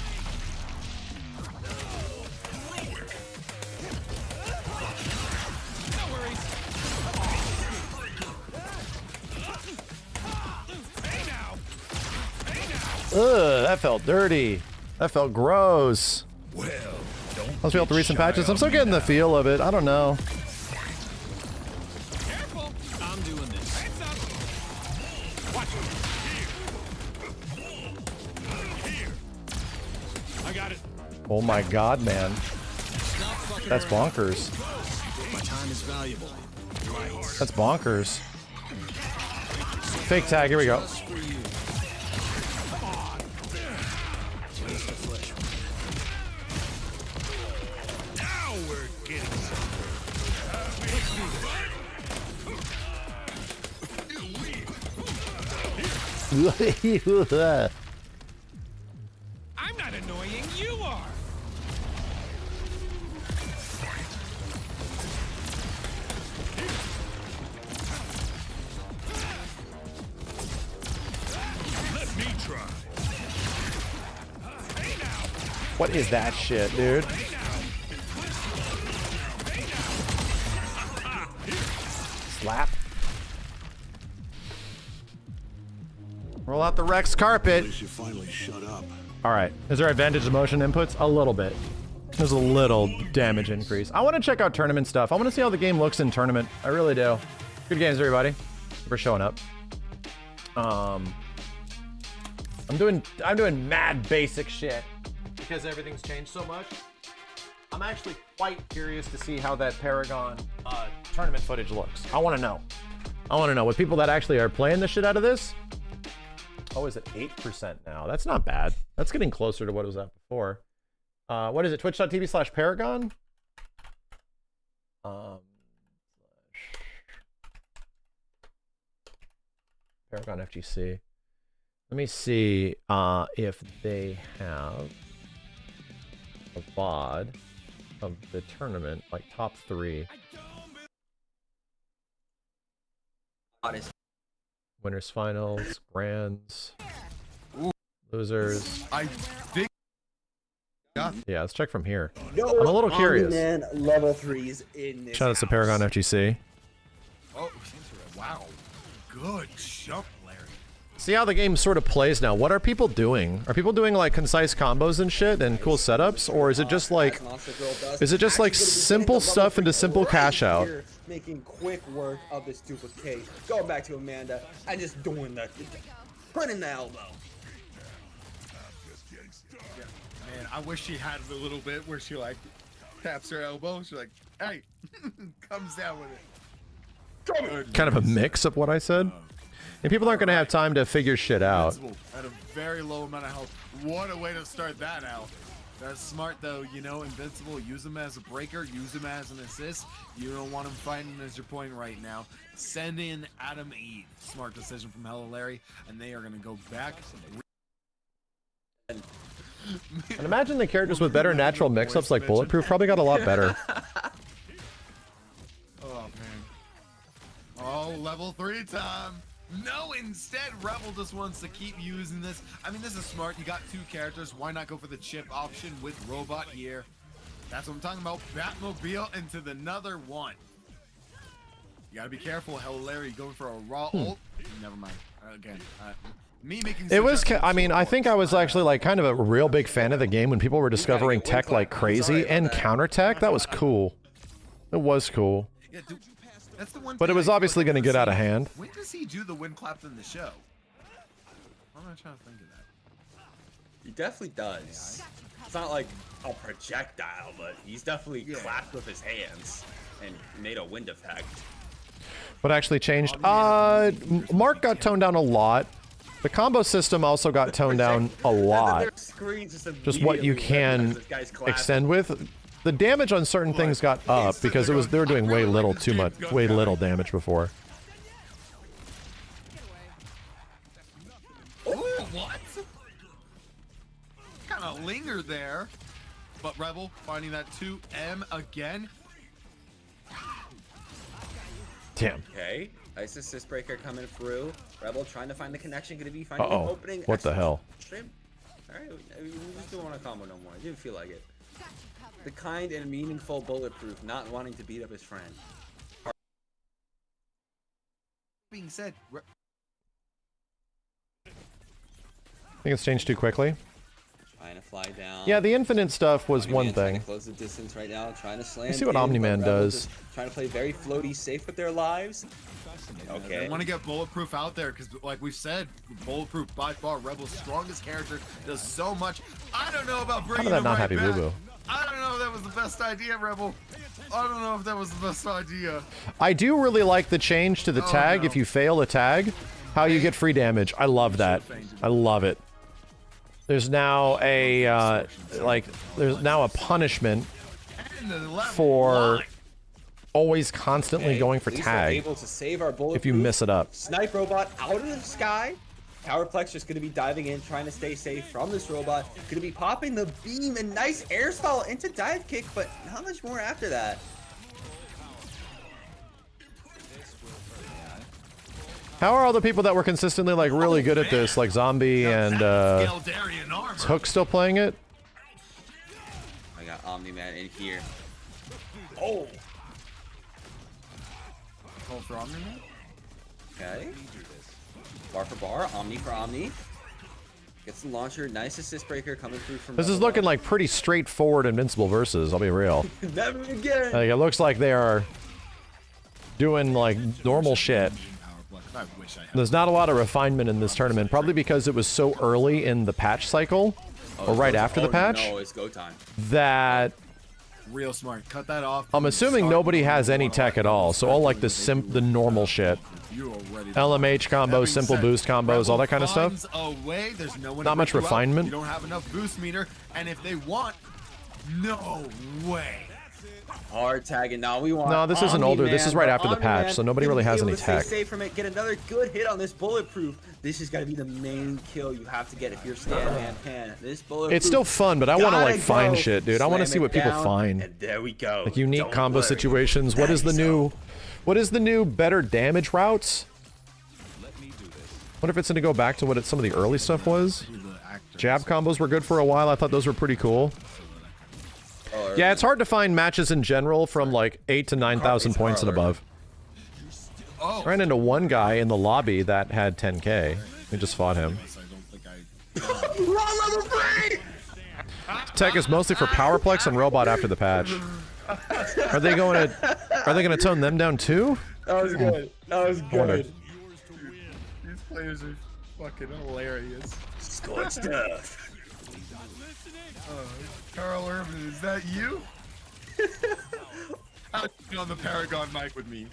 No worries. Hey now. Ugh, that felt dirty. That felt gross. Well, Let's feel the recent patches. I'm still getting the feel of it. I don't know. Careful. I'm doing this. Hands up. Watch it. Here. I got it. Oh my god, man. That's bonkers. is valuable. That's bonkers. Fake tag, here we go. Now we're getting somewhere. I'm not annoying, you are. Let me try. What is that shit, dude? Slap. Roll out the Rex carpet. You finally shut up. All right. Is there advantage to motion inputs? A little bit. There's a little damage increase. I want to check out tournament stuff. I want to see how the game looks in tournament. I really do. Good games, everybody. For showing up. I'm doing mad basic shit because everything's changed so much. I'm actually quite curious to see how that Paragon tournament footage looks. I want to know. I want to know with people that actually are playing the shit out of this. Oh, is it 8% now? That's not bad. That's getting closer to what it was at before. What is it? Twitch.tv/Paragon? Paragon FGC. Let me see if they have a VOD of the tournament, like top 3. Winners finals, grands, losers. I think. Yeah, let's check from here. No, I'm a little curious. Man, level 3s in this Shout out to Paragon FGC. Oh, wow. Good jump, Larry. See how the game sort of plays now. What are people doing? Are people doing like concise combos and shit and cool setups, or is it just like simple stuff into simple cash out? Making quick work of this duplicate, going back to Amanda and just doing the putting the elbow. Man, I wish she had a little bit where she like taps her elbow. She's like, "Hey," comes down with it. Kind of a mix of what I said. And people aren't going to have time to figure shit out. At a very low amount of health. What a way to start that out. That's smart though, you know, Invincible, use him as a breaker, use him as an assist. You don't want him fighting as your point right now. Send in Adam Eve. Smart decision from Hello Larry, and they are going to go back. And imagine the characters with better natural mix-ups like Bulletproof probably got a lot better. Oh, man. Oh, level 3 time. No, instead, Rebel just wants to keep using this. I mean, this is smart. You got 2 characters. Why not go for the chip option with Robot here? That's what I'm talking about. Batmobile into another one. You gotta be careful. Hello, Larry, going for a raw ult. Never mind. Again, me making it was, I mean, I think I was actually like kind of a real big fan of the game when people were discovering tech like crazy and counter tech. That was cool. It was cool. Yeah, dude, that's the one but it was obviously going to get out of hand. When does he do the wind claps in the show? I'm not trying to think of that. He definitely does. It's not like a projectile, but he's definitely clapped with his hands and made a wind effect. What actually changed? Mark got toned down a lot. The combo system also got toned down a lot. Just what you can extend with. The damage on certain things got up because they were doing way little damage before. Oh, what? Kind of linger there. But Rebel finding that 2M again. Damn. Okay, Ice Assist Breaker coming through. Rebel trying to find the connection. Gonna be finding the opening. What the hell? Alright, we just don't want a combo no more. I didn't feel like it. The kind and meaningful Bulletproof, not wanting to beat up his friend. Being said, I think it's changed too quickly. Trying to fly down. Yeah, the infinite stuff was one thing. Trying to close the distance right now, trying to slam. Let's see what Omni-Man does. Trying to play very floaty, safe with their lives. Okay. They want to get Bulletproof out there because, like we've said, Bulletproof by far Rebel's strongest character, does so much. I don't know about bringing How did that not right happy back. Boo Boo? I don't know if that was the best idea, Rebel. I don't know if that was the best idea. I do really like the change to the tag. If you fail a tag, how you get free damage. I love that. I love it. There's now a there's now a punishment for always constantly going for tag Able to save our if you miss it up. Snipe robot out of the sky. Powerplex just going to be diving in, trying to stay safe from this robot. Going to be popping the beam and nice air stall into dive kick, but not much more after that. How are all the people that were consistently like really good at this, like Zombie and is Hook still playing it? I got Omni-Man in here. Oh! Call for Omni-Man? Okay. Bar for bar, Omni for Omni. Gets the launcher, nice assist breaker coming through from... This is looking like pretty straightforward Invincible versus, I'll be real. Never again! Like, it looks like they are doing like normal shit. There's not a lot of refinement in this tournament, probably because it was so early in the patch cycle, or right after the patch, no, it's go time. that Real smart. Cut that off. I'm assuming nobody has any tech at all, so all like the normal shit. LMH combos, simple boost combos, all that kind of stuff. Away. There's no one Not much refinement. You don't have enough boost meter, and if they want, no way. Hard tagging. Now we want. No, this isn't older. This is right after the patch, so nobody really has any tech. Stay safe from it. Get another good hit on this bulletproof. This is gotta be the main kill you have to get if you're stand pan. This bulletproof. It's still fun, but I want to like find shit, dude. I want to see what people find. And there we go. Like unique combo situations. What is the new better damage routes? What if it's going to go back to what some of the early stuff was? Jab combos were good for a while. I thought those were pretty cool. Yeah, it's hard to find matches in general from like 8,000 to 9,000 points and above. Ran into one guy in the lobby that had 10k. We just fought him. Tech is mostly for Powerplex and Robot after the patch. Are they gonna tone them down too? That was good. That was good. These players are fucking hilarious. Good stuff. Carl Urban, is that you? On the Paragon mic with me.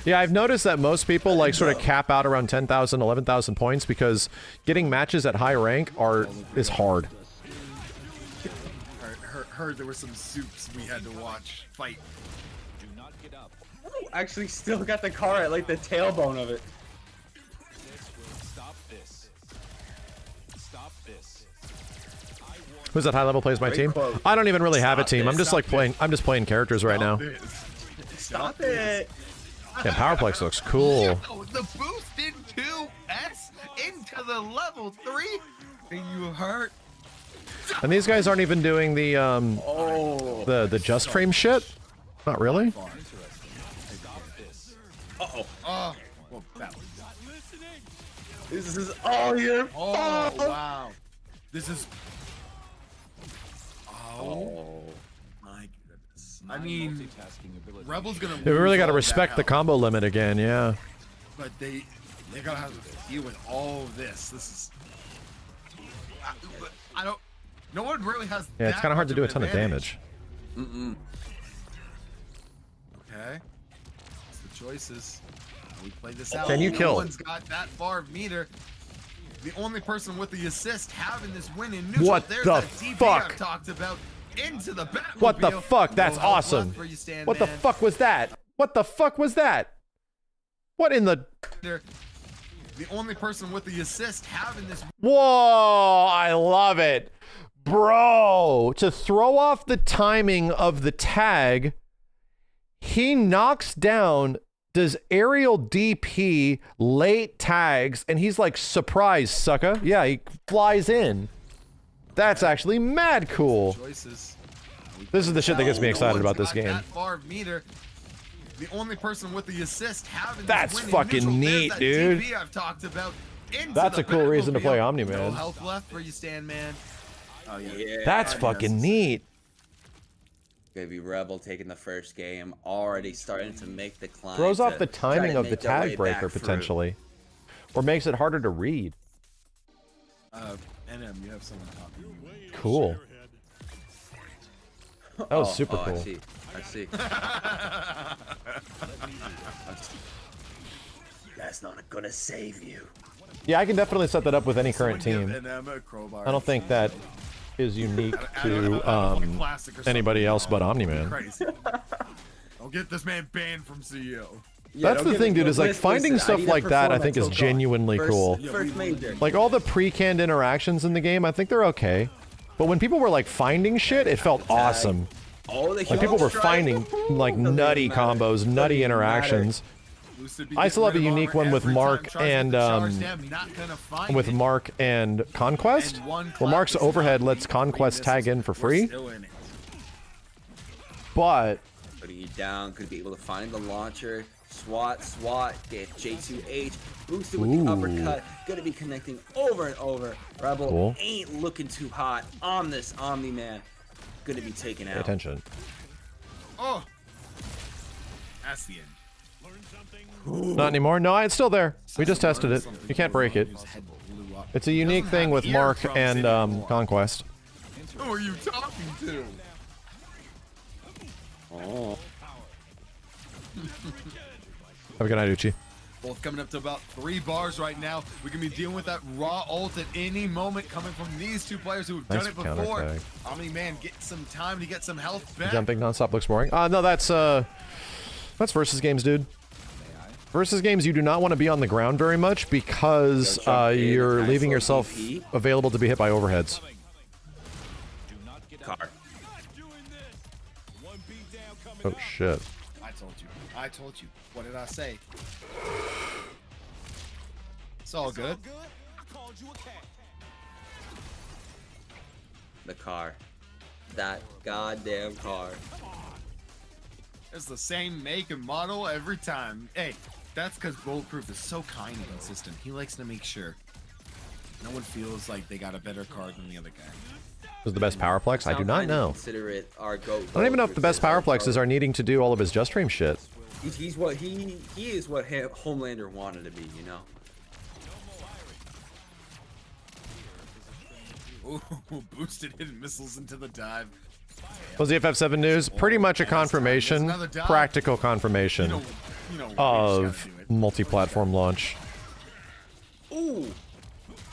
Yeah, I've noticed that most people like sort of cap out around 10,000, 11,000 points because getting matches at high rank is hard. Heard there were some soups we had to watch fight. Do not get up. Actually, still got the car at like the tailbone of it. This will stop this. Stop this. Who's that high level plays my team? I don't even really have a team. I'm just like playing. I'm just playing characters right now. Stop it. Yeah, Powerplex looks cool. Yo, the boost in 2S into the level 3. And you hurt. And these guys aren't even doing the the just frame shit. Not really. Uh-oh. Well, that was... This is all your fault. Oh, wow. This is... Oh. My goodness. I mean, Rebel's gonna... Yeah, we really got to respect the combo limit again, yeah. But they gotta have to deal with all of this. This is... I don't... No one really has. Yeah, it's kind of hard to do a ton of damage. Okay. It's the choices. We played this out. Can you kill? No one's got that far of meter. The only person with the assist having this win in neutral. What There's the that DP fuck? I've talked about into the Batmobile. What the fuck? That's awesome. What the fuck was that? What the fuck was that? What in the... The only person with the assist having this... Whoa, I love it. Bro, to throw off the timing of the tag, he knocks down, does aerial DP, late tags, and he's like, surprise, sucker. Yeah, he flies in. That's actually mad cool. This is the shit that gets me excited about this game. That far of meter. The only person with the assist having That's this win fucking in neutral. neat, There's dude. that DP I've talked about into That's the a cool reason to play Batmobile. Omni-Man. No health left where you stand, man. Oh yeah. That's fucking neat. Baby Rebel taking the first game, already starting to make the climb. Throws off the try to timing of the make their way tag breaker back through. potentially. Or makes it harder to read. NM, you have someone talking. Cool. That was super cool. I see. That's not gonna save you. Yeah, I can definitely set that up with any current team. An crowbar. I don't think that is unique to anybody else but Omni-Man. Crazy. I'll get this man banned from CEO. That's the thing, dude, is like finding stuff like that I think is genuinely cool. First major. Like all the pre-canned interactions in the game, I think they're okay. But when people were like finding shit, it felt awesome. Like people were finding like nutty combos, nutty interactions. I still have a unique one with Mark and Conquest. Well, Mark's overhead lets Conquest tag in for free. But putting you down, could be able to find the launcher, swat, get J2H, boosted with the uppercut, gonna be connecting over and over. Rebel ain't looking too hot on this Omni-Man. Gonna be taken out. pay attention. Oh, that's the end. Not anymore. No, it's still there. We just tested it. You can't break it. It's a unique thing with Mark and Conquest. Who are you talking to? Oh. Have a good night, Uchi. Both coming up to about 3 bars right now. We can be dealing with that raw ult at any moment coming from these two players who have done it before. Omni-Man get some time to get some health back. Jumping nonstop looks boring. No, that's versus games, dude. Versus games, you do not want to be on the ground very much because you're leaving yourself available to be hit by overheads. Car. Oh shit. I told you. I told you. What did I say? It's all good. The car. That goddamn car. It's the same make and model every time. Hey, that's because Bulletproof is so kind and consistent. He likes to make sure no one feels like they got a better card than the other guy. Is the best Powerplex? I do not know. Consider it our goat. I don't even know if the best Powerplexes are needing to do all of his Just Stream shit. He's what he is what Homelander wanted to be, you know. Ooh, boosted hidden missiles into the dive. Was the FF7 news? Pretty much a confirmation, practical confirmation of multi-platform launch. Ooh,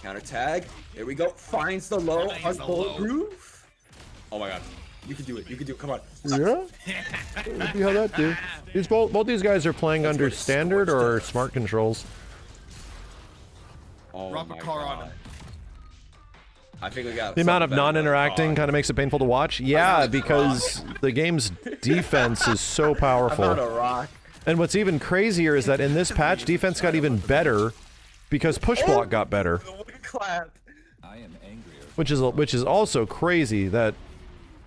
counter tag. Here we go. Finds the low on Bulletproof. Oh my god, you can do it. You can do it. Come on. Yeah. Let's see how that do. Both these guys are playing under standard or smart controls. Oh Drop a car on him. I think we got the amount of non-interacting kind of makes it painful to watch. Yeah, because the game's defense is so powerful. And what's even crazier is that in this patch, defense got even better because push block got better. I am angrier. Which is also crazy that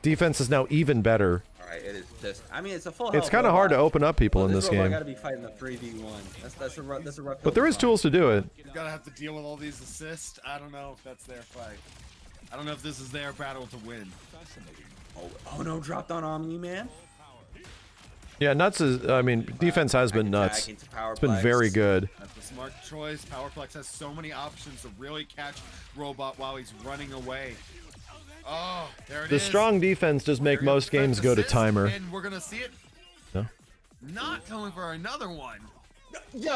defense is now even better. All right, it is just. I mean, it's a full. It's kind of hard to open up people in this game. Gotta be fighting the 3v1. That's a rough. But there is tools to do it. You gotta have to deal with all these assists. I don't know if that's their fight. I don't know if this is their battle to win. Oh no, dropped on Omni-Man. Yeah, nuts is. I mean, defense has been nuts. It's been very good. That's a smart choice. Powerplex has so many options to really catch Robot while he's running away. Oh, there it is. The strong defense does make most games go to timer. And we're gonna see it. No. Not going for another one. Yo,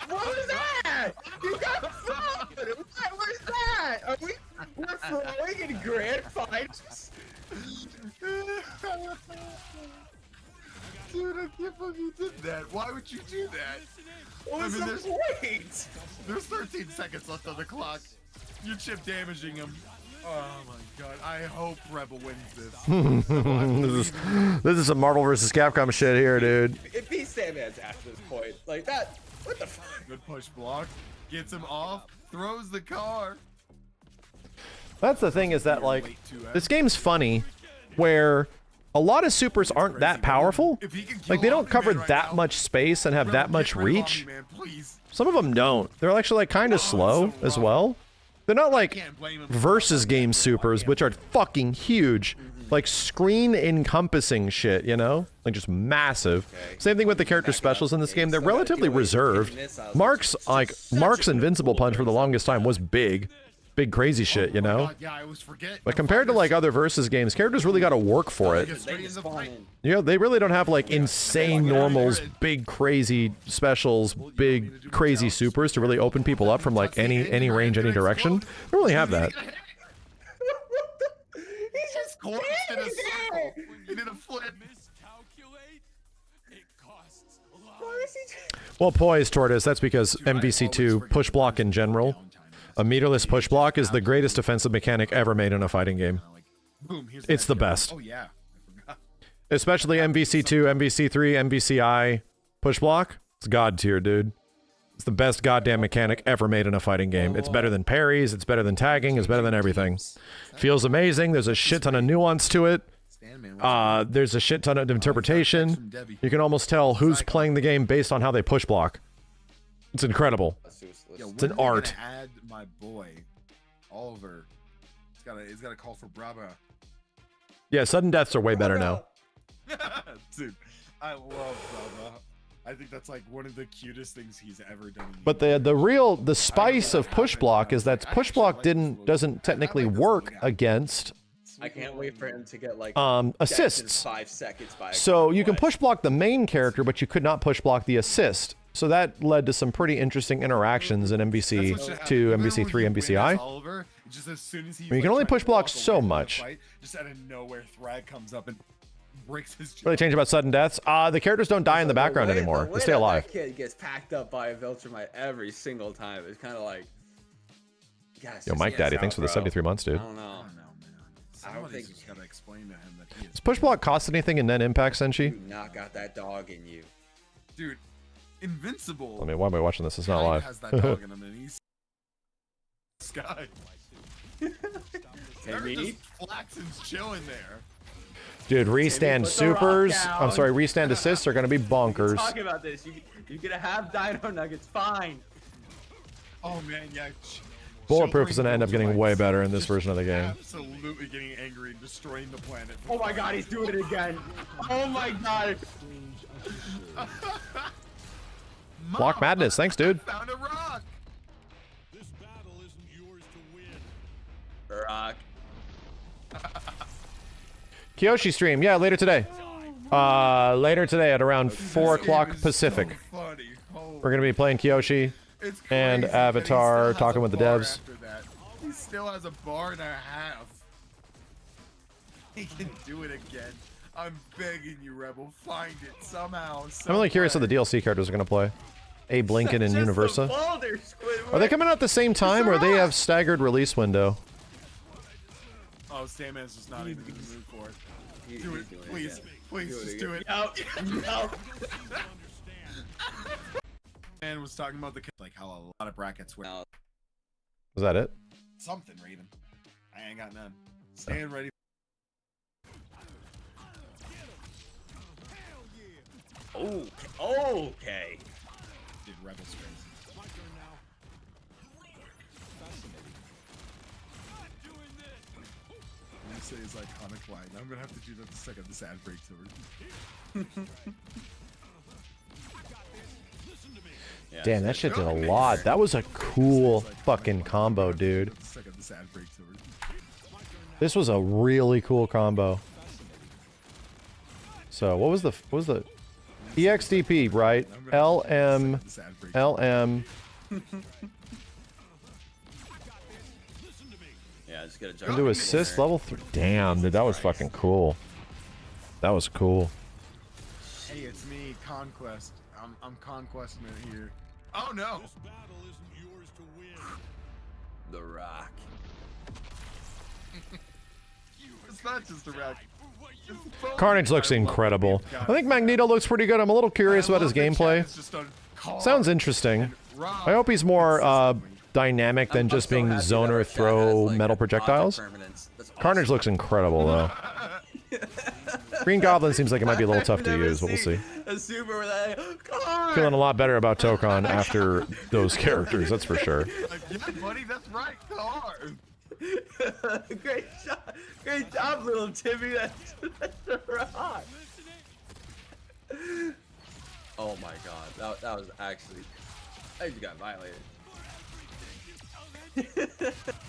what was that? You got fun. What was that? Are we're throwing in grand finals. Dude, I can't believe you did that. Why would you do that? What was the point? There's 13 seconds left on the clock. You're chip damaging him. Oh my god, I hope Rebel wins this. This is some Marvel vs. Capcom shit here, dude. It beats Sandman's at this point. Like that. What the fuck? Good push block. Gets him off. Throws the car. That's the thing is that, like, this game's funny where a lot of supers aren't that powerful. Like, they don't cover that much space and have that much reach. Some of them don't. They're actually, like, kind of slow as well. They're not like versus game supers, which are fucking huge. Like screen encompassing shit, you know? Like just massive. Same thing with the character specials in this game. They're relatively reserved. Mark's Invincible Punch for the longest time was big. big crazy shit, you know? God, yeah, I always forget. But compared to like other versus games, characters really got to work for it. You know, they really don't have like insane normals, big crazy specials, big crazy supers to really open people up from like any range, any direction. They don't really have that. He just collapsed in a circle. He did a flip. Well, poised, Tortoise, that's because MvC2 push block in general, a meterless push block is the greatest defensive mechanic ever made in a fighting game. It's the best. Oh yeah. Especially MvC2, MvC3, MvCI push block. It's god tier, dude. It's the best goddamn mechanic ever made in a fighting game. It's better than parries, it's better than tagging, it's better than everything. Feels amazing, there's a shit ton of nuance to it. There's a shit ton of interpretation. You can almost tell who's playing the game based on how they push block. It's incredible. It's an art. Add my boy, Oliver. It's got to call for Brava. Yeah, sudden deaths are way better now. Dude, I love Brava. I think that's like one of the cutest things he's ever done. But the spice of push block is that push block doesn't technically work against I can't wait for him to get like assists. 5 seconds by. So you can push block the main character, but you could not push block the assist. So that led to some pretty interesting interactions in MvC2, MvC3, MvCI. Oliver, just as soon as I mean, you can only push block so much. Fight, just out of nowhere, Thrag comes up and breaks his. Really change about sudden deaths? The characters don't die in the background anymore. They stay alive. That kid gets packed up by a Viltrumite every single time. It's kind of like. Yo, Mike Daddy, thanks for the 73 months, dude. I don't know. I don't think just gotta explain to him that he is. Does push block cost anything in net impact, Senshi? You not got that dog in you, dude. Invincible. I mean, why am I watching this? It's not live. Has that dog in him and he's Sky. Just Flaxen's chilling there. Dude, restand supers. I'm sorry, restand assists are gonna be bonkers. Talking about this, you're gonna have Dino Nuggets. Fine. Oh man, yeah. Bulletproof is gonna end up getting way better in this version of the game. Absolutely getting angry and destroying the planet. Oh my god, he's doing it again. Oh my god. Block madness, thanks, dude. Found a rock. This battle isn't yours to win. Rock. Kyoshi stream, yeah, later today. Later today at around 4 o'clock Pacific. We're gonna be playing Kyoshi and Avatar, talking with the devs. He still has a bar and a half. He can do it again. I'm begging you, Rebel. Find it somehow. I'm only curious how the DLC characters are gonna play. Abe Lincoln and Universa. Are they coming out at the same time, or they have staggered release window? Oh, Sandman's just not even in the mood for it. Do it, please. Please, just do it. No. Man was talking about like how a lot of brackets were. Was that it? Something, Raven. I ain't got none. Stand ready. Okay. Dude, Rebel's crazy. I'm gonna say his iconic line. I'm gonna have to do that the second this ad breaks over. Damn, that shit did a lot. That was a cool fucking combo, dude. This was a really cool combo. So what was the EXDP, right? LM. Yeah, just gotta jump. Into assist level 3. Damn, dude, that was fucking cool. That was cool. Hey, it's me, Conquest. I'm conquesting it here. Oh no! This battle isn't yours to win. The Rock. It's not just a rock. Carnage looks incredible. I think Magneto looks pretty good. I'm a little curious about his gameplay. Sounds interesting. I hope he's more dynamic than just being zoner throw metal projectiles. Carnage looks incredible though. Green Goblin seems like it might be a little tough to use, but we'll see. A super with a Feeling a lot better about Tokon after those characters, that's for sure. Yeah, buddy, that's right. Car. Great job, little Timmy. That's the Rock. Oh my god, that was actually. I just got violated.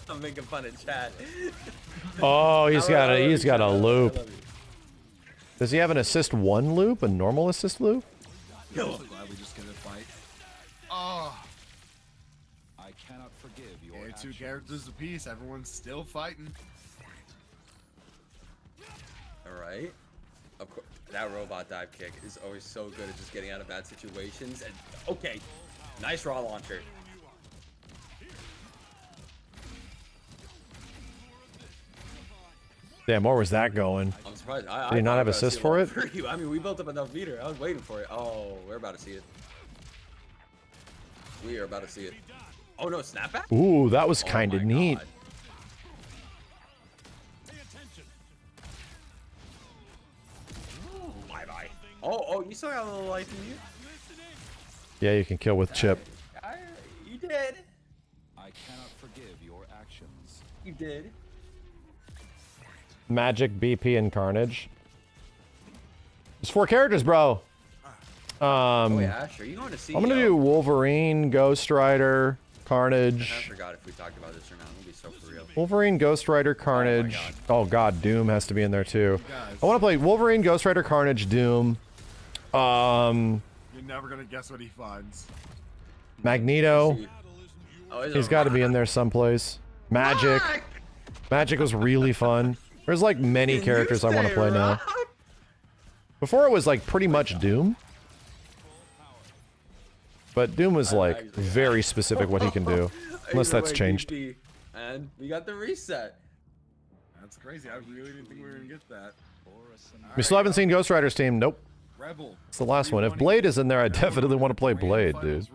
I'm making fun of chat. Oh, he's got a loop. I love you. Does he have an assist 1 loop? A normal assist loop? I'm so glad we just get a fight. Oh. I cannot forgive your Yeah, 2 characters apiece. Everyone's still fighting. All right. Of course, that robot dive kick is always so good at just getting out of bad situations. And okay, nice raw launcher. Damn, where was that going? I'm surprised. Did he not have assist for it? I mean, we built up enough meter. I was waiting for it. Oh, we're about to see it. We are about to see it. Oh no, snapback? Ooh, that was kind of neat. God. Bye-bye. Oh, you still got a little life in you? Yeah, you can kill with chip. You did. I cannot forgive your actions. You did. Magic, BP, and Carnage. There's 4 characters, bro. Oh yeah, sure. You going to see? I'm gonna do Wolverine, Ghost Rider, Carnage. I forgot if we talked about this or not. I'm gonna be so for real. Wolverine, Ghost Rider, Carnage. Oh god, Doom has to be in there too. I want to play Wolverine, Ghost Rider, Carnage, Doom. You're never gonna guess what he finds. Magneto. He's got to be in there someplace. Magic. Magic was really fun. There's like many characters I want to play now. Before it was like pretty much Doom. But Doom was like very specific what he can do. Unless that's changed. And we got the reset. That's crazy. I really didn't think we were gonna get that. We still haven't seen Ghost Rider's team. Nope. Rebel. It's the last one. If Blade is in there, I definitely want to play Blade, dude.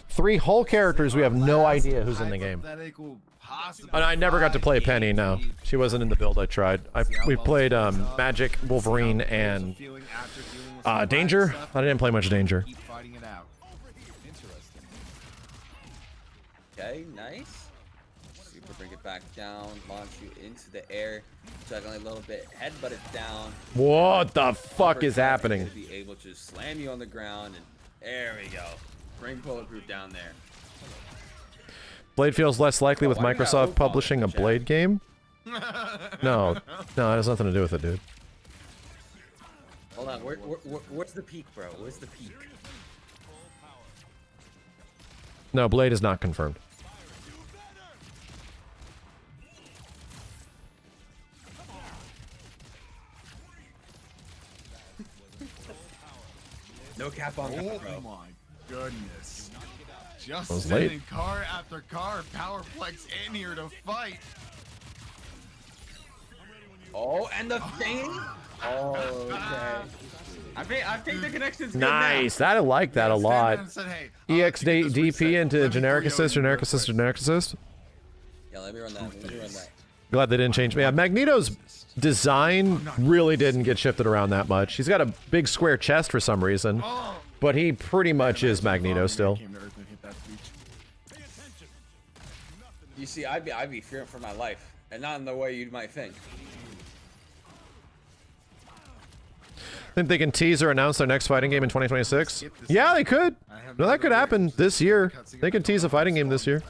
3 whole characters. We have no idea who's in the game. And I never got to play Penny. No, she wasn't in the build I tried. We played Magic, Wolverine, and Danger. I didn't play much Danger. Okay, nice. Super bring it back down, launch you into the air, juggling a little bit, headbutt it down. What the fuck is happening? Be able to slam you on the ground, and there we go. Bring bulletproof down there. Blade feels less likely with Microsoft publishing a Blade game. No, that has nothing to do with it, dude. Hold on, where's the peak, bro? Where's the peak? No, Blade is not confirmed. No cap on that, bro. Oh my goodness. Just was sending late. car after car, Powerplex in here to fight. Oh, and the thing? Oh, okay. I think the connection's good Nice. now. I like that a lot. Said, hey, EX DP into generic assist, generic assist, generic assist. Yeah, let me run that. Let me run that. Glad they didn't change. Yeah, Magneto's design really didn't get shifted around that much. He's got a big square chest for some reason, but he pretty much is Magneto still. You see, I'd be fearing for my life, and not in the way you might think. Think they can tease or announce their next fighting game in 2026? Yeah, they could. No, that could happen this year. They could tease a fighting game this year.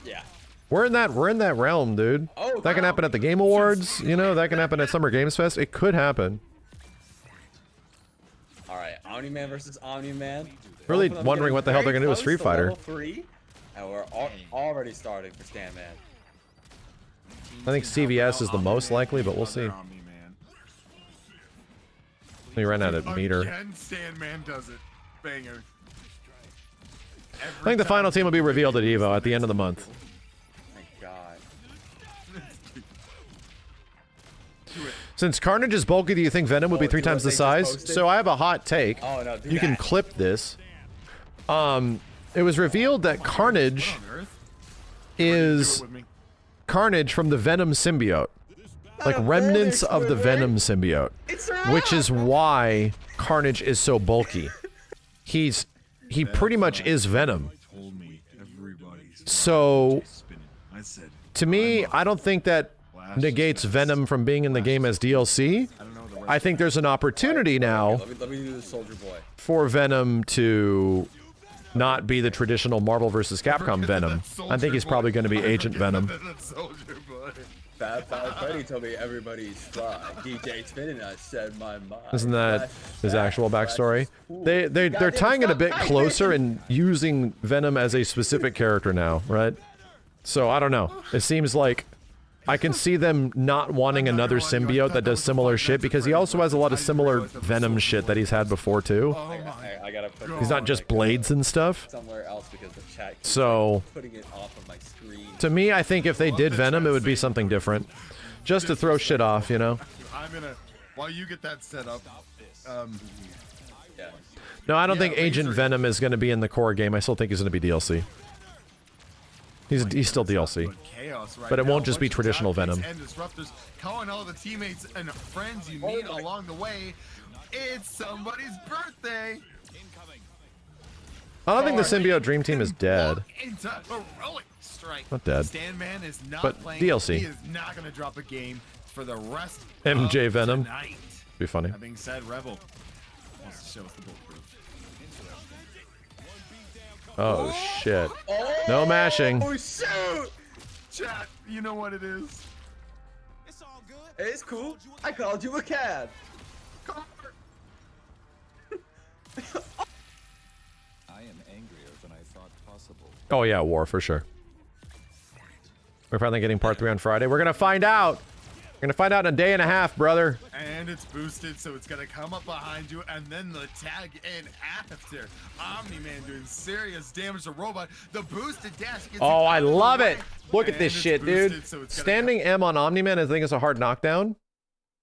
Yeah. We're in that realm, dude. Oh, that can happen at the Game Awards. You know, that can happen at Summer Games Fest. It could happen. All right, Omni-Man versus Omni-Man. Really wondering what the hell they're gonna do with Street Fighter. Level 3, and we're already starting for Stand Man. I think CVS is the most likely, but we'll see. We ran out of meter. Again, Sandman does it. Banger. I think the final team will be revealed at EVO at the end of the month. Thank God. Since Carnage is bulky, do you think Venom would be 3 times the size? So I have a hot take. Oh, no, do you can that. clip this. It was revealed that Carnage is Carnage from the Venom symbiote. Like remnants of the Venom symbiote. Which is why Carnage is so bulky. He pretty much is Venom. So to me, I don't think that negates Venom from being in the game as DLC. I think there's an opportunity now Let me do the Soldier Boy. for Venom to not be the traditional Marvel vs. Capcom Venom. I think he's probably going to be Agent Venom. Fat Freddy told me everybody's fly. DJ Spin and I said my mind. Isn't that his actual backstory? They're tying it a bit closer and using Venom as a specific character now, right? So I don't know. It seems like I can see them not wanting another symbiote that does similar shit because he also has a lot of similar Venom shit that he's had before too. I gotta put He's not just blades and stuff. somewhere else because the chat keeps So putting it off of my screen. to me, I think if they did Venom, it would be something different, just to throw shit off, you know. I'm gonna while you get that set up. Yeah. No, I don't think Agent Venom is going to be in the core game. I still think he's going to be DLC. He's still DLC, but it won't just be traditional Venom. And disruptors, calling all the teammates and friends you meet along the way. It's somebody's birthday. I don't think the Symbiote Dream Team is dead. Into heroic strike. Not dead. Stanman is not But playing. DLC. He is not going to drop a game for the rest MJ of Venom. tonight. Be funny. That being said, Rebel wants to show us the bulletproof. Oh shit. No mashing. Oh shoot! Chat, you know what it is. It's cool. I called you a cab. I am angrier than I thought possible. Oh yeah, war for sure. We're finally getting part 3 on Friday. We're gonna find out. We're gonna find out in a day and a half, brother. And it's boosted, so it's gonna come up behind you, and then the tag in after. Omni-Man doing serious damage to Robot. The boosted dash gets Oh, I out of the love way, it. Look at and this it's shit, dude. boosted, so it's gonna Standing M on Omni-Man, I think is a hard knockdown.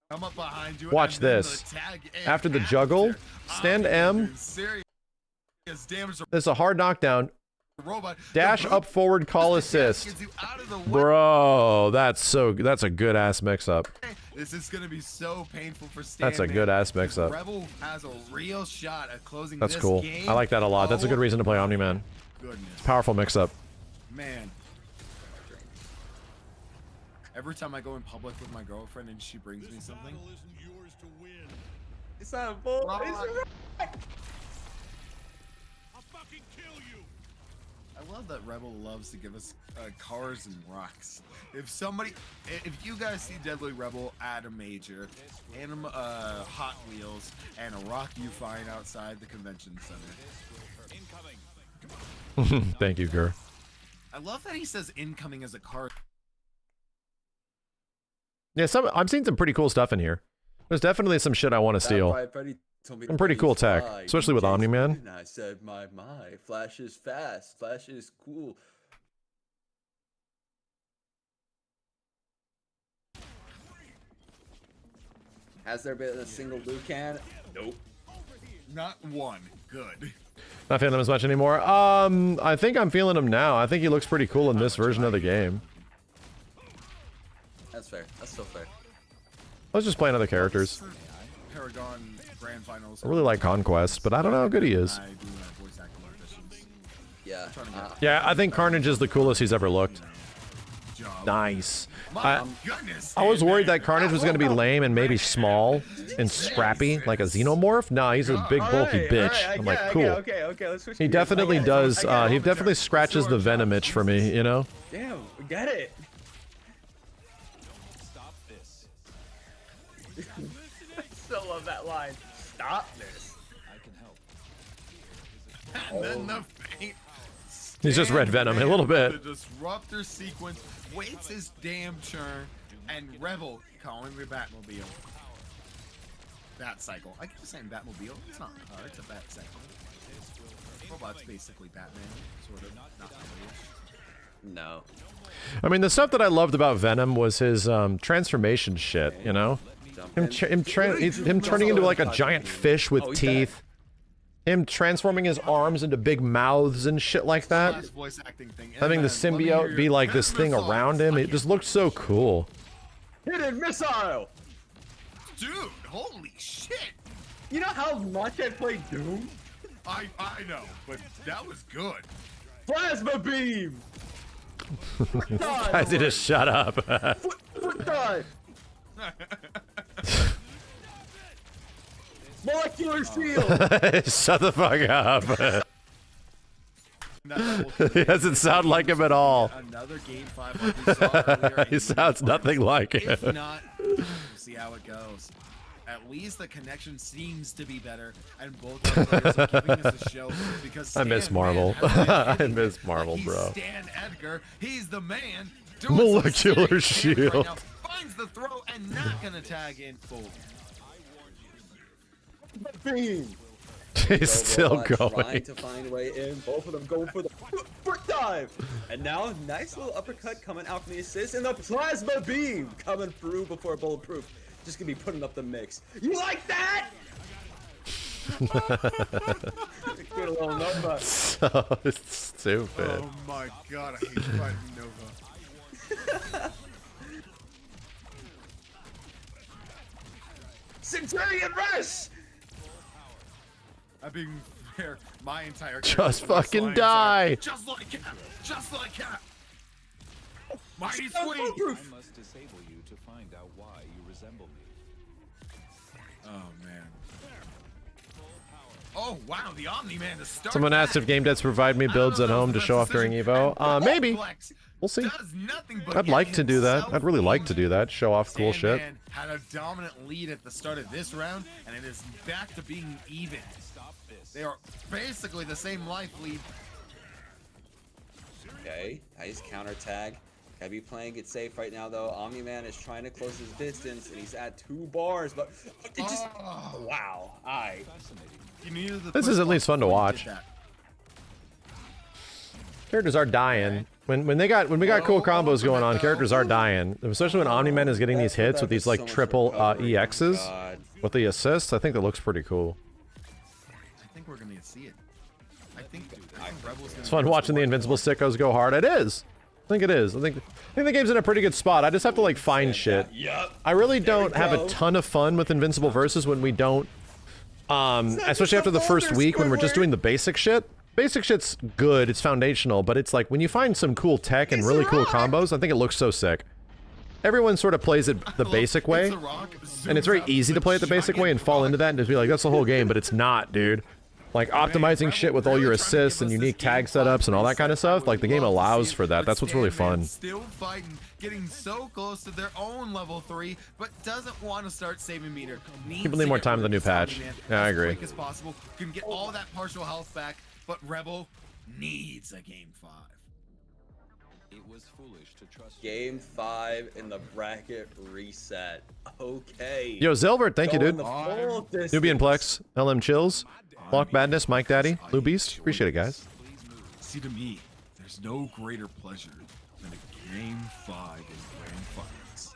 come up behind you, Watch and then this. the tag in After the juggle, stand M. doing serious damage to This is a hard knockdown. Robot. Dash up forward, call assist. Gets you out of the way. Bro, that's a good ass mix up. This is gonna be so painful for Stan. That's a good ass mix up. Rebel has a real shot at closing That's this cool. game. I like that a lot. That's a good reason to play Omni-Man. Goodness. Powerful mix up. Man. Every time I go in public with my girlfriend and she brings me something. It's not a bull. Rock. It's a rock. I love that Rebel loves to give us cars and rocks. If you guys see Deadly Rebel at a major, and Hot Wheels, and a rock you find outside the convention center. Thank you, Gur. I love that he says incoming as a car. Yeah, I'm seeing some pretty cool stuff in here. There's definitely some shit I want to steal. Some pretty cool tech, especially with Omni-Man. I said, my, Flash is fast. Flash is cool. Has there been a single blue can? Nope. Not one. Good. Not feeling him as much anymore. I think I'm feeling him now. I think he looks pretty cool in this version of the game. That's fair. That's still fair. Let's just play other characters. Paragon Grand Finals. I really like Conquest, but I don't know how good he is. Yeah. Yeah, I think Carnage is the coolest he's ever looked. Nice. I was worried that Carnage was going to be lame and maybe small and scrappy, like a xenomorph. Nah, he's a big, bulky bitch. I'm like, cool. Okay, let's switch He gears. definitely does. He definitely scratches the Venom itch for me, you know? Damn, we get it. Stop this. I still love that line. Stop this. I can help. And then the faint. He's just red Venom a little bit. The disruptor sequence waits his damn turn, and Rebel calling the Batmobile. Bat cycle. I keep saying Batmobile. It's not a car. It's a Bat cycle. Robot's basically Batman, sort of. Not really. No. I mean, the stuff that I loved about Venom was his transformation shit, you know? Him turning into like a giant fish with teeth. Him transforming his arms into big mouths and shit like that. Having the symbiote be like this thing around him. It just looked so cool. Hidden missile! Dude, holy shit! You know how much I played Doom? I know, but that was good. Plasma beam! Guys, just shut up. Foot dive! Molecular shield! Shut the fuck up. He doesn't sound like him at all. Another game 5 like we saw earlier. He sounds nothing like If him. not, we'll see how it goes. At least the connection seems to be better, and both our players are giving us a show because I miss Stan Marvel. Man has been I hitting miss it. Marvel, Like he's bro. Stan Edgar, he's the man. doing some Molecular serious damage right shield. now, finds the throw and not gonna tag in full. Beam. He's still Robot going. Trying to find a way in. Both of them going for the foot dive. And now, nice little uppercut coming out from the assist, and the plasma beam coming through before bulletproof. Just gonna be putting up the mix. You like that? Good little Nova. So stupid. Oh my god, I hate fighting Nova. Centurion Rush! I'm being fair, my entire Just character was fucking lines die. are Just like Cap! Just like Cap! Mighty I Swing! must disable you to find out why you resemble me. Oh man. Oh wow, the Omni-Man to start. Someone asked if Game Devs provide me builds at home to show off during Evo. Maybe. We'll see. I'd like to do that. I'd really like to do that. Show off cool shit. Sandman had a dominant lead at the start of this round, and it is back to being even. They are basically the same life lead. Okay, nice counter tag. Gotta be playing it safe right now though. Omni-Man is trying to close his distance, and he's at 2 bars, but it just wow. This is at least fun to watch. Characters are dying. When we got cool combos going on, characters are dying. Especially when Omni-Man is getting these hits with these like triple EXs with the assists. I think that looks pretty cool. I think we're gonna see it. I think Rebel's gonna It's fun watching the Invincible sickos go hard. It is. I think it is. I think the game's in a pretty good spot. I just have to like find shit. I really don't have a ton of fun with Invincible versus when we don't. Especially after the first week when we're just doing the basic shit. Basic shit's good, it's foundational, but it's like when you find some cool tech and really cool combos, I think it looks so sick. Everyone sort of plays it the basic way, and it's very easy to play it the basic way and fall into that and just be like, that's the whole game, but it's not, dude. Like, optimizing shit with all your assists and unique tag setups and all that kind of stuff, like, the game allows for that. That's what's really fun. Still fighting, getting so close to their own level 3, but doesn't want to start saving meter. People need more time with the new patch. Yeah, I agree. As quick as possible, can get all that partial health back, but Rebel needs a game 5. It was foolish to trust Game 5 in the bracket reset. Okay. Yo, Zilbert, thank you, dude. Nubian Plex, LM Chills, Block Badness, Mike Daddy, Blue Beast. Appreciate it, guys. See, to me, there's no greater pleasure than a game 5 in Grand Finals.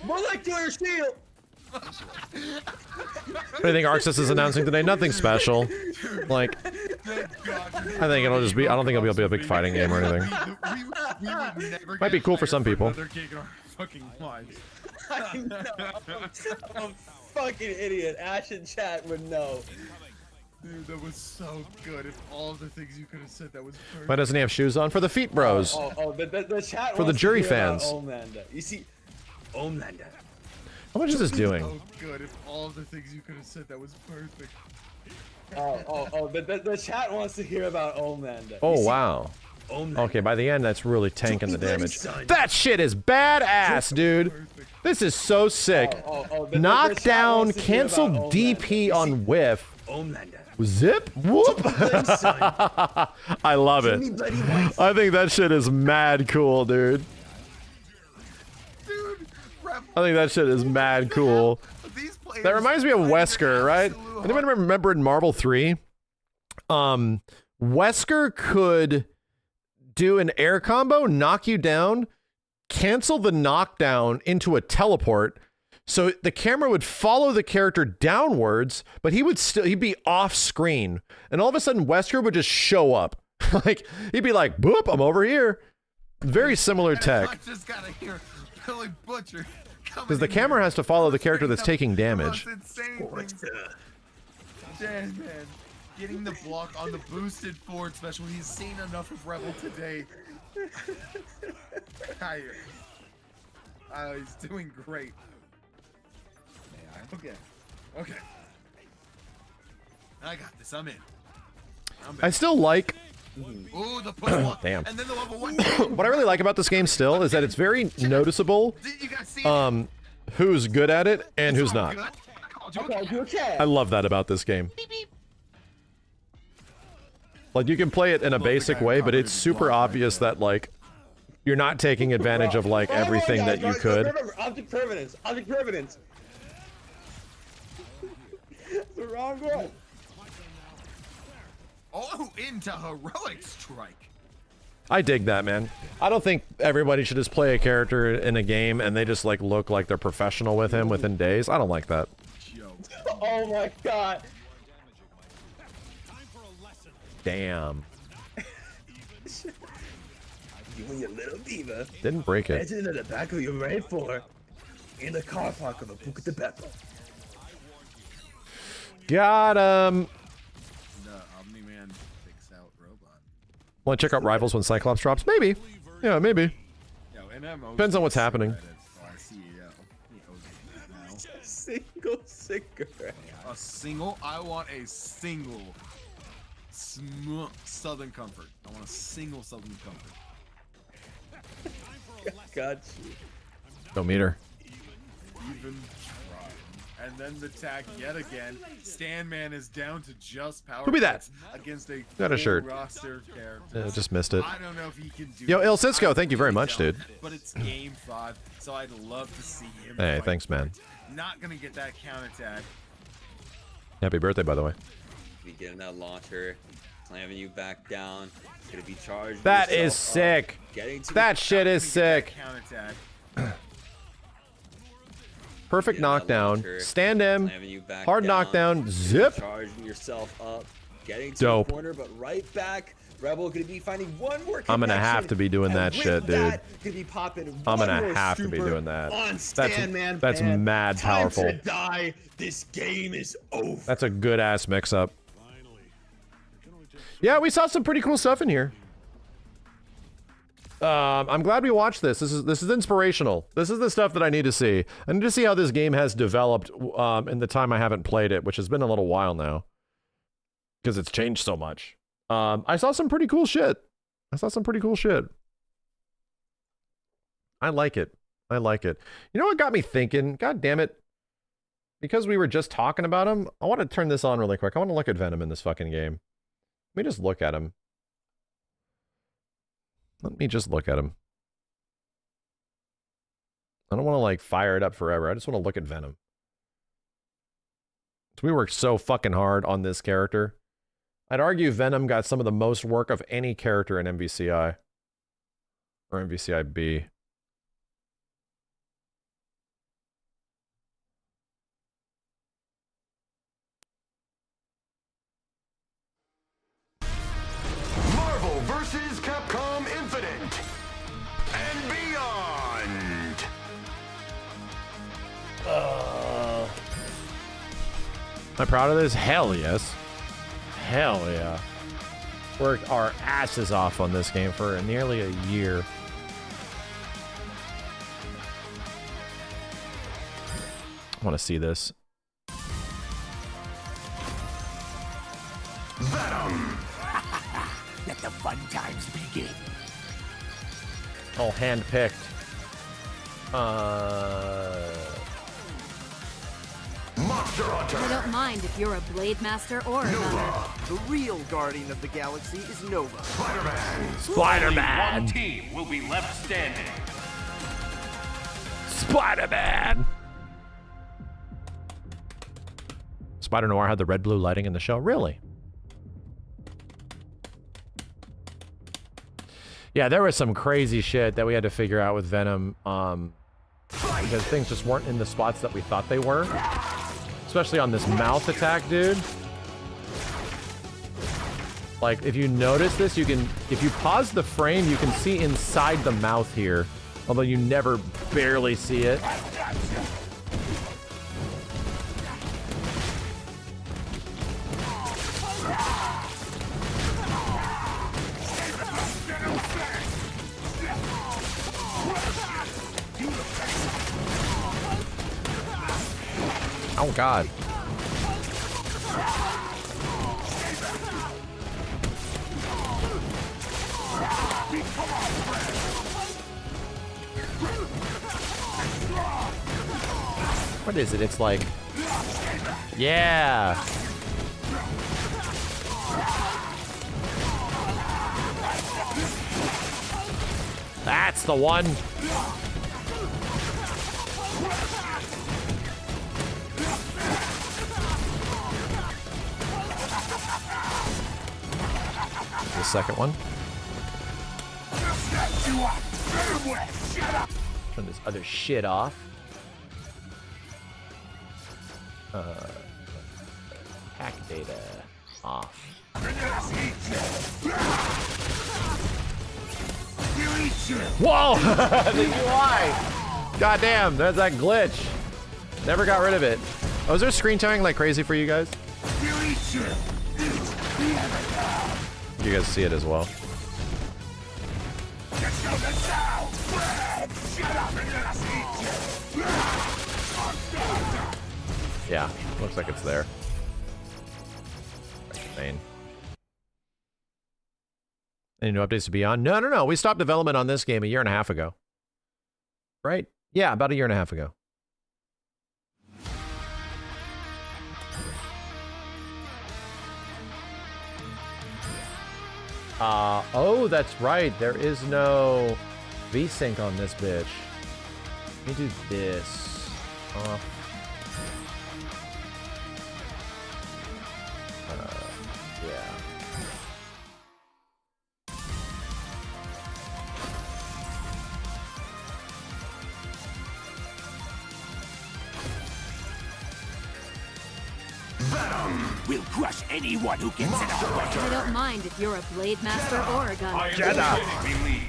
Molecular shield! Anything Arxis is announcing today? Nothing special. Like, I think it'll just be. I don't think it'll be a big fighting game or anything. Might be cool for some people. I know. I'm a fucking idiot. Ash in chat would know. Dude, that was so good. If all of the things you could have said, that was perfect. Why doesn't he have shoes on? For the feet bros. The chat For the wants to jury hear about fans. Omanda. You see, Omanda. How much is this doing? So good. If all of the things you could have said, that was perfect. The chat wants to hear about Omanda. Oh, wow. Okay, by the end, that's really tanking the damage. That shit is badass, dude. This is so sick. Knockdown, cancel DP on whiff. Zip? Whoop! I love it. I think that shit is mad cool, dude. I think that shit is mad cool. That reminds me of Wesker, right? Anybody remember in Marvel 3? Wesker could do an air combo, knock you down, cancel the knockdown into a teleport, so the camera would follow the character downwards, but he'd be off screen, and all of a sudden Wesker would just show up. Like, he'd be like, boop, I'm over here. Very similar tech. I just gotta hear Billy Butcher. Because the camera has to follow the character that's taking damage. Man, getting the block on the boosted forward special. He's seen enough of Rebel today. He's doing great. Okay. I got this. I'm in. I still like. Ooh, the push block. Damn. And then the level 1. What I really like about this game still is that it's very noticeable who's good at it and who's not. Okay. I love that about this game. Like, you can play it in a basic way, but it's super obvious that, like, you're not taking advantage of, like, everything that you could. Remember, object permanence. Object permanence. The wrong one. Oh, into heroic strike. I dig that, man. I don't think everybody should just play a character in a game and they just, like, look like they're professional with him within days. I don't like that. Oh my god. Damn. You and your little diva. Didn't break it. Imagine in the back of your RAV4 in the car park of a Buca de Beppo. Got him. The Omni-Man takes out Robot. Want to check out Rivals when Cyclops drops? Maybe. Yeah, maybe. Depends on what's happening. Single cigarette. A single? I want a single Southern Comfort. I want a single Southern Comfort. Got you. Don't meet her. Even try. And then the tag yet again. Stanman is down to just power. Who be that? Against a Got a shirt. roster character. Just missed it. I don't know if he can do Yo, it. Il Cisco, thank you very much, dude. But it's game 5, so I'd love to see him. Hey, fight. thanks, man. Not gonna get that counterattack. Happy birthday, by the way. Be getting that launcher, slamming you back down. It's gonna be charged. That is sick. That shit is sick. Perfect knockdown. Stand him. Hard knockdown. Zip. Charging yourself up. Getting to Dope. the corner, but right back. Rebel gonna be finding one more. I'm gonna have to be doing and that with shit, dude. that, gonna be popping I'm one gonna more have to be super doing that. On That's man. mad Time powerful. to die. This game is over. That's a good ass mix up. Yeah, we saw some pretty cool stuff in here. I'm glad we watched this. This is inspirational. This is the stuff that I need to see. I need to see how this game has developed in the time I haven't played it, which has been a little while now, because it's changed so much. I saw some pretty cool shit. I like it. I like it. You know what got me thinking? God damn it. Because we were just talking about him, I want to turn this on really quick. I want to look at Venom in this fucking game. Let me just look at him. I don't want to, like, fire it up forever. I just want to look at Venom. We worked so fucking hard on this character. I'd argue Venom got some of the most work of any character in MvCI. Or MvCI-B. Marvel vs. Capcom Infinite and Beyond. Am I proud of this? Hell yes. Hell yeah. Worked our asses off on this game for nearly a year. I want to see this. Venom. Let the fun times begin. Oh, hand-picked. Monster Hunter. I don't mind if you're a Blade Master or a Gunner. The real guardian of the galaxy is Nova. Spider-Man. Spider-Man. Only one team will be left standing. Spider-Man. Spider Noir had the red blue lighting in the show. Really? Yeah, there was some crazy shit that we had to figure out with Venom, because things just weren't in the spots that we thought they were. Especially on this mouth attack, dude. Like, if you notice this, you can, if you pause the frame, you can see inside the mouth here. Although you never barely see it. Oh, God. What is it? It's like... Yeah! That's the one! The second one. Turn this other shit off. Hack data off. Whoa! The UI! Goddamn, there's that glitch. Never got rid of it. Oh, is there screen timing like crazy for you guys? You guys see it as well. Yeah, looks like it's there. Main. Any new updates to Beyond? No. We stopped development on this game a year and a half ago. Right? Yeah, about a year and a half ago. Oh, that's right. There is no VSync on this bitch. Let me do this. Yeah. Venom will crush anyone who gets in our way. I don't mind if you're a blade master or a gunner. Believe.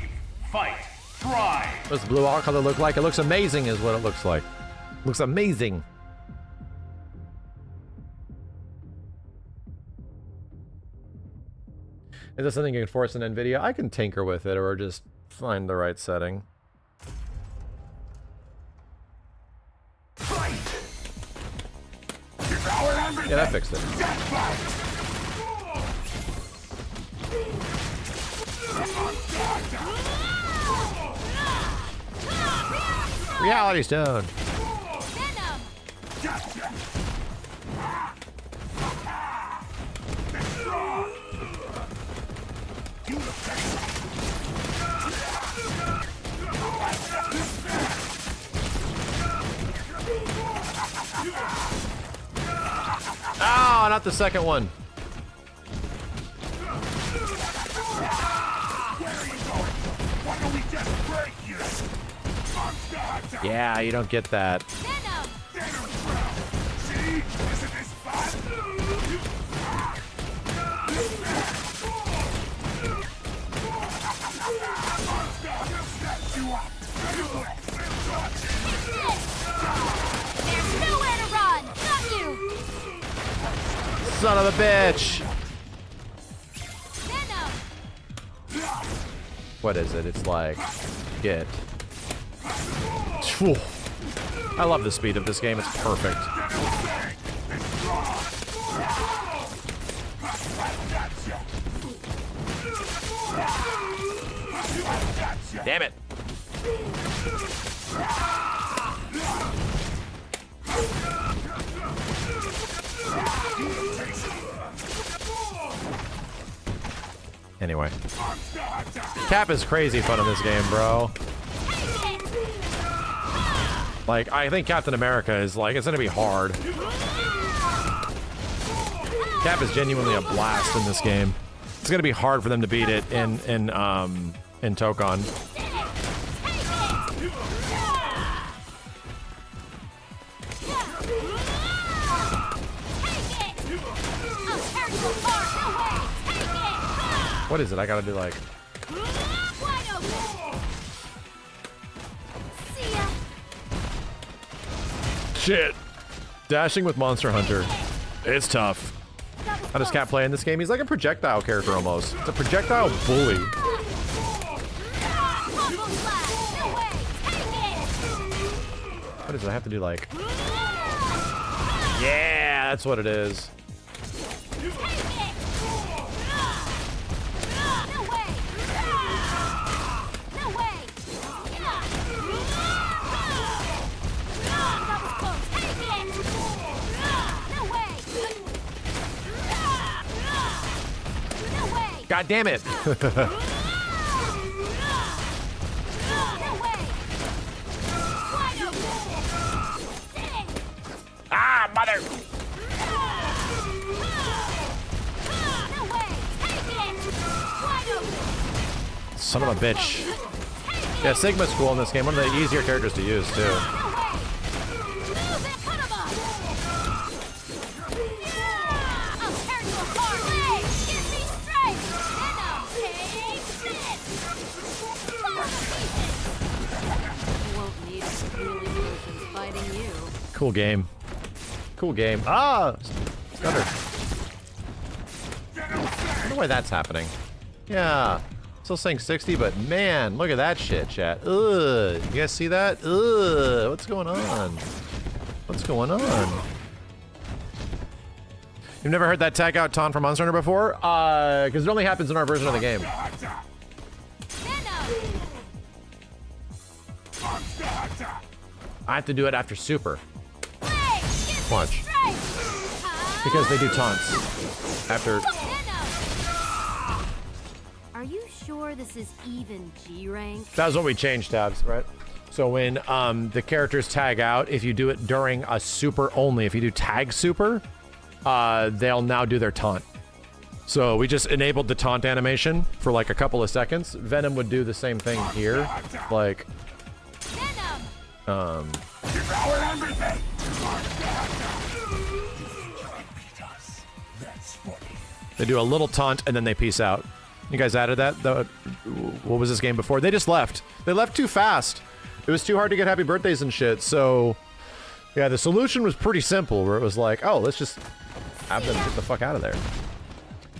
Fight. Try. What's the blue art color look like? It looks amazing is what it looks like. Looks amazing. Is this something you can force in NVIDIA? I can tinker with it or just find the right setting. Fight. Yeah, that fixed it. Reality Stone. Oh, not the second one. Yeah, you don't get that. There's nowhere to run! Got you! Son of a bitch! What is it? It's like... Get. Phew. I love the speed of this game. It's perfect. Damn it. Anyway. Cap is crazy fun in this game, bro. Like, I think Captain America is like, it's gonna be hard. Cap is genuinely a blast in this game. It's gonna be hard for them to beat it in Tokon. What is it? I gotta do like... Shit. Dashing with Monster Hunter. It's tough. How does Cap play in this game? He's like a projectile character almost. It's a projectile bully. What is it? I have to do like... Yeah, that's what it is. God damn it. Ah, mother! Son of a bitch. Yeah, Sigma's cool in this game. One of the easier characters to use, too. Cool game. Cool game. Ah! Stutter. I wonder why that's happening. Yeah. Still saying 60, but man, look at that shit, chat. Ugh. You guys see that? Ugh. What's going on? What's going on? You've never heard that tag out taunt from Monster Hunter before? Because it only happens in our version of the game. I have to do it after Super. Watch. Because they do taunts. After... Are you sure this is even G rank? That's what we changed, Tabs, right? So when the characters tag out, if you do it during a Super only, if you do tag Super, they'll now do their taunt. So we just enabled the taunt animation for like a couple of seconds. Venom would do the same thing here. Like... They do a little taunt and then they peace out. You guys added that? What was this game before? They just left. They left too fast. It was too hard to get happy birthdays and shit, so... Yeah, the solution was pretty simple, where it was like, oh, let's just have them get the fuck out of there.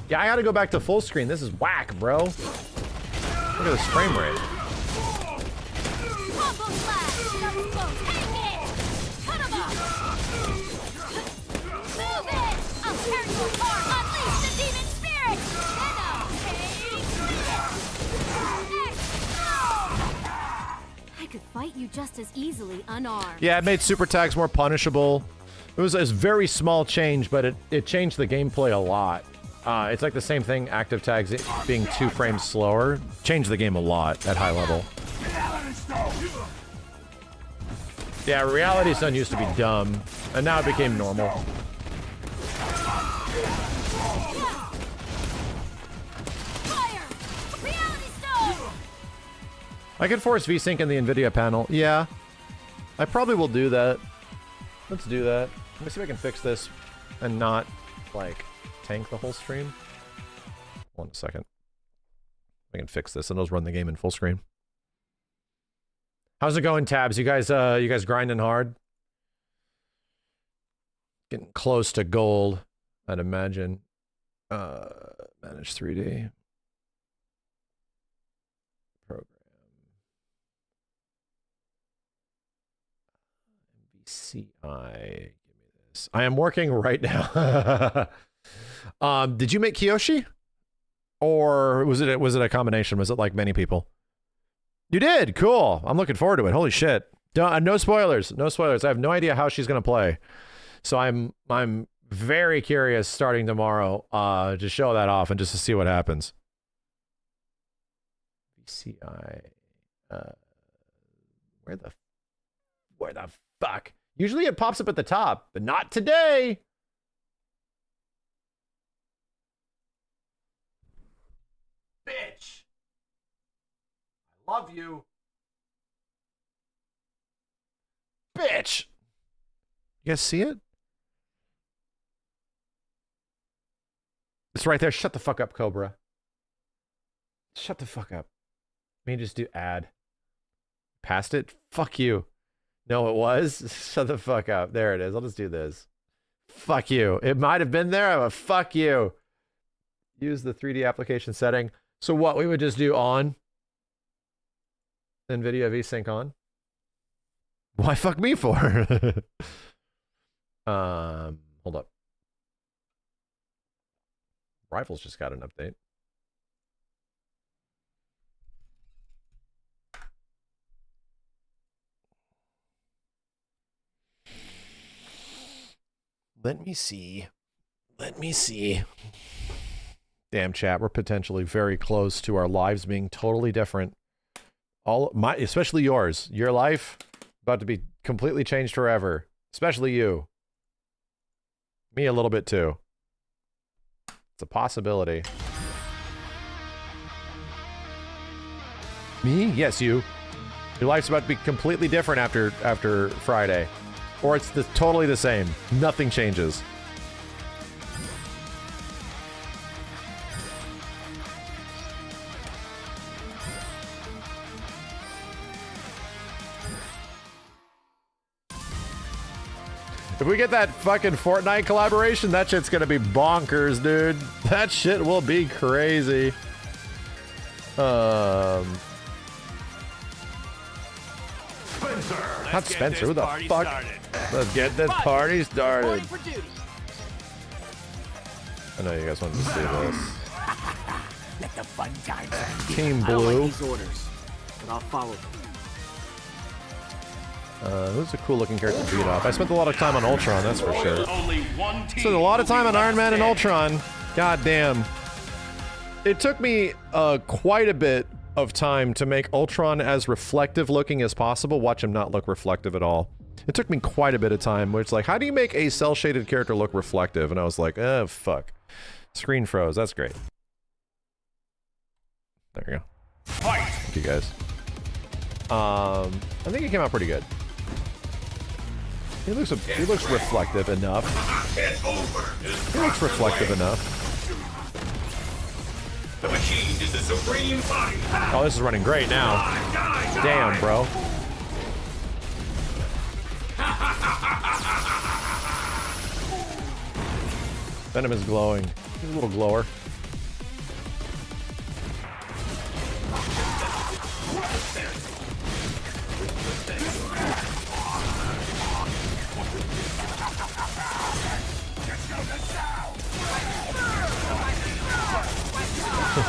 Yeah, I gotta go back to full screen. This is whack, bro. Look at this frame rate. I could fight you just as easily unarmed. Yeah, it made super tags more punishable. It was a very small change, but it changed the gameplay a lot. It's like the same thing, active tags being 2 frames slower. Changed the game a lot at high level. Yeah, Reality Stone used to be dumb, and now it became normal. I could force VSync in the NVIDIA panel. Yeah, I probably will do that. Let's do that. Let me see if I can fix this and not, like, tank the whole stream. 1 second. I can fix this and I'll run the game in full screen. How's it going, Tabs? You guys grinding hard? Getting close to gold, I'd imagine. Manage 3D. Program. MvCI. Give me this. I am working right now. Did you make Kiyoshi? Or was it a combination? Was it like many people? You did. Cool. I'm looking forward to it. Holy shit. No spoilers. No spoilers. I have no idea how she's gonna play. So I'm very curious starting tomorrow to show that off and just to see what happens. VCI. Where the fuck? Usually it pops up at the top, but not today. Bitch. I love you. Bitch. You guys see it? It's right there. Shut the fuck up, Cobra. Shut the fuck up. Let me just do add. Past it? Fuck you. No, it was. Shut the fuck up. There it is. I'll just do this. Fuck you. It might have been there, but fuck you. Use the 3D application setting. So what we would just do on NVIDIA VSync on. Why fuck me for? Hold up. Rifles just got an update. Let me see. Let me see. Damn, chat, we're potentially very close to our lives being totally different. Especially yours. Your life about to be completely changed forever. Especially you. Me a little bit too. It's a possibility. Me? Yes, you. Your life's about to be completely different after Friday. Or it's totally the same. Nothing changes. If we get that fucking Fortnite collaboration, that shit's gonna be bonkers, dude. That shit will be crazy. Spencer, not Spencer, who the fuck? Let's get this party started. I know you guys wanted to see this. Let the fun times Team I don't Blue. like these orders, but I'll follow them. Who's a cool looking character to beat up? I spent a lot of time on Ultron, that's for sure. Spent a lot of time on Iron Man and Ultron. God damn. It took me quite a bit of time to make Ultron as reflective looking as possible. Watch him not look reflective at all. It took me quite a bit of time, where it's like, how do you make a cel-shaded character look reflective? And I was like, oh, fuck. Screen froze. That's great. There we go. Thank you, guys. I think it came out pretty good. He looks reflective enough. He looks reflective enough. The machine is the supreme body. Oh, this is running great now. Damn, bro. Venom is glowing. He's a little glower.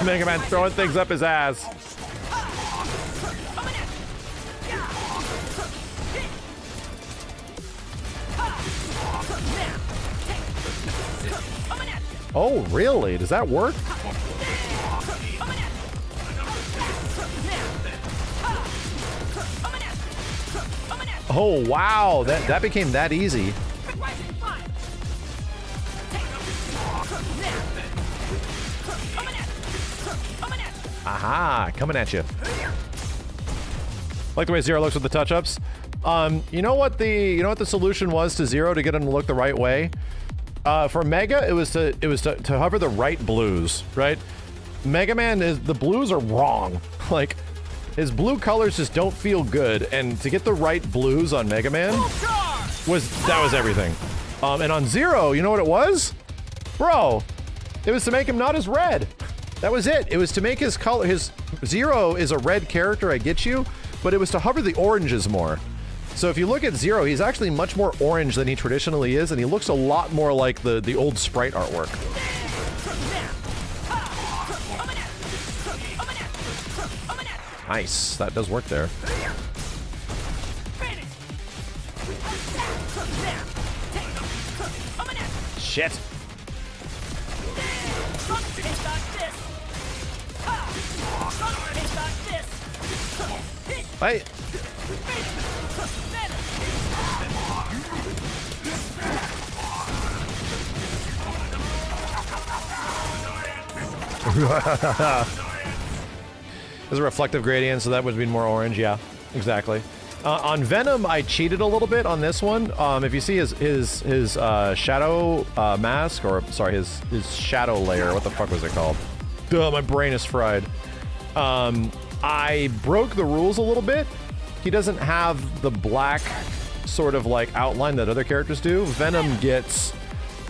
Mega Man throwing things up his ass. Oh, really? Does that work? Oh, wow. That became that easy. Aha, coming at you. Like the way Zero looks with the touch-ups. You know what the solution was to Zero to get him to look the right way? For Mega, it was to hover the right blues, right? Mega Man the blues are wrong. Like, his blue colors just don't feel good, and to get the right blues on Mega Man was everything. And on Zero, you know what it was? Bro, it was to make him not as red. That was it. It was to make his color, his Zero is a red character, I get you, but it was to hover the oranges more. So if you look at Zero, he's actually much more orange than he traditionally is, and he looks a lot more like the old sprite artwork. Nice. That does work there. Shit. Hey. There's a reflective gradient, so that would be more orange. Yeah, exactly. On Venom, I cheated a little bit on this one. If you see his shadow mask, or sorry, his shadow layer. What the fuck was it called? Duh, my brain is fried. I broke the rules a little bit. He doesn't have the black sort of like outline that other characters do. Venom gets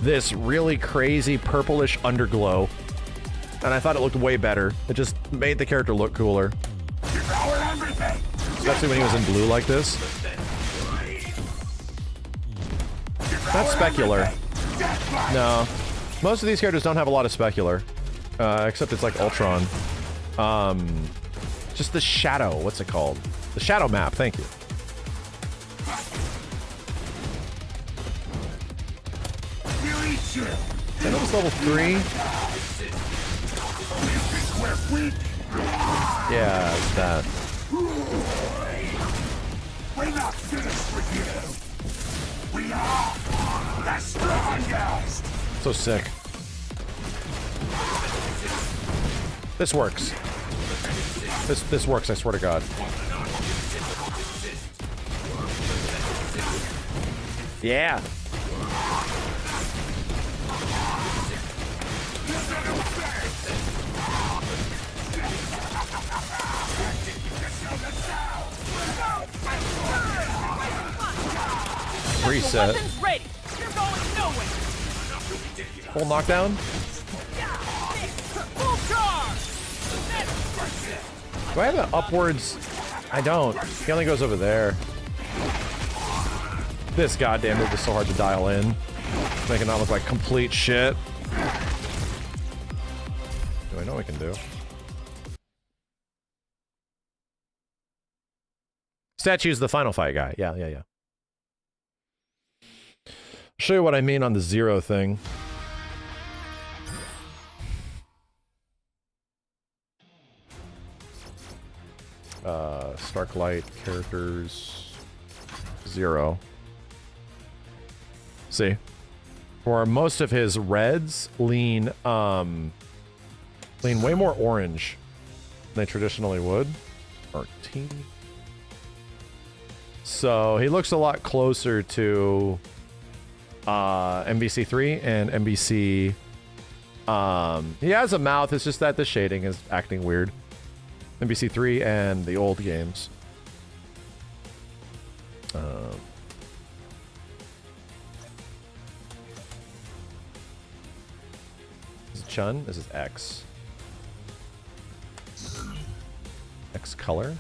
this really crazy purplish underglow, and I thought it looked way better. It just made the character look cooler. Especially when he was in blue like this. That's specular. No. Most of these characters don't have a lot of specular. Except it's like Ultron. Just the shadow. What's it called? The shadow map. Thank you. Venom's level 3. Yeah, it's that. We're not finished with you. We are the strongest. So sick. This works. This works, I swear to God. Yeah. Reset. Ready. You're going nowhere. Full knockdown. Full charge. Do I have an upwards? I don't. He only goes over there. This goddamn move is so hard to dial in. Make it not look like complete shit. Do I know what I can do? Statue's the final fight guy. Yeah. Show you what I mean on the zero thing. Starklight characters 0. See, for most of his reds lean way more orange than they traditionally would. RT. So he looks a lot closer to MvC3 and MvC. He has a mouth, it's just that the shading is acting weird. MvC3 and the old games. This is Chun, this is X. X color.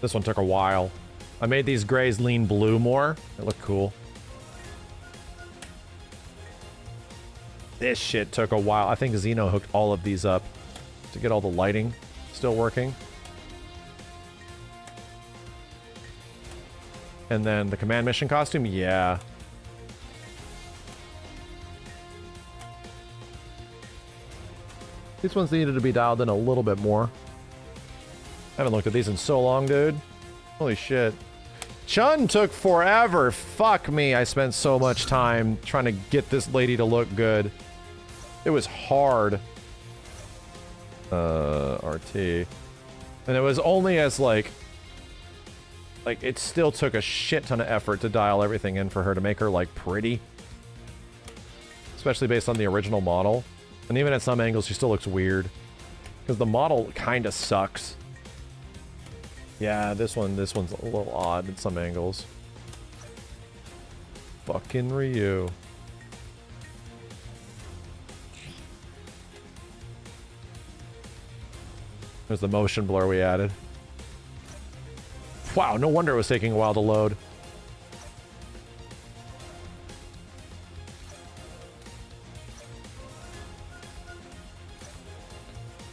This one took a while. I made these grays lean blue more. They look cool. This shit took a while. I think Xeno hooked all of these up to get all the lighting still working. And then the command mission costume, yeah. These ones needed to be dialed in a little bit more. I haven't looked at these in so long, dude. Holy shit. Chun took forever. Fuck me. I spent so much time trying to get this lady to look good. It was hard. RT. And it was only as like it still took a shit ton of effort to dial everything in for her to make her like pretty. Especially based on the original model. And even at some angles she still looks weird. Because the model kind of sucks. Yeah, this one's a little odd in some angles. Fucking Ryu. There's the motion blur we added. Wow, no wonder it was taking a while to load.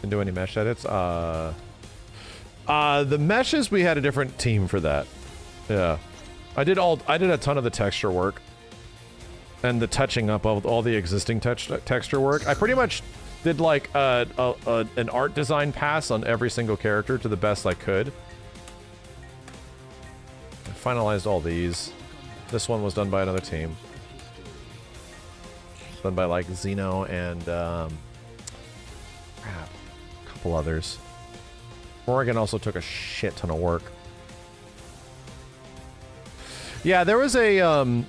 Didn't do any mesh edits. The meshes, we had a different team for that. Yeah. I did a ton of the texture work. And the touching up of all the existing texture work. I pretty much did like an art design pass on every single character to the best I could. I finalized all these. This one was done by another team. Done by like Xeno and crap, a couple others. Oregon also took a shit ton of work. Yeah, there was a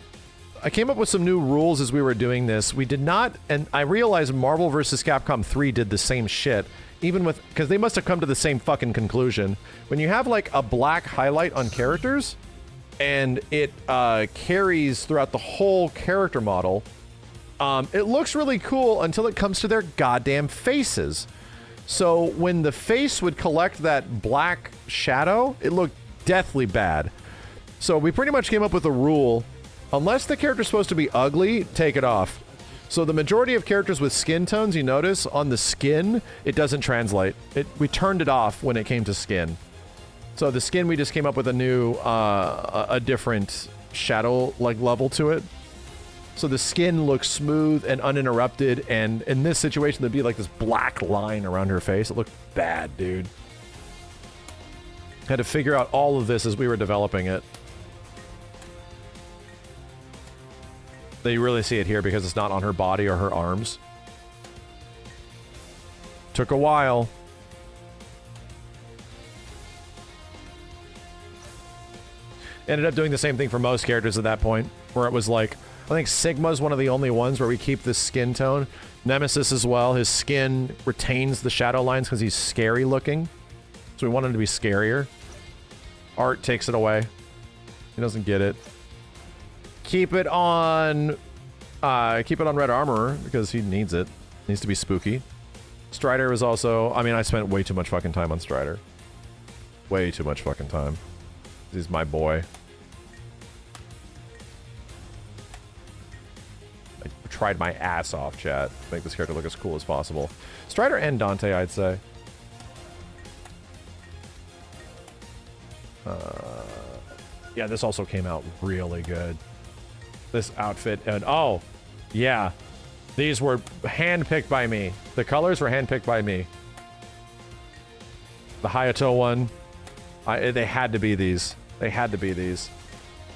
I came up with some new rules as we were doing this. We did not, and I realized Marvel vs. Capcom 3 did the same shit, even with, because they must have come to the same fucking conclusion. When you have like a black highlight on characters, and it carries throughout the whole character model, it looks really cool until it comes to their goddamn faces. So when the face would collect that black shadow, it looked deathly bad. So we pretty much came up with a rule. Unless the character's supposed to be ugly, take it off. So the majority of characters with skin tones, you notice, on the skin, it doesn't translate. We turned it off when it came to skin. So the skin, we just came up with a new, a different shadow like level to it. So the skin looks smooth and uninterrupted, and in this situation, there'd be like this black line around her face. It looked bad, dude. Had to figure out all of this as we were developing it. But you really see it here because it's not on her body or her arms. Took a while. Ended up doing the same thing for most characters at that point, where it was like, I think Sigma's one of the only ones where we keep this skin tone. Nemesis as well, his skin retains the shadow lines because he's scary looking. So we want him to be scarier. Art takes it away. He doesn't get it. Keep it on Red Armorer because he needs it. Needs to be spooky. Strider was also, I mean, I spent way too much fucking time on Strider. Way too much fucking time. He's my boy. I tried my ass off, chat, to make this character look as cool as possible. Strider and Dante, I'd say. Yeah, this also came out really good. This outfit, and oh, yeah. These were handpicked by me. The colors were handpicked by me. The Hayato one, they had to be these. They had to be these.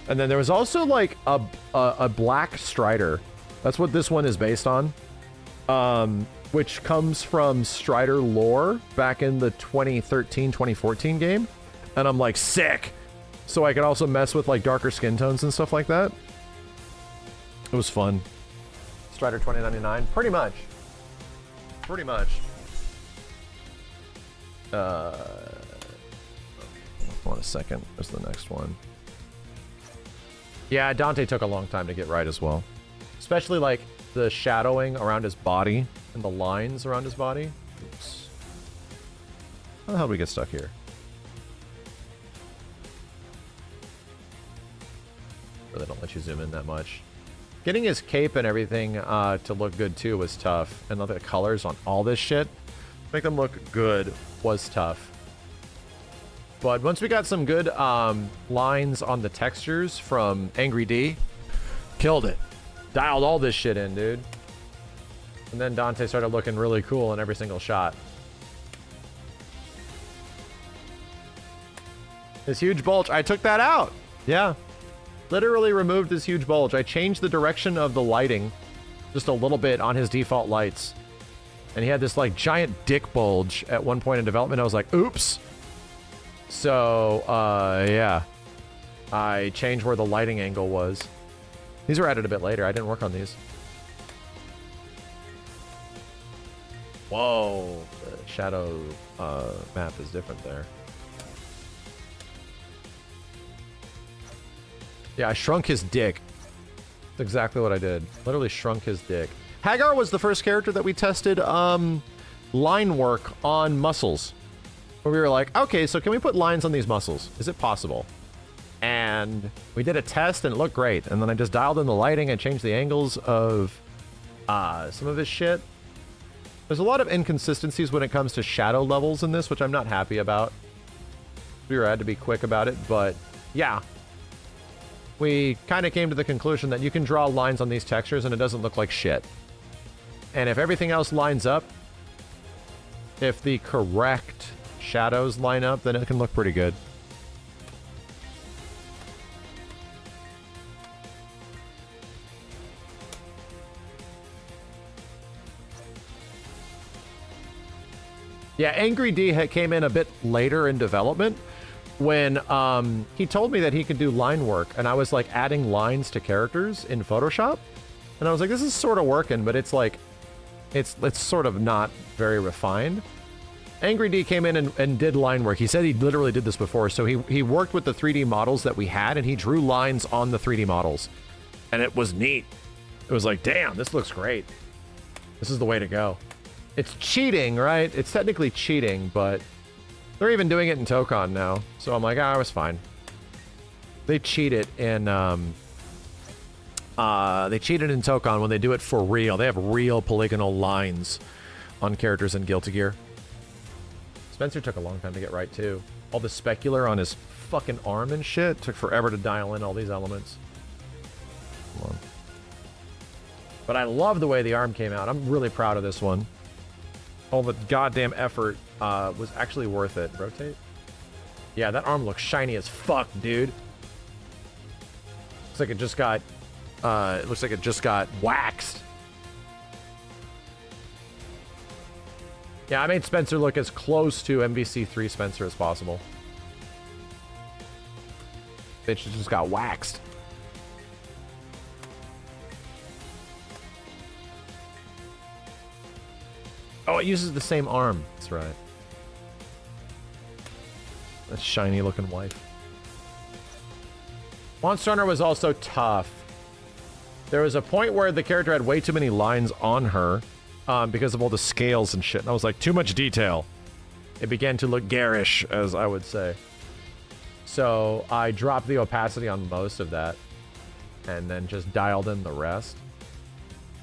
And then there was also like a black Strider. That's what this one is based on. Which comes from Strider lore back in the 2013-2014 game. And I'm like, sick! So I could also mess with like darker skin tones and stuff like that. It was fun. Strider 2099, pretty much. Pretty much. Hold on a second. There's the next one. Yeah, Dante took a long time to get right as well. Especially like the shadowing around his body and the lines around his body. Oops. How the hell did we get stuck here? They don't let you zoom in that much. Getting his cape and everything to look good too was tough. And the colors on all this shit, make them look good, was tough. But once we got some good lines on the textures from Angry D, killed it. Dialed all this shit in, dude. And then Dante started looking really cool in every single shot. His huge bulge, I took that out. Yeah. Literally removed this huge bulge. I changed the direction of the lighting just a little bit on his default lights. And he had this like giant dick bulge at one point in development. I was like, oops. So, yeah. I changed where the lighting angle was. These were added a bit later. I didn't work on these. Whoa. The shadow map is different there. Yeah, I shrunk his dick. That's exactly what I did. Literally shrunk his dick. Hagar was the first character that we tested line work on muscles. Where we were like, okay, so can we put lines on these muscles? Is it possible? And we did a test and it looked great. And then I just dialed in the lighting and changed the angles of some of his shit. There's a lot of inconsistencies when it comes to shadow levels in this, which I'm not happy about. We had to be quick about it, but yeah. We kind of came to the conclusion that you can draw lines on these textures and it doesn't look like shit. And if everything else lines up, if the correct shadows line up, then it can look pretty good. Yeah, Angry D came in a bit later in development. When he told me that he could do line work, and I was like adding lines to characters in Photoshop, and I was like, this is sort of working, but it's like, it's sort of not very refined. Angry D came in and did line work. He said he literally did this before, so he worked with the 3D models that we had, and he drew lines on the 3D models, and it was neat. It was like, damn, this looks great. This is the way to go. It's cheating, right? It's technically cheating, but they're even doing it in Tokon now, so I'm like, ah, it was fine. They cheat it in Tokon when they do it for real. They have real polygonal lines on characters in Guilty Gear. Spencer took a long time to get right too. All the specular on his fucking arm and shit took forever to dial in all these elements. Come on. But I love the way the arm came out. I'm really proud of this one. All the goddamn effort was actually worth it. Rotate? Yeah, that arm looks shiny as fuck, dude. Looks like it just got, it looks like it just got waxed. Yeah, I made Spencer look as close to MvC3 Spencer as possible. Bitch just got waxed. Oh, it uses the same arm. That's right. That shiny looking wife. Monster Hunter was also tough. There was a point where the character had way too many lines on her because of all the scales and shit. And I was like, too much detail. It began to look garish, as I would say. So I dropped the opacity on most of that and then just dialed in the rest.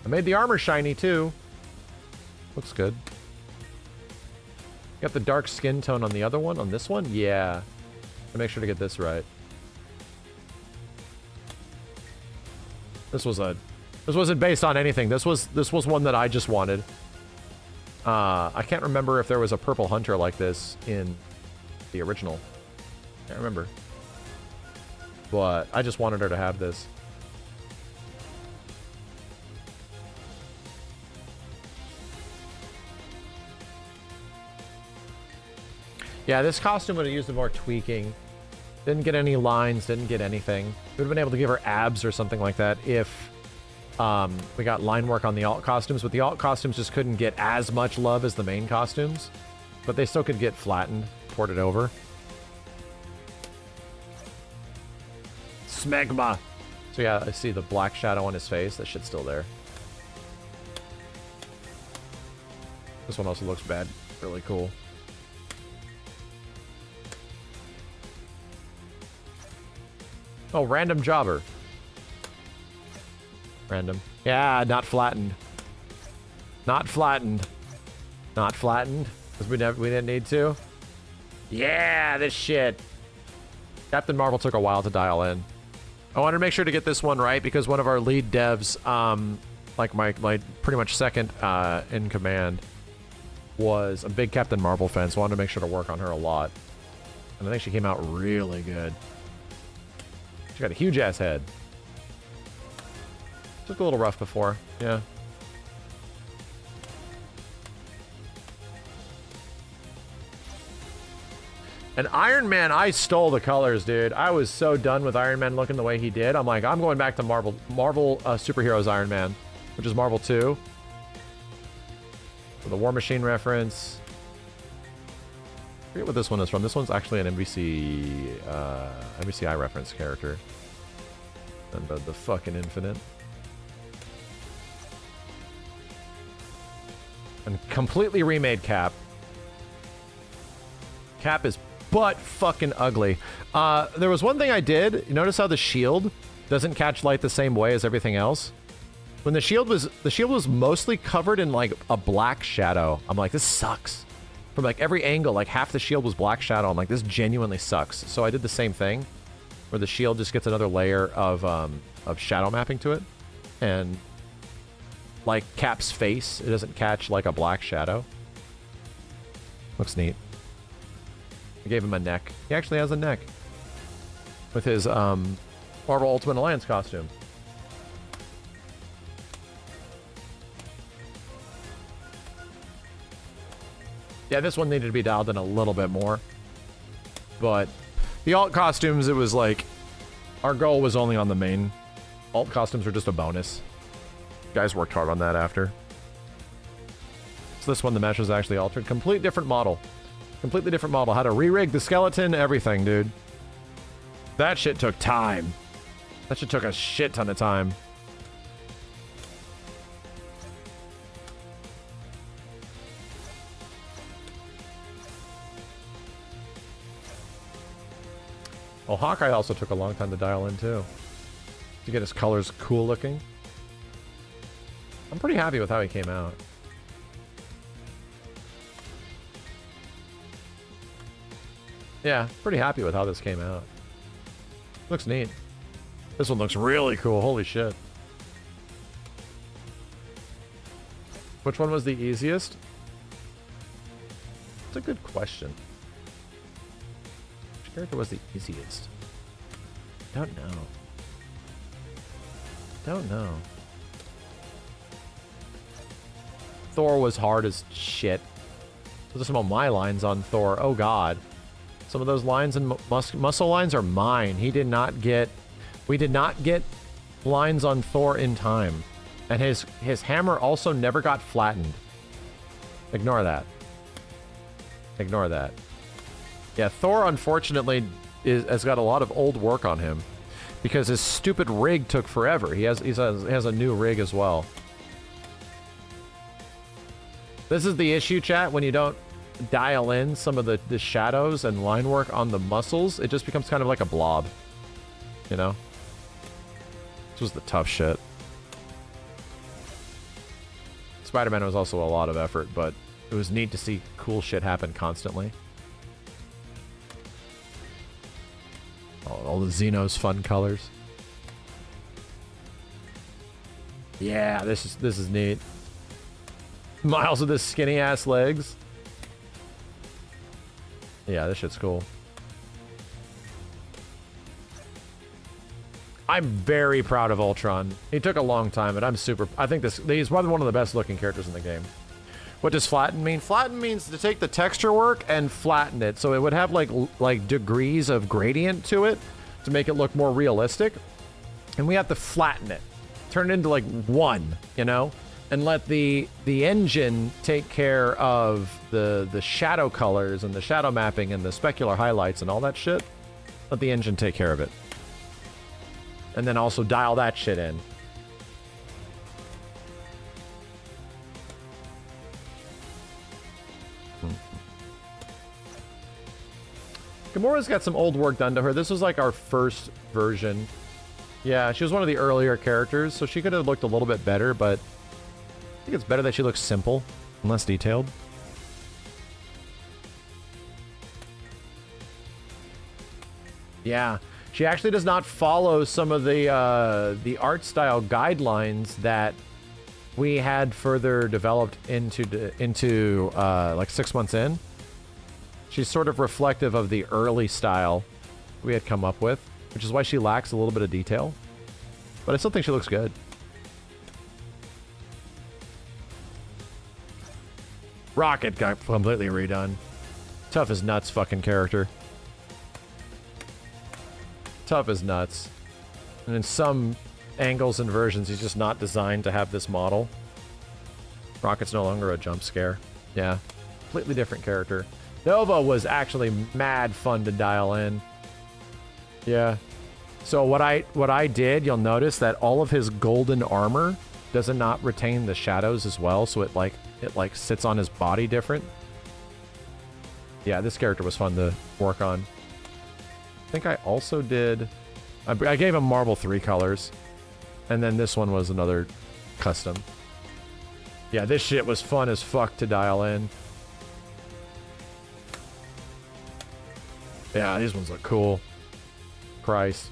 I made the armor shiny too. Looks good. Got the dark skin tone on the other one. On this one? Yeah. I'll make sure to get this right. This wasn't based on anything. This was one that I just wanted. I can't remember if there was a purple hunter like this in the original. Can't remember. But I just wanted her to have this. Yeah, this costume would have used more tweaking. Didn't get any lines, didn't get anything. We would have been able to give her abs or something like that if we got line work on the alt costumes, but the alt costumes just couldn't get as much love as the main costumes. But they still could get flattened, ported over. Smegma! So yeah, I see the black shadow on his face. That shit's still there. This one also looks bad. Really cool. Oh, random jobber. Random. Yeah, not flattened. Not flattened. Not flattened. Because we didn't need to. Yeah, this shit. Captain Marvel took a while to dial in. I wanted to make sure to get this one right because one of our lead devs, like my pretty much second in command, was a big Captain Marvel fan, so I wanted to make sure to work on her a lot. And I think she came out really good. She got a huge ass head. Took a little rough before, yeah. And Iron Man, I stole the colors, dude. I was so done with Iron Man looking the way he did. I'm like, I'm going back to Marvel Superheroes Iron Man, which is Marvel 2. For the War Machine reference. I forget what this one is from. This one's actually an MvCI reference character. And the fucking Infinite. And completely remade Cap. Cap is butt fucking ugly. There was one thing I did. You notice how the shield doesn't catch light the same way as everything else? When the shield was mostly covered in like a black shadow. I'm like, this sucks. From like every angle, like half the shield was black shadow. I'm like, this genuinely sucks. So I did the same thing, where the shield just gets another layer of shadow mapping to it, and like Cap's face, it doesn't catch like a black shadow. Looks neat. I gave him a neck. He actually has a neck with his Marvel Ultimate Alliance costume. Yeah, this one needed to be dialed in a little bit more. But the alt costumes, it was like, our goal was only on the main. Alt costumes were just a bonus. Guys worked hard on that after. So this one, the mesh was actually altered. Complete different model. Completely different model. How to re-rig the skeleton, everything, dude. That shit took time. That shit took a shit ton of time. Well, Hawkeye also took a long time to dial in, too. To get his colors cool looking. I'm pretty happy with how he came out. Yeah, pretty happy with how this came out. Looks neat. This one looks really cool. Holy shit. Which one was the easiest? That's a good question. Which character was the easiest? Don't know. Don't know. Thor was hard as shit. Those are some of my lines on Thor. Oh god. Some of those lines and muscle lines are mine. He did not get... We did not get lines on Thor in time. And his hammer also never got flattened. Ignore that. Ignore that. Yeah, Thor unfortunately has got a lot of old work on him. Because his stupid rig took forever. He has a new rig as well. This is the issue, chat, when you don't dial in some of the shadows and line work on the muscles, it just becomes kind of like a blob. You know? This was the tough shit. Spider-Man was also a lot of effort, but it was neat to see cool shit happen constantly. All the Xenos fun colors. Yeah, this is neat. Miles with his skinny ass legs. Yeah, this shit's cool. I'm very proud of Ultron. He took a long time, but I think he's probably one of the best looking characters in the game. What does flatten mean? Flatten means to take the texture work and flatten it, so it would have like degrees of gradient to it to make it look more realistic. And we have to flatten it, turn it into like one, you know, and let the engine take care of the shadow colors and the shadow mapping and the specular highlights and all that shit. Let the engine take care of it. And then also dial that shit in. Gamora's got some old work done to her. This was like our first version. Yeah, she was one of the earlier characters, so she could have looked a little bit better, but I think it's better that she looks simple and less detailed. Yeah, she actually does not follow some of the art style guidelines that we had further developed into like 6 months in. She's sort of reflective of the early style we had come up with, which is why she lacks a little bit of detail. But I still think she looks good. Rocket got completely redone. Tough as nuts fucking character. Tough as nuts. And in some angles and versions, he's just not designed to have this model. Rocket's no longer a jump scare. Yeah, completely different character. Nova was actually mad fun to dial in. Yeah. So what I did, you'll notice that all of his golden armor does not retain the shadows as well, so it like sits on his body different. Yeah, this character was fun to work on. I think I also did... I gave him Marble 3 colors. And then this one was another custom. Yeah, this shit was fun as fuck to dial in. Yeah, these ones look cool. Christ.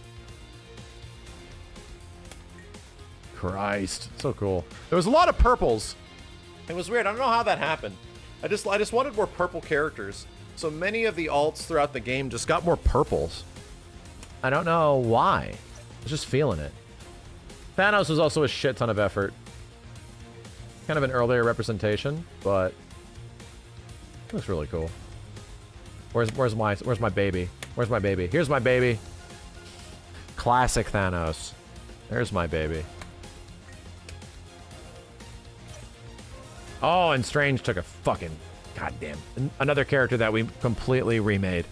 So cool. There was a lot of purples. It was weird. I don't know how that happened. I just wanted more purple characters. So many of the alts throughout the game just got more purples. I don't know why. I was just feeling it. Thanos was also a shit ton of effort. Kind of an earlier representation, but it looks really cool. Where's my baby? Where's my baby? Here's my baby. Classic Thanos. There's my baby. Oh, and Strange took a fucking goddamn another character that we completely remade.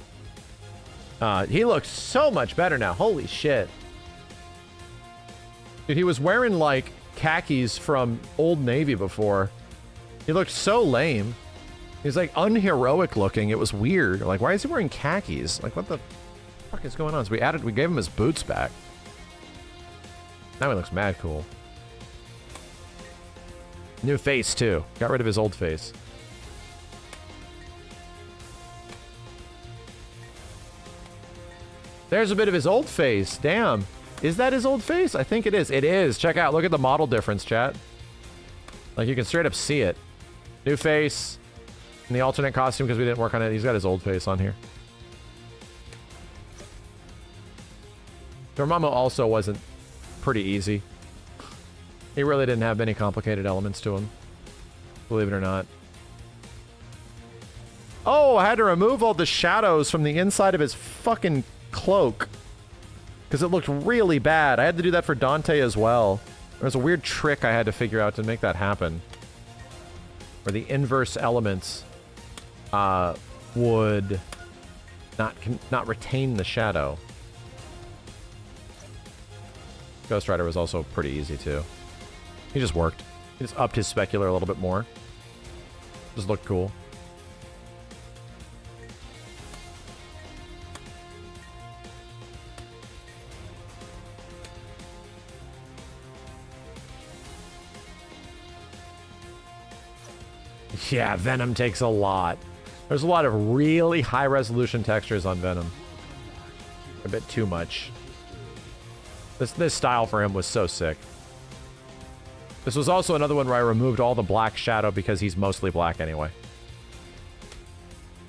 He looks so much better now. Holy shit. Dude, he was wearing like khakis from Old Navy before. He looked so lame. He's like unheroic looking. It was weird. Like, why is he wearing khakis? Like, what the fuck is going on? So we gave him his boots back. Now he looks mad cool. New face too. Got rid of his old face. There's a bit of his old face. Damn. Is that his old face? I think it is. It is. Check out. Look at the model difference, chat. Like, you can straight up see it. New face. And the alternate costume, because we didn't work on it. He's got his old face on here. Dormammu also wasn't pretty easy. He really didn't have many complicated elements to him. Believe it or not. Oh, I had to remove all the shadows from the inside of his fucking cloak. Because it looked really bad. I had to do that for Dante as well. There was a weird trick I had to figure out to make that happen. Where the inverse elements would not retain the shadow. Ghost Rider was also pretty easy too. He just worked. He just upped his specular a little bit more. Just looked cool. Yeah, Venom takes a lot. There's a lot of really high resolution textures on Venom. A bit too much. This style for him was so sick. This was also another one where I removed all the black shadow because he's mostly black anyway.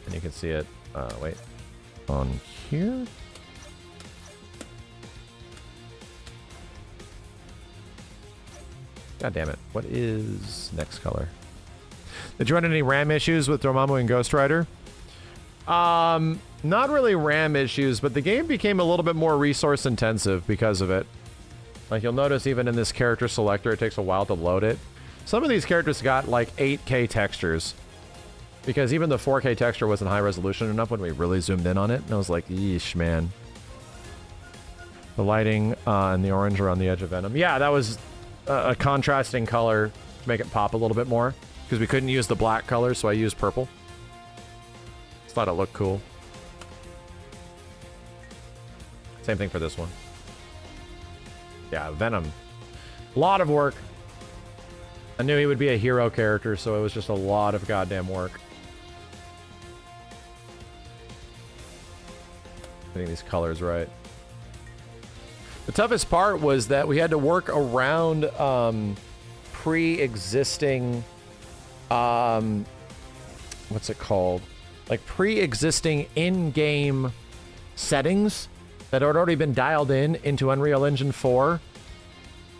And you can see it, wait, on here? God damn it. What is next color? Did you run any RAM issues with Dormammu and Ghost Rider? Not really RAM issues, but the game became a little bit more resource intensive because of it. Like, you'll notice even in this character selector, it takes a while to load it. Some of these characters got like 8K textures. Because even the 4K texture wasn't high resolution enough when we really zoomed in on it. And I was like, yeesh, man. The lighting and the orange around the edge of Venom. Yeah, that was a contrasting color to make it pop a little bit more. Because we couldn't use the black color, so I used purple. Just thought it looked cool. Same thing for this one. Yeah, Venom. A lot of work. I knew he would be a hero character, so it was just a lot of goddamn work. Getting these colors right. The toughest part was that we had to work around pre-existing... what's it called? Like pre-existing in-game settings that had already been dialed into Unreal Engine 4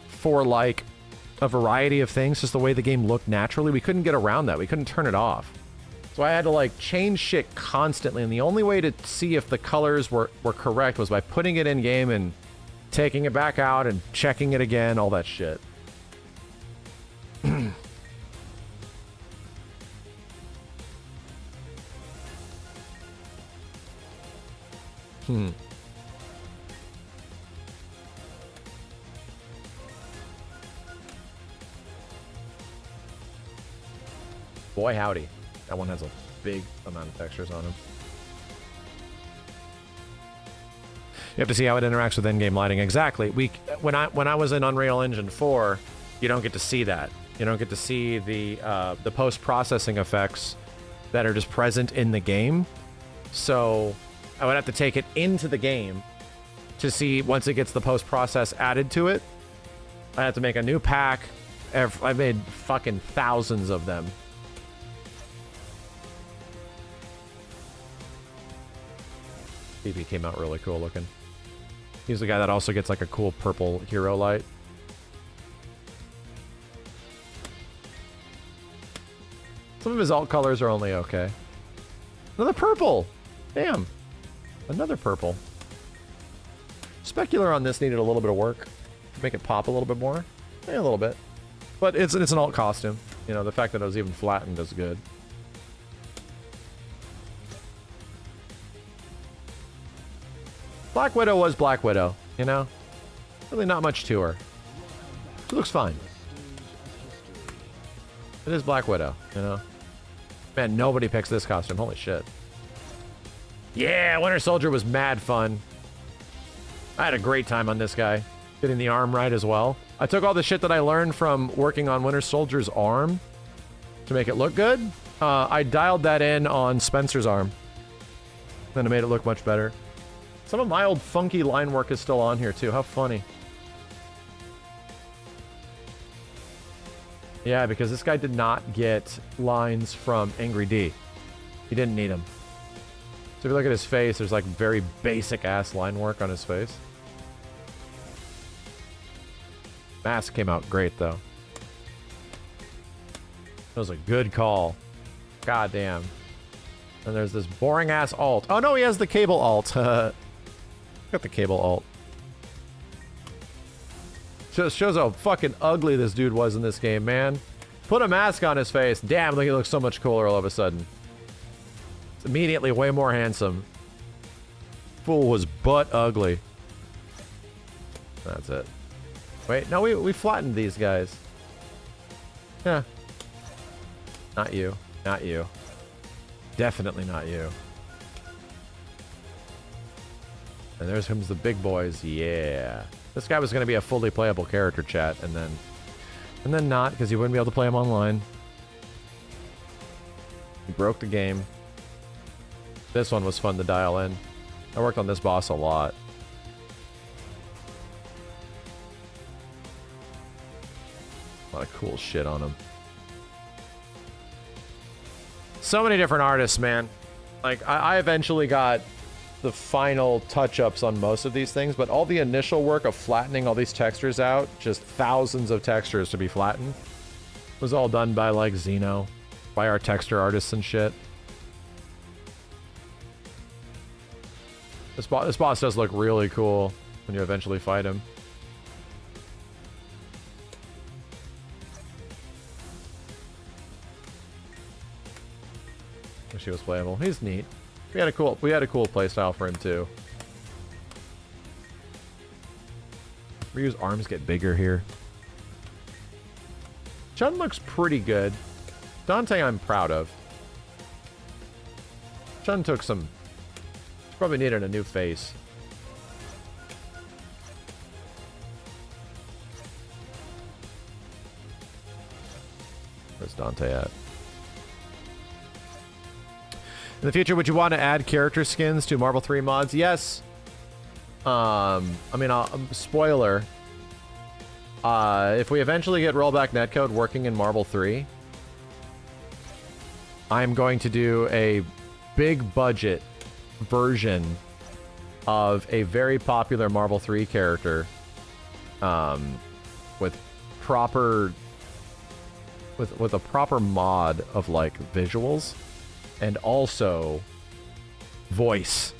for like a variety of things, just the way the game looked naturally. We couldn't get around that. We couldn't turn it off. So I had to like change shit constantly, and the only way to see if the colors were correct was by putting it in game and taking it back out and checking it again, all that shit. Boy howdy. That one has a big amount of textures on him. You have to see how it interacts with in-game lighting. Exactly. When I was in Unreal Engine 4, you don't get to see that. You don't get to see the post-processing effects that are just present in the game. So I would have to take it into the game to see once it gets the post-process added to it. I had to make a new pack. I made fucking thousands of them. PP came out really cool looking. He's the guy that also gets like a cool purple hero light. Some of his alt colors are only okay. Another purple! Damn. Another purple. Specular on this needed a little bit of work to make it pop a little bit more. Yeah, a little bit. But it's an alt costume. You know, the fact that it was even flattened is good. Black Widow was Black Widow, you know? Really not much to her. She looks fine. It is Black Widow, you know? Man, nobody picks this costume. Holy shit. Yeah, Winter Soldier was mad fun. I had a great time on this guy. Getting the arm right as well. I took all the shit that I learned from working on Winter Soldier's arm to make it look good. I dialed that in on Spencer's arm. Then it made it look much better. Some of my old funky line work is still on here too. How funny. Yeah, because this guy did not get lines from Angry D. He didn't need them. So if you look at his face, there's like very basic ass line work on his face. Mask came out great though. That was a good call. God damn. And there's this boring ass alt. Oh no, he has the cable alt. Got the cable alt. Just shows how fucking ugly this dude was in this game, man. Put a mask on his face. Damn, look, he looks so much cooler all of a sudden. It's immediately way more handsome. Fool was butt ugly. That's it. Wait, no, we flattened these guys. Yeah. Not you. Not you. Definitely not you. And there comes the big boys. Yeah. This guy was going to be a fully playable character, chat, and then not, because you wouldn't be able to play him online. He broke the game. This one was fun to dial in. I worked on this boss a lot. A lot of cool shit on him. So many different artists, man. Like, I eventually got the final touch-ups on most of these things, but all the initial work of flattening all these textures out, just thousands of textures to be flattened, was all done by, like, Xeno, by our texture artists and shit. This boss does look really cool when you eventually fight him. Wish he was playable. He's neat. We had a cool playstyle for him too. Ryu's arms get bigger here. Chun looks pretty good. Dante I'm proud of. Chun took some... Probably needed a new face. Where's Dante at? In the future, would you want to add character skins to Marvel 3 mods? Yes. I mean, spoiler. If we eventually get rollback netcode working in Marvel 3, I'm going to do a big budget version of a very popular Marvel 3 character with a proper mod of like visuals and also voice.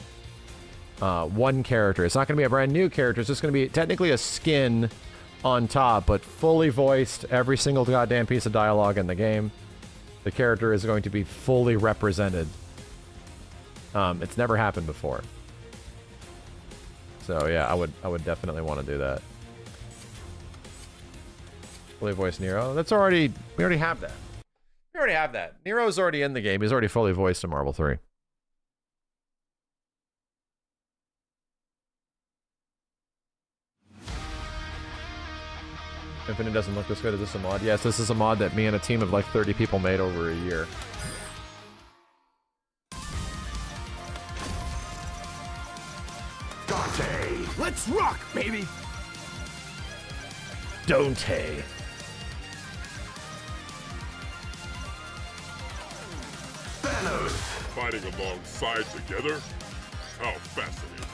One character. It's not going to be a brand new character. It's just going to be technically a skin on top, but fully voiced. Every single goddamn piece of dialogue in the game. The character is going to be fully represented. It's never happened before. So yeah, I would definitely want to do that. Fully voiced Nero. We already have that. We already have that. Nero's already in the game. He's already fully voiced in Marvel 3. Infinite doesn't look this good. Is this a mod? Yes, this is a mod that me and a team of like 30 people made over a year. Dante, let's rock, baby! Dante. Thanos! Fighting alongside together? How fascinating.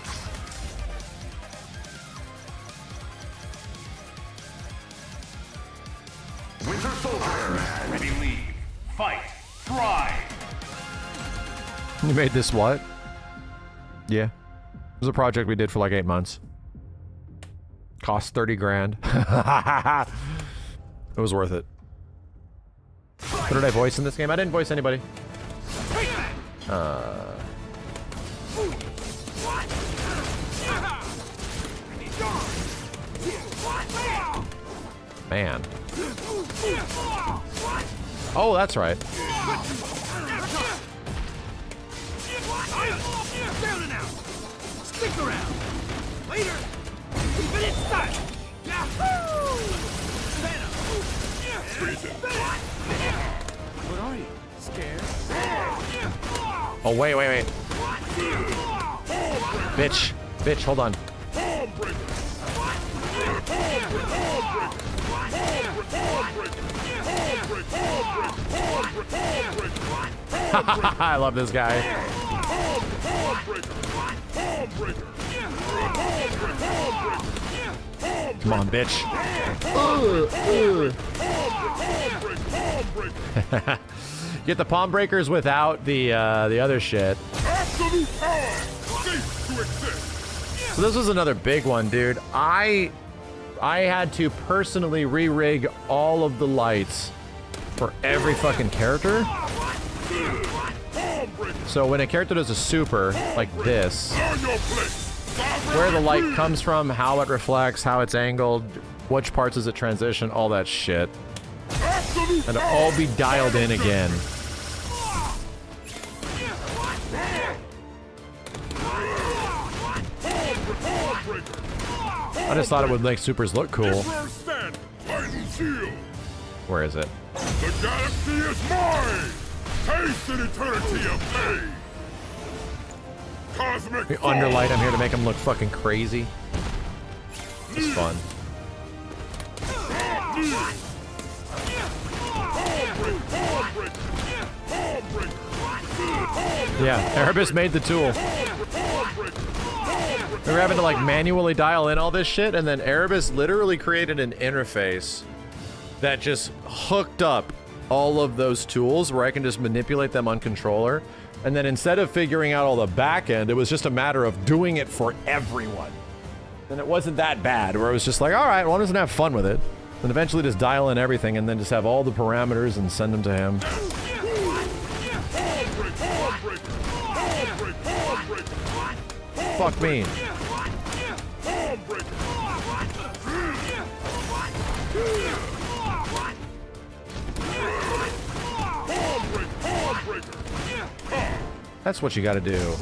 Winter Soldier, Iron Man. Ready, leave. Fight. Fry. You made this what? Yeah. It was a project we did for like 8 months. Cost 30 grand. It was worth it. Who did I voice in this game? I didn't voice anybody. Man. Oh, that's right. Stick around. Later. Infinite style. Yahoo! Senna. What are you? Scared? Oh, wait. Bitch, hold on. I love this guy. Come on, bitch. Get the palm breakers without the other shit. So this was another big one, dude. I had to personally re-rig all of the lights for every fucking character. So when a character does a super, like this, where the light comes from, how it reflects, how it's angled, which parts does it transition, all that shit. And it'll all be dialed in again. I just thought it would make supers look cool. Where is it? The galaxy is mine! Taste an eternity of pain! Cosmic The underlight, I'm here to make him look fucking crazy. It's fun. Yeah, Erebus made the tool. We were having to like manually dial in all this shit, and then Erebus literally created an interface that just hooked up all of those tools where I can just manipulate them on controller. And then instead of figuring out all the back end, it was just a matter of doing it for everyone. And it wasn't that bad, where it was just like, all right, well, I'm just gonna have fun with it. And eventually just dial in everything and then just have all the parameters and send them to him. Fuck me. That's what you gotta do.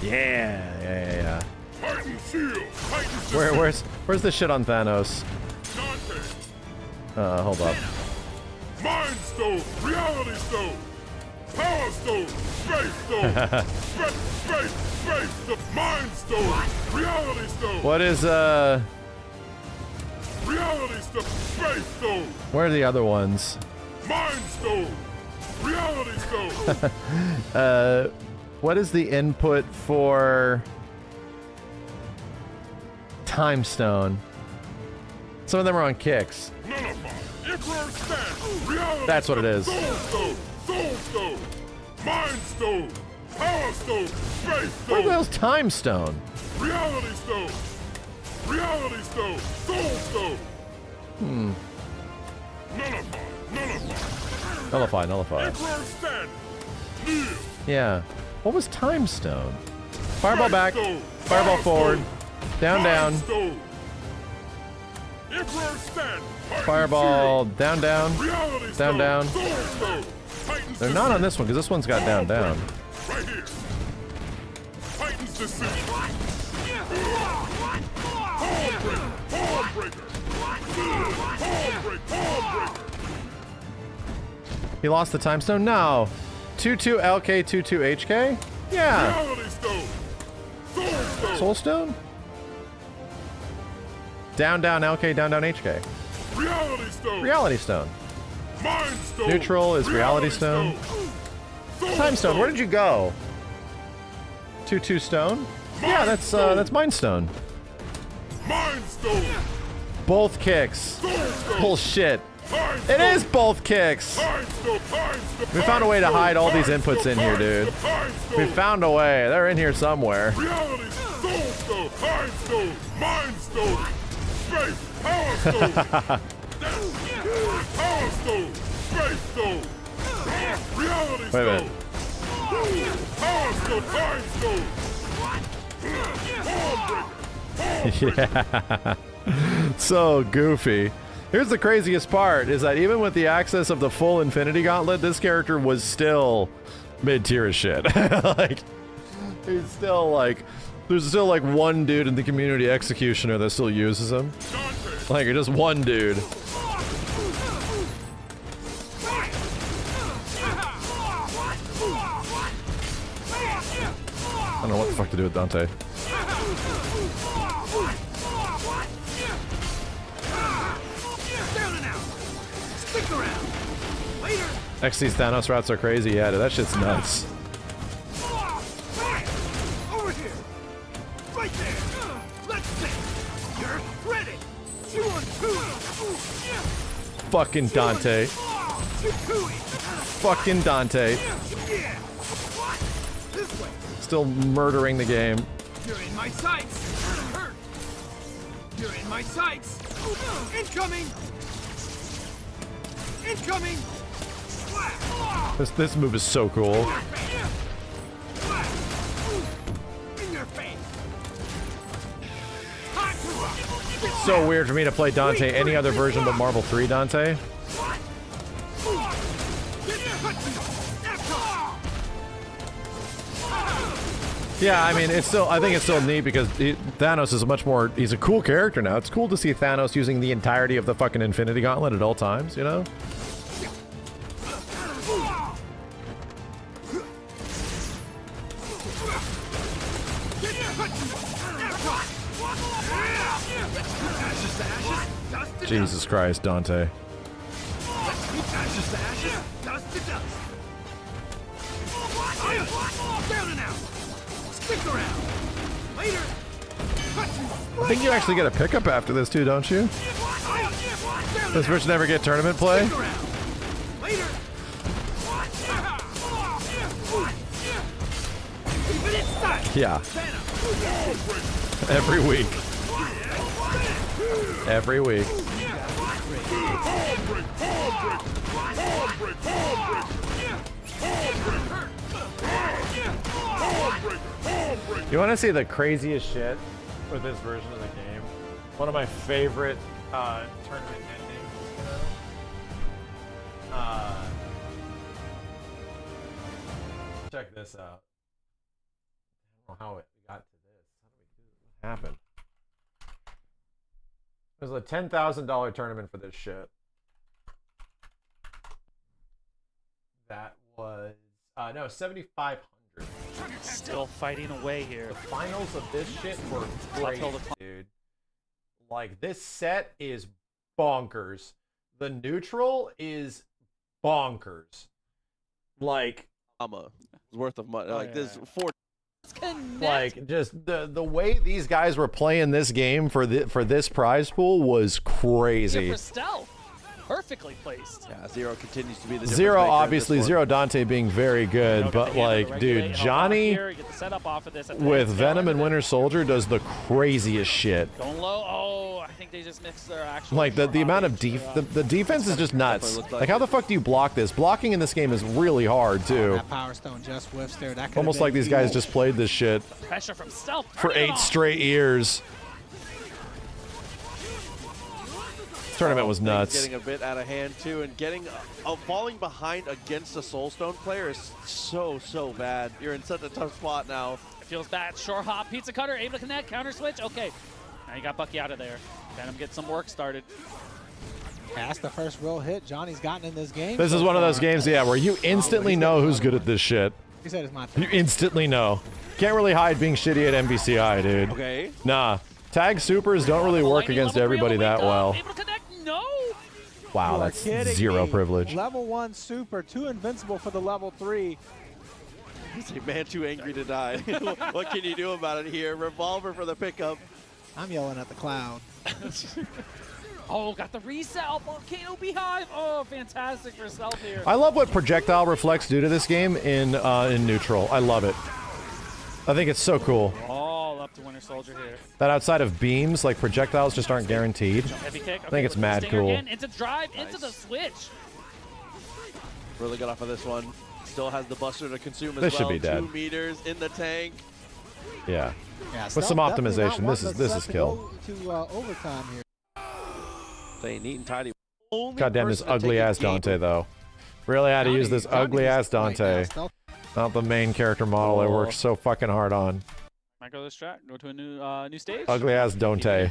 Yeah. Where's the shit on Thanos? Hold up. Mind Stone! Reality Stone! Power Stone! Space Stone! Space! Mind Stone! Reality Stone! What is, Reality Stone! Space Stone! Where are the other ones? Mind Stone! Reality Stone! What is the input for Time Stone? Some of them are on kicks. That's what it is. Soul Stone! Mind Stone! Power Stone! Space Stone! What the hell's Time Stone? Reality Stone! Reality Stone! Soul Stone! Nullify. Yeah. What was Time Stone? Fireball back. Fireball forward. Down. Fireball down. Down. They're not on this one because this one's got down. Right here. Titans descent. He lost the Time Stone? No. 22 LK 22 HK? Yeah. Soul Stone? Down LK down HK. Reality Stone. Mind Stone. Neutral is Reality Stone. Time Stone, where did you go? 22 Stone? Yeah, that's Mind Stone. Mind Stone. Both kicks. Bullshit. It is both kicks. We found a way to hide all these inputs in here, dude. We found a way. They're in here somewhere. Reality Stone. Time Stone. Mind Stone. Space. Power Stone. Power Stone. Space Stone. Reality Stone. Wait a minute. Power Stone. Time Stone. Yeah. So goofy. Here's the craziest part, is that even with the access of the full Infinity Gauntlet, this character was still mid-tier as shit. Like, he's still like, there's still like one dude in the community executioner that still uses him. Like, just one dude. I don't know what the fuck to do with Dante. around. Later. XC's Thanos routes are crazy. Yeah, dude, that shit's nuts. Over here. Right there. Let's see. You're ready. 2 on 2. Fucking Dante. Fucking Dante. Yeah. This way. Still murdering the game. You're in my sights. Hurt. You're in my sights. Incoming. Incoming. This move is so cool. In your face. It's so weird for me to play Dante any other version but Marvel 3 Dante. Yeah, I mean, it's still. I think it's still neat because Thanos is he's a cool character now. It's cool to see Thanos using the entirety of the fucking Infinity Gauntlet at all times, you know? Jesus Christ, Dante. Ashes to ashes, dust to dust. Down and out. Stick around. Later. I think you actually get a pickup after this too, don't you? Does Rich never get tournament play? Later. Yeah. Every week. Every week. You want to see the craziest shit with this version of the game? One of my favorite tournament endings. Check this out. I don't know how it got to this. How do we do it? What happened? It was a $10,000 tournament for this shit. That was no, 7,500. Still fighting away here. The finals of this shit were great, dude. Like, this set is bonkers. The neutral is bonkers. Like, worth of money. Like this like just the way these guys were playing this game for this prize pool was crazy. Yeah, Prestel, perfectly placed. Yeah, Zero continues to be the Zero, obviously, Zero Dante being very good, but like, dude, Johnny with Venom and Winter Soldier does the craziest shit. Going low. Oh, I think they just mixed their actual. Like the amount of the defense is just nuts. Like, how the fuck do you block this? Blocking in this game is really hard too. That Power Stone just whiffs there. That Almost like these guys just played this shit pressure from Stealth for 8 straight years. This tournament was nuts. Getting a bit out of hand too, and getting falling behind against a Soulstone player is so bad. You're in such a tough spot now. It feels bad. Shore hop, pizza cutter, able to connect, counter switch. Okay, now you got Bucky out of there. Venom get some work started. That's the first real hit Johnny's gotten in this game. This is one of those games, yeah, where you instantly know who's good at this shit. He said it's my You instantly know. Can't really hide being shitty at MvCI, dude. Okay. Nah. Tag supers don't really work against everybody that well. No. Wow, that's zero privilege. Level 1 super, 2 invincible for the level 3. He's a man too angry to die. What can you do about it here? Revolver for the pickup. I'm yelling at the cloud. Oh, got the reset. Volcano Beehive. Oh, fantastic for Stealth here. I love what projectile reflex do to this game in neutral. I love it. I think it's so cool. All up to Winter Soldier here. That outside of beams, like projectiles just aren't guaranteed. Heavy kick. Okay, I think it's mad Stinger cool. again, into drive, into the switch. Really good off of this one. Still has the buster to consume as This well. should be dead. 2 meters in the tank. Yeah. Yeah, With some optimization, this is kill. To overtime here. Staying neat and tidy. Goddamn this ugly ass Dante though. Really had to use this ugly ass Dante. Not the main character model I worked so fucking hard on. Might go this track, go to a new stage. Ugly ass Dante.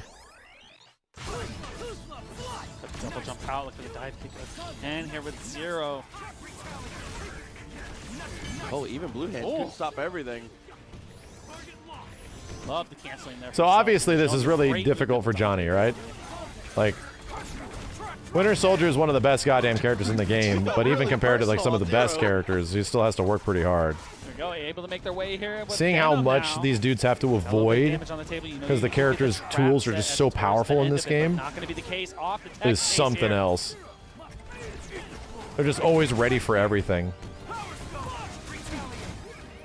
Double jump out, look at the dive kick again here with Zero. Oh, even Blue Hand could stop everything. Love the canceling there. So obviously this is really difficult for Johnny, right? Like, Winter Soldier is one of the best goddamn characters in the game, but even compared to like some of the best characters, he still has to work pretty hard. There we go, able to make their way here. With Seeing how much these dudes have to avoid because the characters' tools are just so powerful in this game not going to be the case off the tech is base something here. else. They're just always ready for everything.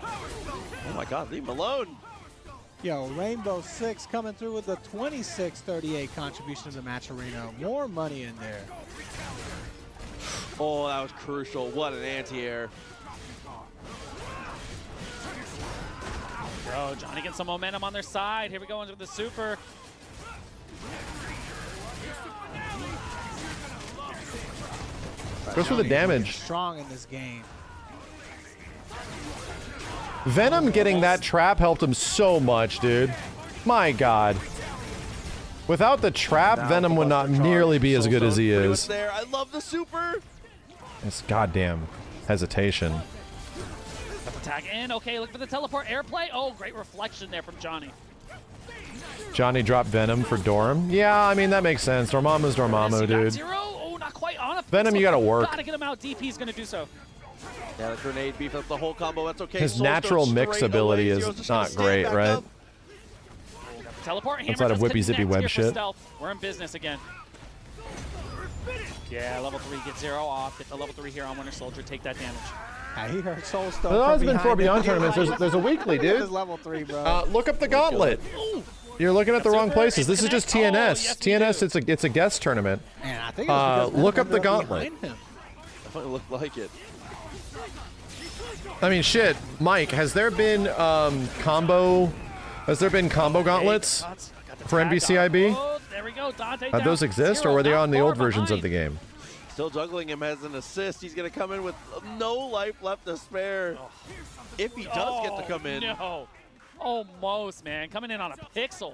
Oh my god, leave him alone. Yo, Rainbow Six coming through with a 26-38 contribution to the match arena. More money in there. Oh, that was crucial. What an anti-air. Bro, Johnny getting some momentum on their side. Here we go into the super. Goes for the damage. Strong in this game. Venom getting that trap helped him so much, dude. My god. Without the trap, Venom would not nearly be as good as he is. There. I love the super. This goddamn hesitation. Got the tag in. Okay, look for the teleport airplay. Oh, great reflection there from Johnny. Johnny dropped Venom for Dorm. Yeah, I mean, that makes sense. Dormammu's Dormammu, dude. Zero. Oh, not quite on a Venom, you gotta work. Gotta get him out. DP's gonna do so. Yeah, the grenade beef up the whole combo. That's okay. His natural mix ability is not great, right? Teleport hammer Outside of does whippy zippy connect web here for shit. stealth. We're in business again. Yeah, level 3, get 0 off. Get the level 3 here on Winter Soldier. Take that damage. He heard Soul Stone. There's always been 4 Beyond tournaments. There's a weekly, dude. This level 3, bro. Look up the gauntlet. You're looking at the wrong places. This is just TNS. TNS, it's a guest tournament. Man, I think it was because look up the Venom gauntlet. behind him. It looked like it. I mean, shit, Mike, has there been combo gauntlets for MvCIB? Oh, there we go. Dante Did those exist, or were they on the old versions of the game? Still juggling him as an assist. He's going to come in with no life left to spare. If he does get to come in. No. Almost, man. Coming in on a pixel.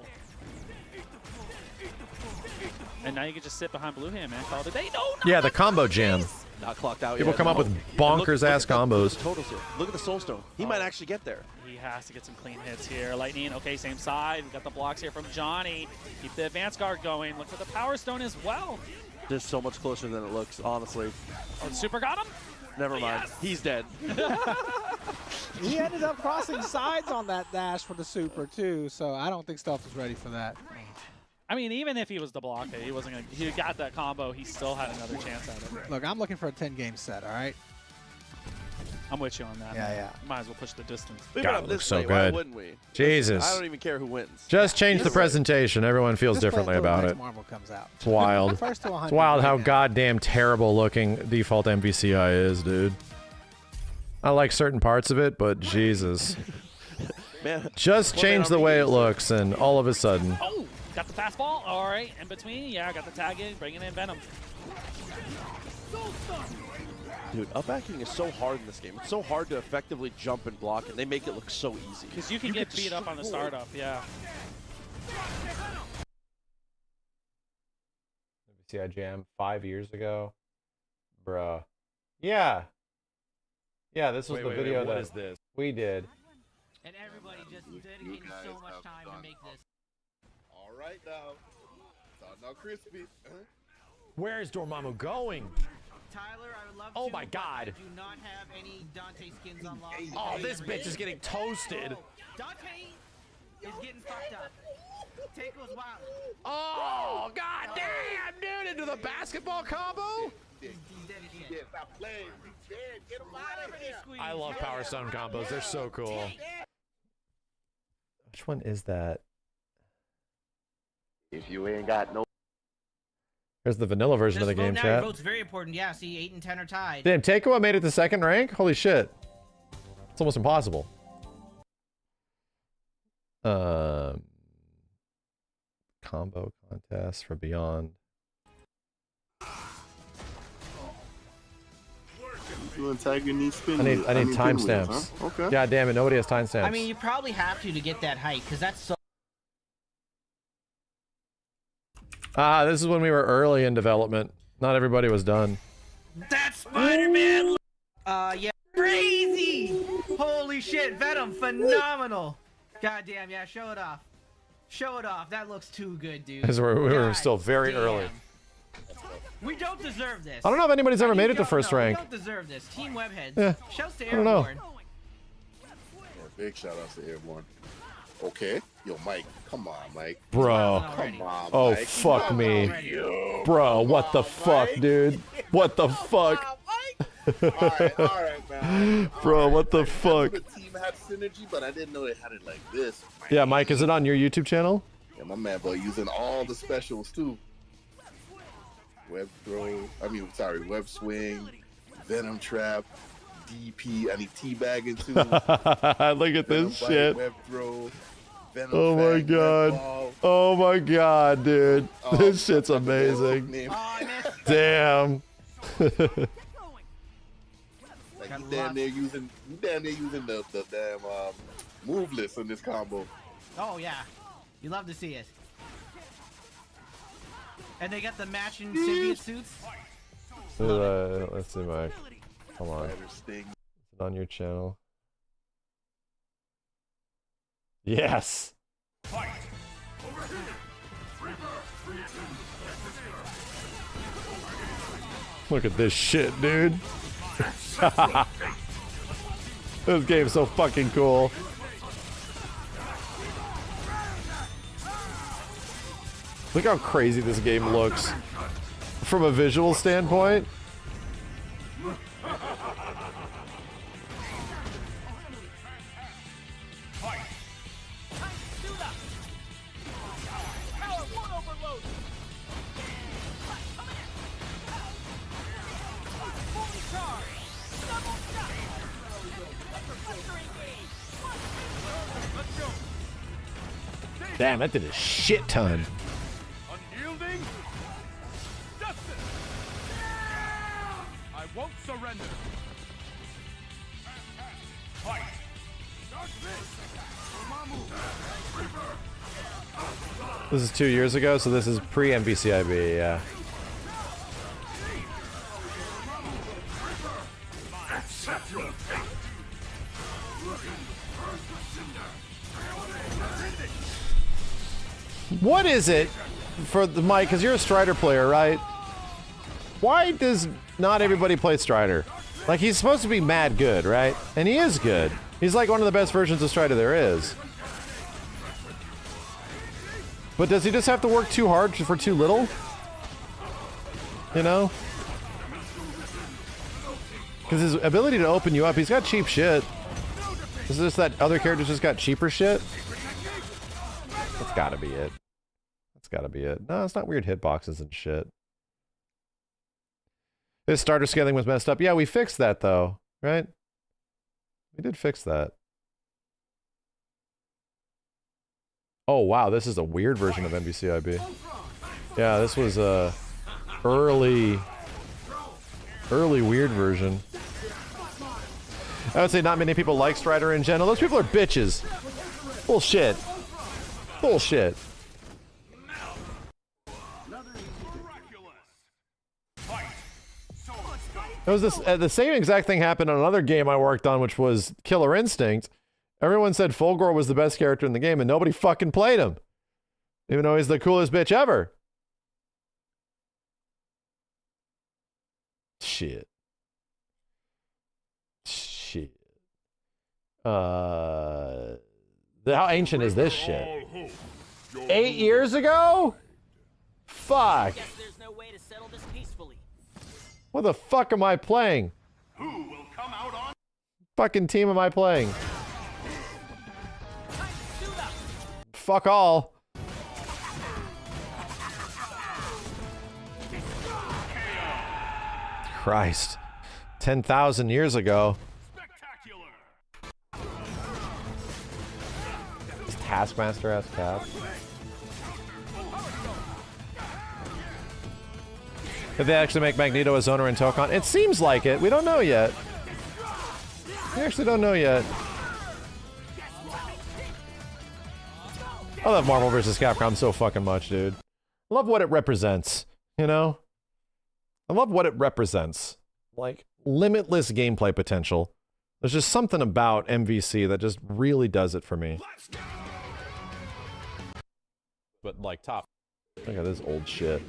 And now you can just sit behind Blue Hand, man. Call it a day. No, Yeah, the combo jam. Not clocked out People yet. come up with bonkers-ass combos. Totals here. Look at the Soul Stone. He might actually get there. He has to get some clean hits here. Lightning, okay, same side. We got the blocks here from Johnny. Keep the advance guard going. Look for the Power Stone as well. This is so much closer than it looks, honestly. Oh, the super got him? Never mind. Yes. He's dead. He ended up crossing sides on that dash for the super, too, so I don't think Stealth was ready for that. I mean, even if he was the blocker, he wasn't gonna. He got that combo. He still had another chance at it. Look, I'm looking for a 10-game set, all right? I'm with you on that. Yeah, man. yeah. Might as well push the distance. God, it looks so Why good. wouldn't we? Jesus. I don't even care who wins. Just change the presentation. Everyone feels differently about it. Marvel comes out. It's wild. First to 100 It's wild how right now. goddamn terrible looking default MvCI is, dude. I like certain parts of it, but Jesus. Man, Just change the way it looks, and all of a sudden. Oh, got the fastball. All right, in between. Yeah, got the tag in, bringing in Venom. Dude, up backing is so hard in this game. It's so hard to effectively jump and block, and they make it look so easy. Because you can get beat up on the startup, yeah. MvCI Jam 5 years ago. Bruh. Yeah. Yeah, this was the video what that is this? we did. And everybody just dedicating so much time to make this. All right now. It's all crispy. Where is Dormammu going? Tyler, I would love Oh to, my God. but I do not have any Dante skins unlocked. Oh, this bitch is getting toasted. Dante is getting fucked up. Taco's wild. Oh, god damn, dude, into the basketball combo? He's dead as shit. Stop playing. He's dead. Get him out of here. I love Power Stone combos. They're so cool. Which one is that? If you ain't got no. Here's the vanilla version of the game, chat. Vote's very important. Yeah, see, 8 and 10 are tied. Damn, Tekoa made it to 2nd rank? Holy shit. It's almost impossible. Combo contest for Beyond. Doing Tiger needs spin. I need timestamps. Huh? Okay. God damn it, nobody has timestamps. I mean, you probably have to get that height, because that's so... This is when we were early in development. Not everybody was done. That's Spider-Man! Yeah. Crazy! Holy shit, Venom, phenomenal! Goddamn, yeah, show it off. Show it off. That looks too good, dude. Because we were God still very damn. early. We don't deserve this. I don't know if anybody's ever made it to first rank. We don't deserve this. Team Webheads. Yeah, Shouts to I don't know. Airborne. Yeah, big shout outs to Airborne. Okay. Yo, Mike. Come on, Mike. Bro. Come on, Oh, Mike. fuck Come me. on, yo. Bro, what the on, fuck, Mike. dude? What the fuck? Alright, man. Bro, what the I knew fuck? the team had synergy, but I didn't know it had it like this. Yeah, Mike, is it on your YouTube channel? Yeah, my man, boy, using all the specials too. Web throw, web swing, venom trap, DP, I need teabagging too. Look at this Venom shit. bite, web throw, venom Oh my fang, web god. ball. Oh my god, dude. This shit's amazing. Damn. Like you damn near using the damn move list in this combo. Oh yeah, you love to see it. And they got the matching symbiote suits. Let's see, Mike. Come on. Sting. Is it on your channel? Yes. Look at this shit, dude. This game's so fucking cool. Look how crazy this game looks from a visual standpoint. Damn, that did a shit ton. Unyielding justice. I won't surrender. Fight. This is 2 years ago, so this is pre-MvCIB, yeah. What is it for the Mike? Because you're a Strider player, right? Why does not everybody play Strider? Like, he's supposed to be mad good, right? And he is good. He's like one of the best versions of Strider there is. But does he just have to work too hard for too little? You know? Because his ability to open you up, he's got cheap shit. Is this that other characters just got cheaper shit? That's gotta be it. That's gotta be it. No, it's not weird hitboxes and shit. His starter scaling was messed up. Yeah, we fixed that though, right? We did fix that. Oh wow, this is a weird version of MvCIB. Yeah, this was a early weird version. I would say not many people like Strider in general. Those people are bitches. Bullshit. Bullshit. It was this, the same exact thing happened on another game I worked on, which was Killer Instinct. Everyone said Fulgor was the best character in the game, and nobody fucking played him. Even though he's the coolest bitch ever. Shit. Shit. How ancient is this shit? 8 years ago? Fuck. What the fuck am I playing? Who will come out on? Fucking team am I playing? Fuck all. Christ. 10,000 years ago. This Taskmaster ass cap. Did they actually make Magneto a zoner in Tokon? It seems like it. We don't know yet. We actually don't know yet. I love Marvel vs. Capcom so fucking much, dude. I love what it represents, you know? I love what it represents. Like, limitless gameplay potential. There's just something about MvC that just really does it for me. But, like, top. Look at this old shit.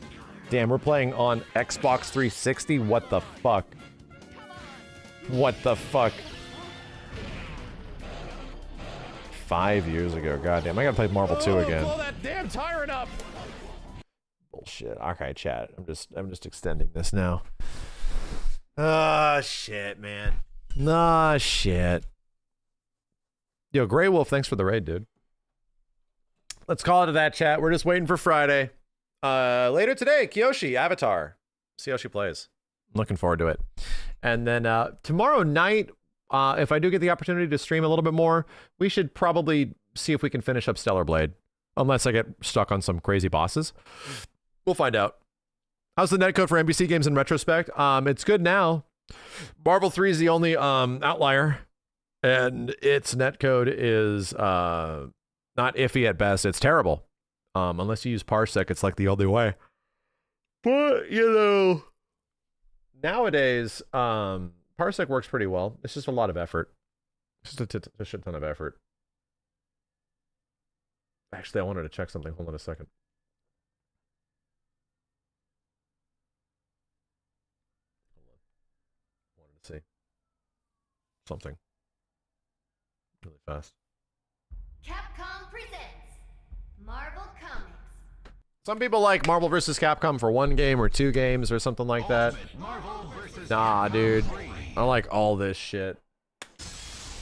Damn, we're playing on Xbox 360? What the fuck? What the fuck? 5 years ago, goddamn. I gotta play Marvel 2 again. Blow that damn tyrant up! Bullshit. Okay, chat. I'm just extending this now. Ah, shit, man. Nah, shit. Yo, Grey Wolf, thanks for the raid, dude. Let's call it to that, chat. We're just waiting for Friday. Later today, Kyoshi, Avatar. See how she plays. I'm looking forward to it. And then tomorrow night, if I do get the opportunity to stream a little bit more, we should probably see if we can finish up Stellar Blade. Unless I get stuck on some crazy bosses. We'll find out. How's the netcode for MvC games in retrospect? It's good now. Marvel 3 is the only outlier. And its netcode is not iffy at best. It's terrible. Unless you use Parsec, it's like the only way. But, you know, nowadays, Parsec works pretty well. It's just a lot of effort. Just a shit ton of effort. Actually, I wanted to check something. Hold on a second. Wanted to see something really fast. Capcom presents Marvel Comics. Some people like Marvel vs. Capcom for 1 game or 2 games or something like that. Nah, dude. I like all this shit.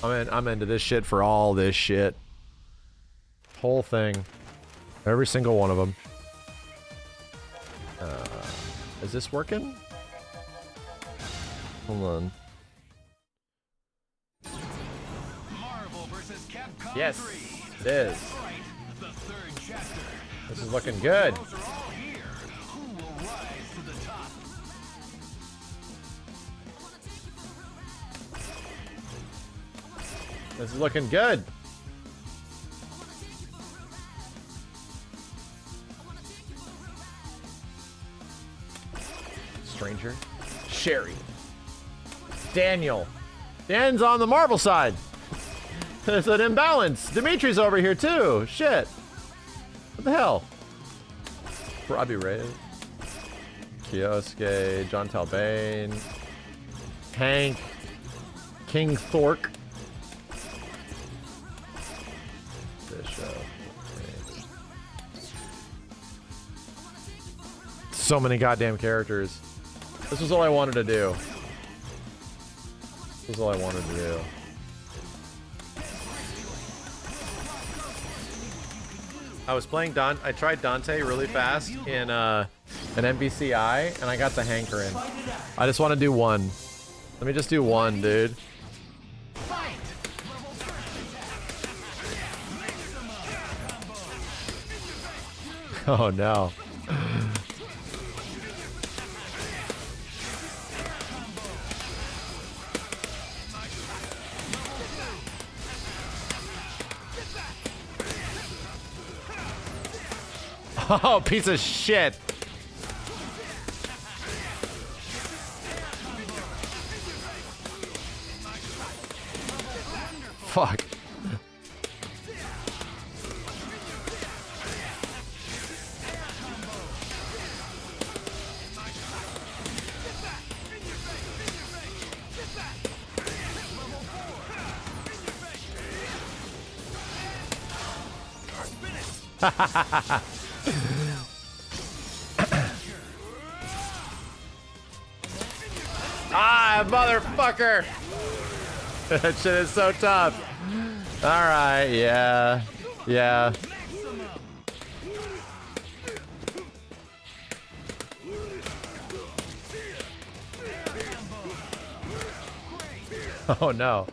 I'm into this shit for all this shit. Whole thing. Every single one of them. Is this working? Hold on. Yes, it is. This is looking good. This is looking good. Stranger. Sherry. Daniel. Dan's on the Marvel side. There's an imbalance. Dimitri's over here too. Shit. What the hell? Robbie Ray. Kioske. John Talbane. Hank. King Thork. Bishop. So many goddamn characters. This was all I wanted to do. This was all I wanted to do. I was playing I tried Dante really fast in an MvCI, and I got the hankering. I just want to do one. Let me just do one, dude. Oh no. Oh, piece of shit. Fuck. Ah, motherfucker! That shit is so tough. Alright, yeah. Yeah. Oh no.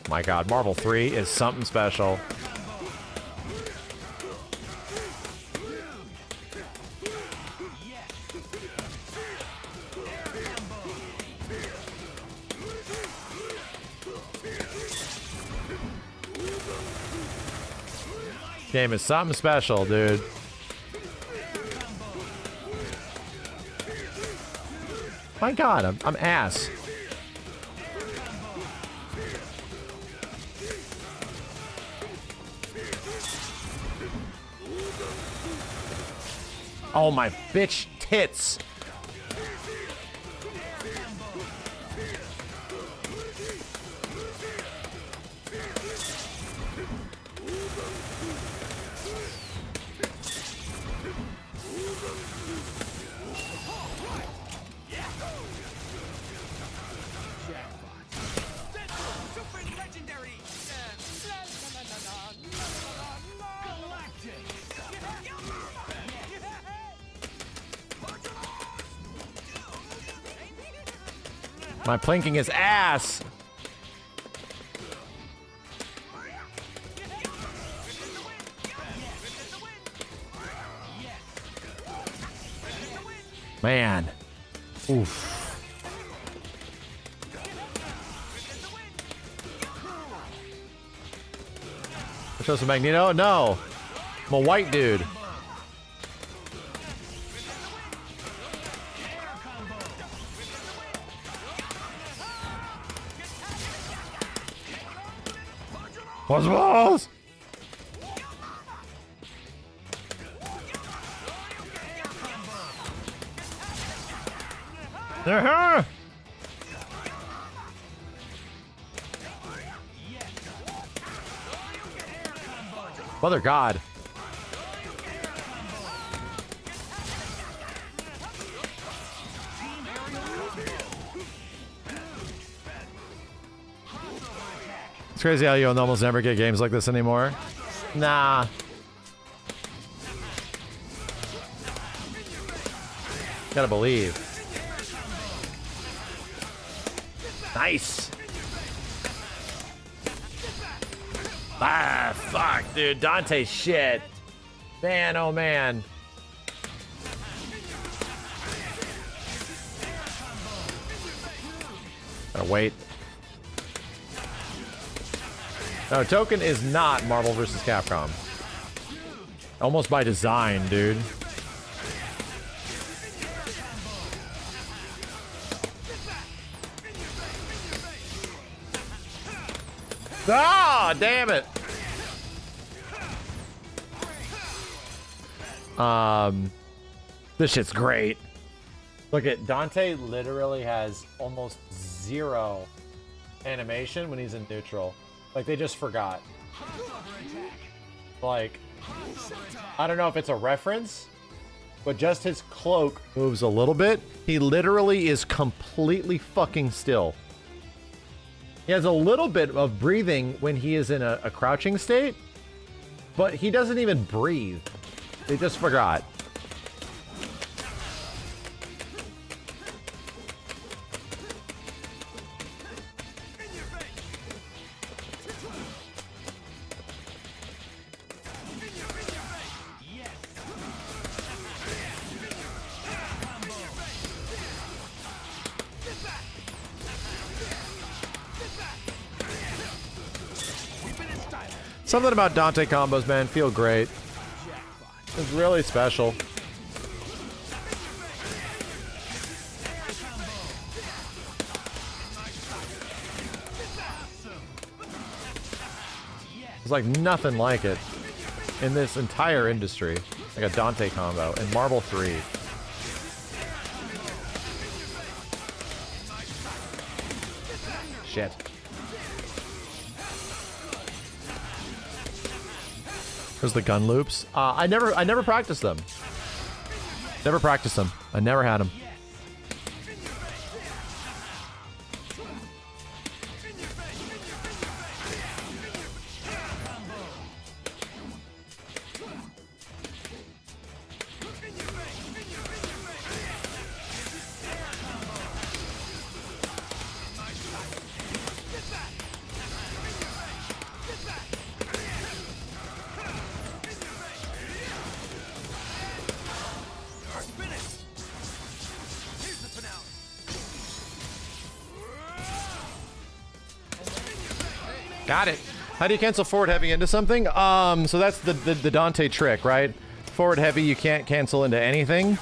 My god, Marvel 3 is something special. Game is something special, dude. My god, I'm ass. Oh, my bitch tits. My plinking is ass. Man. Oof. Show some Magneto? No. I'm a white dude. What's balls? Uh-huh. Mother God. It's crazy how you almost never get games like this anymore. Nah. Gotta believe. Nice. Ah, fuck, dude. Dante shit. Man, oh man. Gotta wait. No, Tokon is not Marvel vs. Capcom. Almost by design, dude. Ah, damn it. This shit's great. Look at Dante literally has almost zero animation when he's in neutral. Like they just forgot. Like, I don't know if it's a reference, but just his cloak moves a little bit. He literally is completely fucking still. He has a little bit of breathing when he is in a crouching state, but he doesn't even breathe. They just forgot. Something about Dante combos, man, feel great. It's really special. There's like nothing like it in this entire industry. Like a Dante combo in Marvel 3. Shit. There's the gun loops. I never practiced them. Never practiced them. I never had them. Got it. How do you cancel forward heavy into something? So that's the Dante trick, right? Forward heavy, you can't cancel into anything.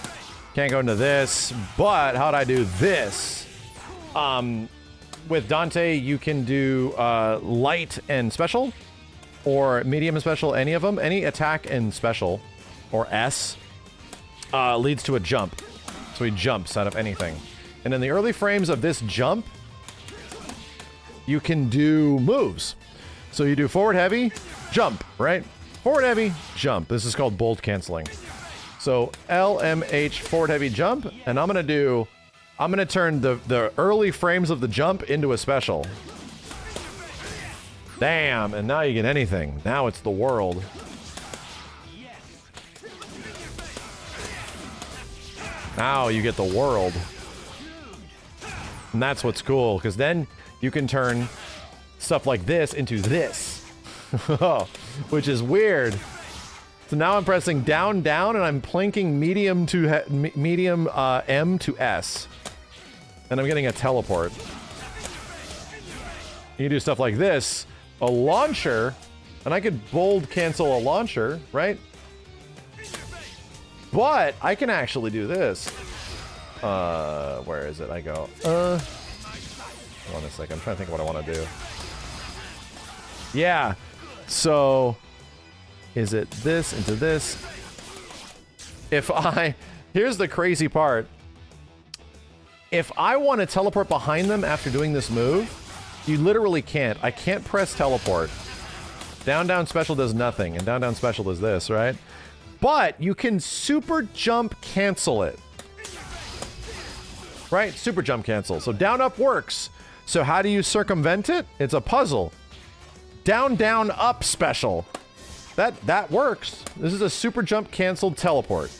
Can't go into this. But how'd I do this? With Dante, you can do light and special, or medium and special, any of them. Any attack and special, or S. leads to a jump. So he jumps out of anything. And in the early frames of this jump, you can do moves. So you do forward heavy, jump, right? Forward heavy, jump. This is called bolt canceling. So LMH forward heavy jump, and I'm gonna turn the early frames of the jump into a special. Damn, and now you get anything. Now it's the world. Now you get the world. And that's what's cool, because then you can turn stuff like this into this. Which is weird. So now I'm pressing down, down, and I'm plinking medium to medium M to S. And I'm getting a teleport. You can do stuff like this. A launcher, and I could bold cancel a launcher, right? But I can actually do this. Where is it? I go, hold on a second. I'm trying to think of what I want to do. Yeah. So, is it this into this? Here's the crazy part. If I want to teleport behind them after doing this move, you literally can't. I can't press teleport. Down, down special does nothing, and down, down special does this, right? But you can super jump cancel it. Right? Super jump cancel. So down, up works. So how do you circumvent it? It's a puzzle. Down, down, up special. That works. This is a super jump canceled teleport.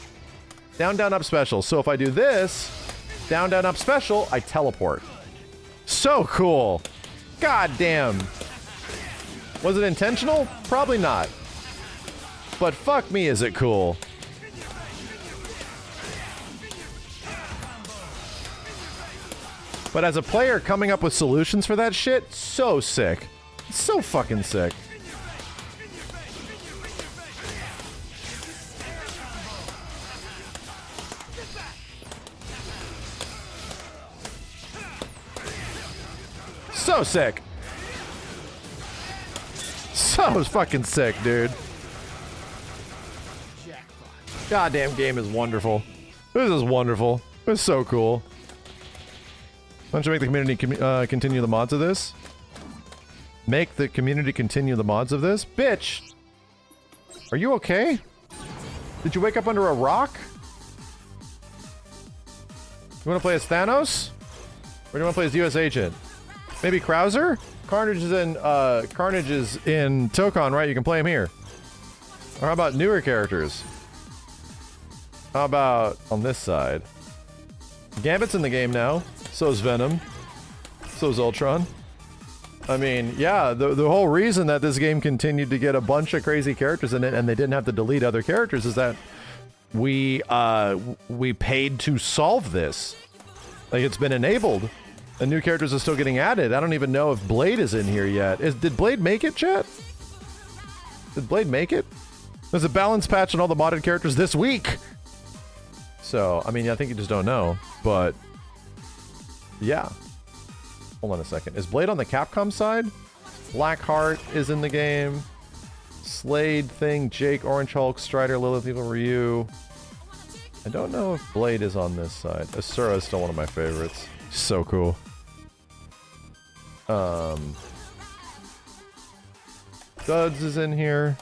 Down, down, up special. So if I do this, down, down, up special, I teleport. So cool. God damn. Was it intentional? Probably not. But fuck me, is it cool. But as a player, coming up with solutions for that shit, so sick. So fucking sick. So sick. So fucking sick, dude. Goddamn game is wonderful. This is wonderful. It's so cool. Why don't you make the community continue the mods of this? Make the community continue the mods of this? Bitch! Are you okay? Did you wake up under a rock? You wanna play as Thanos? Or do you wanna play as US Agent? Maybe Krauser? Carnage is in Tokon, right? You can play him here. Or how about newer characters? How about on this side? Gambit's in the game now. So's Venom. So's Ultron. I mean, yeah, the whole reason that this game continued to get a bunch of crazy characters in it and they didn't have to delete other characters is that we paid to solve this. Like, it's been enabled. And new characters are still getting added. I don't even know if Blade is in here yet. Did Blade make it, chat? Did Blade make it? There's a balance patch on all the modded characters this week. So, I mean, I think you just don't know. But, yeah. Hold on a second. Is Blade on the Capcom side? Blackheart is in the game. Slade, Thing, Jake, Orange Hulk, Strider, Lilith, Evil Ryu. I don't know if Blade is on this side. Asura is still one of my favorites. So cool. Duds is in here.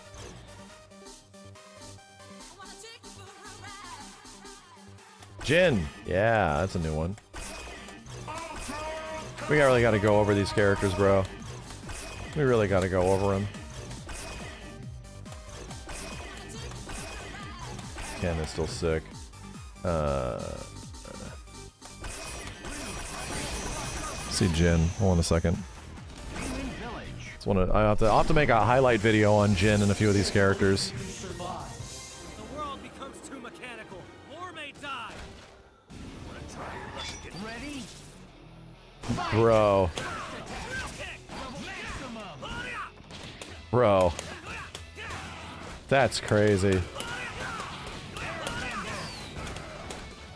Jin. Yeah, that's a new one. We really got to go over these characters, bro. We really got to go over them. Ken is still sick. See Jin. Hold on a second. I'll have to make a highlight video on Jin and a few of these characters. The world becomes too mechanical. More may die. Ready? Bro. Bro. That's crazy.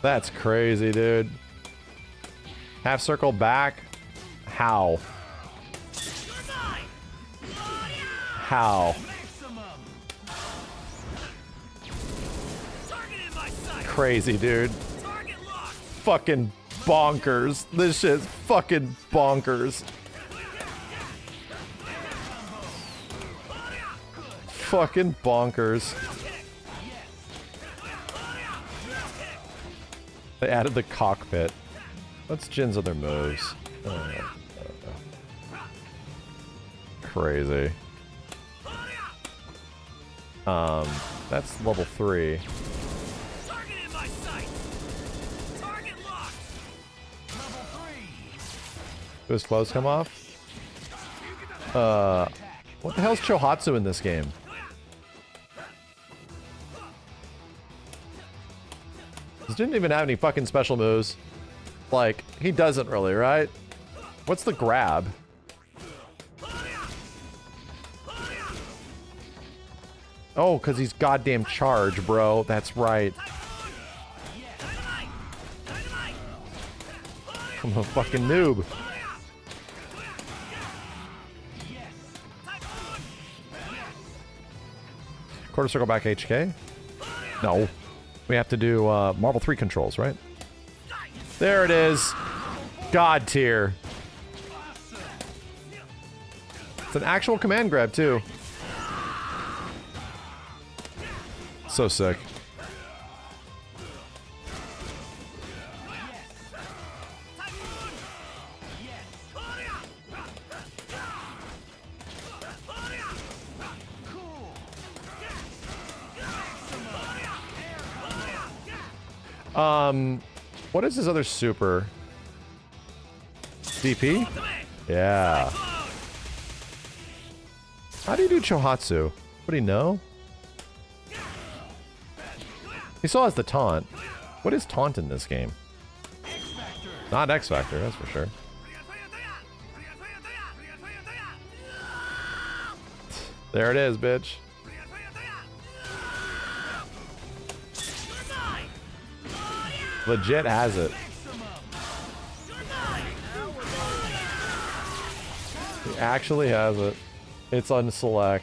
That's crazy, dude. Half circle back. How? How? crazy, dude. Fucking bonkers. This shit's fucking bonkers. Fucking bonkers. They added the cockpit. What's Jin's other moves? Crazy. That's level 3. Do his clothes come off? What the hell's Chohatsu in this game? He didn't even have any fucking special moves. Like, he doesn't really, right? What's the grab? Oh, because he's goddamn charge, bro. That's right. I'm a fucking noob. Quarter circle back HK? No. We have to do Marvel 3 controls, right? There it is. God tier. It's an actual command grab, too. So sick. What is his other super? DP? Yeah. How do you do Chohatsu? Would he know? He still has the taunt. What is taunt in this game? Not X Factor, that's for sure. There it is, bitch. Legit has it. He actually has it. It's unselect.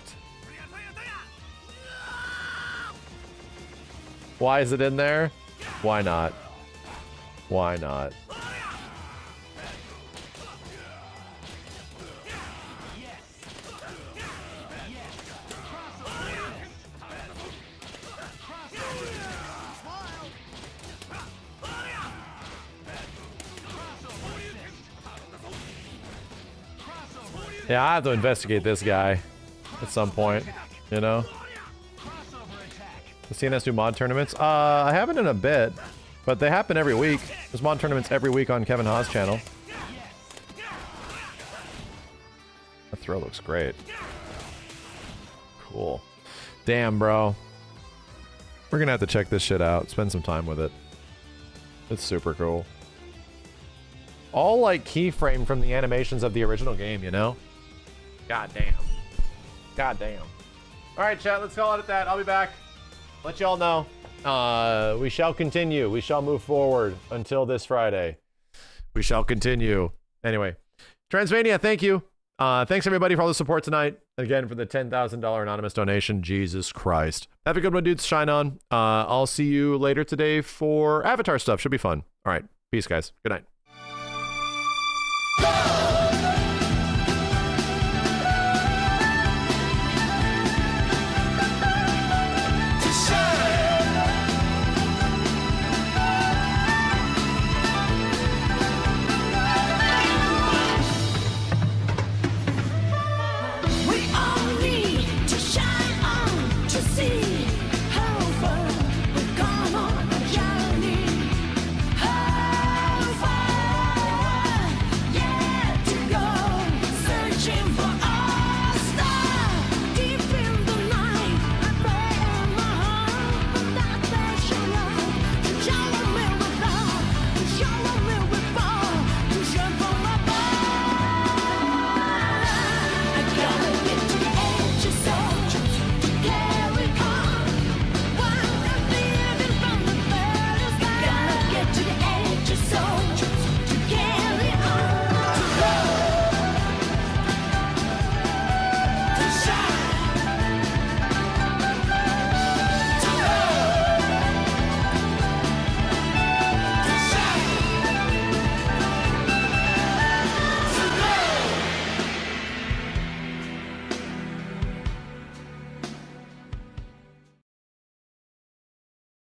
Why is it in there? Why not? Why not? Yeah, I have to investigate this guy at some point, you know? The CNS do mod tournaments? I haven't in a bit, but they happen every week. There's mod tournaments every week on Kevin Ha's channel. That throw looks great. Cool. Damn, bro. We're gonna have to check this shit out. Spend some time with it. It's super cool. All like keyframe from the animations of the original game, you know? God damn. God damn. Alright, chat, let's call it at that. I'll be back. Let y'all know. We shall continue. We shall move forward until this Friday. We shall continue. Anyway. Transmania, thank you. Thanks everybody for all the support tonight. Again, for the $10,000 anonymous donation. Jesus Christ. Have a good one, dudes. Shine on. I'll see you later today for Avatar stuff. Should be fun. Alright. Peace, guys. Good night. We are